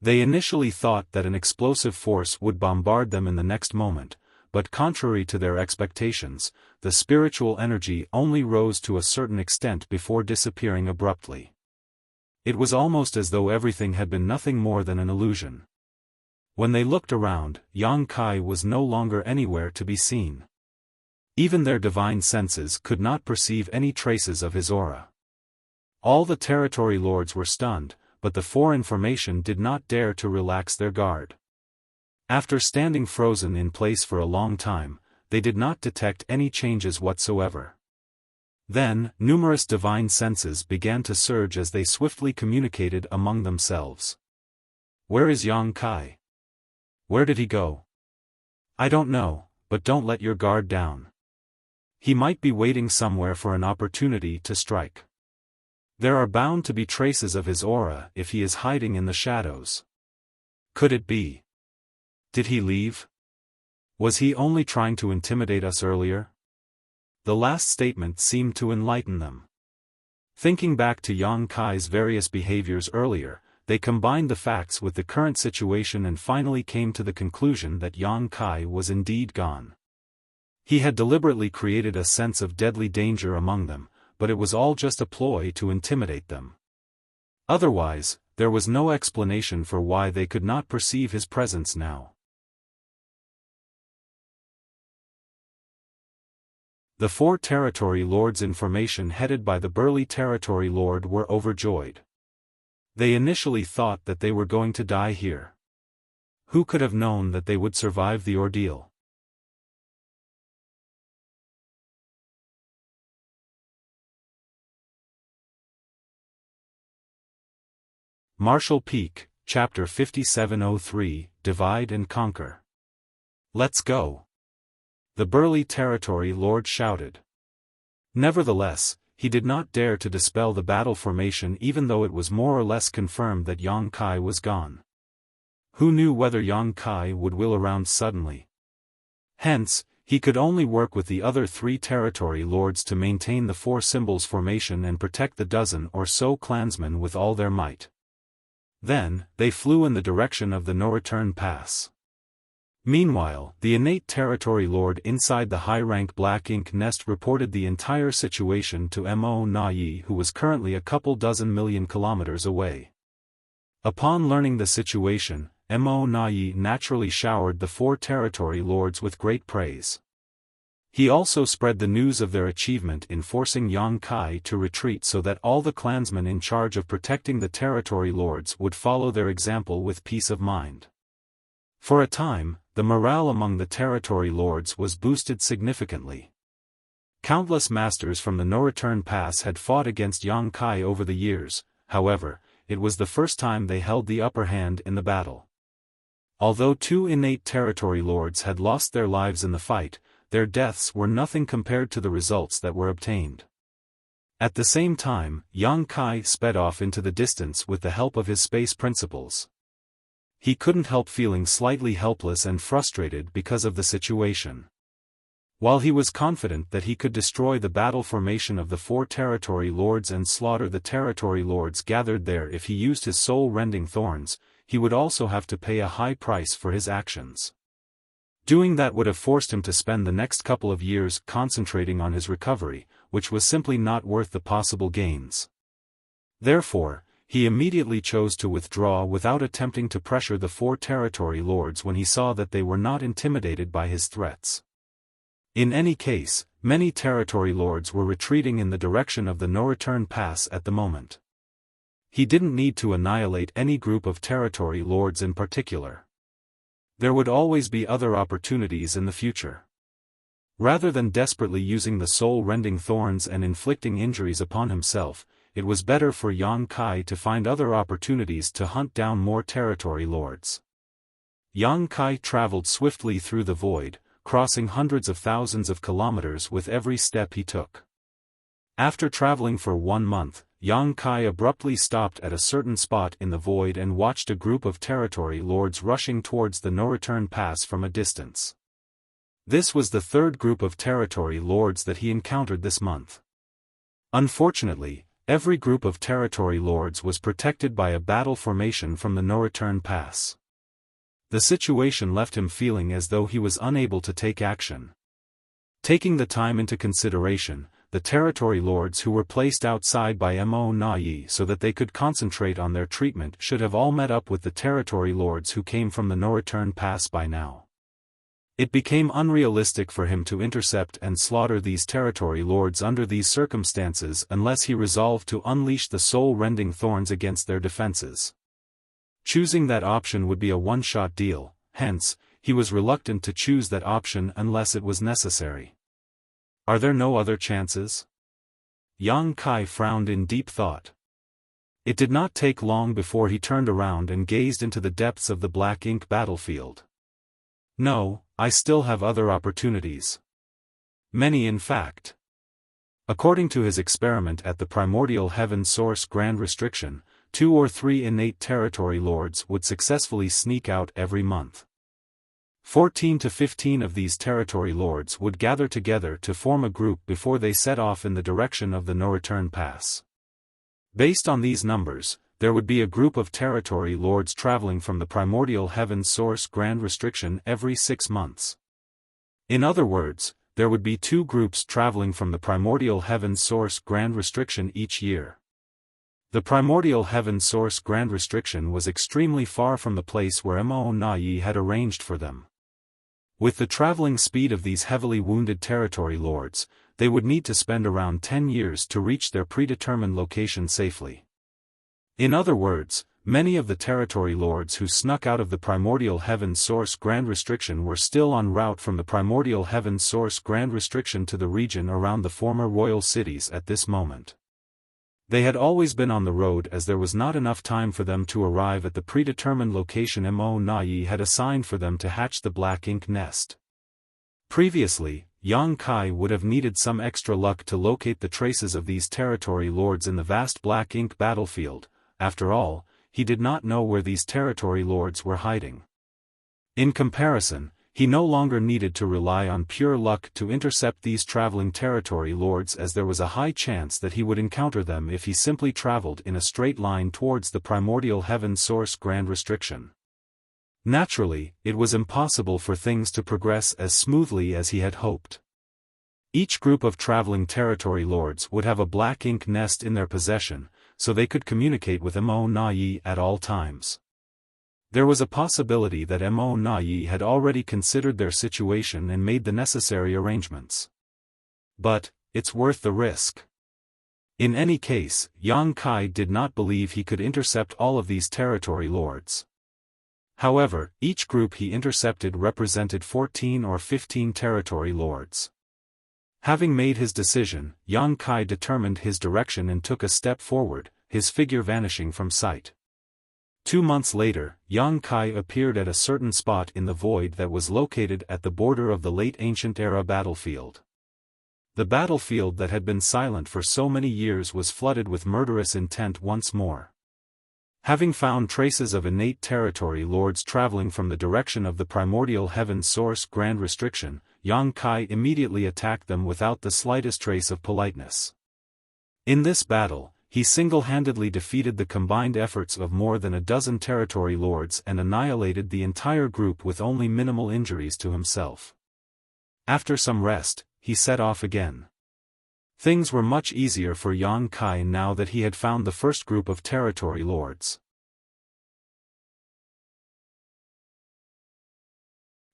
They initially thought that an explosive force would bombard them in the next moment, but contrary to their expectations, the spiritual energy only rose to a certain extent before disappearing abruptly. It was almost as though everything had been nothing more than an illusion. When they looked around, Yang Kai was no longer anywhere to be seen. Even their divine senses could not perceive any traces of his aura. All the territory lords were stunned, but the four in formation did not dare to relax their guard. After standing frozen in place for a long time, they did not detect any changes whatsoever. Then, numerous divine senses began to surge as they swiftly communicated among themselves. "Where is Yang Kai? Where did he go? I don't know, but don't let your guard down. He might be waiting somewhere for an opportunity to strike. There are bound to be traces of his aura if he is hiding in the shadows. Could it be? Did he leave? Was he only trying to intimidate us earlier?" The last statement seemed to enlighten them. Thinking back to Yang Kai's various behaviors earlier, they combined the facts with the current situation and finally came to the conclusion that Yang Kai was indeed gone. He had deliberately created a sense of deadly danger among them, but it was all just a ploy to intimidate them. Otherwise, there was no explanation for why they could not perceive his presence now. The four territory lords in formation headed by the burly territory lord were overjoyed. They initially thought that they were going to die here. Who could have known that they would survive the ordeal? Marshall Peak, Chapter 5703, Divide and Conquer. "Let's go!" the burly territory lord shouted. Nevertheless, he did not dare to dispel the battle formation even though it was more or less confirmed that Yang Kai was gone. Who knew whether Yang Kai would wheel around suddenly? Hence, he could only work with the other three territory lords to maintain the four symbols formation and protect the dozen or so clansmen with all their might. Then, they flew in the direction of the no-return pass. Meanwhile, the innate territory lord inside the high-rank black ink nest reported the entire situation to Mo Nayi, who was currently a couple dozen million kilometers away. Upon learning the situation, Mo Nayi naturally showered the four territory lords with great praise. He also spread the news of their achievement in forcing Yang Kai to retreat so that all the clansmen in charge of protecting the territory lords would follow their example with peace of mind. For a time, the morale among the territory lords was boosted significantly. Countless masters from the no-return pass had fought against Yang Kai over the years, however, it was the first time they held the upper hand in the battle. Although two innate territory lords had lost their lives in the fight, their deaths were nothing compared to the results that were obtained. At the same time, Yang Kai sped off into the distance with the help of his space principles. He couldn't help feeling slightly helpless and frustrated because of the situation. While he was confident that he could destroy the battle formation of the four territory lords and slaughter the territory lords gathered there if he used his soul-rending thorns, he would also have to pay a high price for his actions. Doing that would have forced him to spend the next couple of years concentrating on his recovery, which was simply not worth the possible gains. Therefore, he immediately chose to withdraw without attempting to pressure the four territory lords when he saw that they were not intimidated by his threats. In any case, many territory lords were retreating in the direction of the no-return pass at the moment. He didn't need to annihilate any group of territory lords in particular. There would always be other opportunities in the future. Rather than desperately using the soul-rending thorns and inflicting injuries upon himself, it was better for Yang Kai to find other opportunities to hunt down more territory lords. Yang Kai traveled swiftly through the void, crossing hundreds of thousands of kilometers with every step he took. After traveling for 1 month, Yang Kai abruptly stopped at a certain spot in the void and watched a group of territory lords rushing towards the no-return pass from a distance. This was the third group of territory lords that he encountered this month. Unfortunately, Every group of territory lords was protected by a battle formation from the no-return pass. The situation left him feeling as though he was unable to take action. Taking the time into consideration, the territory lords who were placed outside by Mo Na Yi so that they could concentrate on their treatment should have all met up with the territory lords who came from the no-return pass by now. It became unrealistic for him to intercept and slaughter these territory lords under these circumstances unless he resolved to unleash the soul-rending thorns against their defenses. Choosing that option would be a one-shot deal, hence, he was reluctant to choose that option unless it was necessary. Are there no other chances? Yang Kai frowned in deep thought. It did not take long before he turned around and gazed into the depths of the black ink battlefield. No, I still have other opportunities. Many in fact. According to his experiment at the Primordial Heaven Source Grand Restriction, 2 or 3 innate territory lords would successfully sneak out every month. 14 to 15 of these territory lords would gather together to form a group before they set off in the direction of the no-return pass. Based on these numbers, there would be a group of territory lords traveling from the Primordial Heaven Source Grand Restriction every 6 months. In other words, there would be 2 groups traveling from the Primordial Heaven Source Grand Restriction each year. The Primordial Heaven Source Grand Restriction was extremely far from the place where Mo Na Yi had arranged for them. With the traveling speed of these heavily wounded territory lords, they would need to spend around 10 years to reach their predetermined location safely. In other words, many of the territory lords who snuck out of the Primordial Heaven Source Grand Restriction were still en route from the Primordial Heaven Source Grand Restriction to the region around the former royal cities at this moment. They had always been on the road as there was not enough time for them to arrive at the predetermined location Mo Na Yi had assigned for them to hatch the black ink nest. Previously, Yang Kai would have needed some extra luck to locate the traces of these territory lords in the vast black ink battlefield. After all, he did not know where these territory lords were hiding. In comparison, he no longer needed to rely on pure luck to intercept these traveling territory lords as there was a high chance that he would encounter them if he simply traveled in a straight line towards the Primordial Heaven Source Grand Restriction. Naturally, it was impossible for things to progress as smoothly as he had hoped. Each group of traveling territory lords would have a black ink nest in their possession, so they could communicate with Mo Na Yi at all times. There was a possibility that Mo Na Yi had already considered their situation and made the necessary arrangements. But, it's worth the risk. In any case, Yang Kai did not believe he could intercept all of these territory lords. However, each group he intercepted represented 14 or 15 territory lords. Having made his decision, Yang Kai determined his direction and took a step forward, his figure vanishing from sight. 2 months later, Yang Kai appeared at a certain spot in the void that was located at the border of the late ancient era battlefield. The battlefield that had been silent for so many years was flooded with murderous intent once more. Having found traces of innate territory lords traveling from the direction of the Primordial Heaven Source Grand Restriction, Yang Kai immediately attacked them without the slightest trace of politeness. In this battle, he single-handedly defeated the combined efforts of more than a dozen territory lords and annihilated the entire group with only minimal injuries to himself. After some rest, he set off again. Things were much easier for Yang Kai now that he had found the first group of territory lords.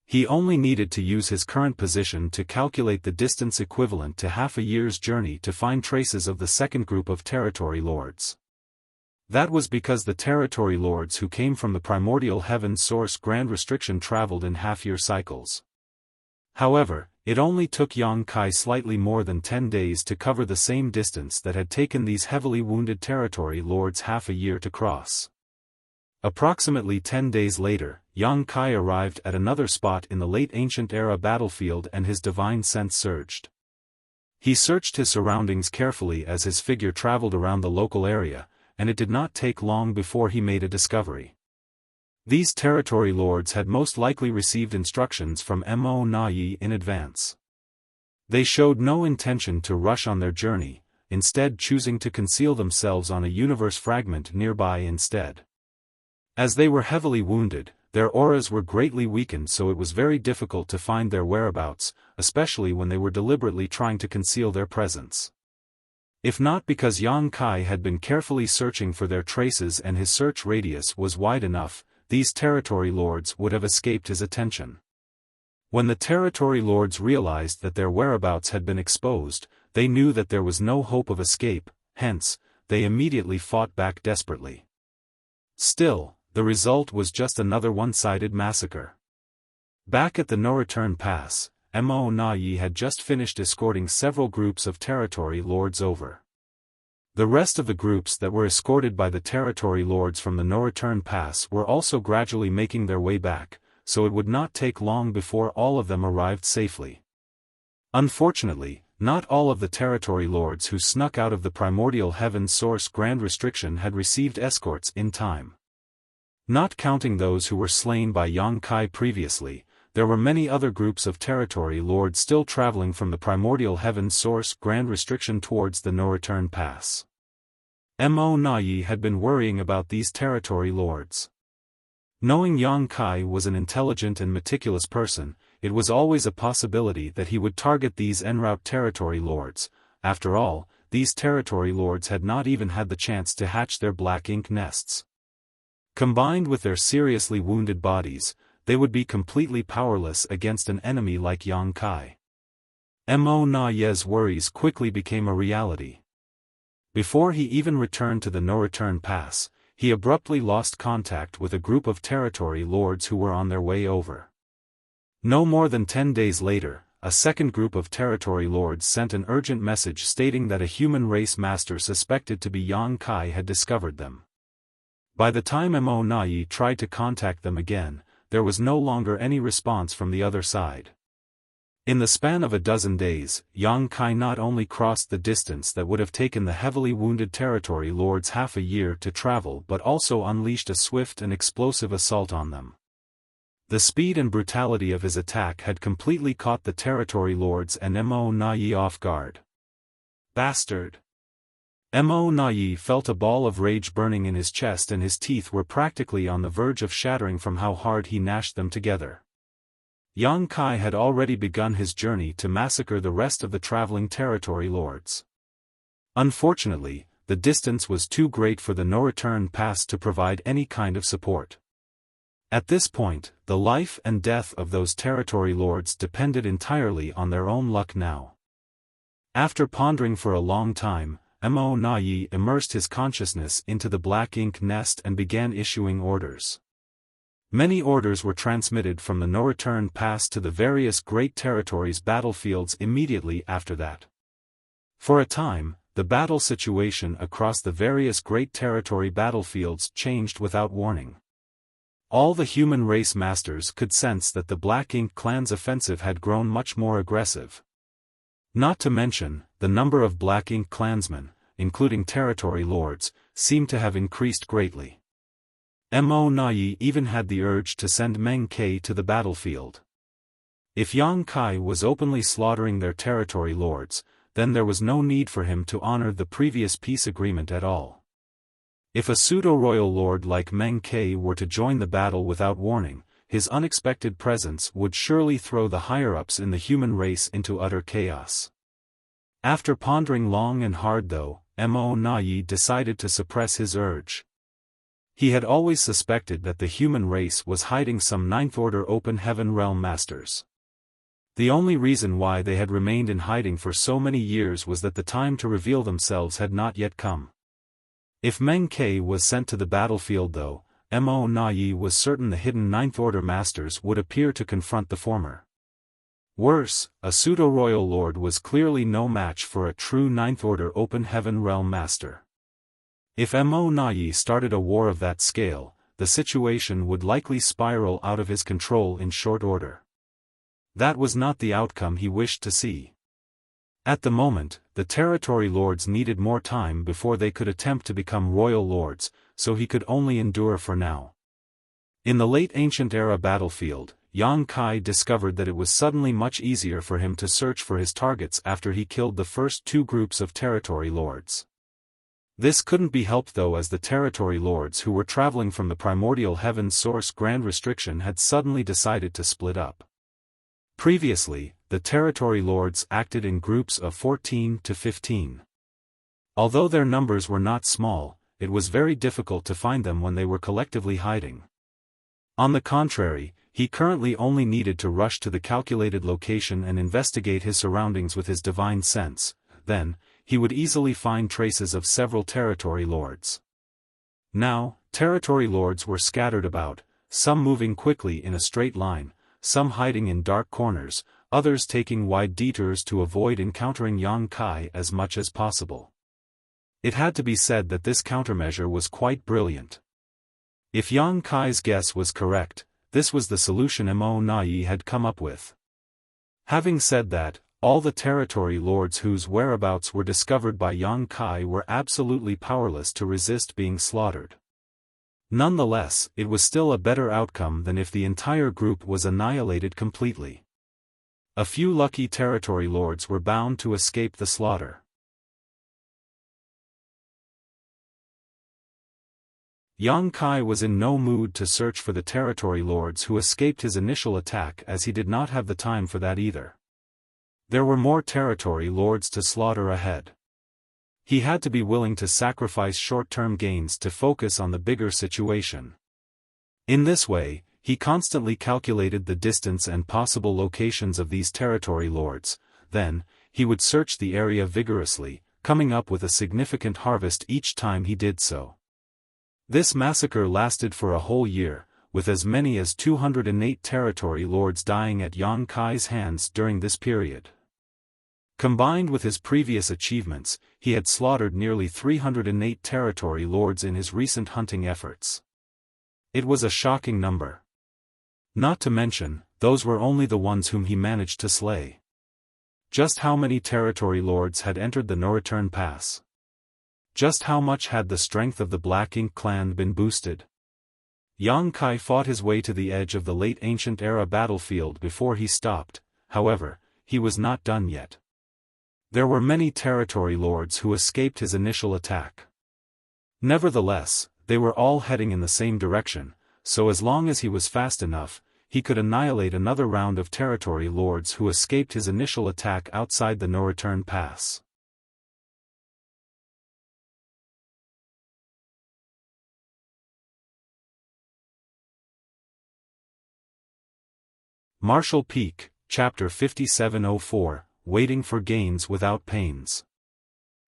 He only needed to use his current position to calculate the distance equivalent to half a year's journey to find traces of the second group of territory lords. That was because the territory lords who came from the Primordial Heaven Source Grand Restriction traveled in half-year cycles. However, it only took Yang Kai slightly more than 10 days to cover the same distance that had taken these heavily wounded territory lords half a year to cross. Approximately 10 days later, Yang Kai arrived at another spot in the late ancient era battlefield and his divine sense surged. He searched his surroundings carefully as his figure traveled around the local area, and it did not take long before he made a discovery. These territory lords had most likely received instructions from Mo Na Yi in advance. They showed no intention to rush on their journey. instead choosing to conceal themselves on a universe fragment nearby instead. As they were heavily wounded, their auras were greatly weakened, so it was very difficult to find their whereabouts, especially when they were deliberately trying to conceal their presence. If not because Yang Kai had been carefully searching for their traces and his search radius was wide enough, these territory lords would have escaped his attention. When the territory lords realized that their whereabouts had been exposed, they knew that there was no hope of escape, hence, they immediately fought back desperately. Still, the result was just another one-sided massacre. Back at the no-return pass, Mo Na Yi had just finished escorting several groups of territory lords over. The rest of the groups that were escorted by the territory lords from the no-return pass were also gradually making their way back, so it would not take long before all of them arrived safely. Unfortunately, not all of the territory lords who snuck out of the primordial heaven source grand restriction had received escorts in time. Not counting those who were slain by Yang Kai previously, there were many other groups of territory lords still traveling from the primordial heaven source grand restriction towards the no-return pass. Mo Na Yi had been worrying about these territory lords. Knowing Yang Kai was an intelligent and meticulous person, it was always a possibility that he would target these en route territory lords. After all, these territory lords had not even had the chance to hatch their black ink nests. Combined with their seriously wounded bodies, they would be completely powerless against an enemy like Yang Kai. Mo Na Yi's worries quickly became a reality. Before he even returned to the no-return pass, he abruptly lost contact with a group of territory lords who were on their way over. No more than 10 days later, a second group of territory lords sent an urgent message stating that a human race master suspected to be Yang Kai had discovered them. By the time Mo Na Yi tried to contact them again, there was no longer any response from the other side. In the span of a dozen days, Yang Kai not only crossed the distance that would have taken the heavily wounded territory lords half a year to travel but also unleashed a swift and explosive assault on them. The speed and brutality of his attack had completely caught the territory lords and Mo Na Yi off guard. Bastard! Mo Na Yi felt a ball of rage burning in his chest and his teeth were practically on the verge of shattering from how hard he gnashed them together. Yang Kai had already begun his journey to massacre the rest of the traveling territory lords. Unfortunately, the distance was too great for the no-return pass to provide any kind of support. At this point, the life and death of those territory lords depended entirely on their own luck now. After pondering for a long time, Mo Na Yi immersed his consciousness into the black ink nest and began issuing orders. Many orders were transmitted from the no-return pass to the various great territories' battlefields immediately after that. For a time, the battle situation across the various great territory battlefields changed without warning. All the human race masters could sense that the Black Ink clan's offensive had grown much more aggressive. Not to mention, the number of Black Ink clansmen, including territory lords, seemed to have increased greatly. Mo Na Yi even had the urge to send Meng Ke to the battlefield. If Yang Kai was openly slaughtering their territory lords, then there was no need for him to honor the previous peace agreement at all. If a pseudo-royal lord like Meng Ke were to join the battle without warning, his unexpected presence would surely throw the higher-ups in the human race into utter chaos. After pondering long and hard though, Mo Na Yi decided to suppress his urge. He had always suspected that the human race was hiding some Ninth-Order Open Heaven Realm Masters. The only reason why they had remained in hiding for so many years was that the time to reveal themselves had not yet come. If Meng Ke was sent to the battlefield though, Mo Na Yi was certain the hidden Ninth-Order Masters would appear to confront the former. Worse, a pseudo-royal lord was clearly no match for a true Ninth-Order Open Heaven Realm Master. If Mo Na Yi started a war of that scale, the situation would likely spiral out of his control in short order. That was not the outcome he wished to see. At the moment, the territory lords needed more time before they could attempt to become royal lords, so he could only endure for now. In the late ancient era battlefield, Yang Kai discovered that it was suddenly much easier for him to search for his targets after he killed the first two groups of territory lords. This couldn't be helped though, as the territory lords who were traveling from the primordial heaven's source Grand Restriction had suddenly decided to split up. Previously, the territory lords acted in groups of 14 to 15. Although their numbers were not small, it was very difficult to find them when they were collectively hiding. On the contrary, he currently only needed to rush to the calculated location and investigate his surroundings with his divine sense. Then, he would easily find traces of several territory lords. Now, territory lords were scattered about, some moving quickly in a straight line, some hiding in dark corners, others taking wide detours to avoid encountering Yang Kai as much as possible. It had to be said that this countermeasure was quite brilliant. If Yang Kai's guess was correct, this was the solution Mo Nai had come up with. Having said that, all the territory lords whose whereabouts were discovered by Yang Kai were absolutely powerless to resist being slaughtered. Nonetheless, it was still a better outcome than if the entire group was annihilated completely. A few lucky territory lords were bound to escape the slaughter. Yang Kai was in no mood to search for the territory lords who escaped his initial attack, as he did not have the time for that either. There were more territory lords to slaughter ahead. He had to be willing to sacrifice short-term gains to focus on the bigger situation. In this way, he constantly calculated the distance and possible locations of these territory lords. Then, he would search the area vigorously, coming up with a significant harvest each time he did so. This massacre lasted for a whole year, with as many as 208 territory lords dying at Yang Kai's hands during this period. Combined with his previous achievements, he had slaughtered nearly 308 territory lords in his recent hunting efforts. It was a shocking number. Not to mention, those were only the ones whom he managed to slay. Just how many territory lords had entered the no-return pass? Just how much had the strength of the Black Ink clan been boosted? Yang Kai fought his way to the edge of the late ancient era battlefield before he stopped. However, he was not done yet. There were many territory lords who escaped his initial attack. Nevertheless, they were all heading in the same direction, so as long as he was fast enough, he could annihilate another round of territory lords who escaped his initial attack outside the no-return pass. Marshall Peak, Chapter 5704, Waiting for Gains Without Pains.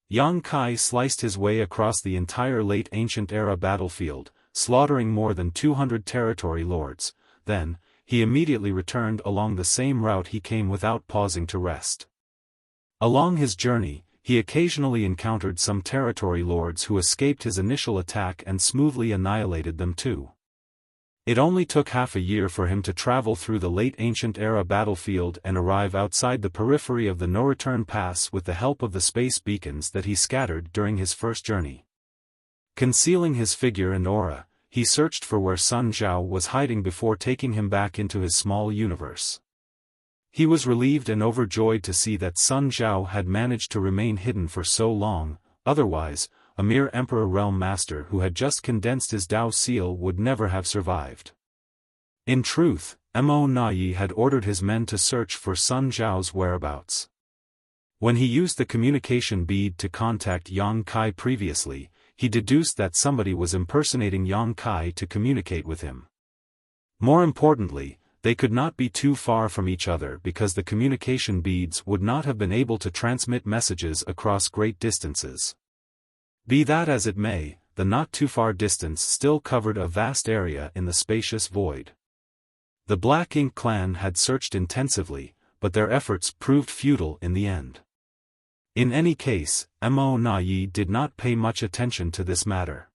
Yang Kai sliced his way across the entire late ancient era battlefield, slaughtering more than 200 territory lords. Then, he immediately returned along the same route he came without pausing to rest. Along his journey, he occasionally encountered some territory lords who escaped his initial attack and smoothly annihilated them too. It only took half a year for him to travel through the late ancient era battlefield and arrive outside the periphery of the no-return pass with the help of the space beacons that he scattered during his first journey. Concealing his figure and aura, he searched for where Sun Zhao was hiding before taking him back into his small universe. He was relieved and overjoyed to see that Sun Zhao had managed to remain hidden for so long. Otherwise, a mere Emperor Realm Master who had just condensed his Dao seal would never have survived. In truth, Mo Nai had ordered his men to search for Sun Zhao's whereabouts. When he used the communication bead to contact Yang Kai previously, he deduced that somebody was impersonating Yang Kai to communicate with him. More importantly, they could not be too far from each other because the communication beads would not have been able to transmit messages across great distances. Be that as it may, the not-too-far distance still covered a vast area in the spacious void. The Black Ink clan had searched intensively, but their efforts proved futile in the end. In any case, Mo Nai did not pay much attention to this matter.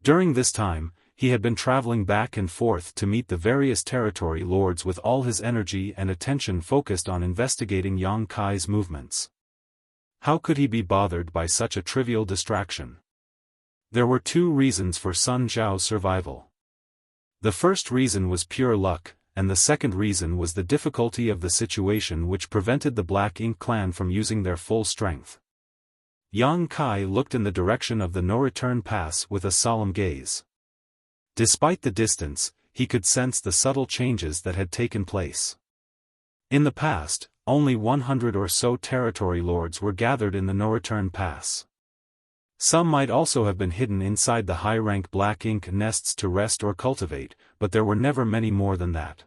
During this time, he had been traveling back and forth to meet the various territory lords with all his energy and attention focused on investigating Yang Kai's movements. How could he be bothered by such a trivial distraction? There were two reasons for Sun Zhao's survival. The first reason was pure luck, and the second reason was the difficulty of the situation which prevented the Black Ink clan from using their full strength. Yang Kai looked in the direction of the no-return pass with a solemn gaze. Despite the distance, he could sense the subtle changes that had taken place. In the past, only 100 or so territory lords were gathered in the no-return pass. Some might also have been hidden inside the high-rank Black Ink nests to rest or cultivate, but there were never many more than that.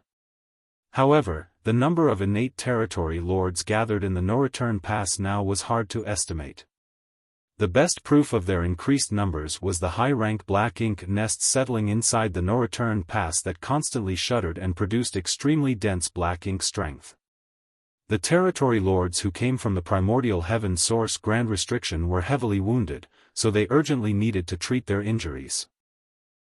However, the number of innate territory lords gathered in the no-return pass now was hard to estimate. The best proof of their increased numbers was the high-rank Black Ink nests settling inside the no-return pass that constantly shuddered and produced extremely dense Black Ink strength. The territory lords who came from the primordial heaven source Grand Restriction were heavily wounded, so they urgently needed to treat their injuries.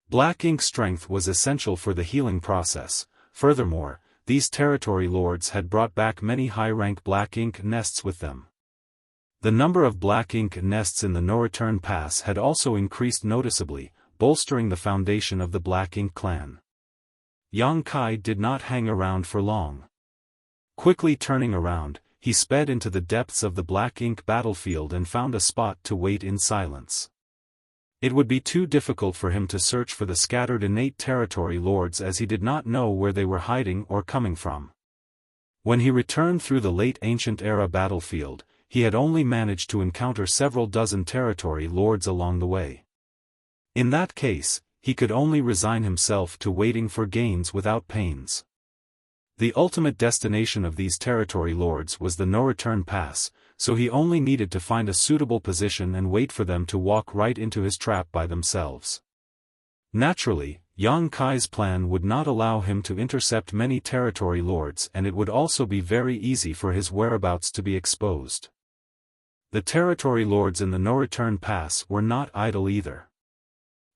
Black Ink strength was essential for the healing process. Furthermore, these territory lords had brought back many high-rank Black Ink nests with them. The number of Black Ink nests in the no-return pass had also increased noticeably, bolstering the foundation of the Black Ink clan. Yang Kai did not hang around for long. Quickly turning around, he sped into the depths of the Black Ink battlefield and found a spot to wait in silence. It would be too difficult for him to search for the scattered innate territory lords as he did not know where they were hiding or coming from. When he returned through the late ancient era battlefield, he had only managed to encounter several dozen territory lords along the way. In that case, he could only resign himself to waiting for gains without pains. The ultimate destination of these territory lords was the no-return pass, so he only needed to find a suitable position and wait for them to walk right into his trap by themselves. Naturally, Yang Kai's plan would not allow him to intercept many territory lords, and it would also be very easy for his whereabouts to be exposed. The territory lords in the no-return pass were not idle either.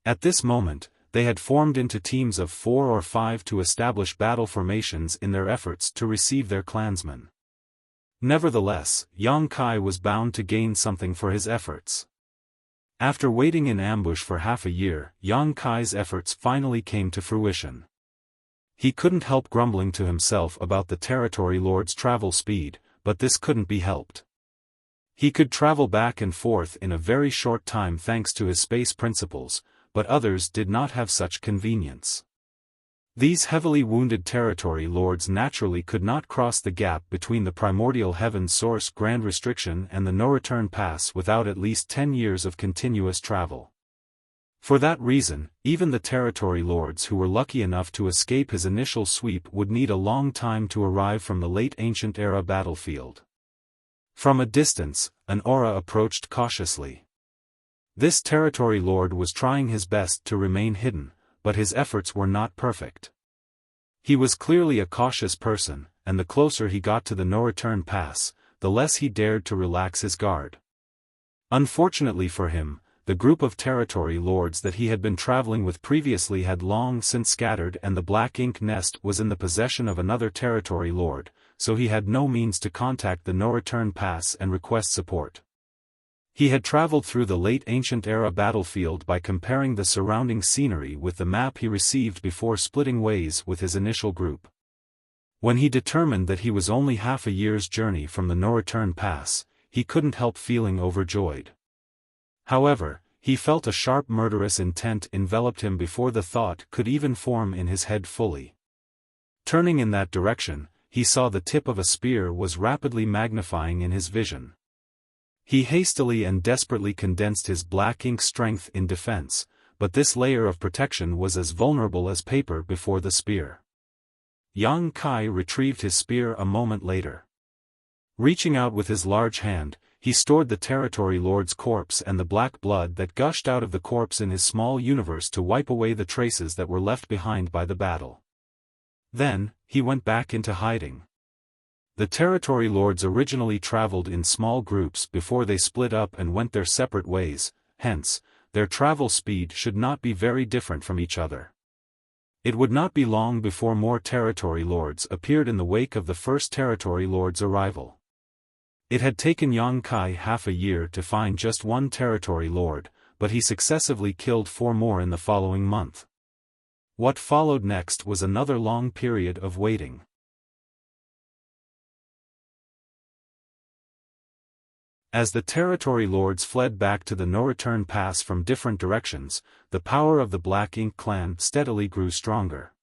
At this moment, they had formed into teams of 4 or 5 to establish battle formations in their efforts to receive their clansmen. Nevertheless, Yang Kai was bound to gain something for his efforts. After waiting in ambush for half a year, Yang Kai's efforts finally came to fruition. He couldn't help grumbling to himself about the territory lord's travel speed, but this couldn't be helped. He could travel back and forth in a very short time thanks to his space principles, but others did not have such convenience. These heavily wounded territory lords naturally could not cross the gap between the primordial heaven source Grand Restriction and the no-return pass without at least 10 years of continuous travel. For that reason, even the territory lords who were lucky enough to escape his initial sweep would need a long time to arrive from the late ancient era battlefield. From a distance, an aura approached cautiously. This territory lord was trying his best to remain hidden, but his efforts were not perfect. He was clearly a cautious person, and the closer he got to the no-return pass, the less he dared to relax his guard. Unfortunately for him, the group of territory lords that he had been traveling with previously had long since scattered, and the Black Ink nest was in the possession of another territory lord, so he had no means to contact the no-return pass and request support. He had traveled through the late ancient era battlefield by comparing the surrounding scenery with the map he received before splitting ways with his initial group. When he determined that he was only half a year's journey from the no-return pass, he couldn't help feeling overjoyed. However, he felt a sharp murderous intent enveloped him before the thought could even form in his head fully. Turning in that direction, he saw the tip of a spear was rapidly magnifying in his vision. He hastily and desperately condensed his Black Ink strength in defense, but this layer of protection was as vulnerable as paper before the spear. Yang Kai retrieved his spear a moment later. Reaching out with his large hand, he stored the territory lord's corpse and the black blood that gushed out of the corpse in his small universe to wipe away the traces that were left behind by the battle. Then, he went back into hiding. The territory lords originally traveled in small groups before they split up and went their separate ways, hence, their travel speed should not be very different from each other. It would not be long before more territory lords appeared in the wake of the first territory lord's arrival. It had taken Yang Kai half a year to find just one territory lord, but he successively killed 4 more in the following month. What followed next was another long period of waiting. As the territory lords fled back to the no-return pass from different directions, the power of the Black Ink clan steadily grew stronger.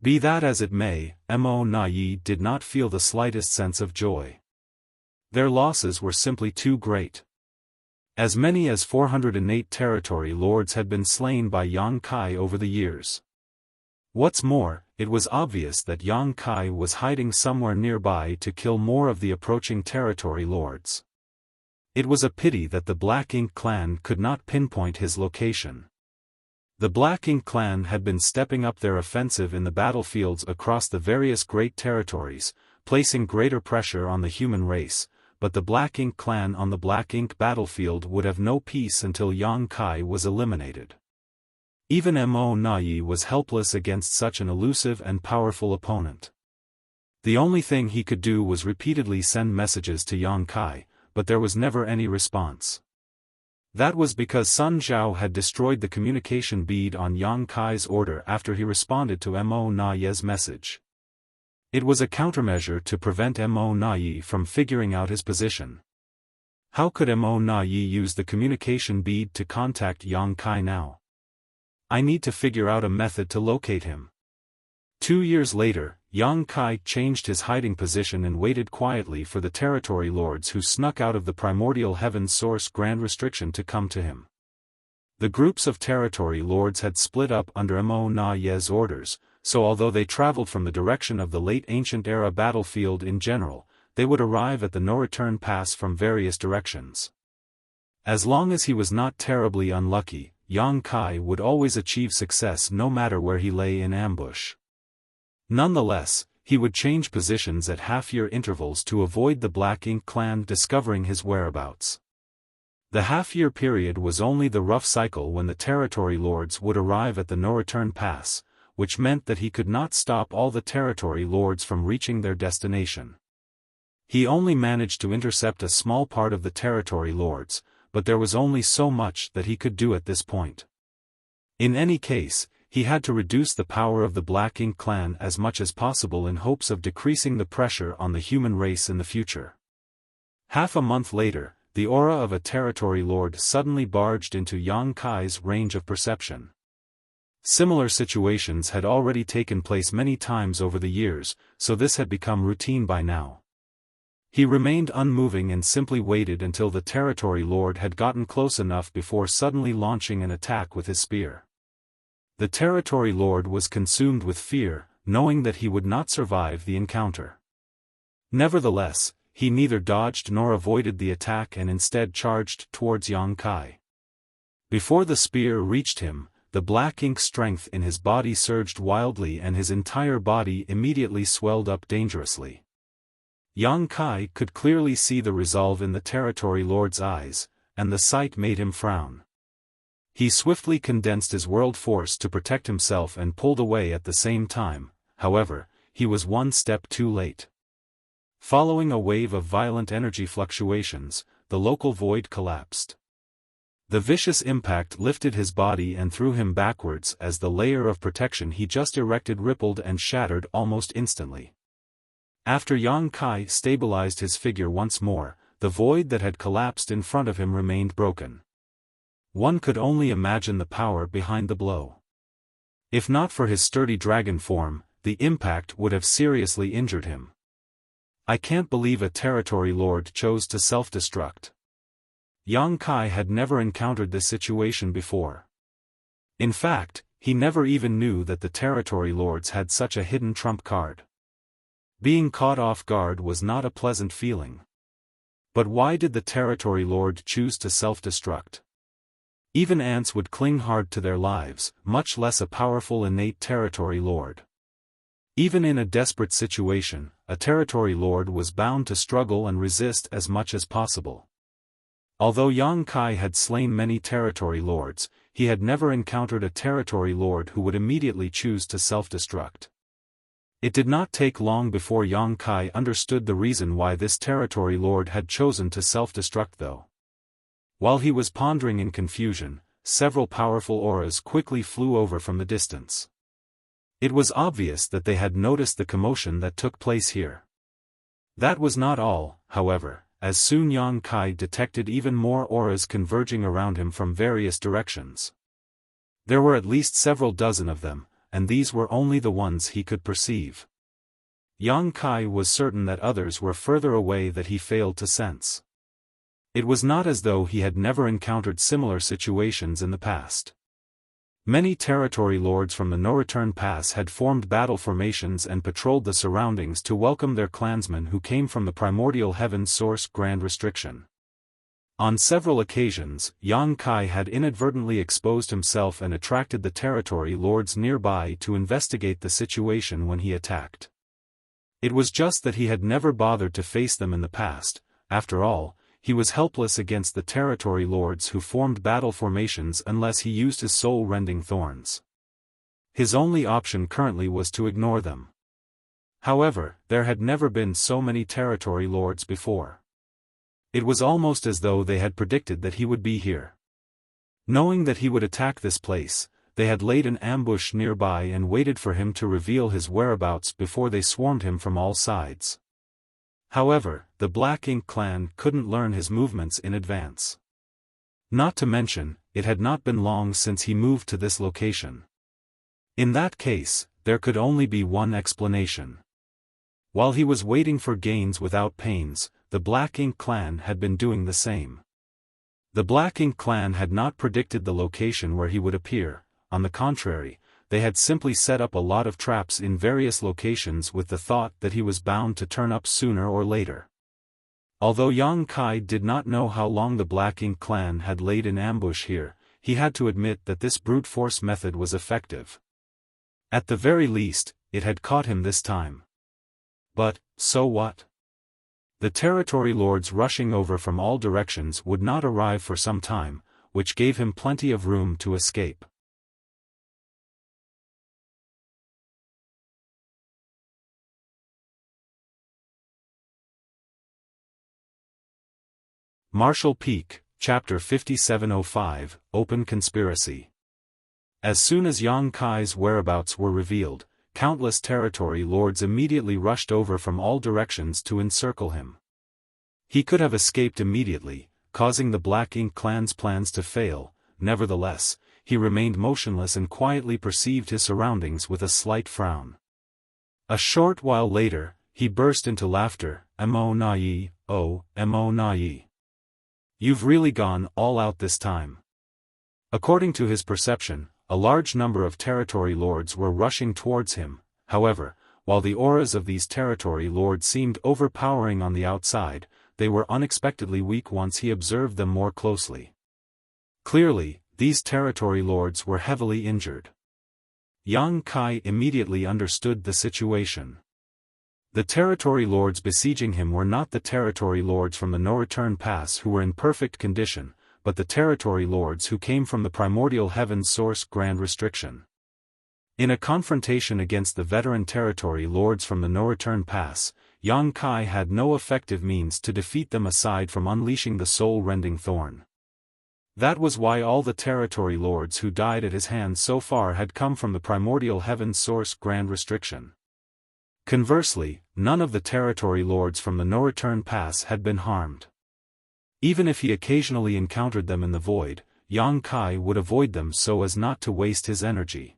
Be that as it may, Mo Nai did not feel the slightest sense of joy. Their losses were simply too great. As many as 408 territory lords had been slain by Yang Kai over the years. What's more, it was obvious that Yang Kai was hiding somewhere nearby to kill more of the approaching territory lords. It was a pity that the Black Ink clan could not pinpoint his location. The Black Ink clan had been stepping up their offensive in the battlefields across the various great territories, placing greater pressure on the human race, but the Black Ink clan on the Black Ink battlefield would have no peace until Yang Kai was eliminated. Even Mo Nai was helpless against such an elusive and powerful opponent. The only thing he could do was repeatedly send messages to Yang Kai, but there was never any response. That was because Sun Zhao had destroyed the communication bead on Yang Kai's order after he responded to Mo Nai's message. It was a countermeasure to prevent Mo Nai from figuring out his position. How could Mo Nai use the communication bead to contact Yang Kai now? I need to figure out a method to locate him. 2 years later, Yang Kai changed his hiding position and waited quietly for the territory lords who snuck out of the primordial heaven's source grand restriction to come to him. The groups of territory lords had split up under Mo Nai's orders, so although they traveled from the direction of the late ancient era battlefield in general, they would arrive at the no-return pass from various directions. As long as he was not terribly unlucky, Yang Kai would always achieve success no matter where he lay in ambush. Nonetheless, he would change positions at half-year intervals to avoid the Black Ink clan discovering his whereabouts. The half-year period was only the rough cycle when the territory lords would arrive at the no-return pass, which meant that he could not stop all the territory lords from reaching their destination. He only managed to intercept a small part of the territory lords, but there was only so much that he could do at this point. In any case, he had to reduce the power of the Black Ink clan as much as possible in hopes of decreasing the pressure on the human race in the future. Half a month later, the aura of a territory lord suddenly barged into Yang Kai's range of perception. Similar situations had already taken place many times over the years, so this had become routine by now. He remained unmoving and simply waited until the territory lord had gotten close enough before suddenly launching an attack with his spear. The territory lord was consumed with fear, knowing that he would not survive the encounter. Nevertheless, he neither dodged nor avoided the attack and instead charged towards Yang Kai. Before the spear reached him, the Black Ink strength in his body surged wildly and his entire body immediately swelled up dangerously. Yang Kai could clearly see the resolve in the territory lord's eyes, and the sight made him frown. He swiftly condensed his world force to protect himself and pulled away at the same time. However, he was one step too late. Following a wave of violent energy fluctuations, the local void collapsed. The vicious impact lifted his body and threw him backwards as the layer of protection he just erected rippled and shattered almost instantly. After Yang Kai stabilized his figure once more, the void that had collapsed in front of him remained broken. One could only imagine the power behind the blow. If not for his sturdy dragon form, the impact would have seriously injured him. I can't believe a territory lord chose to self-destruct. Yang Kai had never encountered this situation before. In fact, he never even knew that the territory lords had such a hidden trump card. Being caught off guard was not a pleasant feeling. But why did the territory lord choose to self-destruct? Even ants would cling hard to their lives, much less a powerful innate territory lord. Even in a desperate situation, a territory lord was bound to struggle and resist as much as possible. Although Yang Kai had slain many territory lords, he had never encountered a territory lord who would immediately choose to self-destruct. It did not take long before Yang Kai understood the reason why this territory lord had chosen to self-destruct though. While he was pondering in confusion, several powerful auras quickly flew over from the distance. It was obvious that they had noticed the commotion that took place here. That was not all, however, as soon Yang Kai detected even more auras converging around him from various directions. There were at least several dozen of them, and these were only the ones he could perceive. Yang Kai was certain that others were further away that he failed to sense. It was not as though he had never encountered similar situations in the past. Many territory lords from the No-Return Pass had formed battle formations and patrolled the surroundings to welcome their clansmen who came from the primordial heaven source Grand Restriction. On several occasions, Yang Kai had inadvertently exposed himself and attracted the territory lords nearby to investigate the situation when he attacked. It was just that he had never bothered to face them in the past. After all, he was helpless against the territory lords who formed battle formations unless he used his soul-rending thorns. His only option currently was to ignore them. However, there had never been so many territory lords before. It was almost as though they had predicted that he would be here. Knowing that he would attack this place, they had laid an ambush nearby and waited for him to reveal his whereabouts before they swarmed him from all sides. However, the Black Ink clan couldn't learn his movements in advance. Not to mention, it had not been long since he moved to this location. In that case, there could only be one explanation. While he was waiting for gains without pains, the Black Ink clan had been doing the same. The Black Ink clan had not predicted the location where he would appear. On the contrary, they had simply set up a lot of traps in various locations with the thought that he was bound to turn up sooner or later. Although Yang Kai did not know how long the Black Ink clan had laid in ambush here, he had to admit that this brute force method was effective. At the very least, it had caught him this time. But, so what? The territory lords rushing over from all directions would not arrive for some time, which gave him plenty of room to escape. Marshall Peak, Chapter 5705, Open Conspiracy. As soon as Yang Kai's whereabouts were revealed, countless territory lords immediately rushed over from all directions to encircle him. He could have escaped immediately, causing the Black Ink clan's plans to fail. Nevertheless, he remained motionless and quietly perceived his surroundings with a slight frown. A short while later, he burst into laughter. "Mo Nai, oh, Mo Nai. You've really gone all out this time." According to his perception, a large number of territory lords were rushing towards him. However, while the auras of these territory lords seemed overpowering on the outside, they were unexpectedly weak once he observed them more closely. Clearly, these territory lords were heavily injured. Yang Kai immediately understood the situation. The territory lords besieging him were not the territory lords from the No-Return Pass who were in perfect condition, but the territory lords who came from the primordial heaven source Grand Restriction. In a confrontation against the veteran territory lords from the No-Return Pass, Yang Kai had no effective means to defeat them aside from unleashing the soul-rending thorn. That was why all the territory lords who died at his hands so far had come from the primordial heaven source Grand Restriction. Conversely, none of the territory lords from the No-Return Pass had been harmed. Even if he occasionally encountered them in the void, Yang Kai would avoid them so as not to waste his energy.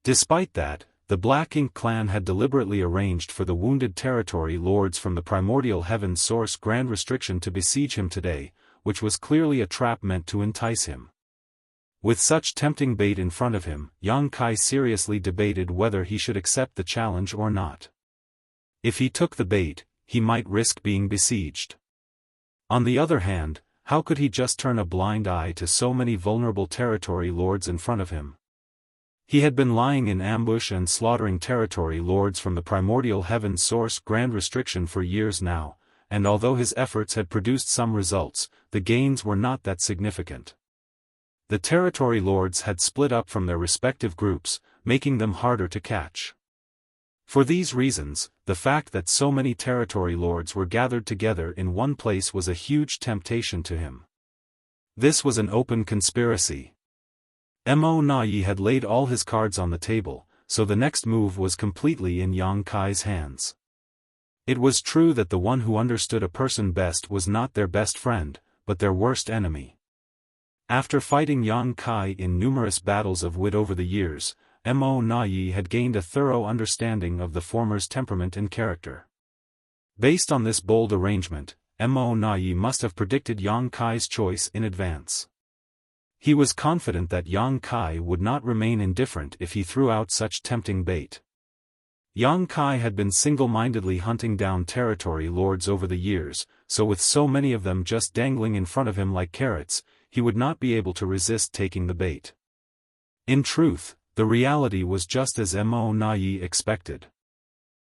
Despite that, the Black Ink clan had deliberately arranged for the wounded territory lords from the primordial heaven source Grand Restriction to besiege him today, which was clearly a trap meant to entice him. With such tempting bait in front of him, Yang Kai seriously debated whether he should accept the challenge or not. If he took the bait, he might risk being besieged. On the other hand, how could he just turn a blind eye to so many vulnerable territory lords in front of him? He had been lying in ambush and slaughtering territory lords from the primordial heaven source Grand Restriction for years now, and although his efforts had produced some results, the gains were not that significant. The territory lords had split up from their respective groups, making them harder to catch. For these reasons, the fact that so many territory lords were gathered together in one place was a huge temptation to him. This was an open conspiracy. Mo Nai had laid all his cards on the table, so the next move was completely in Yang Kai's hands. It was true that the one who understood a person best was not their best friend, but their worst enemy. After fighting Yang Kai in numerous battles of wit over the years, Mo Na-yi had gained a thorough understanding of the former's temperament and character. Based on this bold arrangement, Mo Na-yi must have predicted Yang Kai's choice in advance. He was confident that Yang Kai would not remain indifferent if he threw out such tempting bait. Yang Kai had been single-mindedly hunting down territory lords over the years, so with so many of them just dangling in front of him like carrots, he would not be able to resist taking the bait. In truth, the reality was just as Mo Na-yi expected.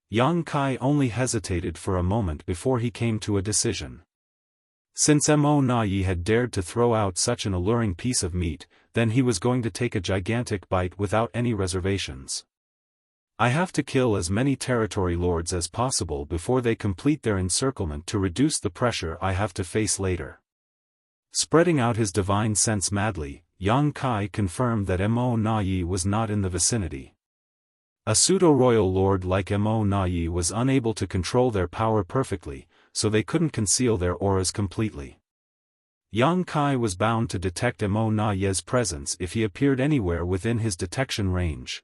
Yang Kai only hesitated for a moment before he came to a decision. Since Mo Na-yi had dared to throw out such an alluring piece of meat, then he was going to take a gigantic bite without any reservations. I have to kill as many territory lords as possible before they complete their encirclement to reduce the pressure I have to face later. Spreading out his divine sense madly, Yang Kai confirmed that Mo Na-yi was not in the vicinity. A pseudo-royal lord like Mo Na-yi was unable to control their power perfectly, so they couldn't conceal their auras completely. Yang Kai was bound to detect Mo Na-yi's presence if he appeared anywhere within his detection range.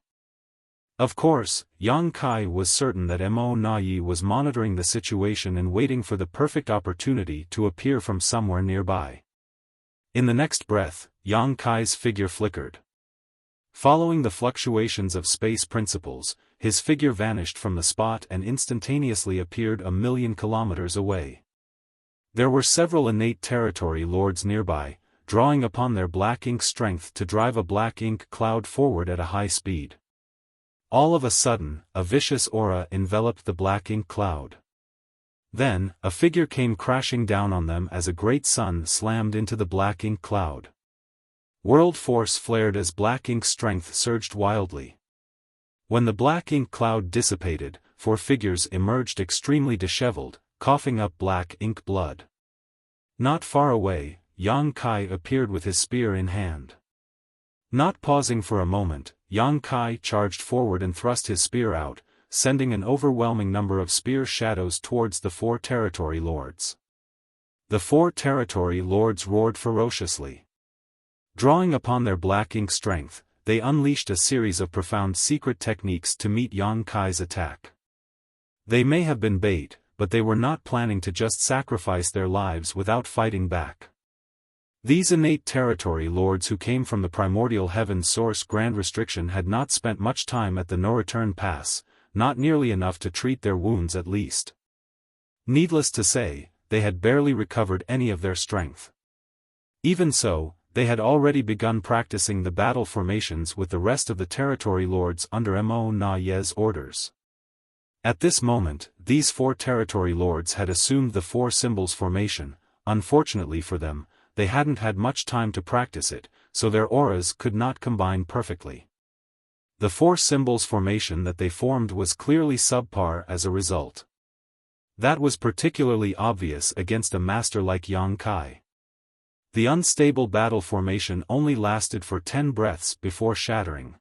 Of course, Yang Kai was certain that Mo Na-yi was monitoring the situation and waiting for the perfect opportunity to appear from somewhere nearby. In the next breath, Yang Kai's figure flickered. Following the fluctuations of space principles, his figure vanished from the spot and instantaneously appeared 1,000,000 kilometers away. There were several innate territory lords nearby, drawing upon their black ink strength to drive a black ink cloud forward at a high speed. All of a sudden, a vicious aura enveloped the black ink cloud. Then, a figure came crashing down on them as a great sun slammed into the black ink cloud. World force flared as black ink strength surged wildly. When the black ink cloud dissipated, 4 figures emerged extremely disheveled, coughing up black ink blood. Not far away, Yang Kai appeared with his spear in hand. Not pausing for a moment, Yang Kai charged forward and thrust his spear out, sending an overwhelming number of spear shadows towards the 4 territory lords. The 4 territory lords roared ferociously. Drawing upon their black ink strength, they unleashed a series of profound secret techniques to meet Yang Kai's attack. They may have been bait, but they were not planning to just sacrifice their lives without fighting back. These innate territory lords who came from the primordial heaven source Grand Restriction had not spent much time at the no-return pass, not nearly enough to treat their wounds at least. Needless to say, they had barely recovered any of their strength. Even so, they had already begun practicing the battle formations with the rest of the territory lords under Mo Na-yi's orders. At this moment, these 4 territory lords had assumed the 4 symbols formation. Unfortunately for them, they hadn't had much time to practice it, so their auras could not combine perfectly. The 4 symbols formation that they formed was clearly subpar as a result. That was particularly obvious against a master like Yang Kai. The unstable battle formation only lasted for 10 breaths before shattering.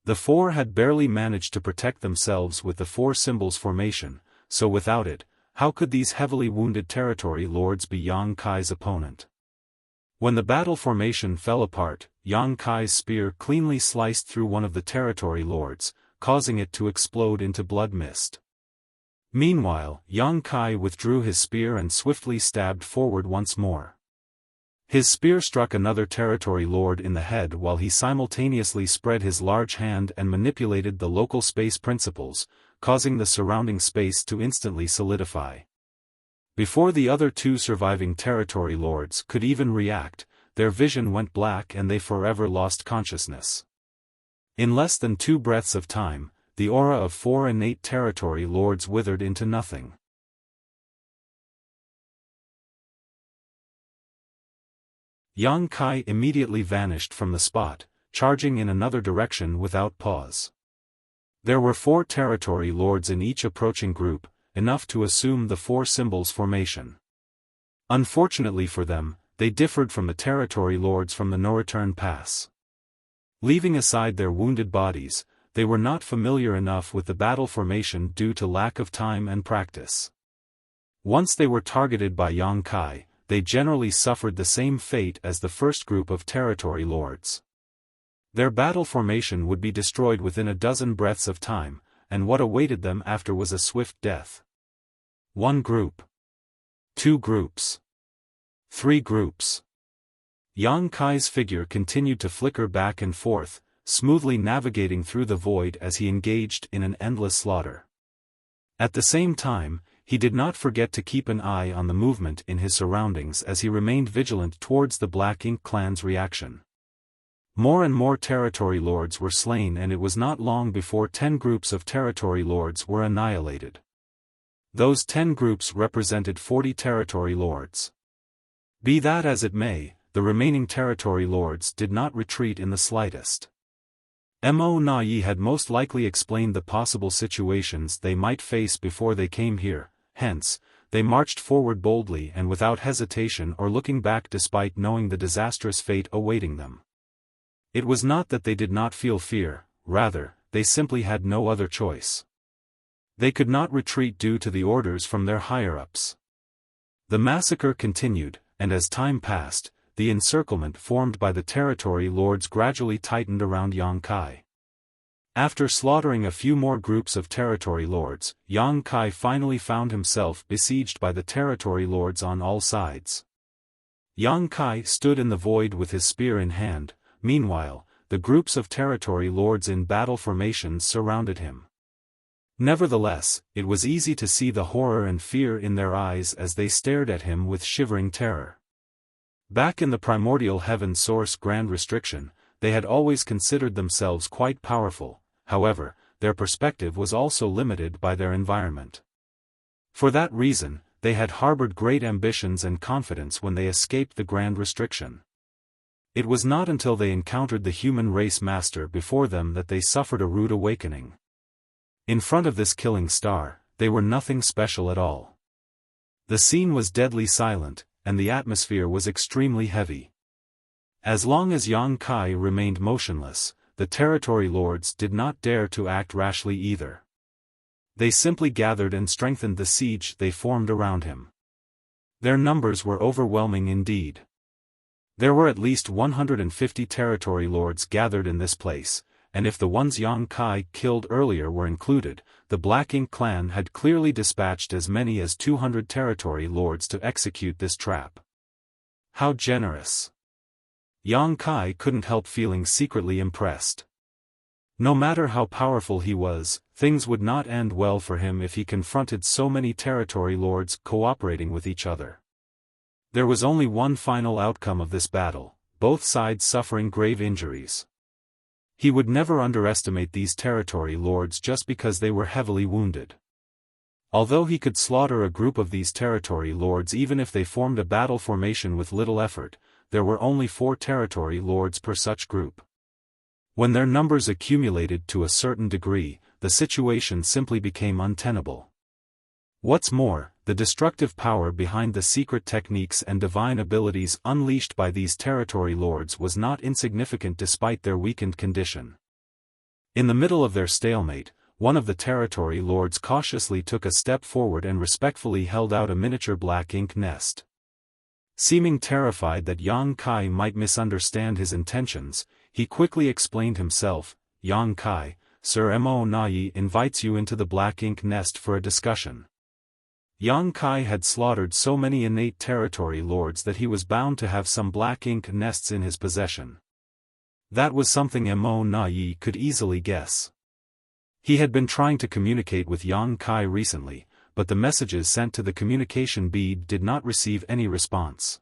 The 4 had barely managed to protect themselves with the 4 symbols formation, so without it, how could these heavily wounded territory lords be Yang Kai's opponent? When the battle formation fell apart, Yang Kai's spear cleanly sliced through one of the territory lords, causing it to explode into blood mist. Meanwhile, Yang Kai withdrew his spear and swiftly stabbed forward once more. His spear struck another territory lord in the head while he simultaneously spread his large hand and manipulated the local space principles, causing the surrounding space to instantly solidify. Before the other 2 surviving territory lords could even react, their vision went black and they forever lost consciousness. In less than 2 breaths of time, the aura of 4 innate territory lords withered into nothing. Yang Kai immediately vanished from the spot, charging in another direction without pause. There were 4 territory lords in each approaching group, enough to assume the 4 symbols formation. Unfortunately for them, they differed from the territory lords from the no-return pass. Leaving aside their wounded bodies, they were not familiar enough with the battle formation due to lack of time and practice. Once they were targeted by Yang Kai, they generally suffered the same fate as the first group of territory lords. Their battle formation would be destroyed within a dozen breaths of time, and what awaited them after was a swift death. 1 group. 2 groups. 3 groups. Yang Kai's figure continued to flicker back and forth, smoothly navigating through the void as he engaged in an endless slaughter. At the same time, he did not forget to keep an eye on the movement in his surroundings as he remained vigilant towards the Black Ink clan's reaction. More and more territory lords were slain, and it was not long before 10 groups of territory lords were annihilated. Those 10 groups represented 40 territory lords. Be that as it may, the remaining territory lords did not retreat in the slightest. Mo Na Yi had most likely explained the possible situations they might face before they came here, hence, they marched forward boldly and without hesitation or looking back despite knowing the disastrous fate awaiting them. It was not that they did not feel fear, rather, they simply had no other choice. They could not retreat due to the orders from their higher-ups. The massacre continued, and as time passed, the encirclement formed by the territory lords gradually tightened around Yang Kai. After slaughtering a few more groups of territory lords, Yang Kai finally found himself besieged by the territory lords on all sides. Yang Kai stood in the void with his spear in hand. Meanwhile, the groups of territory lords in battle formations surrounded him. Nevertheless, it was easy to see the horror and fear in their eyes as they stared at him with shivering terror. Back in the primordial heaven source Grand Restriction, they had always considered themselves quite powerful, however, their perspective was also limited by their environment. For that reason, they had harbored great ambitions and confidence when they escaped the Grand Restriction. It was not until they encountered the human race master before them that they suffered a rude awakening. In front of this killing star, they were nothing special at all. The scene was deadly silent, and the atmosphere was extremely heavy. As long as Yang Kai remained motionless, the territory lords did not dare to act rashly either. They simply gathered and strengthened the siege they formed around him. Their numbers were overwhelming indeed. There were at least 150 territory lords gathered in this place, and if the ones Yang Kai killed earlier were included, the Black Ink clan had clearly dispatched as many as 200 territory lords to execute this trap. How generous! Yang Kai couldn't help feeling secretly impressed. No matter how powerful he was, things would not end well for him if he confronted so many territory lords cooperating with each other. There was only one final outcome of this battle, both sides suffering grave injuries. He would never underestimate these territory lords just because they were heavily wounded. Although he could slaughter a group of these territory lords even if they formed a battle formation with little effort, there were only 4 territory lords per such group. When their numbers accumulated to a certain degree, the situation simply became untenable. What's more, the destructive power behind the secret techniques and divine abilities unleashed by these territory lords was not insignificant despite their weakened condition. In the middle of their stalemate, one of the territory lords cautiously took a step forward and respectfully held out a miniature Black Ink nest. Seeming terrified that Yang Kai might misunderstand his intentions, he quickly explained himself. Yang Kai, Sir Mo Na Yi invites you into the Black Ink nest for a discussion. Yang Kai had slaughtered so many innate territory lords that he was bound to have some Black Ink nests in his possession. That was something Mo Na Yi could easily guess. He had been trying to communicate with Yang Kai recently, but the messages sent to the communication bead did not receive any response.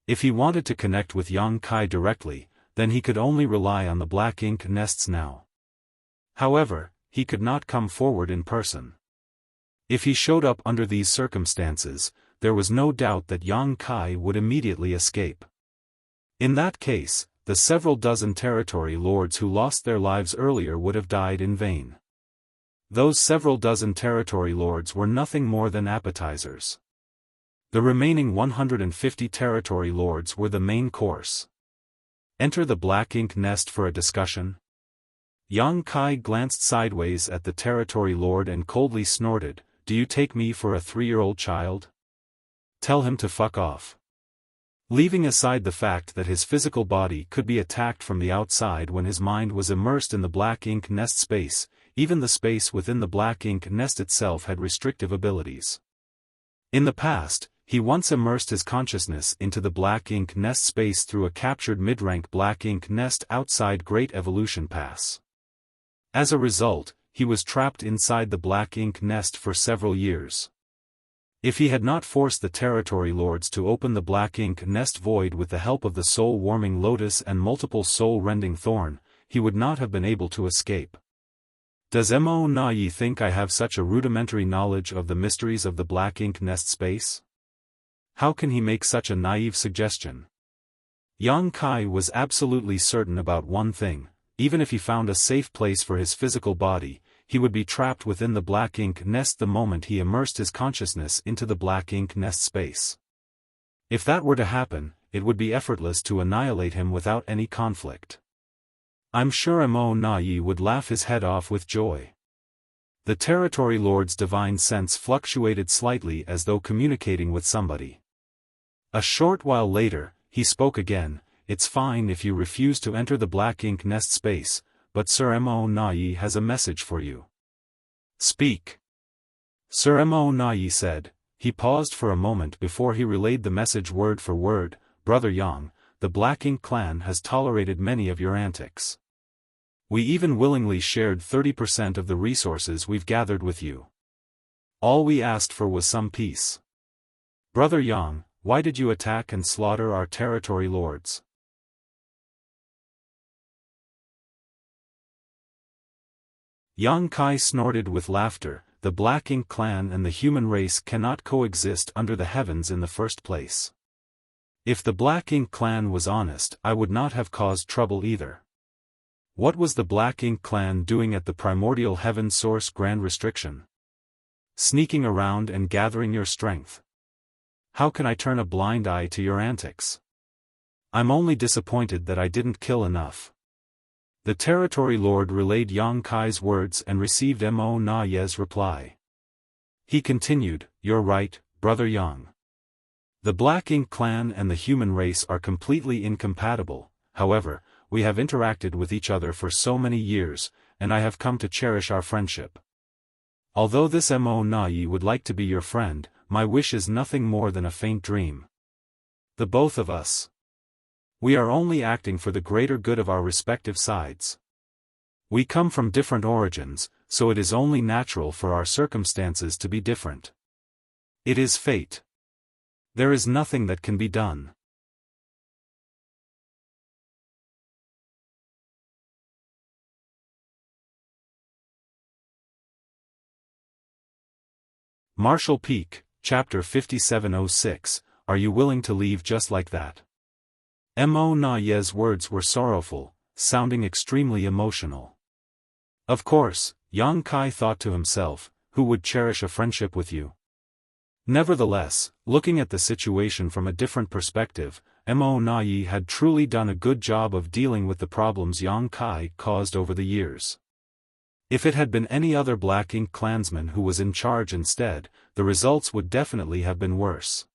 If he wanted to connect with Yang Kai directly, then he could only rely on the Black Ink nests now. However, he could not come forward in person. If he showed up under these circumstances, there was no doubt that Yang Kai would immediately escape. In that case, the several dozen territory lords who lost their lives earlier would have died in vain. Those several dozen territory lords were nothing more than appetizers. The remaining 150 territory lords were the main course. Enter the Black Ink nest for a discussion? Yang Kai glanced sideways at the territory lord and coldly snorted, "Do you take me for a 3-year-old child? Tell him to fuck off." Leaving aside the fact that his physical body could be attacked from the outside when his mind was immersed in the black ink nest space, even the space within the black ink nest itself had restrictive abilities. In the past, he once immersed his consciousness into the black ink nest space through a captured mid-rank black ink nest outside Great Evolution Pass. As a result, he was trapped inside the black ink nest for several years. If he had not forced the territory lords to open the black ink nest void with the help of the soul-warming lotus and multiple soul-rending thorn, he would not have been able to escape. Does Mo Na Yi think I have such a rudimentary knowledge of the mysteries of the black ink nest space? How can he make such a naive suggestion? Yang Kai was absolutely certain about one thing: even if he found a safe place for his physical body, he would be trapped within the black ink nest the moment he immersed his consciousness into the black ink nest space. If that were to happen, it would be effortless to annihilate him without any conflict. I'm sure Mo Na Yi would laugh his head off with joy. The territory lord's divine sense fluctuated slightly as though communicating with somebody. A short while later, he spoke again. "It's fine if you refuse to enter the black ink nest space, but Sir Mo Na Yi has a message for you." "Speak." Sir Mo Na Yi said. He paused for a moment before he relayed the message word for word. "Brother Yang, the Black Ink clan has tolerated many of your antics. We even willingly shared 30% of the resources we've gathered with you. All we asked for was some peace. Brother Yang, why did you attack and slaughter our territory lords?" Yang Kai snorted with laughter. "The Black Ink clan and the human race cannot coexist under the heavens in the first place. If the Black Ink clan was honest, I would not have caused trouble either. What was the Black Ink clan doing at the primordial heaven source grand restriction? Sneaking around and gathering your strength. How can I turn a blind eye to your antics? I'm only disappointed that I didn't kill enough." The territory lord relayed Yang Kai's words and received Mo Na Ye's reply. He continued, "You're right, Brother Yang. The Black Ink clan and the human race are completely incompatible. However, we have interacted with each other for so many years, and I have come to cherish our friendship. Although this Mo Na Yi would like to be your friend, my wish is nothing more than a faint dream. The both of us. We are only acting for the greater good of our respective sides. We come from different origins, so it is only natural for our circumstances to be different. It is fate. There is nothing that can be done." Marshall Peak, Chapter 5706, Are you willing to leave just like that? Mo Na Ye's words were sorrowful, sounding extremely emotional. Of course, Yang Kai thought to himself, who would cherish a friendship with you? Nevertheless, looking at the situation from a different perspective, Mo Na Yi had truly done a good job of dealing with the problems Yang Kai caused over the years. If it had been any other Black Ink clansman who was in charge instead, the results would definitely have been worse.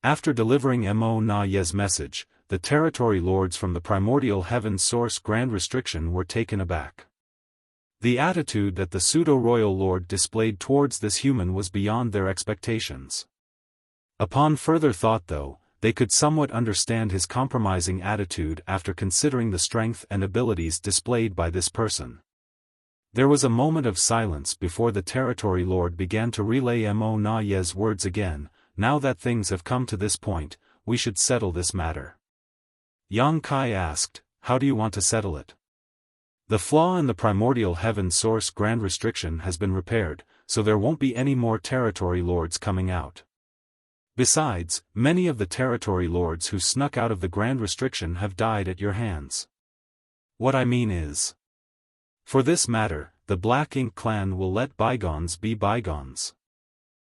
After delivering Mo Na Ye's message, the territory lords from the primordial heaven source grand restriction were taken aback. The attitude that the pseudo-royal lord displayed towards this human was beyond their expectations. Upon further thought though, they could somewhat understand his compromising attitude after considering the strength and abilities displayed by this person. There was a moment of silence before the territory lord began to relay Mo Na Ye's words again. "Now that things have come to this point, we should settle this matter." Yang Kai asked, "How do you want to settle it?" "The flaw in the primordial heaven source grand restriction has been repaired, so there won't be any more territory lords coming out. Besides, many of the territory lords who snuck out of the grand restriction have died at your hands. What I mean is, for this matter, the Black Ink clan will let bygones be bygones.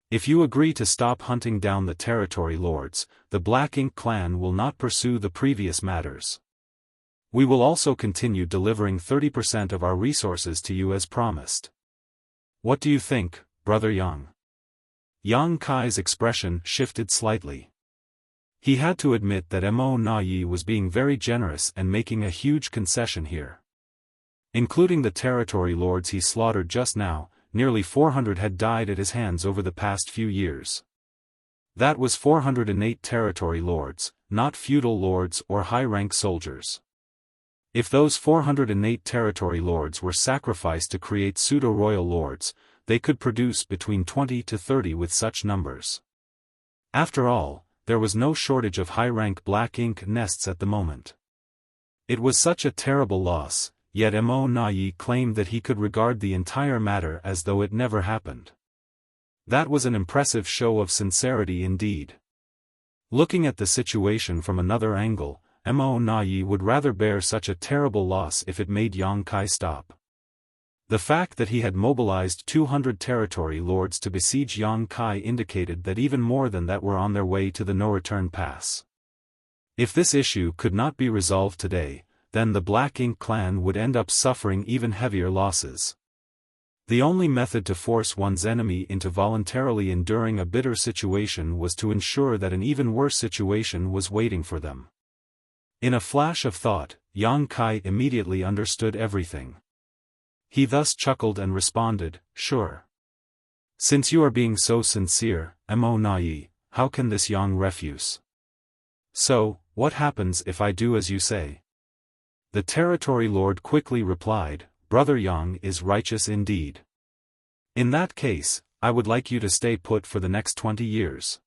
If you agree to stop hunting down the territory lords, the Black Ink clan will not pursue the previous matters. We will also continue delivering 30% of our resources to you as promised. What do you think, Brother Yang? Yang Kai's expression shifted slightly. He had to admit that Mo Na Yi was being very generous and making a huge concession here. Including the territory lords he slaughtered just now, nearly 400 had died at his hands over the past few years. That was 408 territory lords, not feudal lords or high-rank soldiers. If those 408 territory lords were sacrificed to create pseudo-royal lords, they could produce between 20 to 30 with such numbers. After all, there was no shortage of high-rank black ink nests at the moment. It was such a terrible loss, yet Mo Na Yi claimed that he could regard the entire matter as though it never happened. That was an impressive show of sincerity indeed. Looking at the situation from another angle, Mo Na Yi would rather bear such a terrible loss if it made Yang Kai stop. The fact that he had mobilized 200 territory lords to besiege Yang Kai indicated that even more than that were on their way to the no-return pass. If this issue could not be resolved today, then the Black Ink clan would end up suffering even heavier losses. The only method to force one's enemy into voluntarily enduring a bitter situation was to ensure that an even worse situation was waiting for them. In a flash of thought, Yang Kai immediately understood everything. He thus chuckled and responded, "Sure. Since you are being so sincere, Mo Na Yi, how can this Yang refuse? So, what happens if I do as you say?" The territory lord quickly replied, "Brother Yang is righteous indeed. In that case, I would like you to stay put for the next 20 years.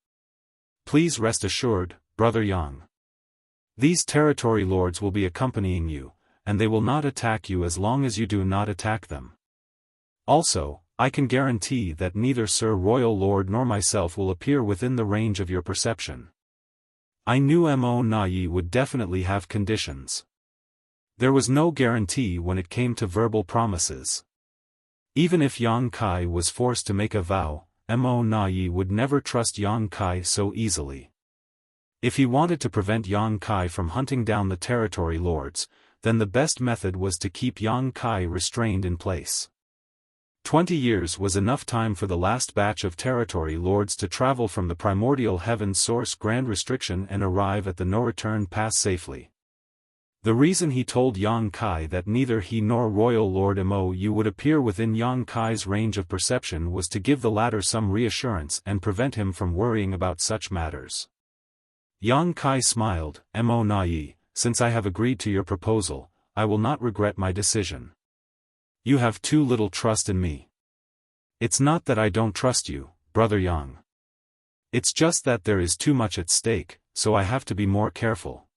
Please rest assured, Brother Yang. These territory lords will be accompanying you, and they will not attack you as long as you do not attack them. Also, I can guarantee that neither Sir Royal Lord nor myself will appear within the range of your perception." I knew Mo Na Yi would definitely have conditions. There was no guarantee when it came to verbal promises. Even if Yang Kai was forced to make a vow, Mo Na Yi would never trust Yang Kai so easily. If he wanted to prevent Yang Kai from hunting down the territory lords, then the best method was to keep Yang Kai restrained in place. 20 years was enough time for the last batch of territory lords to travel from the primordial heaven source Grand Restriction and arrive at the no-return pass safely. The reason he told Yang Kai that neither he nor Royal Lord Mo Yu would appear within Yang Kai's range of perception was to give the latter some reassurance and prevent him from worrying about such matters. Yang Kai smiled, "Mo Na Yi, since I have agreed to your proposal, I will not regret my decision. You have too little trust in me. It's not that I don't trust you, Brother Yang. It's just that there is too much at stake, so I have to be more careful.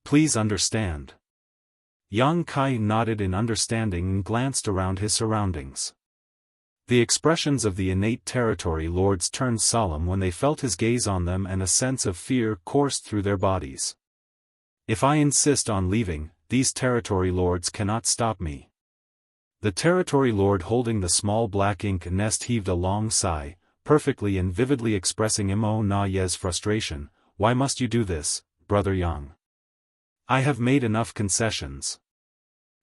Please understand." Yang Kai nodded in understanding and glanced around his surroundings. The expressions of the innate territory lords turned solemn when they felt his gaze on them, and a sense of fear coursed through their bodies. "If I insist on leaving, these territory lords cannot stop me." The territory lord holding the small black ink nest heaved a long sigh, perfectly and vividly expressing Mo Na Yi's frustration. "Why must you do this, Brother Yang? I have made enough concessions."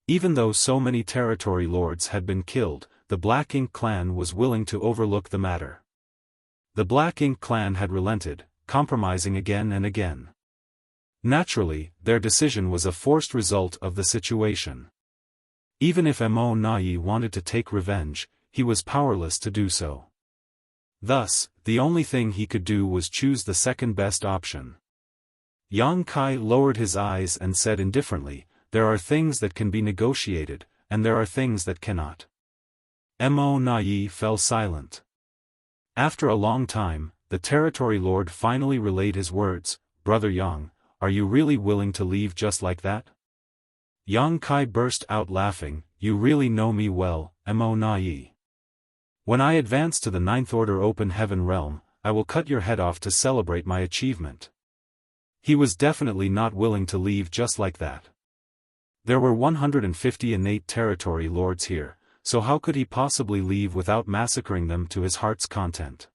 Even though so many territory lords had been killed, the Black Ink clan was willing to overlook the matter. The Black Ink clan had relented, compromising again and again. Naturally, their decision was a forced result of the situation. Even if Mo Na Yi wanted to take revenge, he was powerless to do so. Thus, the only thing he could do was choose the second best option. Yang Kai lowered his eyes and said indifferently, "There are things that can be negotiated, and there are things that cannot." Mo Na Yi fell silent. After a long time, the territory lord finally relayed his words, "Brother Yang, are you really willing to leave just like that?" Yang Kai burst out laughing, "You really know me well, Mo Na Yi. When I advance to the Ninth Order Open Heaven realm, I will cut your head off to celebrate my achievement." He was definitely not willing to leave just like that. There were 150 innate territory lords here, so how could he possibly leave without massacring them to his heart's content?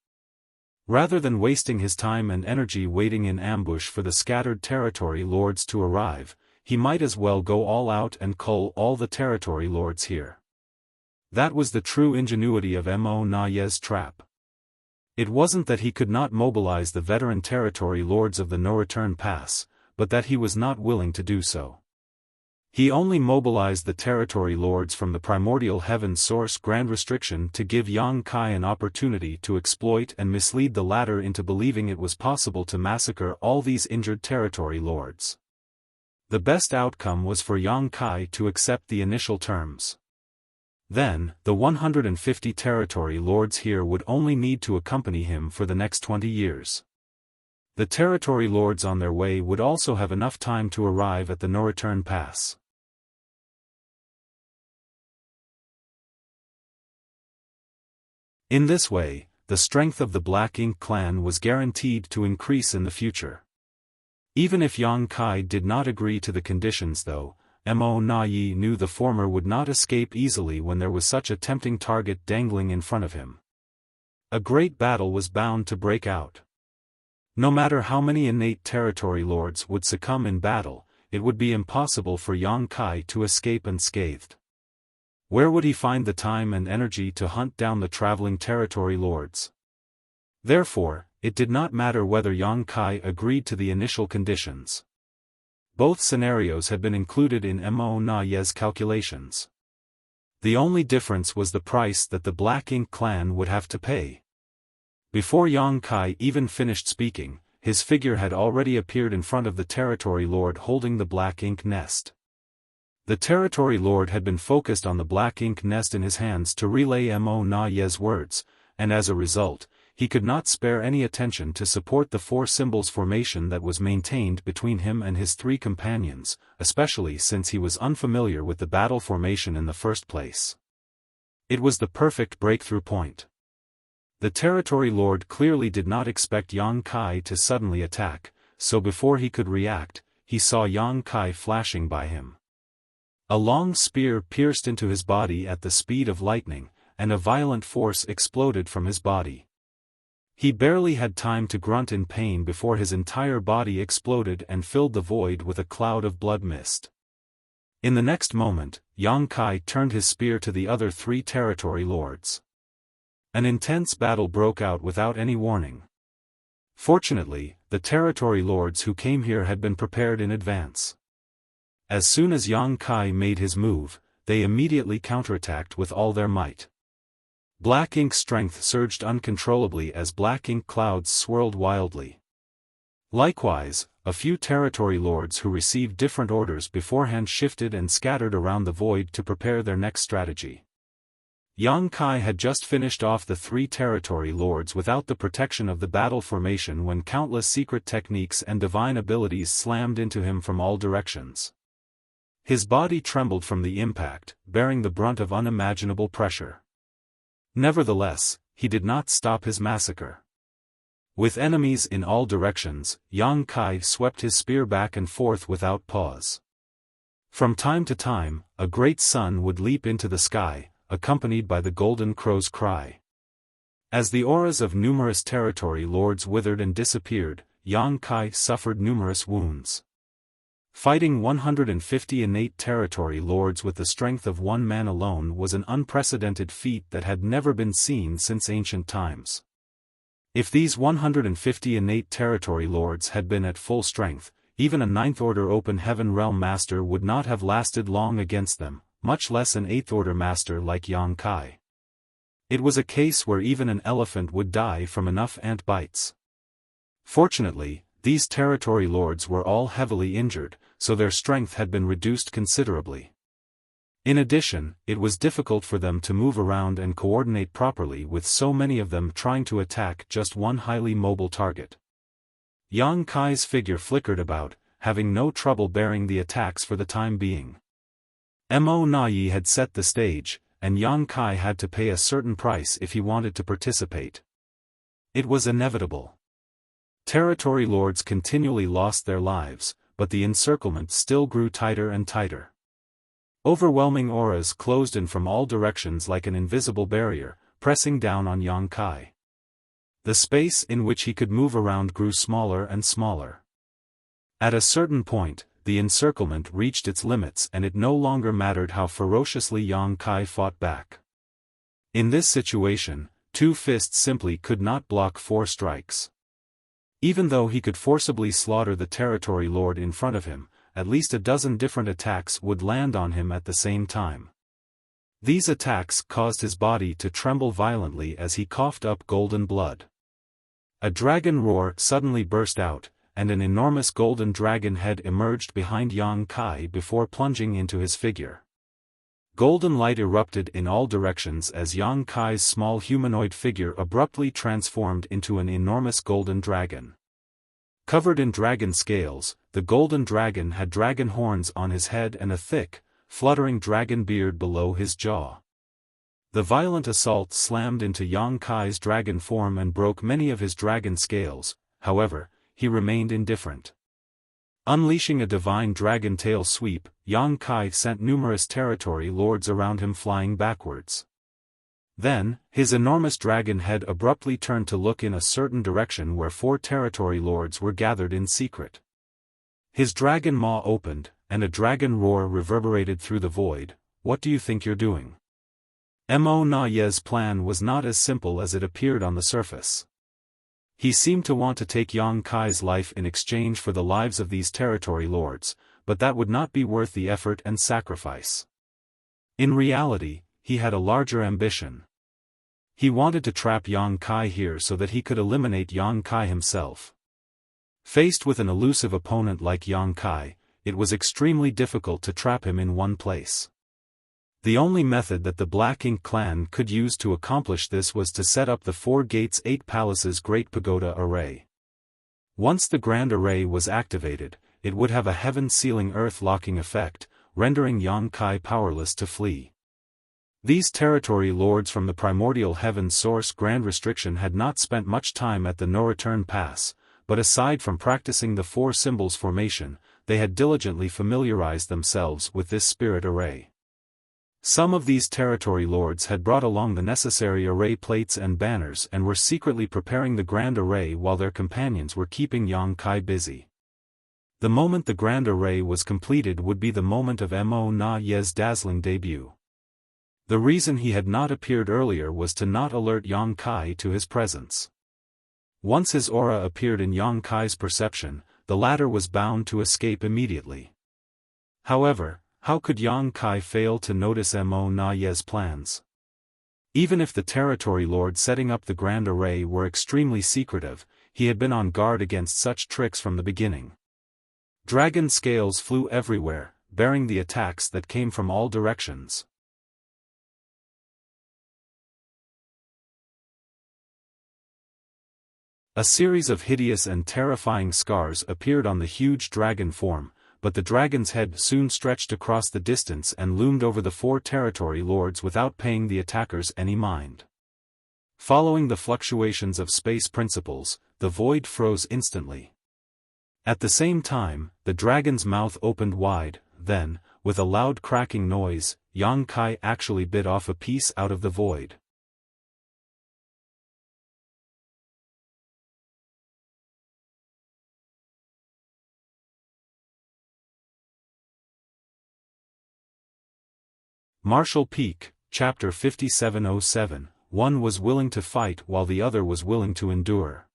Rather than wasting his time and energy waiting in ambush for the scattered territory lords to arrive, he might as well go all out and cull all the territory lords here. That was the true ingenuity of Mo Naye's trap. It wasn't that he could not mobilize the veteran territory lords of the no-return pass, but that he was not willing to do so. He only mobilized the territory lords from the primordial heaven source Grand Restriction to give Yang Kai an opportunity to exploit and mislead the latter into believing it was possible to massacre all these injured territory lords. The best outcome was for Yang Kai to accept the initial terms. Then, the 150 territory lords here would only need to accompany him for the next 20 years. The territory lords on their way would also have enough time to arrive at the no-return pass. In this way, the strength of the Black Ink clan was guaranteed to increase in the future. Even if Yang Kai did not agree to the conditions though, Mo Nayi knew the former would not escape easily when there was such a tempting target dangling in front of him. A great battle was bound to break out. No matter how many innate territory lords would succumb in battle, it would be impossible for Yang Kai to escape unscathed. Where would he find the time and energy to hunt down the traveling territory lords? Therefore, it did not matter whether Yang Kai agreed to the initial conditions. Both scenarios had been included in Mo Naye's calculations. The only difference was the price that the Black Ink clan would have to pay. Before Yang Kai even finished speaking, his figure had already appeared in front of the territory lord holding the Black Ink nest. The territory lord had been focused on the Black Ink nest in his hands to relay Mo Naye's words, and as a result, he could not spare any attention to support the four symbols formation that was maintained between him and his three companions, especially since he was unfamiliar with the battle formation in the first place. It was the perfect breakthrough point. The territory lord clearly did not expect Yang Kai to suddenly attack, so before he could react, he saw Yang Kai flashing by him. A long spear pierced into his body at the speed of lightning, and a violent force exploded from his body. He barely had time to grunt in pain before his entire body exploded and filled the void with a cloud of blood mist. In the next moment, Yang Kai turned his spear to the other three territory lords. An intense battle broke out without any warning. Fortunately, the territory lords who came here had been prepared in advance. As soon as Yang Kai made his move, they immediately counterattacked with all their might. Black Ink's strength surged uncontrollably as Black Ink clouds swirled wildly. Likewise, a few territory lords who received different orders beforehand shifted and scattered around the void to prepare their next strategy. Yang Kai had just finished off the three territory lords without the protection of the battle formation when countless secret techniques and divine abilities slammed into him from all directions. His body trembled from the impact, bearing the brunt of unimaginable pressure. Nevertheless, he did not stop his massacre. With enemies in all directions, Yang Kai swept his spear back and forth without pause. From time to time, a great sun would leap into the sky, accompanied by the golden crow's cry. As the auras of numerous territory lords withered and disappeared, Yang Kai suffered numerous wounds. Fighting 150 innate territory lords with the strength of one man alone was an unprecedented feat that had never been seen since ancient times. If these 150 innate territory lords had been at full strength, even a ninth-order open heaven realm master would not have lasted long against them, much less an eighth-order master like Yang Kai. It was a case where even an elephant would die from enough ant bites. Fortunately, these territory lords were all heavily injured, so their strength had been reduced considerably. In addition, it was difficult for them to move around and coordinate properly with so many of them trying to attack just one highly mobile target. Yang Kai's figure flickered about, having no trouble bearing the attacks for the time being. Mo Nayi had set the stage, and Yang Kai had to pay a certain price if he wanted to participate. It was inevitable. Territory lords continually lost their lives, but the encirclement still grew tighter and tighter. Overwhelming auras closed in from all directions like an invisible barrier, pressing down on Yang Kai. The space in which he could move around grew smaller and smaller. At a certain point, the encirclement reached its limits and it no longer mattered how ferociously Yang Kai fought back. In this situation, two fists simply could not block four strikes. Even though he could forcibly slaughter the territory lord in front of him, at least a dozen different attacks would land on him at the same time. These attacks caused his body to tremble violently as he coughed up golden blood. A dragon roar suddenly burst out, and an enormous golden dragon head emerged behind Yang Kai before plunging into his figure. Golden light erupted in all directions as Yang Kai's small humanoid figure abruptly transformed into an enormous golden dragon. Covered in dragon scales, the golden dragon had dragon horns on his head and a thick, fluttering dragon beard below his jaw. The violent assault slammed into Yang Kai's dragon form and broke many of his dragon scales. However, he remained indifferent. Unleashing a divine dragon tail sweep, Yang Kai sent numerous territory lords around him flying backwards. Then, his enormous dragon head abruptly turned to look in a certain direction where four territory lords were gathered in secret. His dragon maw opened, and a dragon roar reverberated through the void. "What do you think you're doing?" Mo Na Ye's plan was not as simple as it appeared on the surface. He seemed to want to take Yang Kai's life in exchange for the lives of these territory lords, but that would not be worth the effort and sacrifice. In reality, he had a larger ambition. He wanted to trap Yang Kai here so that he could eliminate Yang Kai himself. Faced with an elusive opponent like Yang Kai, it was extremely difficult to trap him in one place. The only method that the Black Ink clan could use to accomplish this was to set up the Four Gates 8 Palaces Great Pagoda Array. Once the Grand Array was activated, it would have a heaven-sealing earth-locking effect, rendering Yang Kai powerless to flee. These territory lords from the primordial heaven source Grand Restriction had not spent much time at the No-Return Pass, but aside from practicing the Four Symbols formation, they had diligently familiarized themselves with this spirit array. Some of these territory lords had brought along the necessary array plates and banners and were secretly preparing the Grand Array while their companions were keeping Yang Kai busy. The moment the Grand Array was completed would be the moment of Mo Na Ye's dazzling debut. The reason he had not appeared earlier was to not alert Yang Kai to his presence. Once his aura appeared in Yang Kai's perception, the latter was bound to escape immediately. However, how could Yang Kai fail to notice Mo Na Ye's plans? Even if the territory lord setting up the Grand Array were extremely secretive, he had been on guard against such tricks from the beginning. Dragon scales flew everywhere, bearing the attacks that came from all directions. A series of hideous and terrifying scars appeared on the huge dragon form, but the dragon's head soon stretched across the distance and loomed over the four territory lords without paying the attackers any mind. Following the fluctuations of space principles, the void froze instantly. At the same time, the dragon's mouth opened wide, then, with a loud cracking noise, Yang Kai actually bit off a piece out of the void. Martial Peak, Chapter 5707, One was willing to fight while the other was willing to endure.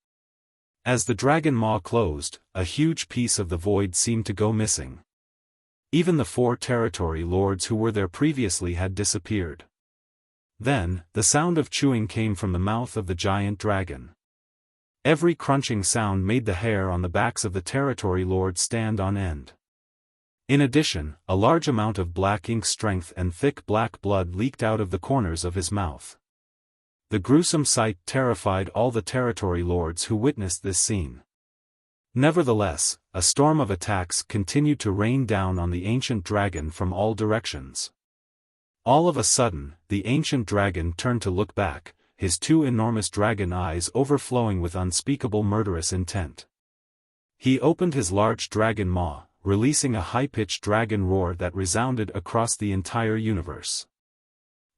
As the dragon maw closed, a huge piece of the void seemed to go missing. Even the four territory lords who were there previously had disappeared. Then, the sound of chewing came from the mouth of the giant dragon. Every crunching sound made the hair on the backs of the territory lords stand on end. In addition, a large amount of black ink strength and thick black blood leaked out of the corners of his mouth. The gruesome sight terrified all the territory lords who witnessed this scene. Nevertheless, a storm of attacks continued to rain down on the ancient dragon from all directions. All of a sudden, the ancient dragon turned to look back, his two enormous dragon eyes overflowing with unspeakable murderous intent. He opened his large dragon maw, releasing a high-pitched dragon roar that resounded across the entire universe.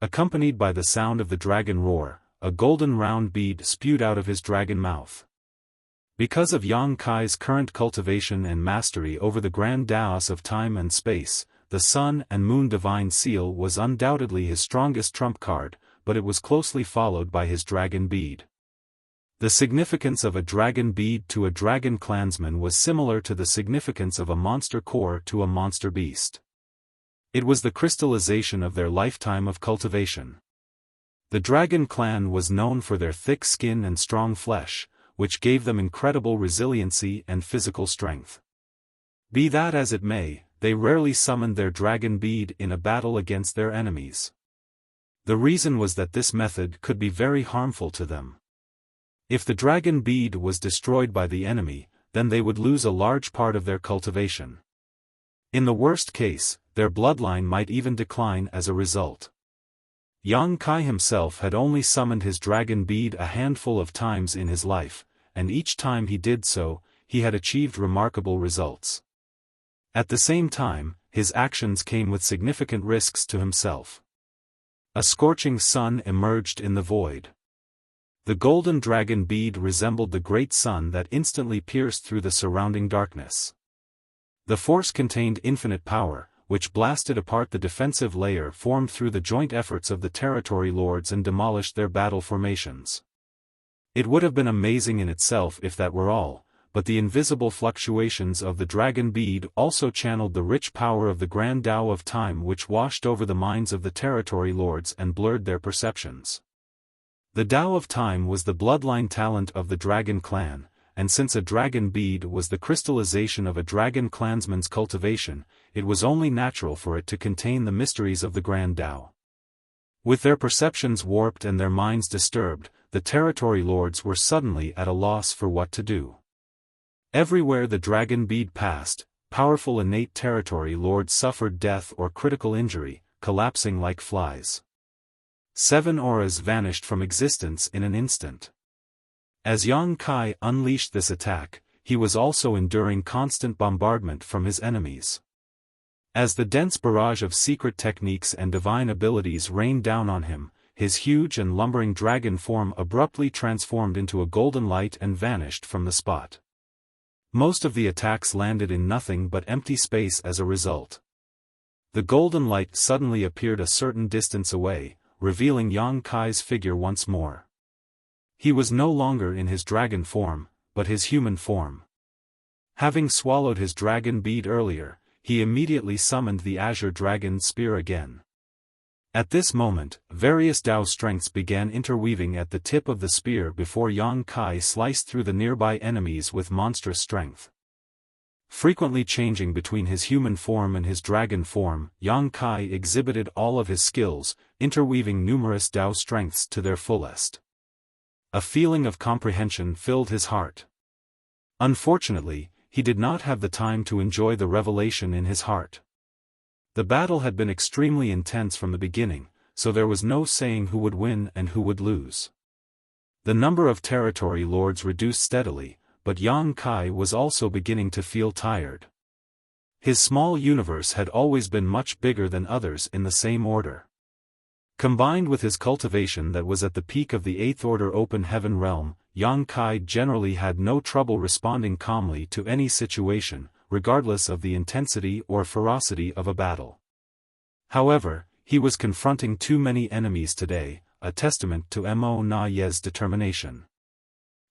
Accompanied by the sound of the dragon roar, a golden round bead spewed out of his dragon mouth. Because of Yang Kai's current cultivation and mastery over the grand Taos of time and space, the Sun and Moon Divine Seal was undoubtedly his strongest trump card, but it was closely followed by his Dragon Bead. The significance of a Dragon Bead to a Dragon Clansman was similar to the significance of a monster core to a monster beast. It was the crystallization of their lifetime of cultivation. The Dragon Clan was known for their thick skin and strong flesh, which gave them incredible resiliency and physical strength. Be that as it may, they rarely summoned their Dragon Bead in a battle against their enemies. The reason was that this method could be very harmful to them. If the Dragon Bead was destroyed by the enemy, then they would lose a large part of their cultivation. In the worst case, their bloodline might even decline as a result. Yang Kai himself had only summoned his Dragon Bead a handful of times in his life, and each time he did so, he had achieved remarkable results. At the same time, his actions came with significant risks to himself. A scorching sun emerged in the void. The golden Dragon Bead resembled the great sun that instantly pierced through the surrounding darkness. The force contained infinite power, which blasted apart the defensive layer formed through the joint efforts of the territory lords and demolished their battle formations. It would have been amazing in itself if that were all, but the invisible fluctuations of the Dragon Bead also channeled the rich power of the Grand Tao of Time, which washed over the minds of the territory lords and blurred their perceptions. The Tao of Time was the bloodline talent of the Dragon Clan, and since a Dragon Bead was the crystallization of a Dragon Clansman's cultivation, it was only natural for it to contain the mysteries of the Grand Tao. With their perceptions warped and their minds disturbed, the territory lords were suddenly at a loss for what to do. Everywhere the Dragon Bead passed, powerful innate territory lords suffered death or critical injury, collapsing like flies. 7 auras vanished from existence in an instant. As Yang Kai unleashed this attack, he was also enduring constant bombardment from his enemies. As the dense barrage of secret techniques and divine abilities rained down on him, his huge and lumbering dragon form abruptly transformed into a golden light and vanished from the spot. Most of the attacks landed in nothing but empty space as a result. The golden light suddenly appeared a certain distance away, revealing Yang Kai's figure once more. He was no longer in his dragon form, but his human form. Having swallowed his Dragon Bead earlier, he immediately summoned the Azure Dragon Spear again. At this moment, various Tao strengths began interweaving at the tip of the spear before Yang Kai sliced through the nearby enemies with monstrous strength. Frequently changing between his human form and his dragon form, Yang Kai exhibited all of his skills, interweaving numerous Tao strengths to their fullest. A feeling of comprehension filled his heart. Unfortunately, he did not have the time to enjoy the revelation in his heart. The battle had been extremely intense from the beginning, so there was no saying who would win and who would lose. The number of territory lords reduced steadily, but Yang Kai was also beginning to feel tired. His small universe had always been much bigger than others in the same order. Combined with his cultivation that was at the peak of the 8th Order Open Heaven realm, Yang Kai generally had no trouble responding calmly to any situation, regardless of the intensity or ferocity of a battle. However, he was confronting too many enemies today, a testament to Mo Na Ye's determination.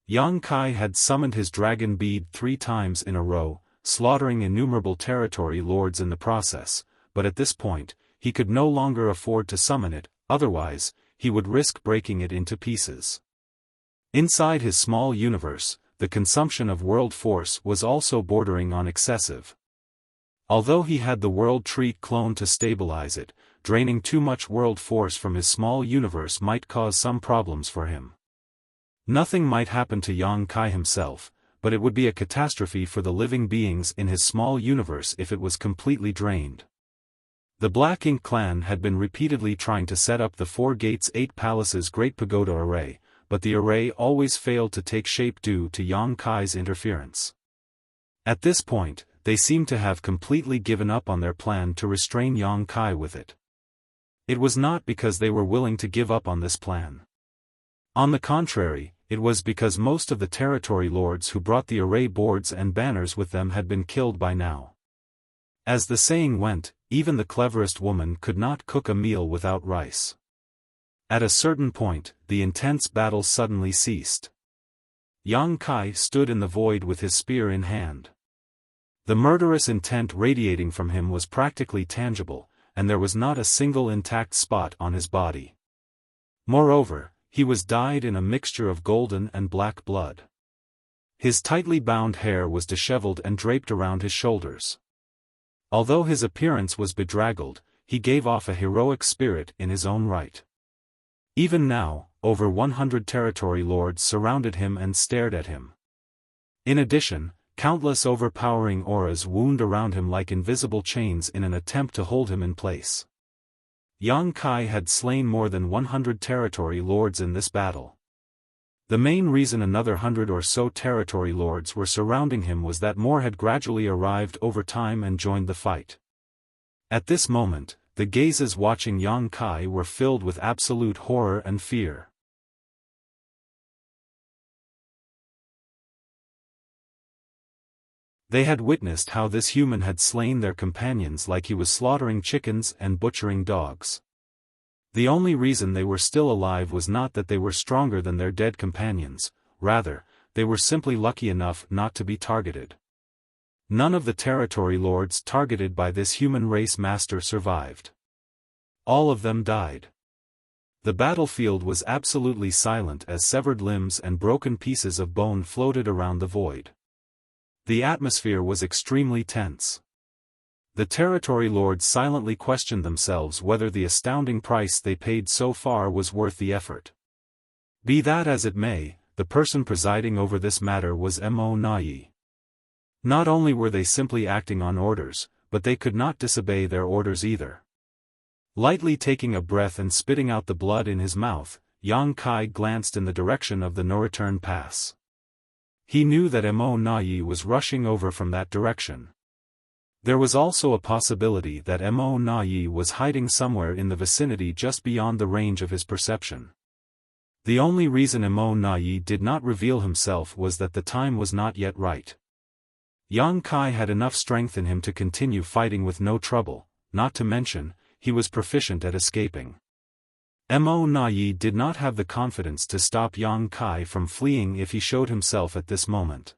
Yang Kai had summoned his Dragon Bead 3 times in a row, slaughtering innumerable territory lords in the process, but at this point, he could no longer afford to summon it, otherwise, he would risk breaking it into pieces. Inside his small universe, the consumption of world force was also bordering on excessive. Although he had the world tree clone to stabilize it, draining too much world force from his small universe might cause some problems for him. Nothing might happen to Yang Kai himself, but it would be a catastrophe for the living beings in his small universe if it was completely drained. The Black Ink clan had been repeatedly trying to set up the 4 Gates 8 Palaces Great Pagoda Array, but the array always failed to take shape due to Yang Kai's interference. At this point, they seemed to have completely given up on their plan to restrain Yang Kai with it. It was not because they were willing to give up on this plan. On the contrary, it was because most of the territory lords who brought the array boards and banners with them had been killed by now. As the saying went, even the cleverest woman could not cook a meal without rice. At a certain point, the intense battle suddenly ceased. Yang Kai stood in the void with his spear in hand. The murderous intent radiating from him was practically tangible, and there was not a single intact spot on his body. Moreover, he was dyed in a mixture of golden and black blood. His tightly bound hair was disheveled and draped around his shoulders. Although his appearance was bedraggled, he gave off a heroic spirit in his own right. Even now, over 100 territory lords surrounded him and stared at him. In addition, countless overpowering auras wound around him like invisible chains in an attempt to hold him in place. Yang Kai had slain more than 100 territory lords in this battle. The main reason another 100 or so territory lords were surrounding him was that more had gradually arrived over time and joined the fight. At this moment, the gazes watching Yang Kai were filled with absolute horror and fear. They had witnessed how this human had slain their companions like he was slaughtering chickens and butchering dogs. The only reason they were still alive was not that they were stronger than their dead companions, rather, they were simply lucky enough not to be targeted. None of the territory lords targeted by this human race master survived. All of them died. The battlefield was absolutely silent as severed limbs and broken pieces of bone floated around the void. The atmosphere was extremely tense. The territory lords silently questioned themselves whether the astounding price they paid so far was worth the effort. Be that as it may, the person presiding over this matter was Mo Nai. Not only were they simply acting on orders, but they could not disobey their orders either. Lightly taking a breath and spitting out the blood in his mouth, Yang Kai glanced in the direction of the no-return pass. He knew that Mo Nai was rushing over from that direction. There was also a possibility that Mo Nai was hiding somewhere in the vicinity just beyond the range of his perception. The only reason Mo Nai did not reveal himself was that the time was not yet right. Yang Kai had enough strength in him to continue fighting with no trouble, not to mention, he was proficient at escaping. Mo Nai did not have the confidence to stop Yang Kai from fleeing if he showed himself at this moment.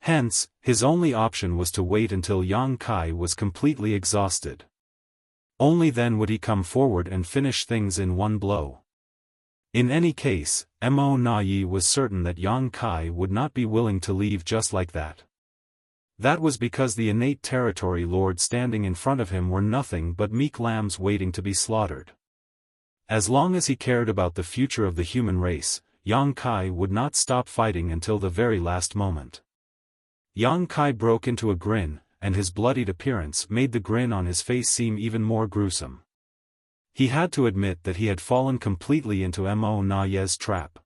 Hence, his only option was to wait until Yang Kai was completely exhausted. Only then would he come forward and finish things in one blow. In any case, Mo Nai was certain that Yang Kai would not be willing to leave just like that. That was because the innate territory lords standing in front of him were nothing but meek lambs waiting to be slaughtered. As long as he cared about the future of the human race, Yang Kai would not stop fighting until the very last moment. Yang Kai broke into a grin, and his bloodied appearance made the grin on his face seem even more gruesome. He had to admit that he had fallen completely into Mo Nai's trap.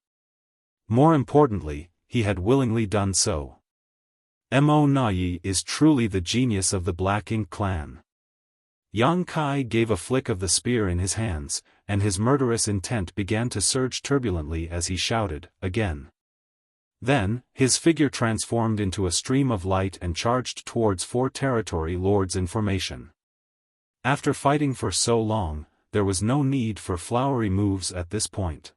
More importantly, he had willingly done so. Mo Nai is truly the genius of the Black Ink clan. Yang Kai gave a flick of the spear in his hands, and his murderous intent began to surge turbulently as he shouted, again. Then, his figure transformed into a stream of light and charged towards 4 territory lords in formation. After fighting for so long, there was no need for flowery moves at this point.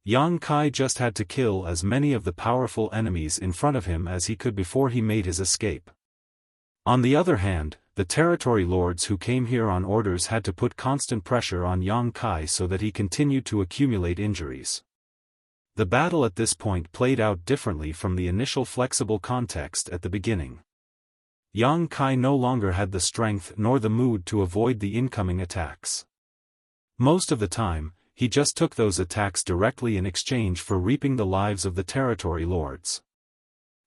Yang Kai just had to kill as many of the powerful enemies in front of him as he could before he made his escape. On the other hand, the territory lords who came here on orders had to put constant pressure on Yang Kai so that he continued to accumulate injuries. The battle at this point played out differently from the initial flexible context at the beginning. Yang Kai no longer had the strength nor the mood to avoid the incoming attacks. Most of the time, he just took those attacks directly in exchange for reaping the lives of the territory lords.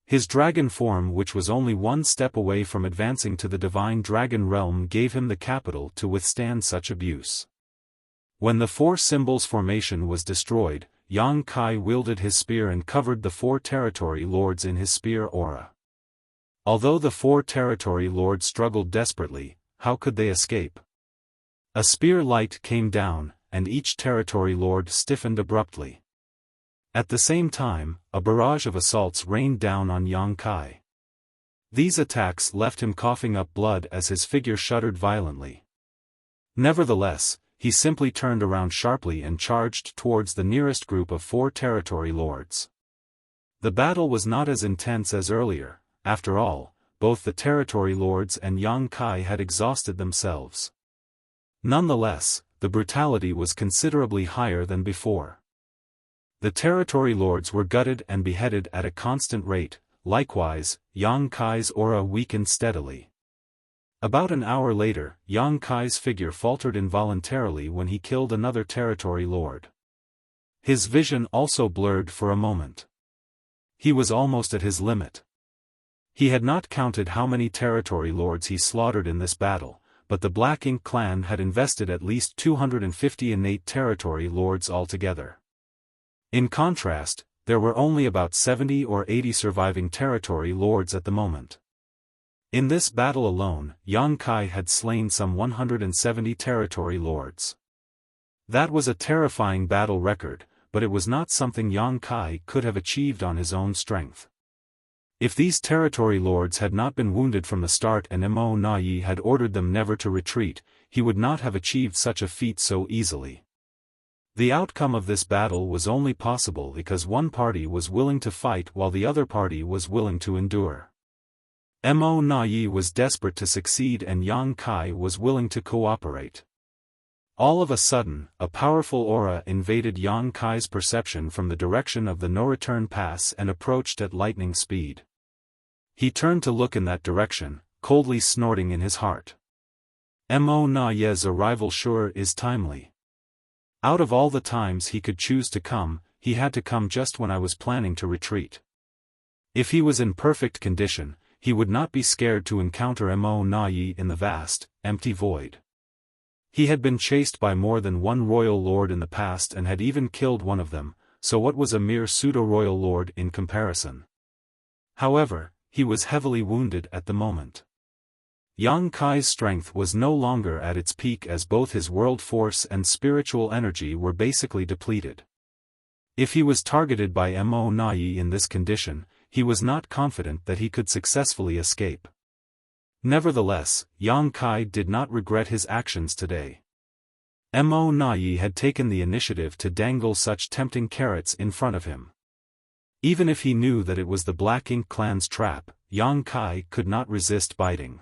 His dragon form, which was only one step away from advancing to the divine dragon realm, gave him the capital to withstand such abuse. When the 4 symbols formation was destroyed, Yang Kai wielded his spear and covered the 4 territory lords in his spear aura. Although the 4 territory lords struggled desperately, how could they escape? A spear light came down, and each territory lord stiffened abruptly. At the same time, a barrage of assaults rained down on Yang Kai. These attacks left him coughing up blood as his figure shuddered violently. Nevertheless, he simply turned around sharply and charged towards the nearest group of 4 territory lords. The battle was not as intense as earlier. After all, both the territory lords and Yang Kai had exhausted themselves. Nonetheless, the brutality was considerably higher than before. The territory lords were gutted and beheaded at a constant rate. Likewise, Yang Kai's aura weakened steadily. About an hour later, Yang Kai's figure faltered involuntarily when he killed another territory lord. His vision also blurred for a moment. He was almost at his limit. He had not counted how many territory lords he slaughtered in this battle, but the Black Ink clan had invested at least 250 innate territory lords altogether. In contrast, there were only about 70 or 80 surviving territory lords at the moment. In this battle alone, Yang Kai had slain some 170 territory lords. That was a terrifying battle record, but it was not something Yang Kai could have achieved on his own strength. If these territory lords had not been wounded from the start and Mo Na Yi had ordered them never to retreat, he would not have achieved such a feat so easily. The outcome of this battle was only possible because one party was willing to fight while the other party was willing to endure. Mo Na Yi was desperate to succeed and Yang Kai was willing to cooperate. All of a sudden, a powerful aura invaded Yang Kai's perception from the direction of the no-return pass and approached at lightning speed. He turned to look in that direction, coldly snorting in his heart. Mo Na Yi's arrival sure is timely. Out of all the times he could choose to come, he had to come just when I was planning to retreat. If he was in perfect condition, he would not be scared to encounter Mo Na Yi in the vast, empty void. He had been chased by more than one royal lord in the past and had even killed one of them, so what was a mere pseudo-royal lord in comparison? However, he was heavily wounded at the moment. Yang Kai's strength was no longer at its peak as both his world force and spiritual energy were basically depleted. If he was targeted by Mo Na Yi in this condition, he was not confident that he could successfully escape. Nevertheless, Yang Kai did not regret his actions today. Mo Na Yi had taken the initiative to dangle such tempting carrots in front of him. Even if he knew that it was the Black Ink clan's trap, Yang Kai could not resist biting.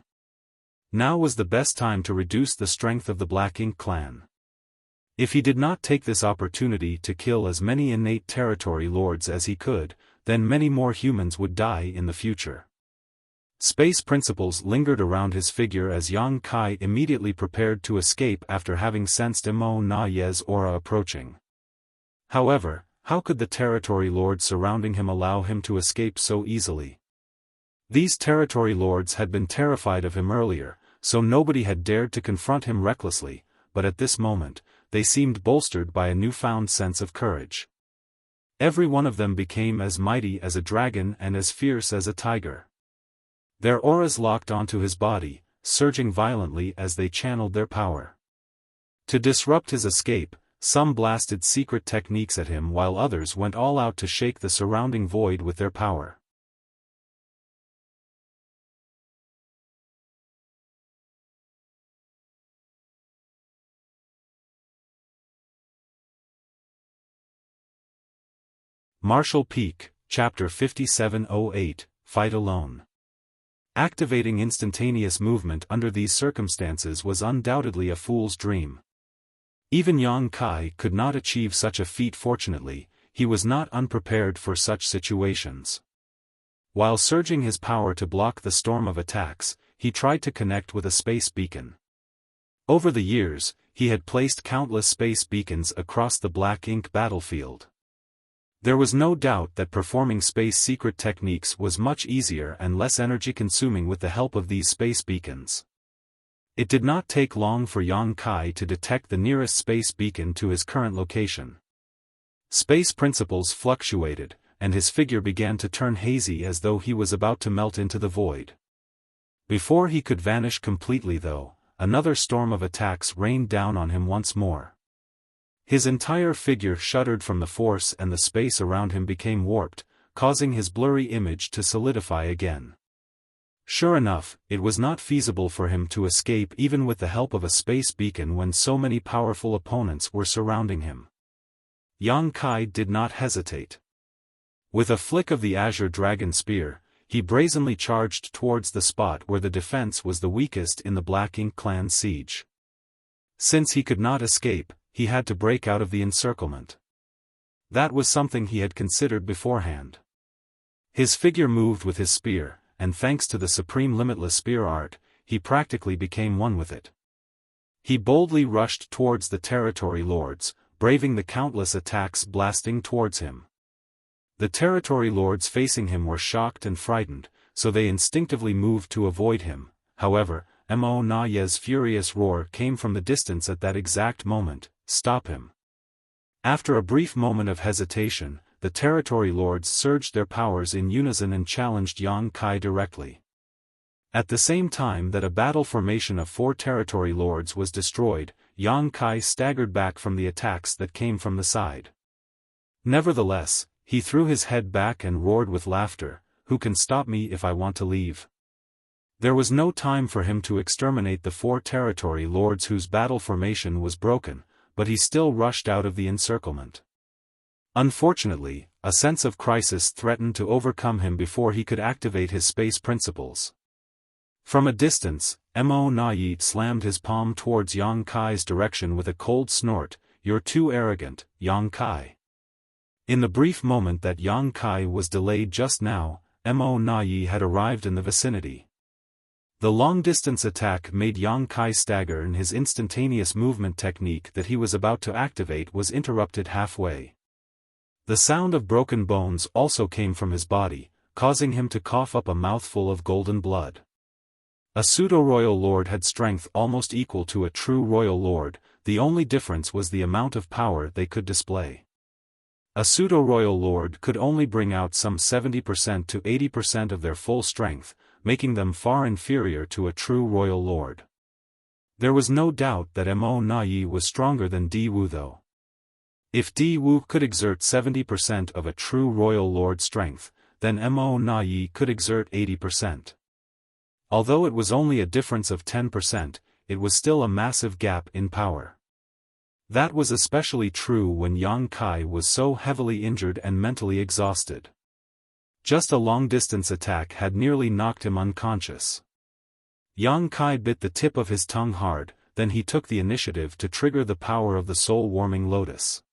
Now was the best time to reduce the strength of the Black Ink clan. If he did not take this opportunity to kill as many innate territory lords as he could, then many more humans would die in the future. Space principles lingered around his figure as Yang Kai immediately prepared to escape after having sensed Mo Na Yi's aura approaching. However, how could the territory lords surrounding him allow him to escape so easily? These territory lords had been terrified of him earlier, so nobody had dared to confront him recklessly, but at this moment, they seemed bolstered by a newfound sense of courage. Every one of them became as mighty as a dragon and as fierce as a tiger. Their auras locked onto his body, surging violently as they channeled their power. To disrupt his escape, some blasted secret techniques at him while others went all out to shake the surrounding void with their power. Marshall Peak, Chapter 5708, Fight Alone. Activating instantaneous movement under these circumstances was undoubtedly a fool's dream. Even Yang Kai could not achieve such a feat. Fortunately, he was not unprepared for such situations. While surging his power to block the storm of attacks, he tried to connect with a space beacon. Over the years, he had placed countless space beacons across the Black Ink battlefield. There was no doubt that performing space secret techniques was much easier and less energy-consuming with the help of these space beacons. It did not take long for Yang Kai to detect the nearest space beacon to his current location. Space principles fluctuated, and his figure began to turn hazy as though he was about to melt into the void. Before he could vanish completely though, another storm of attacks rained down on him once more. His entire figure shuddered from the force and the space around him became warped, causing his blurry image to solidify again. Sure enough, it was not feasible for him to escape even with the help of a space beacon when so many powerful opponents were surrounding him. Yang Kai did not hesitate. With a flick of the azure dragon spear, he brazenly charged towards the spot where the defense was the weakest in the Black Ink clan siege. Since he could not escape, he had to break out of the encirclement. That was something he had considered beforehand. His figure moved with his spear, and thanks to the supreme limitless spear art, he practically became one with it. He boldly rushed towards the territory lords, braving the countless attacks blasting towards him. The territory lords facing him were shocked and frightened, so they instinctively moved to avoid him. However, Mo Na Ye's furious roar came from the distance at that exact moment. "Stop him." After a brief moment of hesitation, the territory lords surged their powers in unison and challenged Yang Kai directly. At the same time that a battle formation of 4 territory lords was destroyed, Yang Kai staggered back from the attacks that came from the side. Nevertheless, he threw his head back and roared with laughter, "Who can stop me if I want to leave?" There was no time for him to exterminate the 4 territory lords whose battle formation was broken, but he still rushed out of the encirclement. Unfortunately, a sense of crisis threatened to overcome him before he could activate his space principles. From a distance, Mo Na Ye slammed his palm towards Yang Kai's direction with a cold snort. "You're too arrogant, Yang Kai." In the brief moment that Yang Kai was delayed just now, Mo Na Ye had arrived in the vicinity. The long-distance attack made Yang Kai stagger, and his instantaneous movement technique that he was about to activate was interrupted halfway. The sound of broken bones also came from his body, causing him to cough up a mouthful of golden blood. A pseudo-royal lord had strength almost equal to a true royal lord, the only difference was the amount of power they could display. A pseudo-royal lord could only bring out some 70% to 80% of their full strength, making them far inferior to a true royal lord. There was no doubt that Mo Na Ye was stronger than Di Wu though. If Di Wu could exert 70% of a true royal lord's strength, then Mo Na Ye could exert 80%. Although it was only a difference of 10%, it was still a massive gap in power. That was especially true when Yang Kai was so heavily injured and mentally exhausted. Just a long-distance attack had nearly knocked him unconscious. Yang Kai bit the tip of his tongue hard, then he took the initiative to trigger the power of the soul-warming lotus.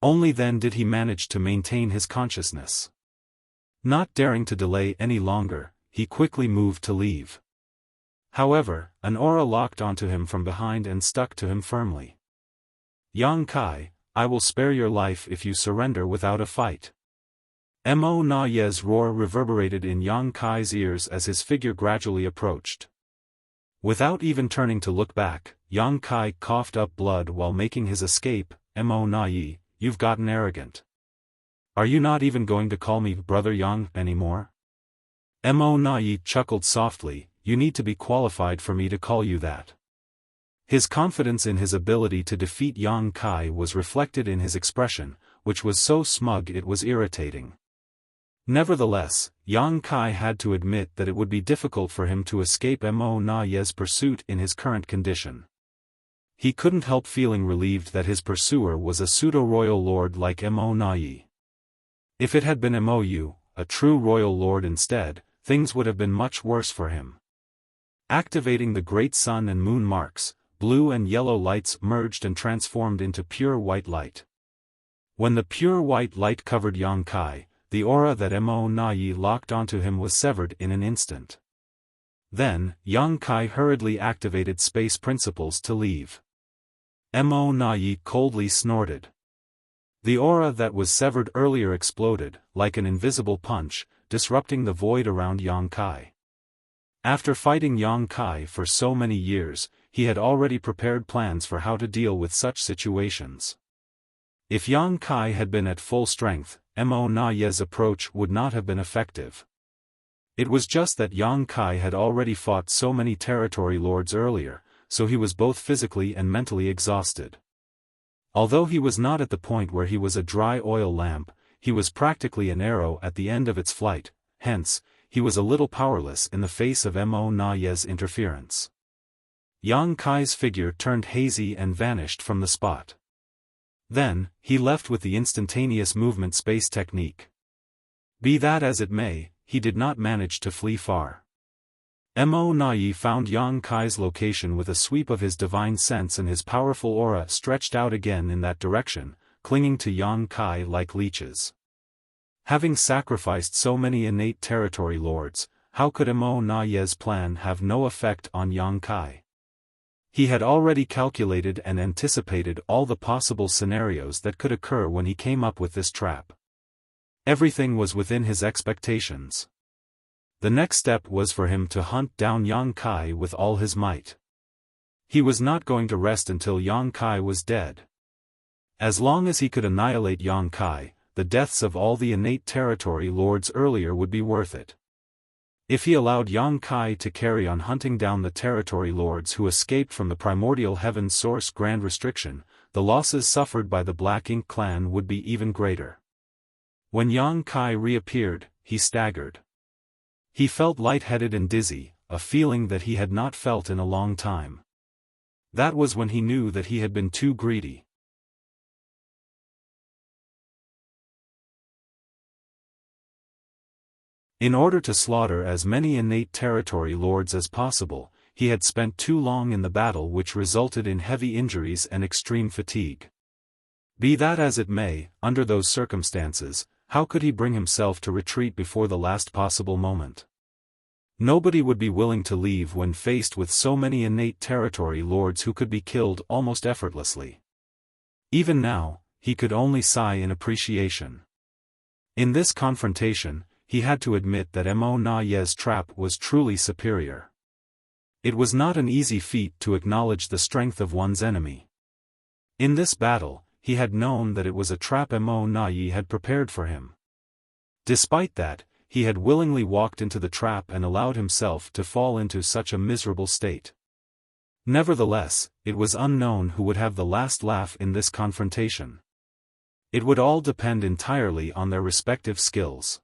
Only then did he manage to maintain his consciousness. Not daring to delay any longer, he quickly moved to leave. However, an aura locked onto him from behind and stuck to him firmly. "Yang Kai, I will spare your life if you surrender without a fight." Mo Na Ye's roar reverberated in Yang Kai's ears as his figure gradually approached. Without even turning to look back, Yang Kai coughed up blood while making his escape. "Mo Na Ye, you've gotten arrogant. Are you not even going to call me Brother Yang anymore?" Mo Na Ye chuckled softly. "You need to be qualified for me to call you that." His confidence in his ability to defeat Yang Kai was reflected in his expression, which was so smug it was irritating. Nevertheless, Yang Kai had to admit that it would be difficult for him to escape Mo Na Ye's pursuit in his current condition. He couldn't help feeling relieved that his pursuer was a pseudo-royal lord like Mo Na Ye. If it had been Mou, a true royal lord instead, things would have been much worse for him. Activating the great sun and moon marks, blue and yellow lights merged and transformed into pure white light. When the pure white light covered Yang Kai, the aura that Mo Na Ye locked onto him was severed in an instant. Then, Yang Kai hurriedly activated space principles to leave. Mo Na Ye coldly snorted. The aura that was severed earlier exploded, like an invisible punch, disrupting the void around Yang Kai. After fighting Yang Kai for so many years, he had already prepared plans for how to deal with such situations. If Yang Kai had been at full strength, Mo Na Ye's approach would not have been effective. It was just that Yang Kai had already fought so many territory lords earlier, so he was both physically and mentally exhausted. Although he was not at the point where he was a dry oil lamp, he was practically an arrow at the end of its flight, hence, he was a little powerless in the face of Mo Na-Ye's interference. Yang Kai's figure turned hazy and vanished from the spot. Then, he left with the instantaneous movement space technique. Be that as it may, he did not manage to flee far. Mo Na-Ye found Yang Kai's location with a sweep of his divine sense, and his powerful aura stretched out again in that direction, clinging to Yang Kai like leeches. Having sacrificed so many innate territory lords, how could Mo Na-Ye's plan have no effect on Yang Kai? He had already calculated and anticipated all the possible scenarios that could occur when he came up with this trap. Everything was within his expectations. The next step was for him to hunt down Yang Kai with all his might. He was not going to rest until Yang Kai was dead. As long as he could annihilate Yang Kai, the deaths of all the innate territory lords earlier would be worth it. If he allowed Yang Kai to carry on hunting down the territory lords who escaped from the primordial heaven source grand restriction, the losses suffered by the Black Ink clan would be even greater. When Yang Kai reappeared, he staggered. He felt lightheaded and dizzy, a feeling that he had not felt in a long time. That was when he knew that he had been too greedy. In order to slaughter as many innate territory lords as possible, he had spent too long in the battle, which resulted in heavy injuries and extreme fatigue. Be that as it may, under those circumstances, how could he bring himself to retreat before the last possible moment? Nobody would be willing to leave when faced with so many innate territory lords who could be killed almost effortlessly. Even now, he could only sigh in appreciation. In this confrontation, he had to admit that Mo Na-Ye's trap was truly superior. It was not an easy feat to acknowledge the strength of one's enemy. In this battle, he had known that it was a trap Mo Na-Ye had prepared for him. Despite that, he had willingly walked into the trap and allowed himself to fall into such a miserable state. Nevertheless, it was unknown who would have the last laugh in this confrontation. It would all depend entirely on their respective skills.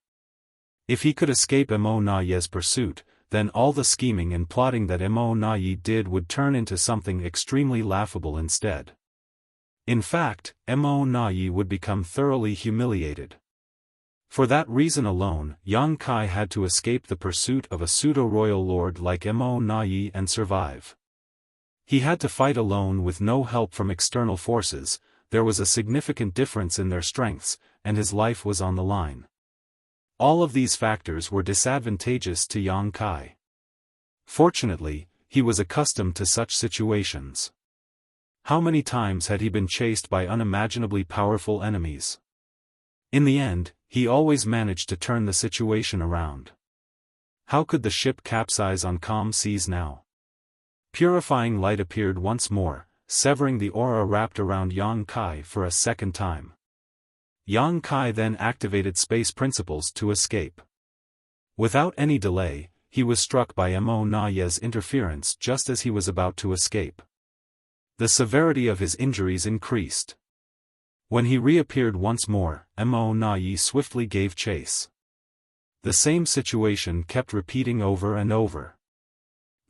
If he could escape Mo Na-Ye's pursuit, then all the scheming and plotting that Mo Na-Ye did would turn into something extremely laughable instead. In fact, Mo Na-Ye would become thoroughly humiliated. For that reason alone, Yang Kai had to escape the pursuit of a pseudo-royal lord like Mo Na-Ye and survive. He had to fight alone with no help from external forces. There was a significant difference in their strengths, and his life was on the line. All of these factors were disadvantageous to Yang Kai. Fortunately, he was accustomed to such situations. How many times had he been chased by unimaginably powerful enemies? In the end, he always managed to turn the situation around. How could the ship capsize on calm seas now? Purifying light appeared once more, severing the aura wrapped around Yang Kai for a second time. Yang Kai then activated space principles to escape. Without any delay, he was struck by Mo Na-Ye's interference just as he was about to escape. The severity of his injuries increased. When he reappeared once more, Mo Na-Ye swiftly gave chase. The same situation kept repeating over and over.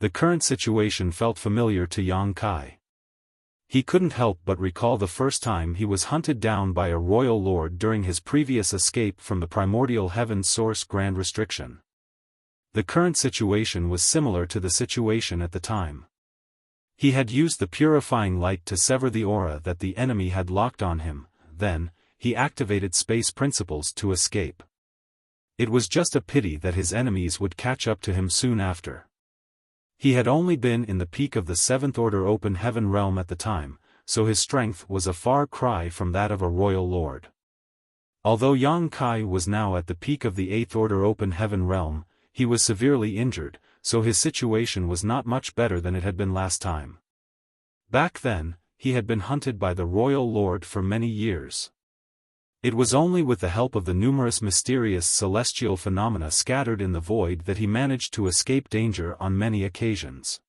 The current situation felt familiar to Yang Kai. He couldn't help but recall the first time he was hunted down by a royal lord during his previous escape from the primordial heaven source grand restriction. The current situation was similar to the situation at the time. He had used the purifying light to sever the aura that the enemy had locked on him, then, he activated space principles to escape. It was just a pity that his enemies would catch up to him soon after. He had only been in the peak of the 7th Order Open Heaven realm at the time, so his strength was a far cry from that of a royal lord. Although Yang Kai was now at the peak of the 8th Order Open Heaven realm, he was severely injured, so his situation was not much better than it had been last time. Back then, he had been hunted by the royal lord for many years. It was only with the help of the numerous mysterious celestial phenomena scattered in the void that he managed to escape danger on many occasions.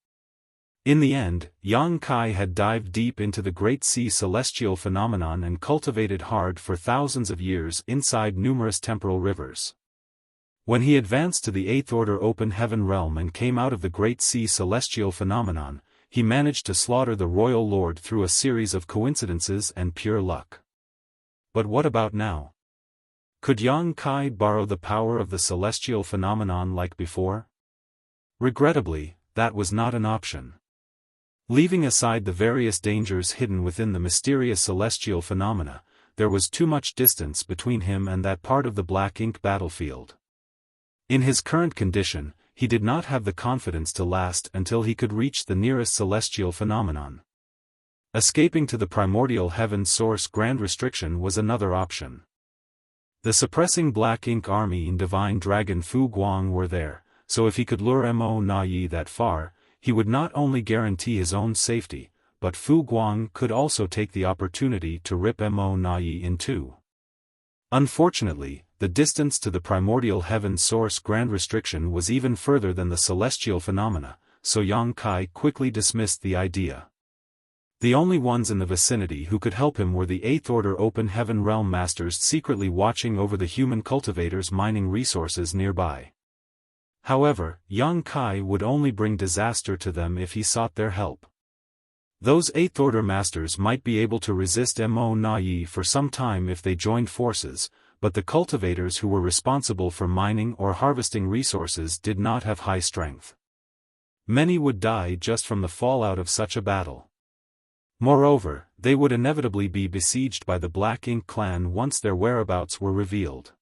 In the end, Yang Kai had dived deep into the Great Sea celestial phenomenon and cultivated hard for thousands of years inside numerous temporal rivers. When he advanced to the Eighth Order Open Heaven realm and came out of the Great Sea celestial phenomenon, he managed to slaughter the Royal Lord through a series of coincidences and pure luck. But what about now? Could Yang Kai borrow the power of the celestial phenomenon like before? Regrettably, that was not an option. Leaving aside the various dangers hidden within the mysterious celestial phenomena, there was too much distance between him and that part of the black ink battlefield. In his current condition, he did not have the confidence to last until he could reach the nearest celestial phenomenon. Escaping to the primordial heaven source grand restriction was another option. The suppressing black ink army and divine dragon Fu Guang were there, so if he could lure Mo Na Yi that far, he would not only guarantee his own safety, but Fu Guang could also take the opportunity to rip Mo Na Yi in two. Unfortunately, the distance to the primordial heaven source grand restriction was even further than the celestial phenomena, so Yang Kai quickly dismissed the idea. The only ones in the vicinity who could help him were the Eighth Order Open Heaven realm masters secretly watching over the human cultivators mining resources nearby. However, Yang Kai would only bring disaster to them if he sought their help. Those Eighth Order masters might be able to resist Mo Na Yi for some time if they joined forces, but the cultivators who were responsible for mining or harvesting resources did not have high strength. Many would die just from the fallout of such a battle. Moreover, they would inevitably be besieged by the Black Ink clan once their whereabouts were revealed.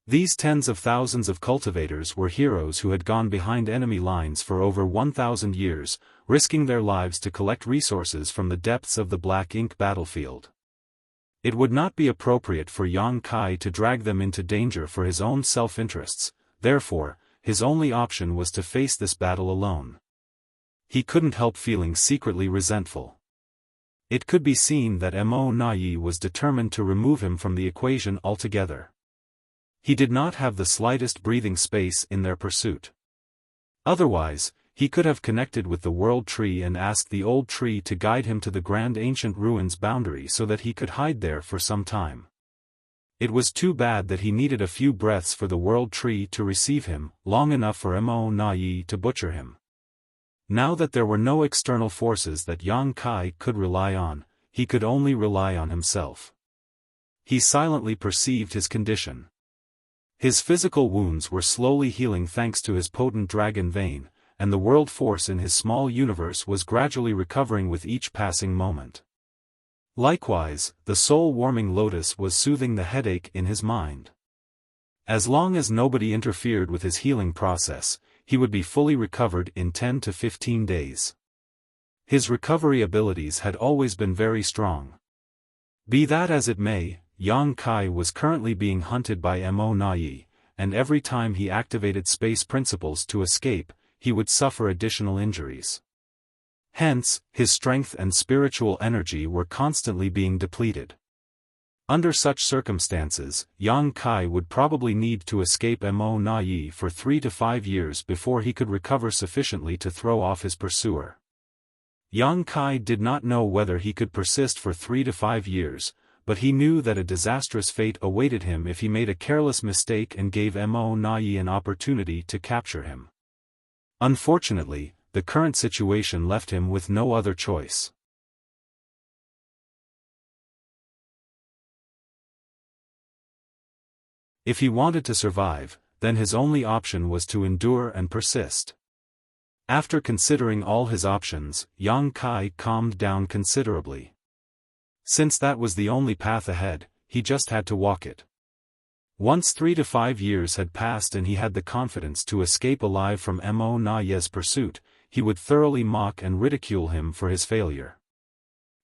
These tens of thousands of cultivators were heroes who had gone behind enemy lines for over 1,000 years, risking their lives to collect resources from the depths of the Black Ink battlefield. It would not be appropriate for Yang Kai to drag them into danger for his own self-interests, therefore, his only option was to face this battle alone. He couldn't help feeling secretly resentful. It could be seen that Mo Na Yi was determined to remove him from the equation altogether. He did not have the slightest breathing space in their pursuit. Otherwise, he could have connected with the World Tree and asked the Old Tree to guide him to the grand ancient ruins boundary so that he could hide there for some time. It was too bad that he needed a few breaths for the World Tree to receive him, long enough for Mo Na Yi to butcher him. Now that there were no external forces that Yang Kai could rely on, he could only rely on himself. He silently perceived his condition. His physical wounds were slowly healing thanks to his potent dragon vein, and the world force in his small universe was gradually recovering with each passing moment. Likewise, the soul-warming lotus was soothing the headache in his mind. As long as nobody interfered with his healing process, he would be fully recovered in 10 to 15 days. His recovery abilities had always been very strong. Be that as it may, Yang Kai was currently being hunted by Mo Na Yi, and every time he activated space principles to escape, he would suffer additional injuries. Hence, his strength and spiritual energy were constantly being depleted. Under such circumstances, Yang Kai would probably need to escape Mo Na Yi for 3 to 5 years before he could recover sufficiently to throw off his pursuer. Yang Kai did not know whether he could persist for 3 to 5 years, but he knew that a disastrous fate awaited him if he made a careless mistake and gave Mo Na Yi an opportunity to capture him. Unfortunately, the current situation left him with no other choice. If he wanted to survive, then his only option was to endure and persist. After considering all his options, Yang Kai calmed down considerably. Since that was the only path ahead, he just had to walk it. Once 3 to 5 years had passed and he had the confidence to escape alive from Mo Na Yi's pursuit, he would thoroughly mock and ridicule him for his failure.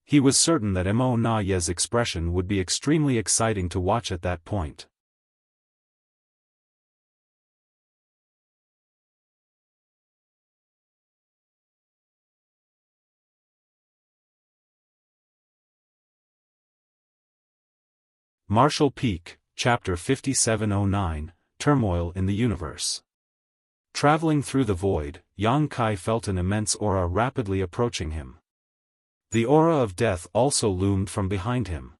He was certain that Mo Na Yi's expression would be extremely exciting to watch at that point. Marshall Peak, Chapter 5709, Turmoil in the Universe. Traveling through the void, Yang Kai felt an immense aura rapidly approaching him. The aura of death also loomed from behind him.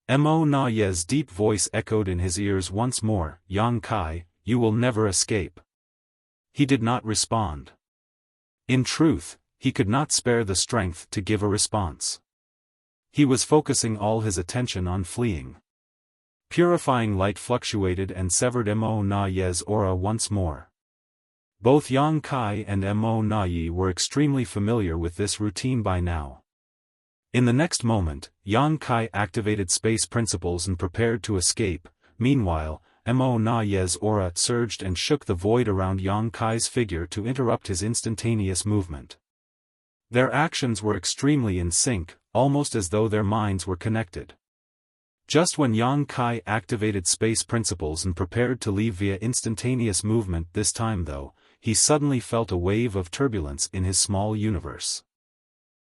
Mo Na Ye's deep voice echoed in his ears once more, "Yang Kai, you will never escape." He did not respond. In truth, he could not spare the strength to give a response. He was focusing all his attention on fleeing. Purifying light fluctuated and severed Mo Na Ye's aura once more. Both Yang Kai and Mo Na Ye were extremely familiar with this routine by now. In the next moment, Yang Kai activated space principles and prepared to escape. Meanwhile, Mo Na Ye's aura surged and shook the void around Yang Kai's figure to interrupt his instantaneous movement. Their actions were extremely in sync, almost as though their minds were connected. Just when Yang Kai activated space principles and prepared to leave via instantaneous movement this time though, he suddenly felt a wave of turbulence in his small universe.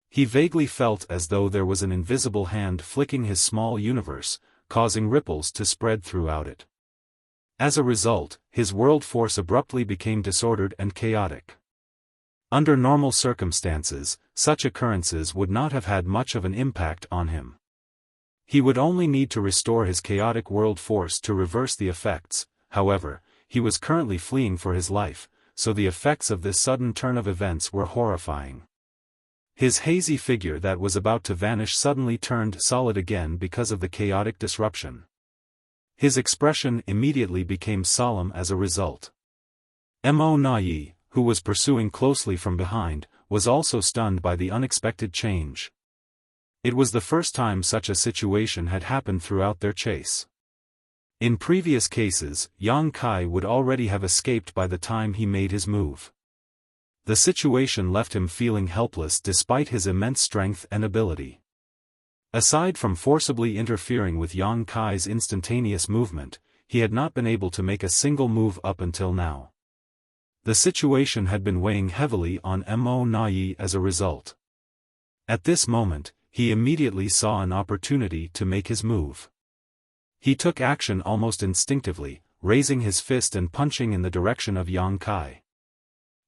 He vaguely felt as though there was an invisible hand flicking his small universe, causing ripples to spread throughout it. As a result, his world force abruptly became disordered and chaotic. Under normal circumstances, such occurrences would not have had much of an impact on him. He would only need to restore his chaotic world force to reverse the effects. However, he was currently fleeing for his life, so the effects of this sudden turn of events were horrifying. His hazy figure that was about to vanish suddenly turned solid again because of the chaotic disruption. His expression immediately became solemn as a result. Mo Na Ye, who was pursuing closely from behind, was also stunned by the unexpected change. It was the first time such a situation had happened throughout their chase. In previous cases, Yang Kai would already have escaped by the time he made his move. The situation left him feeling helpless despite his immense strength and ability. Aside from forcibly interfering with Yang Kai's instantaneous movement, he had not been able to make a single move up until now. The situation had been weighing heavily on Mo Na Ye as a result. At this moment, he immediately saw an opportunity to make his move. He took action almost instinctively, raising his fist and punching in the direction of Yang Kai.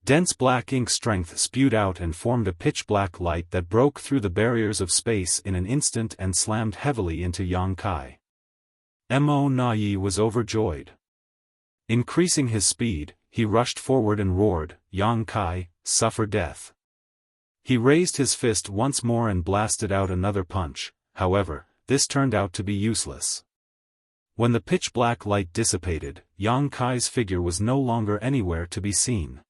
Dense black ink strength spewed out and formed a pitch-black light that broke through the barriers of space in an instant and slammed heavily into Yang Kai. Mo Na Ye was overjoyed. Increasing his speed, he rushed forward and roared, "Yang Kai, suffer death." He raised his fist once more and blasted out another punch. However, this turned out to be useless. When the pitch-black light dissipated, Yang Kai's figure was no longer anywhere to be seen.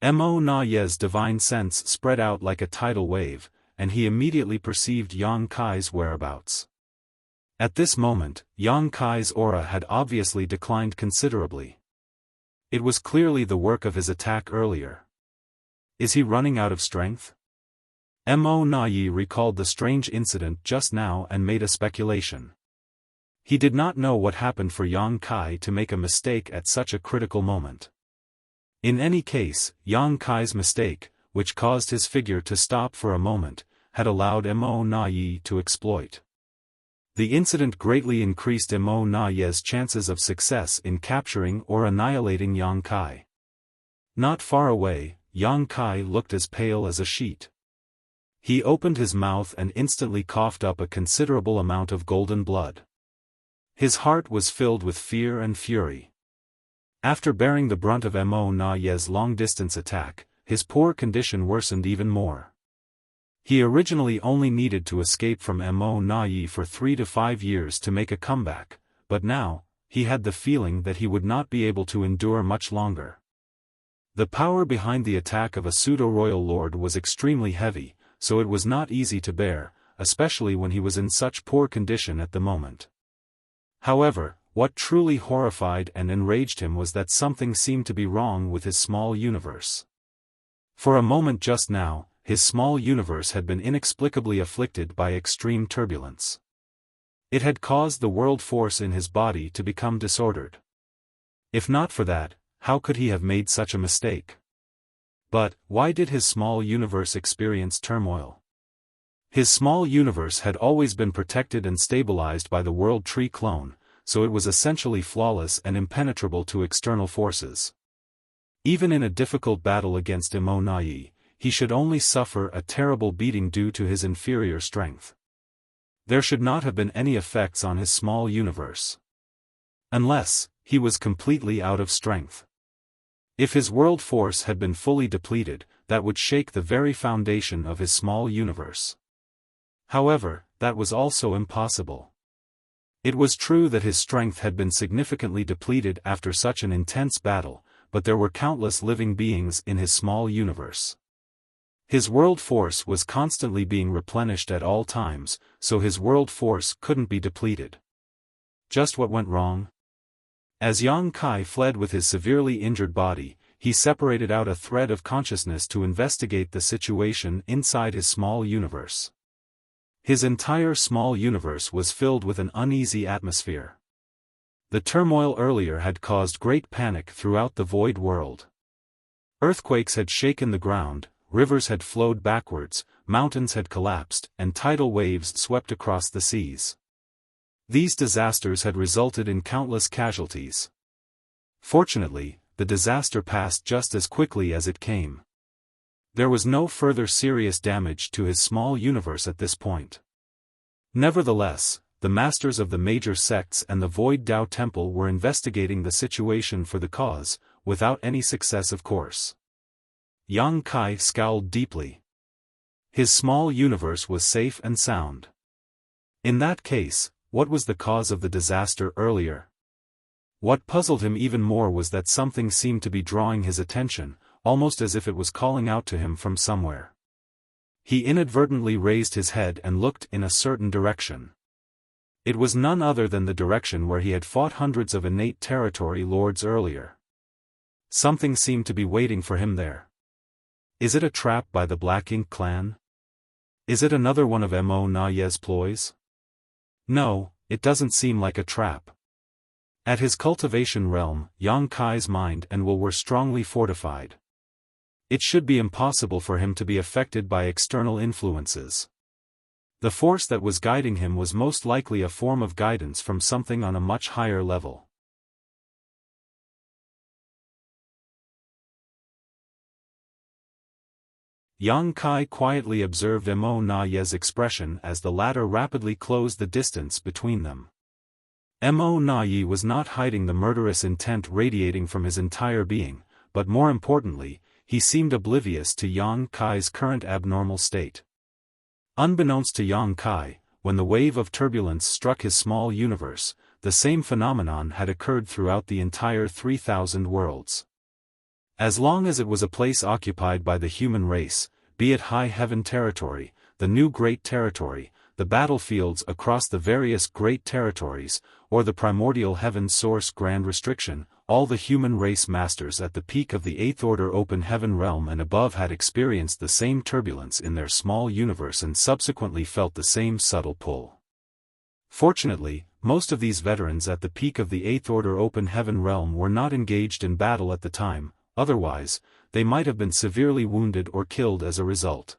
Mo Na Ye's divine sense spread out like a tidal wave, and he immediately perceived Yang Kai's whereabouts. At this moment, Yang Kai's aura had obviously declined considerably. It was clearly the work of his attack earlier. Is he running out of strength? Mo Na Ye recalled the strange incident just now and made a speculation. He did not know what happened for Yang Kai to make a mistake at such a critical moment. In any case, Yang Kai's mistake, which caused his figure to stop for a moment, had allowed Mo Na Ye to exploit. The incident greatly increased Mo Na Ye's chances of success in capturing or annihilating Yang Kai. Not far away, Yang Kai looked as pale as a sheet. He opened his mouth and instantly coughed up a considerable amount of golden blood. His heart was filled with fear and fury. After bearing the brunt of Mo Na Ye's long-distance attack, his poor condition worsened even more. He originally only needed to escape from Mo Na Ye for 3 to 5 years to make a comeback, but now, he had the feeling that he would not be able to endure much longer. The power behind the attack of a pseudo-royal lord was extremely heavy, so it was not easy to bear, especially when he was in such poor condition at the moment. However, what truly horrified and enraged him was that something seemed to be wrong with his small universe. For a moment just now, his small universe had been inexplicably afflicted by extreme turbulence. It had caused the world force in his body to become disordered. If not for that, how could he have made such a mistake? But, why did his small universe experience turmoil? His small universe had always been protected and stabilized by the World Tree clone, so it was essentially flawless and impenetrable to external forces. Even in a difficult battle against Mo Nai, he should only suffer a terrible beating due to his inferior strength. There should not have been any effects on his small universe. Unless, he was completely out of strength. If his world force had been fully depleted, that would shake the very foundation of his small universe. However, that was also impossible. It was true that his strength had been significantly depleted after such an intense battle, but there were countless living beings in his small universe. His world force was constantly being replenished at all times, so his world force couldn't be depleted. Just what went wrong? As Yang Kai fled with his severely injured body, he separated out a thread of consciousness to investigate the situation inside his small universe. His entire small universe was filled with an uneasy atmosphere. The turmoil earlier had caused great panic throughout the void world. Earthquakes had shaken the ground, rivers had flowed backwards, mountains had collapsed, and tidal waves swept across the seas. These disasters had resulted in countless casualties. Fortunately, the disaster passed just as quickly as it came. There was no further serious damage to his small universe at this point. Nevertheless, the masters of the major sects and the Void Dao Temple were investigating the situation for the cause, without any success of course. Yang Kai scowled deeply. His small universe was safe and sound. In that case, what was the cause of the disaster earlier? What puzzled him even more was that something seemed to be drawing his attention, almost as if it was calling out to him from somewhere. He inadvertently raised his head and looked in a certain direction. It was none other than the direction where he had fought hundreds of innate territory lords earlier. Something seemed to be waiting for him there. Is it a trap by the Black Ink clan? Is it another one of Mo Nai's ploys? No, it doesn't seem like a trap. At his cultivation realm, Yang Kai's mind and will were strongly fortified. It should be impossible for him to be affected by external influences. The force that was guiding him was most likely a form of guidance from something on a much higher level. Yang Kai quietly observed Mo Nai's expression as the latter rapidly closed the distance between them. Mo Nai was not hiding the murderous intent radiating from his entire being, but more importantly, he seemed oblivious to Yang Kai's current abnormal state. Unbeknownst to Yang Kai, when the wave of turbulence struck his small universe, the same phenomenon had occurred throughout the entire 3,000 worlds. As long as it was a place occupied by the human race, be it high heaven territory, the new great territory, the battlefields across the various great territories, or the primordial heaven source grand restriction, all the human race masters at the peak of the Eighth Order open heaven realm and above had experienced the same turbulence in their small universe and subsequently felt the same subtle pull. Fortunately, most of these veterans at the peak of the Eighth Order open heaven realm were not engaged in battle at the time, otherwise, they might have been severely wounded or killed as a result.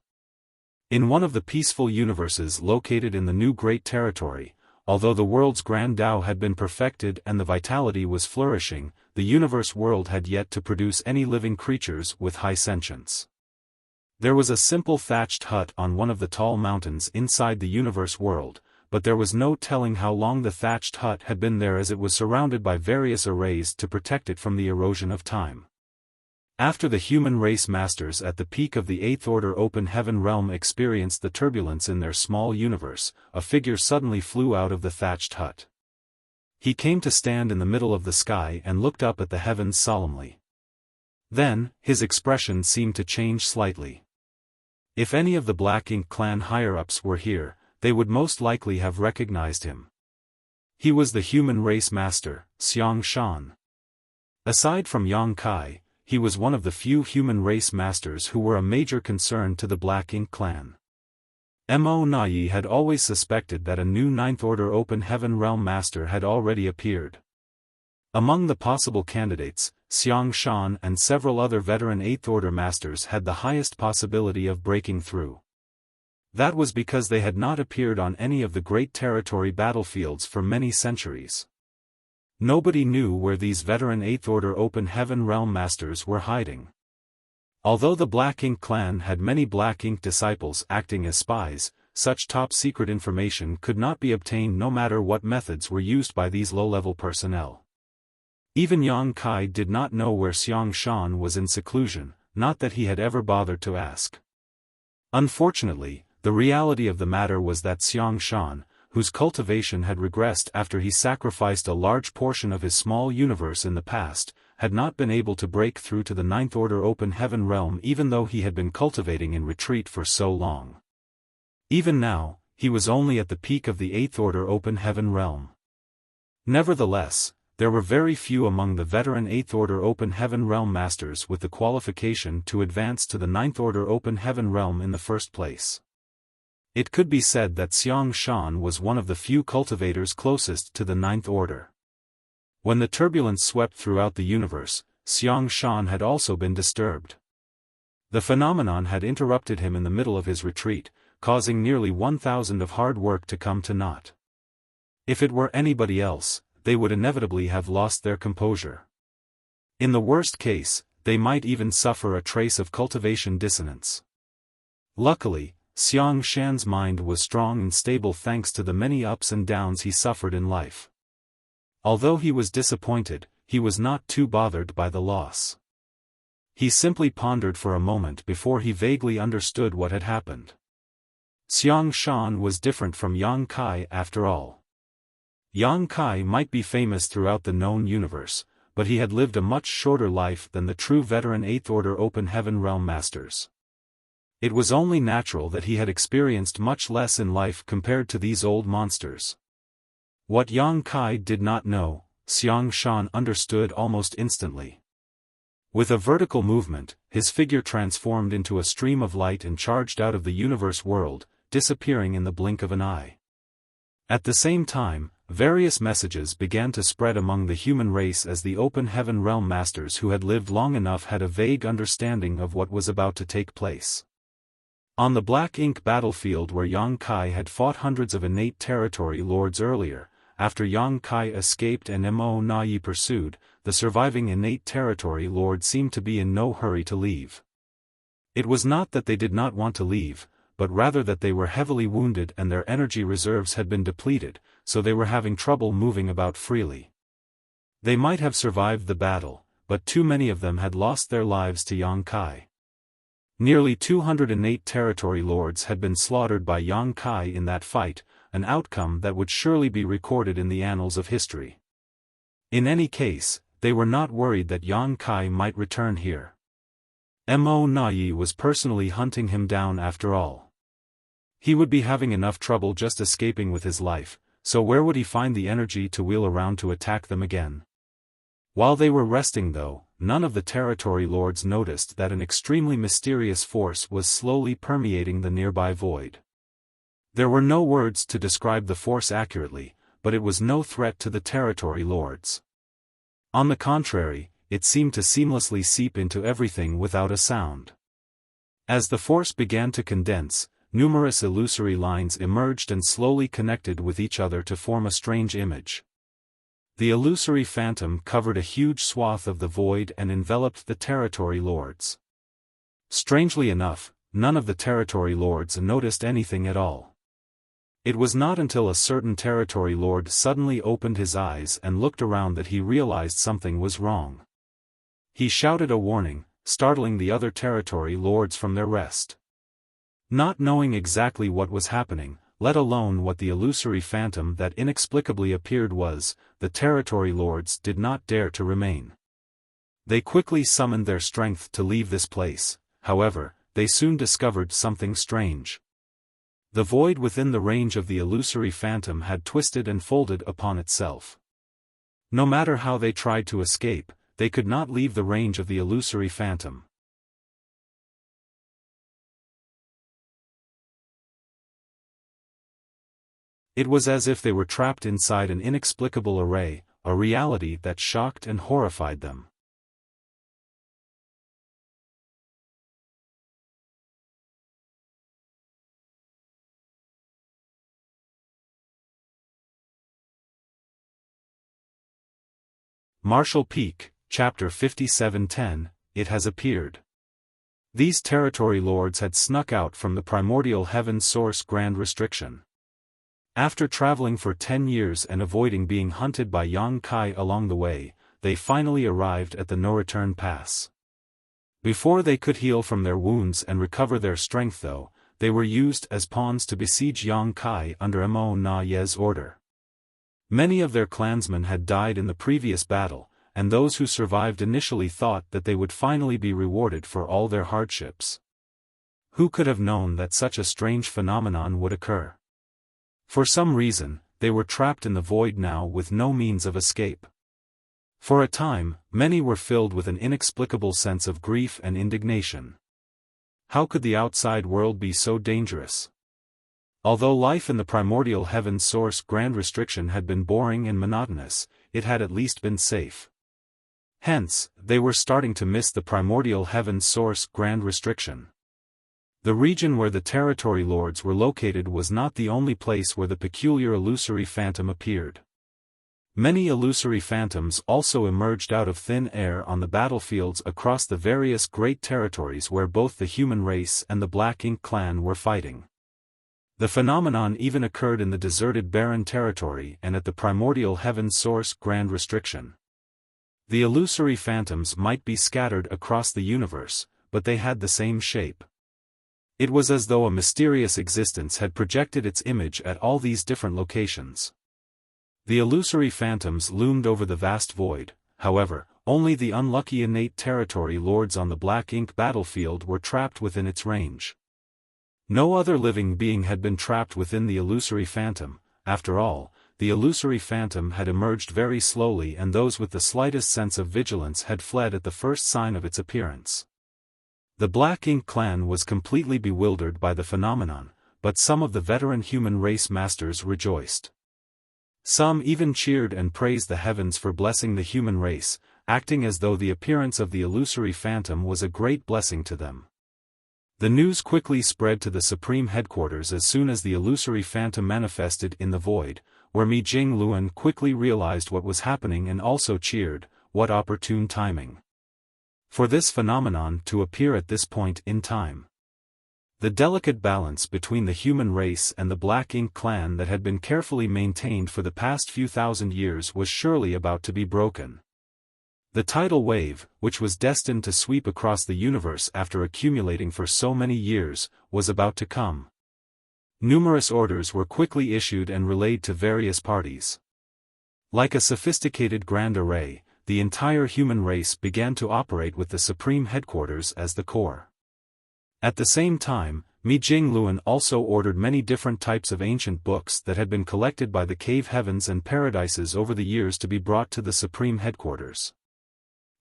In one of the peaceful universes located in the new great territory, although the world's grand Tao had been perfected and the vitality was flourishing, the universe world had yet to produce any living creatures with high sentience. There was a simple thatched hut on one of the tall mountains inside the universe world, but there was no telling how long the thatched hut had been there as it was surrounded by various arrays to protect it from the erosion of time. After the human race masters at the peak of the Eighth Order open heaven realm experienced the turbulence in their small universe, a figure suddenly flew out of the thatched hut. He came to stand in the middle of the sky and looked up at the heavens solemnly. Then, his expression seemed to change slightly. If any of the Black Ink clan higher-ups were here, they would most likely have recognized him. He was the human race master, Xiaofan. Aside from Yang Kai, he was one of the few human race masters who were a major concern to the Black Ink clan. Mo Nai had always suspected that a new Ninth Order open heaven realm master had already appeared. Among the possible candidates, Xiaofan and several other veteran Eighth Order masters had the highest possibility of breaking through. That was because they had not appeared on any of the great territory battlefields for many centuries. Nobody knew where these veteran Eighth Order Open Heaven Realm Masters were hiding. Although the Black Ink clan had many Black Ink disciples acting as spies, such top-secret information could not be obtained no matter what methods were used by these low-level personnel. Even Yang Kai did not know where Xiaofan was in seclusion, not that he had ever bothered to ask. Unfortunately, the reality of the matter was that Xiaofan, whose cultivation had regressed after he sacrificed a large portion of his small universe in the past, had not been able to break through to the Ninth Order Open Heaven realm even though he had been cultivating in retreat for so long. Even now, he was only at the peak of the Eighth Order Open Heaven realm. Nevertheless, there were very few among the veteran Eighth Order Open Heaven realm masters with the qualification to advance to the Ninth Order Open Heaven realm in the first place. It could be said that Xiaofan was one of the few cultivators closest to the Ninth Order. When the turbulence swept throughout the universe, Xiaofan had also been disturbed. The phenomenon had interrupted him in the middle of his retreat, causing nearly 1,000 of hard work to come to naught. If it were anybody else, they would inevitably have lost their composure. In the worst case, they might even suffer a trace of cultivation dissonance. Luckily, Xiaofan's mind was strong and stable thanks to the many ups and downs he suffered in life. Although he was disappointed, he was not too bothered by the loss. He simply pondered for a moment before he vaguely understood what had happened. Xiaofan was different from Yang Kai after all. Yang Kai might be famous throughout the known universe, but he had lived a much shorter life than the true veteran Eighth Order Open Heaven Realm Masters. It was only natural that he had experienced much less in life compared to these old monsters. What Yang Kai did not know, Xiaofan understood almost instantly. With a vertical movement, his figure transformed into a stream of light and charged out of the universe world, disappearing in the blink of an eye. At the same time, various messages began to spread among the human race as the Open Heaven Realm Masters who had lived long enough had a vague understanding of what was about to take place. On the Black Ink battlefield where Yang Kai had fought hundreds of innate territory lords earlier, after Yang Kai escaped and Mo Nai pursued, the surviving innate territory lord seemed to be in no hurry to leave. It was not that they did not want to leave, but rather that they were heavily wounded and their energy reserves had been depleted, so they were having trouble moving about freely. They might have survived the battle, but too many of them had lost their lives to Yang Kai. Nearly 208 territory lords had been slaughtered by Yang Kai in that fight, an outcome that would surely be recorded in the annals of history. In any case, they were not worried that Yang Kai might return here. Mo Nai was personally hunting him down after all. He would be having enough trouble just escaping with his life, so where would he find the energy to wheel around to attack them again? While they were resting though, none of the territory lords noticed that an extremely mysterious force was slowly permeating the nearby void. There were no words to describe the force accurately, but it was no threat to the territory lords. On the contrary, it seemed to seamlessly seep into everything without a sound. As the force began to condense, numerous illusory lines emerged and slowly connected with each other to form a strange image. The illusory phantom covered a huge swath of the void and enveloped the territory lords. Strangely enough, none of the territory lords noticed anything at all. It was not until a certain territory lord suddenly opened his eyes and looked around that he realized something was wrong. He shouted a warning, startling the other territory lords from their rest. Not knowing exactly what was happening, let alone what the illusory phantom that inexplicably appeared was, the territory lords did not dare to remain. They quickly summoned their strength to leave this place, however, they soon discovered something strange. The void within the range of the illusory phantom had twisted and folded upon itself. No matter how they tried to escape, they could not leave the range of the illusory phantom. It was as if they were trapped inside an inexplicable array, a reality that shocked and horrified them. Marshall Peak, Chapter 5710, It has appeared. These territory lords had snuck out from the primordial heaven source Grand Restriction. After traveling for 10 years and avoiding being hunted by Yang Kai along the way, they finally arrived at the no-return pass. Before they could heal from their wounds and recover their strength though, they were used as pawns to besiege Yang Kai under Mo Na Ye's order. Many of their clansmen had died in the previous battle, and those who survived initially thought that they would finally be rewarded for all their hardships. Who could have known that such a strange phenomenon would occur? For some reason, they were trapped in the void now with no means of escape. For a time, many were filled with an inexplicable sense of grief and indignation. How could the outside world be so dangerous? Although life in the primordial heaven source Grand Restriction had been boring and monotonous, it had at least been safe. Hence, they were starting to miss the primordial heaven source Grand Restriction. The region where the territory lords were located was not the only place where the peculiar illusory phantom appeared. Many illusory phantoms also emerged out of thin air on the battlefields across the various great territories where both the human race and the Black Ink clan were fighting. The phenomenon even occurred in the deserted barren territory and at the primordial heaven source Grand Restriction. The illusory phantoms might be scattered across the universe, but they had the same shape. It was as though a mysterious existence had projected its image at all these different locations. The illusory phantoms loomed over the vast void, however, only the unlucky innate territory lords on the Black Ink battlefield were trapped within its range. No other living being had been trapped within the illusory phantom. After all, the illusory phantom had emerged very slowly and those with the slightest sense of vigilance had fled at the first sign of its appearance. The Black Ink clan was completely bewildered by the phenomenon, but some of the veteran human race masters rejoiced. Some even cheered and praised the heavens for blessing the human race, acting as though the appearance of the illusory phantom was a great blessing to them. The news quickly spread to the Supreme Headquarters as soon as the illusory phantom manifested in the void, where Mi Jing Luan quickly realized what was happening and also cheered. What opportune timing for this phenomenon to appear at this point in time. The delicate balance between the human race and the Black Ink clan that had been carefully maintained for the past few thousand years was surely about to be broken. The tidal wave, which was destined to sweep across the universe after accumulating for so many years, was about to come. Numerous orders were quickly issued and relayed to various parties. Like a sophisticated grand array, the entire human race began to operate with the Supreme Headquarters as the core. At the same time, Mi Jing Luan also ordered many different types of ancient books that had been collected by the cave heavens and paradises over the years to be brought to the Supreme Headquarters.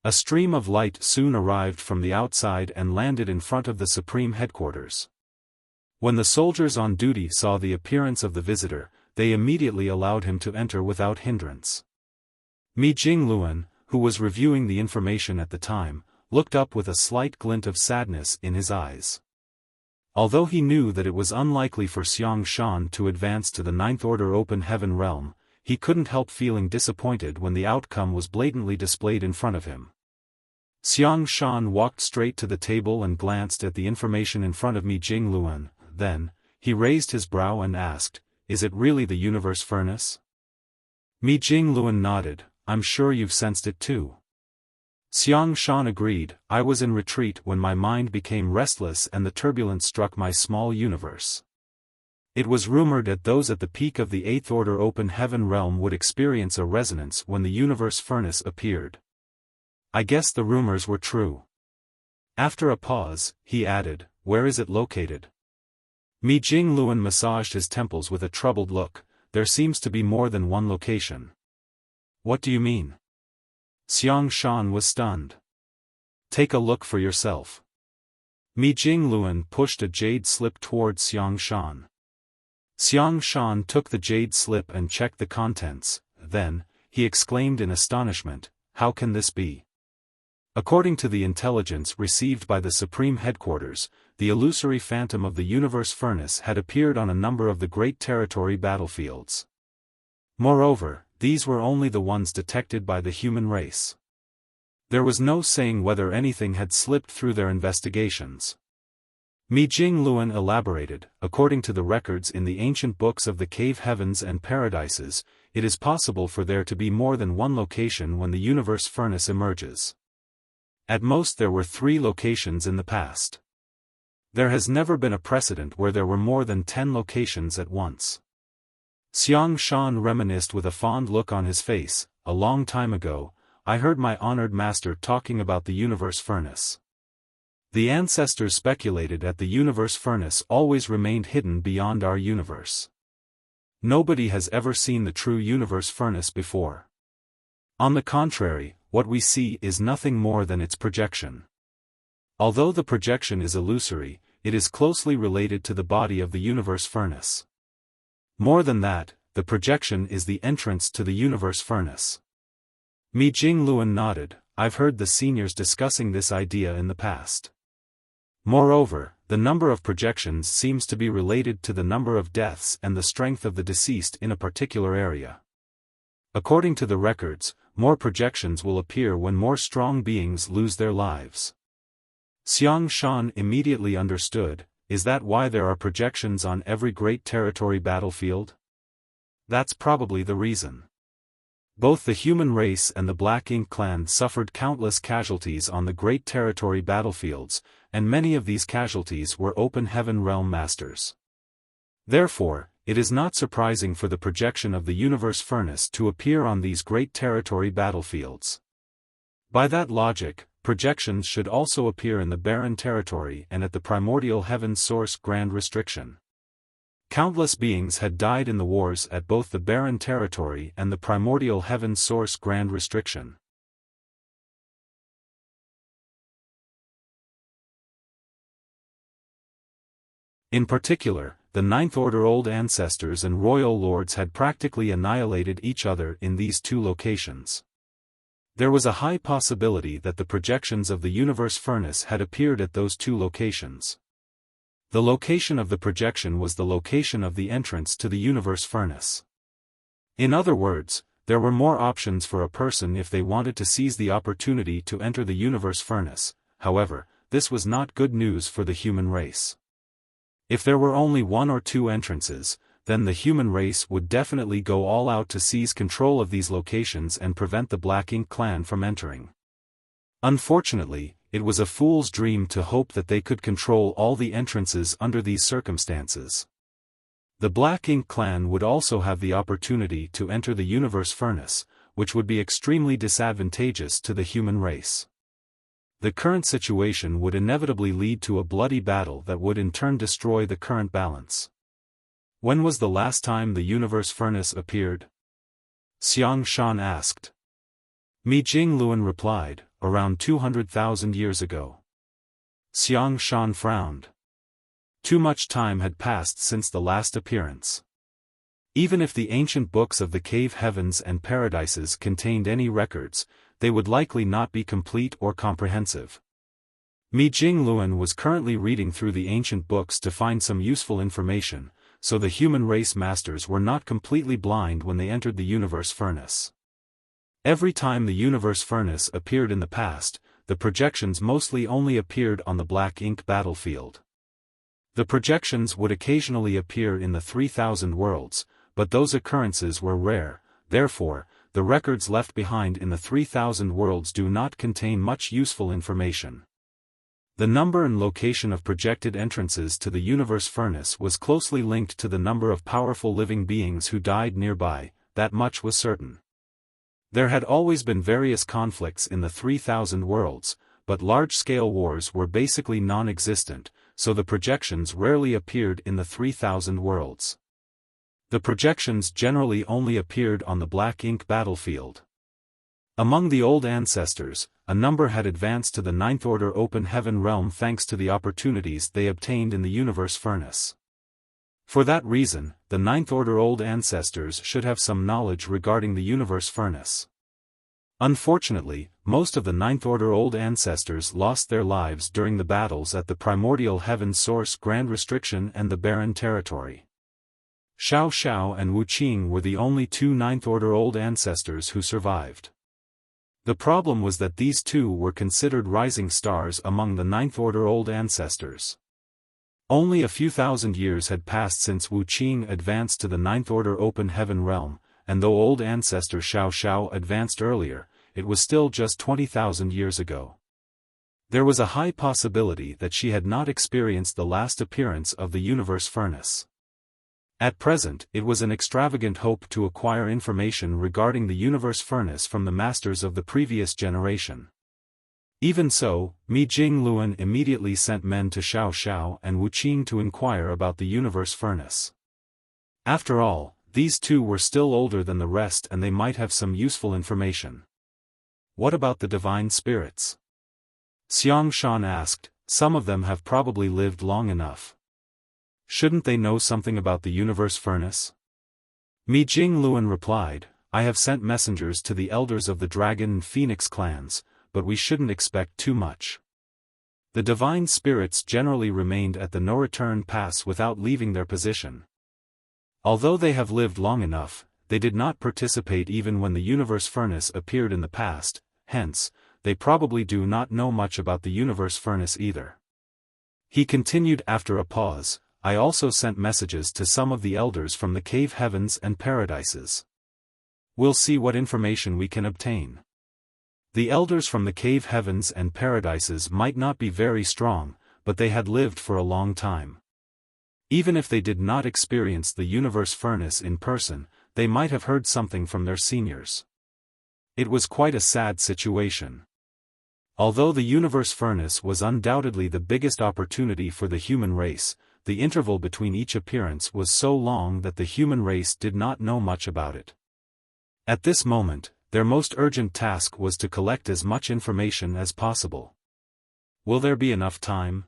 A stream of light soon arrived from the outside and landed in front of the Supreme Headquarters. When the soldiers on duty saw the appearance of the visitor, they immediately allowed him to enter without hindrance. Mi Jing Luan, who was reviewing the information at the time, looked up with a slight glint of sadness in his eyes. Although he knew that it was unlikely for Xiaofan to advance to the Ninth Order Open Heaven realm, he couldn't help feeling disappointed when the outcome was blatantly displayed in front of him. Xiaofan walked straight to the table and glanced at the information in front of Mi Jing Luan. Then, he raised his brow and asked, "Is it really the universe furnace?" Mi Jing Luan nodded. "I'm sure you've sensed it too." Xiaofan agreed. "I was in retreat when my mind became restless and the turbulence struck my small universe. It was rumored that those at the peak of the Eighth Order Open Heaven realm would experience a resonance when the universe furnace appeared. I guess the rumors were true." After a pause, he added, "Where is it located?" Mi Jing Luan massaged his temples with a troubled look. "There seems to be more than one location." "What do you mean?" Xiaofan was stunned. "Take a look for yourself." Mi Jing Luan pushed a jade slip towards Xiaofan. Xiaofan took the jade slip and checked the contents. Then, he exclaimed in astonishment, "How can this be?" According to the intelligence received by the Supreme Headquarters, the illusory phantom of the universe furnace had appeared on a number of the great territory battlefields. Moreover, these were only the ones detected by the human race. There was no saying whether anything had slipped through their investigations. Mi Jingluan elaborated, according to the records in the ancient books of the cave heavens and paradises, it is possible for there to be more than one location when the universe furnace emerges. At most there were 3 locations in the past. There has never been a precedent where there were more than 10 locations at once. Xiaofan reminisced with a fond look on his face. A long time ago, I heard my honored master talking about the universe furnace. The ancestors speculated that the universe furnace always remained hidden beyond our universe. Nobody has ever seen the true universe furnace before. On the contrary, what we see is nothing more than its projection. Although the projection is illusory, it is closely related to the body of the universe furnace. More than that, the projection is the entrance to the universe furnace. Mi Jingluan nodded. I've heard the seniors discussing this idea in the past. Moreover, the number of projections seems to be related to the number of deaths and the strength of the deceased in a particular area. According to the records, more projections will appear when more strong beings lose their lives. Xiaofan immediately understood. Is that why there are projections on every great territory battlefield? That's probably the reason. Both the human race and the Black Ink clan suffered countless casualties on the great territory battlefields, and many of these casualties were open heaven realm masters. Therefore, it is not surprising for the projection of the universe furnace to appear on these great territory battlefields. By that logic, projections should also appear in the barren territory and at the primordial heaven source grand restriction. Countless beings had died in the wars at both the barren territory and the primordial heaven source grand restriction. In particular, the Ninth Order old ancestors and royal lords had practically annihilated each other in these 2 locations. There was a high possibility that the projections of the universe furnace had appeared at those 2 locations. The location of the projection was the location of the entrance to the universe furnace. In other words, there were more options for a person if they wanted to seize the opportunity to enter the universe furnace. However, this was not good news for the human race. If there were only 1 or 2 entrances, then the human race would definitely go all out to seize control of these locations and prevent the Black Ink clan from entering. Unfortunately, it was a fool's dream to hope that they could control all the entrances under these circumstances. The Black Ink clan would also have the opportunity to enter the universe furnace, which would be extremely disadvantageous to the human race. The current situation would inevitably lead to a bloody battle that would in turn destroy the current balance. When was the last time the universe furnace appeared? Xiaofan asked. Mi Jingluan replied, around 200,000 years ago. Xiaofan frowned. Too much time had passed since the last appearance. Even if the ancient books of the cave heavens and paradises contained any records, they would likely not be complete or comprehensive. Mi Jingluan was currently reading through the ancient books to find some useful information, so the human race masters were not completely blind when they entered the universe furnace. Every time the universe furnace appeared in the past, the projections mostly only appeared on the Black Ink battlefield. The projections would occasionally appear in the 3000 worlds, but those occurrences were rare. Therefore, the records left behind in the 3000 worlds do not contain much useful information. The number and location of projected entrances to the universe furnace was closely linked to the number of powerful living beings who died nearby, that much was certain. There had always been various conflicts in the 3000 worlds, but large-scale wars were basically non-existent, so the projections rarely appeared in the 3000 worlds. The projections generally only appeared on the Black Ink battlefield. Among the old ancestors, a number had advanced to the Ninth Order open heaven realm thanks to the opportunities they obtained in the universe furnace. For that reason, the Ninth Order old ancestors should have some knowledge regarding the universe furnace. Unfortunately, most of the Ninth Order old ancestors lost their lives during the battles at the primordial heaven source grand restriction and the barren territory. Xiao and Wuxia were the only two ninth-order old ancestors who survived. The problem was that these two were considered rising stars among the ninth-order old ancestors. Only a few thousand years had passed since Wuxia advanced to the ninth-order open heaven realm, and though old ancestor Xiao advanced earlier, it was still just 20,000 years ago. There was a high possibility that she had not experienced the last appearance of the universe furnace. At present, it was an extravagant hope to acquire information regarding the universe furnace from the masters of the previous generation. Even so, Mi Jingluan immediately sent men to Xiao and Wuxia to inquire about the universe furnace. After all, these two were still older than the rest and they might have some useful information. What about the divine spirits? Xiaofan asked. Some of them have probably lived long enough. Shouldn't they know something about the universe furnace? Mi Jingluan replied, I have sent messengers to the elders of the Dragon and Phoenix clans, but we shouldn't expect too much. The divine spirits generally remained at the no-return pass without leaving their position. Although they have lived long enough, they did not participate even when the universe furnace appeared in the past, hence, they probably do not know much about the universe furnace either. He continued after a pause, I also sent messages to some of the elders from the cave heavens and paradises. We'll see what information we can obtain. The elders from the cave heavens and paradises might not be very strong, but they had lived for a long time. Even if they did not experience the universe furnace in person, they might have heard something from their seniors. It was quite a sad situation. Although the universe furnace was undoubtedly the biggest opportunity for the human race, the interval between each appearance was so long that the human race did not know much about it. At this moment, their most urgent task was to collect as much information as possible. Will there be enough time?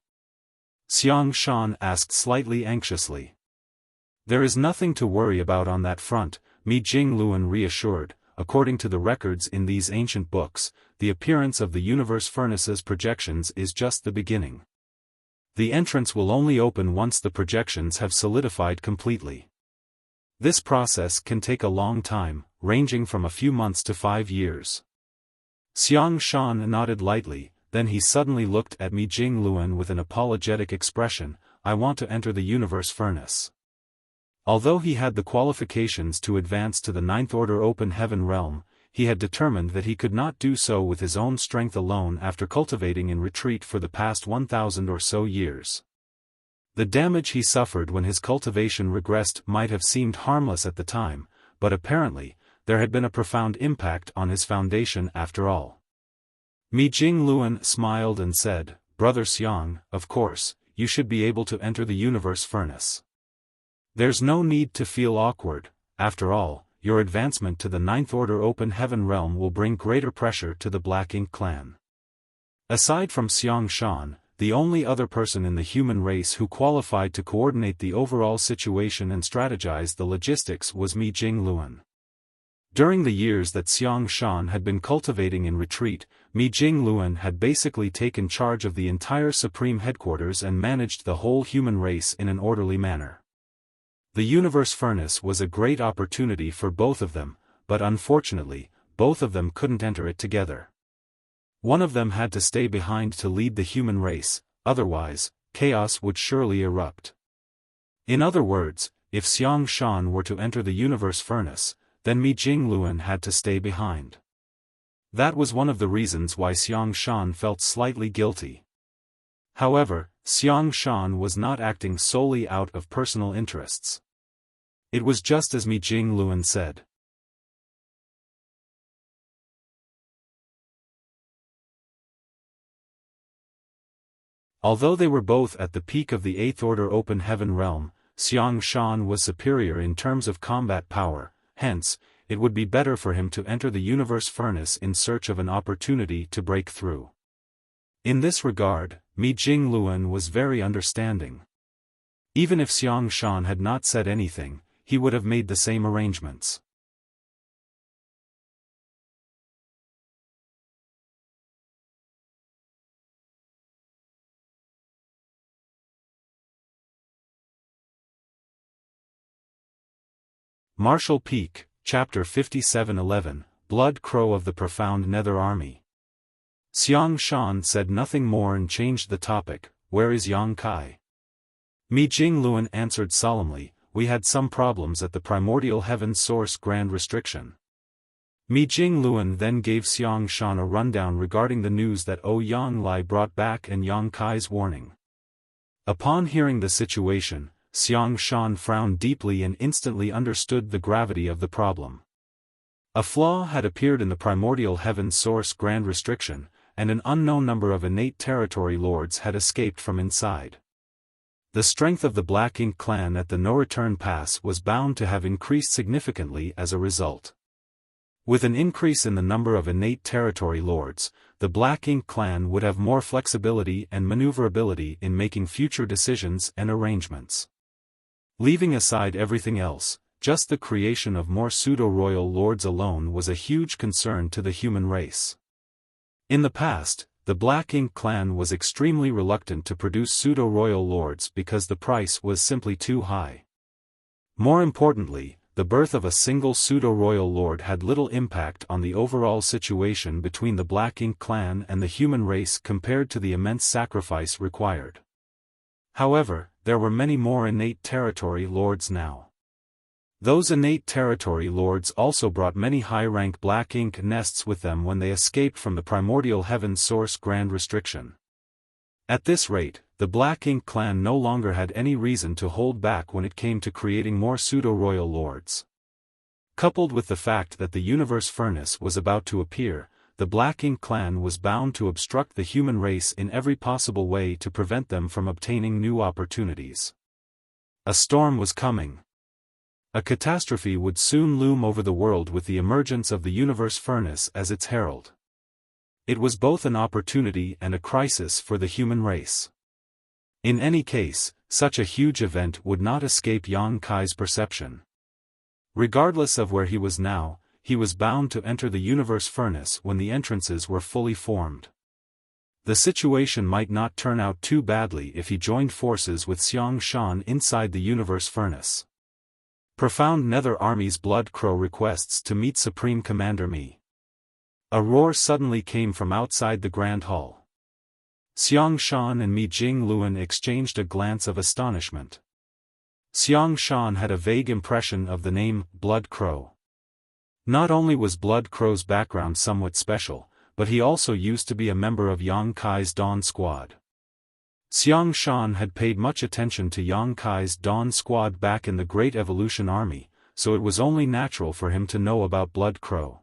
Xiaofan asked slightly anxiously. There is nothing to worry about on that front, Mi Jingluan reassured. According to the records in these ancient books, the appearance of the universe furnace's projections is just the beginning. The entrance will only open once the projections have solidified completely. This process can take a long time, ranging from a few months to 5 years. Xiaofan nodded lightly, then he suddenly looked at Mi Jingluan with an apologetic expression, I want to enter the universe furnace. Although he had the qualifications to advance to the ninth-order open heaven realm, he had determined that he could not do so with his own strength alone after cultivating in retreat for the past 1,000 or so years. The damage he suffered when his cultivation regressed might have seemed harmless at the time, but apparently, there had been a profound impact on his foundation after all. Mi Jingluan smiled and said, Brother Xiang, of course, you should be able to enter the universe furnace. There's no need to feel awkward, after all, your advancement to the ninth-order open heaven realm will bring greater pressure to the Black Ink clan. Aside from Xiaofan, the only other person in the human race who qualified to coordinate the overall situation and strategize the logistics was Mi Jingluan. During the years that Xiaofan had been cultivating in retreat, Mi Jingluan had basically taken charge of the entire supreme headquarters and managed the whole human race in an orderly manner. The universe furnace was a great opportunity for both of them, but unfortunately, both of them couldn't enter it together. One of them had to stay behind to lead the human race, otherwise, chaos would surely erupt. In other words, if Xiaofan were to enter the universe furnace, then Mi Jingluan had to stay behind. That was one of the reasons why Xiaofan felt slightly guilty. However, Xiaofan was not acting solely out of personal interests. It was just as Mi Jingluan said. Although they were both at the peak of the eighth-order open heaven realm, Xiaofan was superior in terms of combat power, hence, it would be better for him to enter the universe furnace in search of an opportunity to break through. In this regard, Mi Jingluan was very understanding. Even if Xiaofan had not said anything, he would have made the same arrangements. Marshall Peak, Chapter 5711, Blood Crow of the Profound Nether Army. Xiaofan said nothing more and changed the topic. Where is Yang Kai? Mi Jingluan answered solemnly, we had some problems at the primordial heaven source grand restriction. Mi Jingluan then gave Xiaofan a rundown regarding the news that Yang Lai brought back and Yang Kai's warning. Upon hearing the situation, Xiaofan frowned deeply and instantly understood the gravity of the problem. A flaw had appeared in the primordial heaven source grand restriction, and an unknown number of innate territory lords had escaped from inside. The strength of the Black Ink clan at the no-return pass was bound to have increased significantly as a result. With an increase in the number of innate territory lords, the Black Ink clan would have more flexibility and maneuverability in making future decisions and arrangements. Leaving aside everything else, just the creation of more pseudo-royal lords alone was a huge concern to the human race. In the past, the Black Ink clan was extremely reluctant to produce pseudo-royal lords because the price was simply too high. More importantly, the birth of a single pseudo-royal lord had little impact on the overall situation between the Black Ink clan and the human race compared to the immense sacrifice required. However, there were many more innate territory lords now. Those innate territory lords also brought many high-rank Black Ink nests with them when they escaped from the primordial heaven source grand restriction. At this rate, the Black Ink clan no longer had any reason to hold back when it came to creating more pseudo-royal lords. Coupled with the fact that the universe furnace was about to appear, the Black Ink clan was bound to obstruct the human race in every possible way to prevent them from obtaining new opportunities. A storm was coming. A catastrophe would soon loom over the world with the emergence of the universe furnace as its herald. It was both an opportunity and a crisis for the human race. In any case, such a huge event would not escape Yang Kai's perception. Regardless of where he was now, he was bound to enter the universe furnace when the entrances were fully formed. The situation might not turn out too badly if he joined forces with Xiaofan inside the universe furnace. Profound Nether Army's Blood Crow requests to meet Supreme Commander Mi. A roar suddenly came from outside the Grand Hall. Xiaofan and Mi Jingluan exchanged a glance of astonishment. Xiaofan had a vague impression of the name Blood Crow. Not only was Blood Crow's background somewhat special, but he also used to be a member of Yang Kai's Dawn Squad. Xiaofan had paid much attention to Yang Kai's Dawn Squad back in the Great Evolution Army, so it was only natural for him to know about Blood Crow.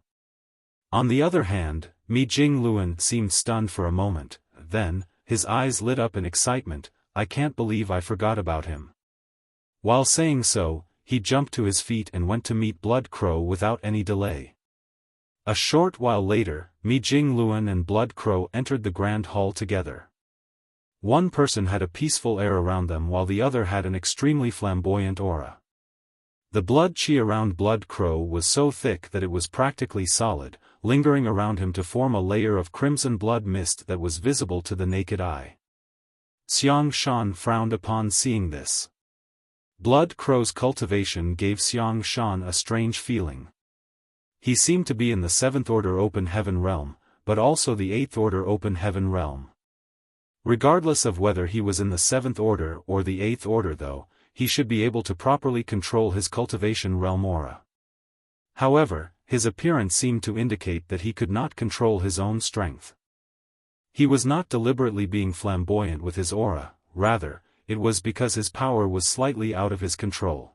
On the other hand, Mi Jingluan seemed stunned for a moment, then, his eyes lit up in excitement. I can't believe I forgot about him. While saying so, he jumped to his feet and went to meet Blood Crow without any delay. A short while later, Mi Jingluan and Blood Crow entered the Grand Hall together. One person had a peaceful air around them while the other had an extremely flamboyant aura. The blood chi around Blood Crow was so thick that it was practically solid, lingering around him to form a layer of crimson blood mist that was visible to the naked eye. Xiaofan frowned upon seeing this. Blood Crow's cultivation gave Xiaofan a strange feeling. He seemed to be in the 7th Order Open Heaven realm, but also the 8th Order Open Heaven realm. Regardless of whether he was in the 7th Order or the 8th Order though, he should be able to properly control his cultivation realm aura. However, his appearance seemed to indicate that he could not control his own strength. He was not deliberately being flamboyant with his aura, rather, it was because his power was slightly out of his control.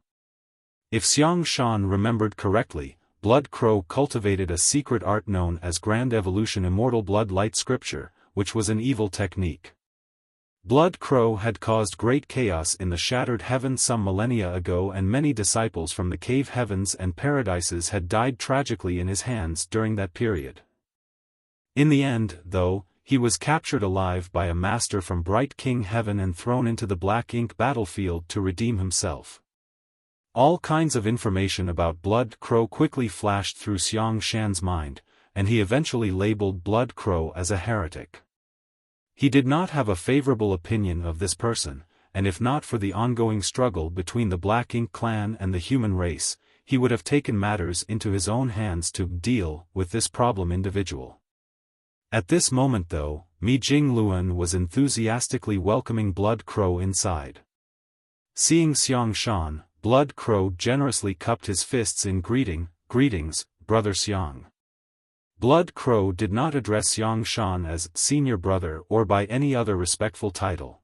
If Xiaofan remembered correctly, Blood Crow cultivated a secret art known as Grand Evolution Immortal Blood Light Scripture, which was an evil technique. Blood Crow had caused great chaos in the shattered heaven some millennia ago, and many disciples from the cave heavens and paradises had died tragically in his hands during that period. In the end, though, he was captured alive by a master from Bright King Heaven and thrown into the Black Ink battlefield to redeem himself. All kinds of information about Blood Crow quickly flashed through Xiaofan's mind, and he eventually labeled Blood Crow as a heretic. He did not have a favorable opinion of this person, and if not for the ongoing struggle between the Black Ink clan and the human race, he would have taken matters into his own hands to deal with this problem individual. At this moment though, Mi Jingluan was enthusiastically welcoming Blood Crow inside. Seeing Xiaofan, Blood Crow generously cupped his fists in greetings, Brother Xiang. Blood Crow did not address Xiaofan as senior brother or by any other respectful title.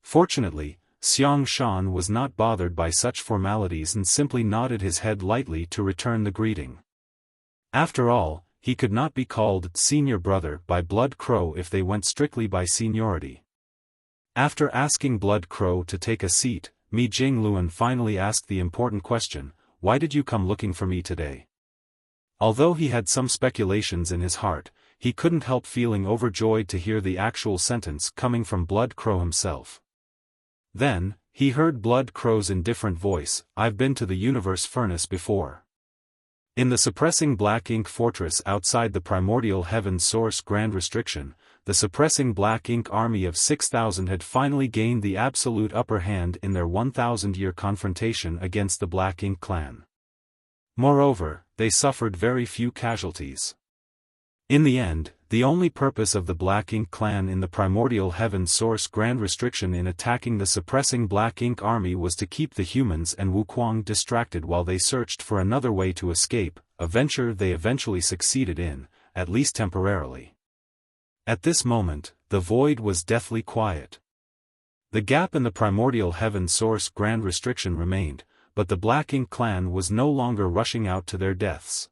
Fortunately, Xiaofan was not bothered by such formalities and simply nodded his head lightly to return the greeting. After all, he could not be called senior brother by Blood Crow if they went strictly by seniority. After asking Blood Crow to take a seat, Mi Jingluan finally asked the important question, "Why did you come looking for me today?" Although he had some speculations in his heart, he couldn't help feeling overjoyed to hear the actual sentence coming from Blood Crow himself. Then, he heard Blood Crow's indifferent voice, "I've been to the universe furnace before." In the suppressing black ink fortress outside the primordial heaven source Grand Restriction, the suppressing black ink army of 6,000 had finally gained the absolute upper hand in their 1,000-year confrontation against the Black Ink clan. Moreover, they suffered very few casualties. In the end, the only purpose of the Black Ink clan in the primordial heaven source Grand Restriction in attacking the suppressing Black Ink army was to keep the humans and Wuquang distracted while they searched for another way to escape, a venture they eventually succeeded in, at least temporarily. At this moment, the void was deathly quiet. The gap in the primordial heaven source Grand Restriction remained, but the Black Ink clan was no longer rushing out to their deaths.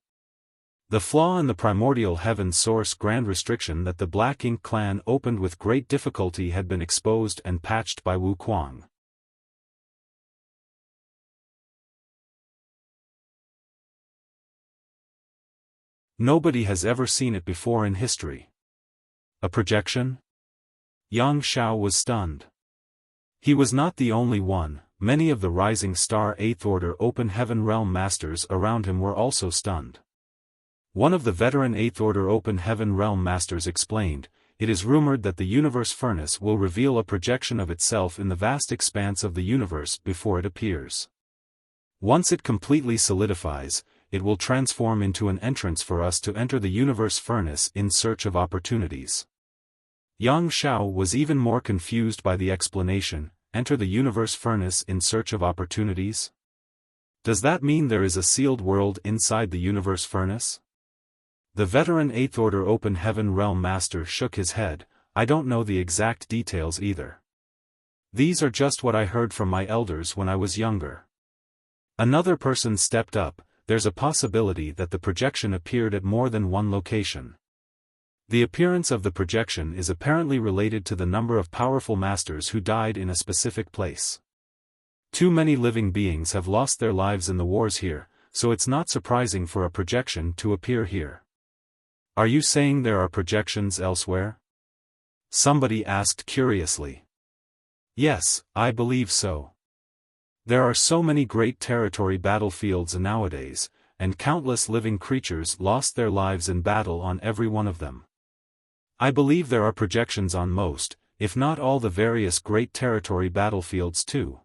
The flaw in the primordial heaven source Grand Restriction that the Black Ink clan opened with great difficulty had been exposed and patched by Wuquang. Nobody has ever seen it before in history. A projection? Yang Shao was stunned. He was not the only one, many of the Rising Star 8th Order Open Heaven Realm Masters around him were also stunned. One of the veteran 8th Order Open Heaven Realm Masters explained, "It is rumored that the Universe Furnace will reveal a projection of itself in the vast expanse of the universe before it appears. Once it completely solidifies, it will transform into an entrance for us to enter the Universe Furnace in search of opportunities." Yang Shao was even more confused by the explanation, "Enter the Universe Furnace in search of opportunities?" Does that mean there is a sealed world inside the Universe Furnace? The veteran 8th Order Open Heaven Realm Master shook his head, "I don't know the exact details either. These are just what I heard from my elders when I was younger." Another person stepped up, "There's a possibility that the projection appeared at more than one location. The appearance of the projection is apparently related to the number of powerful masters who died in a specific place. Too many living beings have lost their lives in the wars here, so it's not surprising for a projection to appear here." "Are you saying there are projections elsewhere?" somebody asked curiously. "Yes, I believe so. There are so many great territory battlefields nowadays, and countless living creatures lost their lives in battle on every one of them. I believe there are projections on most, if not all the various great territory battlefields too.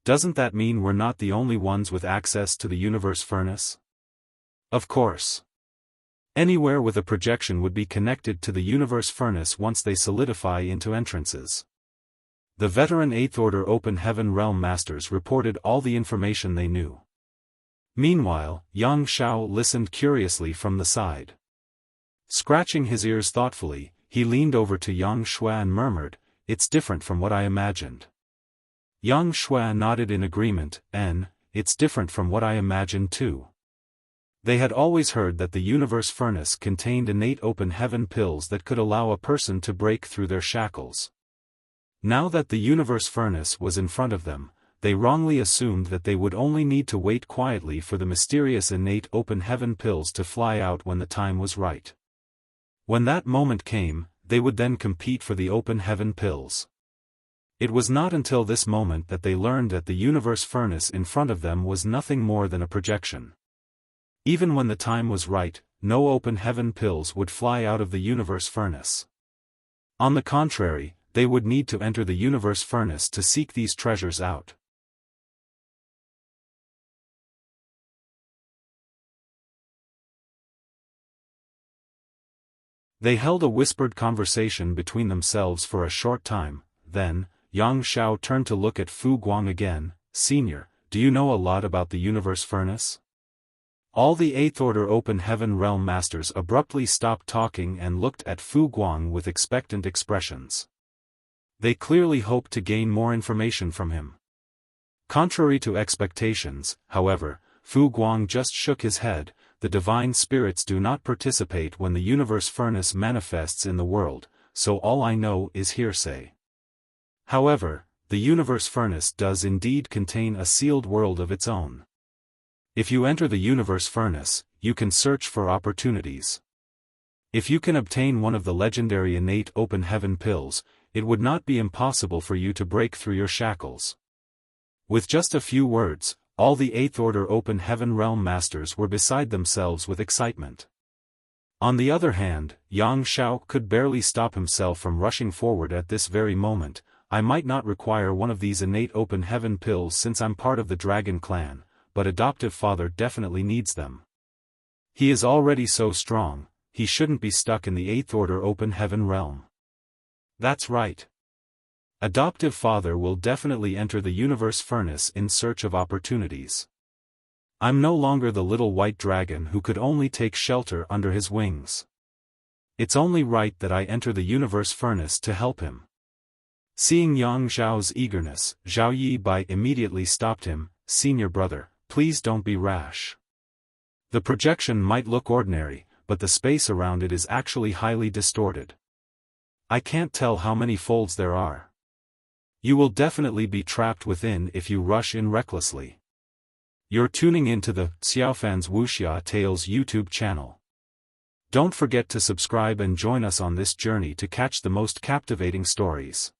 Doesn't that mean we're not the only ones with access to the Universe Furnace?" "Of course. Anywhere with a projection would be connected to the Universe Furnace once they solidify into entrances." The veteran 8th Order Open Heaven Realm Masters reported all the information they knew. Meanwhile, Yang Shao listened curiously from the side. Scratching his ears thoughtfully, he leaned over to Yang Shui and murmured, "It's different from what I imagined." Yang Shui nodded in agreement, "It's different from what I imagined too." They had always heard that the Universe Furnace contained innate open heaven pills that could allow a person to break through their shackles. Now that the Universe Furnace was in front of them, they wrongly assumed that they would only need to wait quietly for the mysterious innate open heaven pills to fly out when the time was right. When that moment came, they would then compete for the open heaven pills. It was not until this moment that they learned that the Universe Furnace in front of them was nothing more than a projection. Even when the time was right, no open heaven pills would fly out of the Universe Furnace. On the contrary, they would need to enter the Universe Furnace to seek these treasures out. They held a whispered conversation between themselves for a short time, then, Yang Xiao turned to look at Fu Guang again. Senior, do you know a lot about the universe furnace? All the Eighth Order Open Heaven Realm Masters abruptly stopped talking and looked at Fu Guang with expectant expressions. They clearly hoped to gain more information from him. Contrary to expectations, however, Fu Guang just shook his head. The divine spirits do not participate when the universe furnace manifests in the world, so all I know is hearsay. However, the universe furnace does indeed contain a sealed world of its own. If you enter the universe furnace, you can search for opportunities. If you can obtain one of the legendary innate open heaven pills, it would not be impossible for you to break through your shackles. With just a few words, all the Eighth Order Open Heaven Realm Masters were beside themselves with excitement. On the other hand, Yang Xiao could barely stop himself from rushing forward at this very moment. I might not require one of these innate open heaven pills since I'm part of the Dragon Clan, but adoptive father definitely needs them. He is already so strong, he shouldn't be stuck in the Eighth Order Open Heaven Realm. That's right. Adoptive father will definitely enter the universe furnace in search of opportunities. I'm no longer the little white dragon who could only take shelter under his wings. It's only right that I enter the universe furnace to help him. Seeing Yang Xiao's eagerness, Zhao Yi Bai immediately stopped him. Senior brother, please don't be rash. The projection might look ordinary, but the space around it is actually highly distorted. I can't tell how many folds there are. You will definitely be trapped within if you rush in recklessly. You're tuning into the Xiaofan's Wuxia Tales YouTube channel. Don't forget to subscribe and join us on this journey to catch the most captivating stories.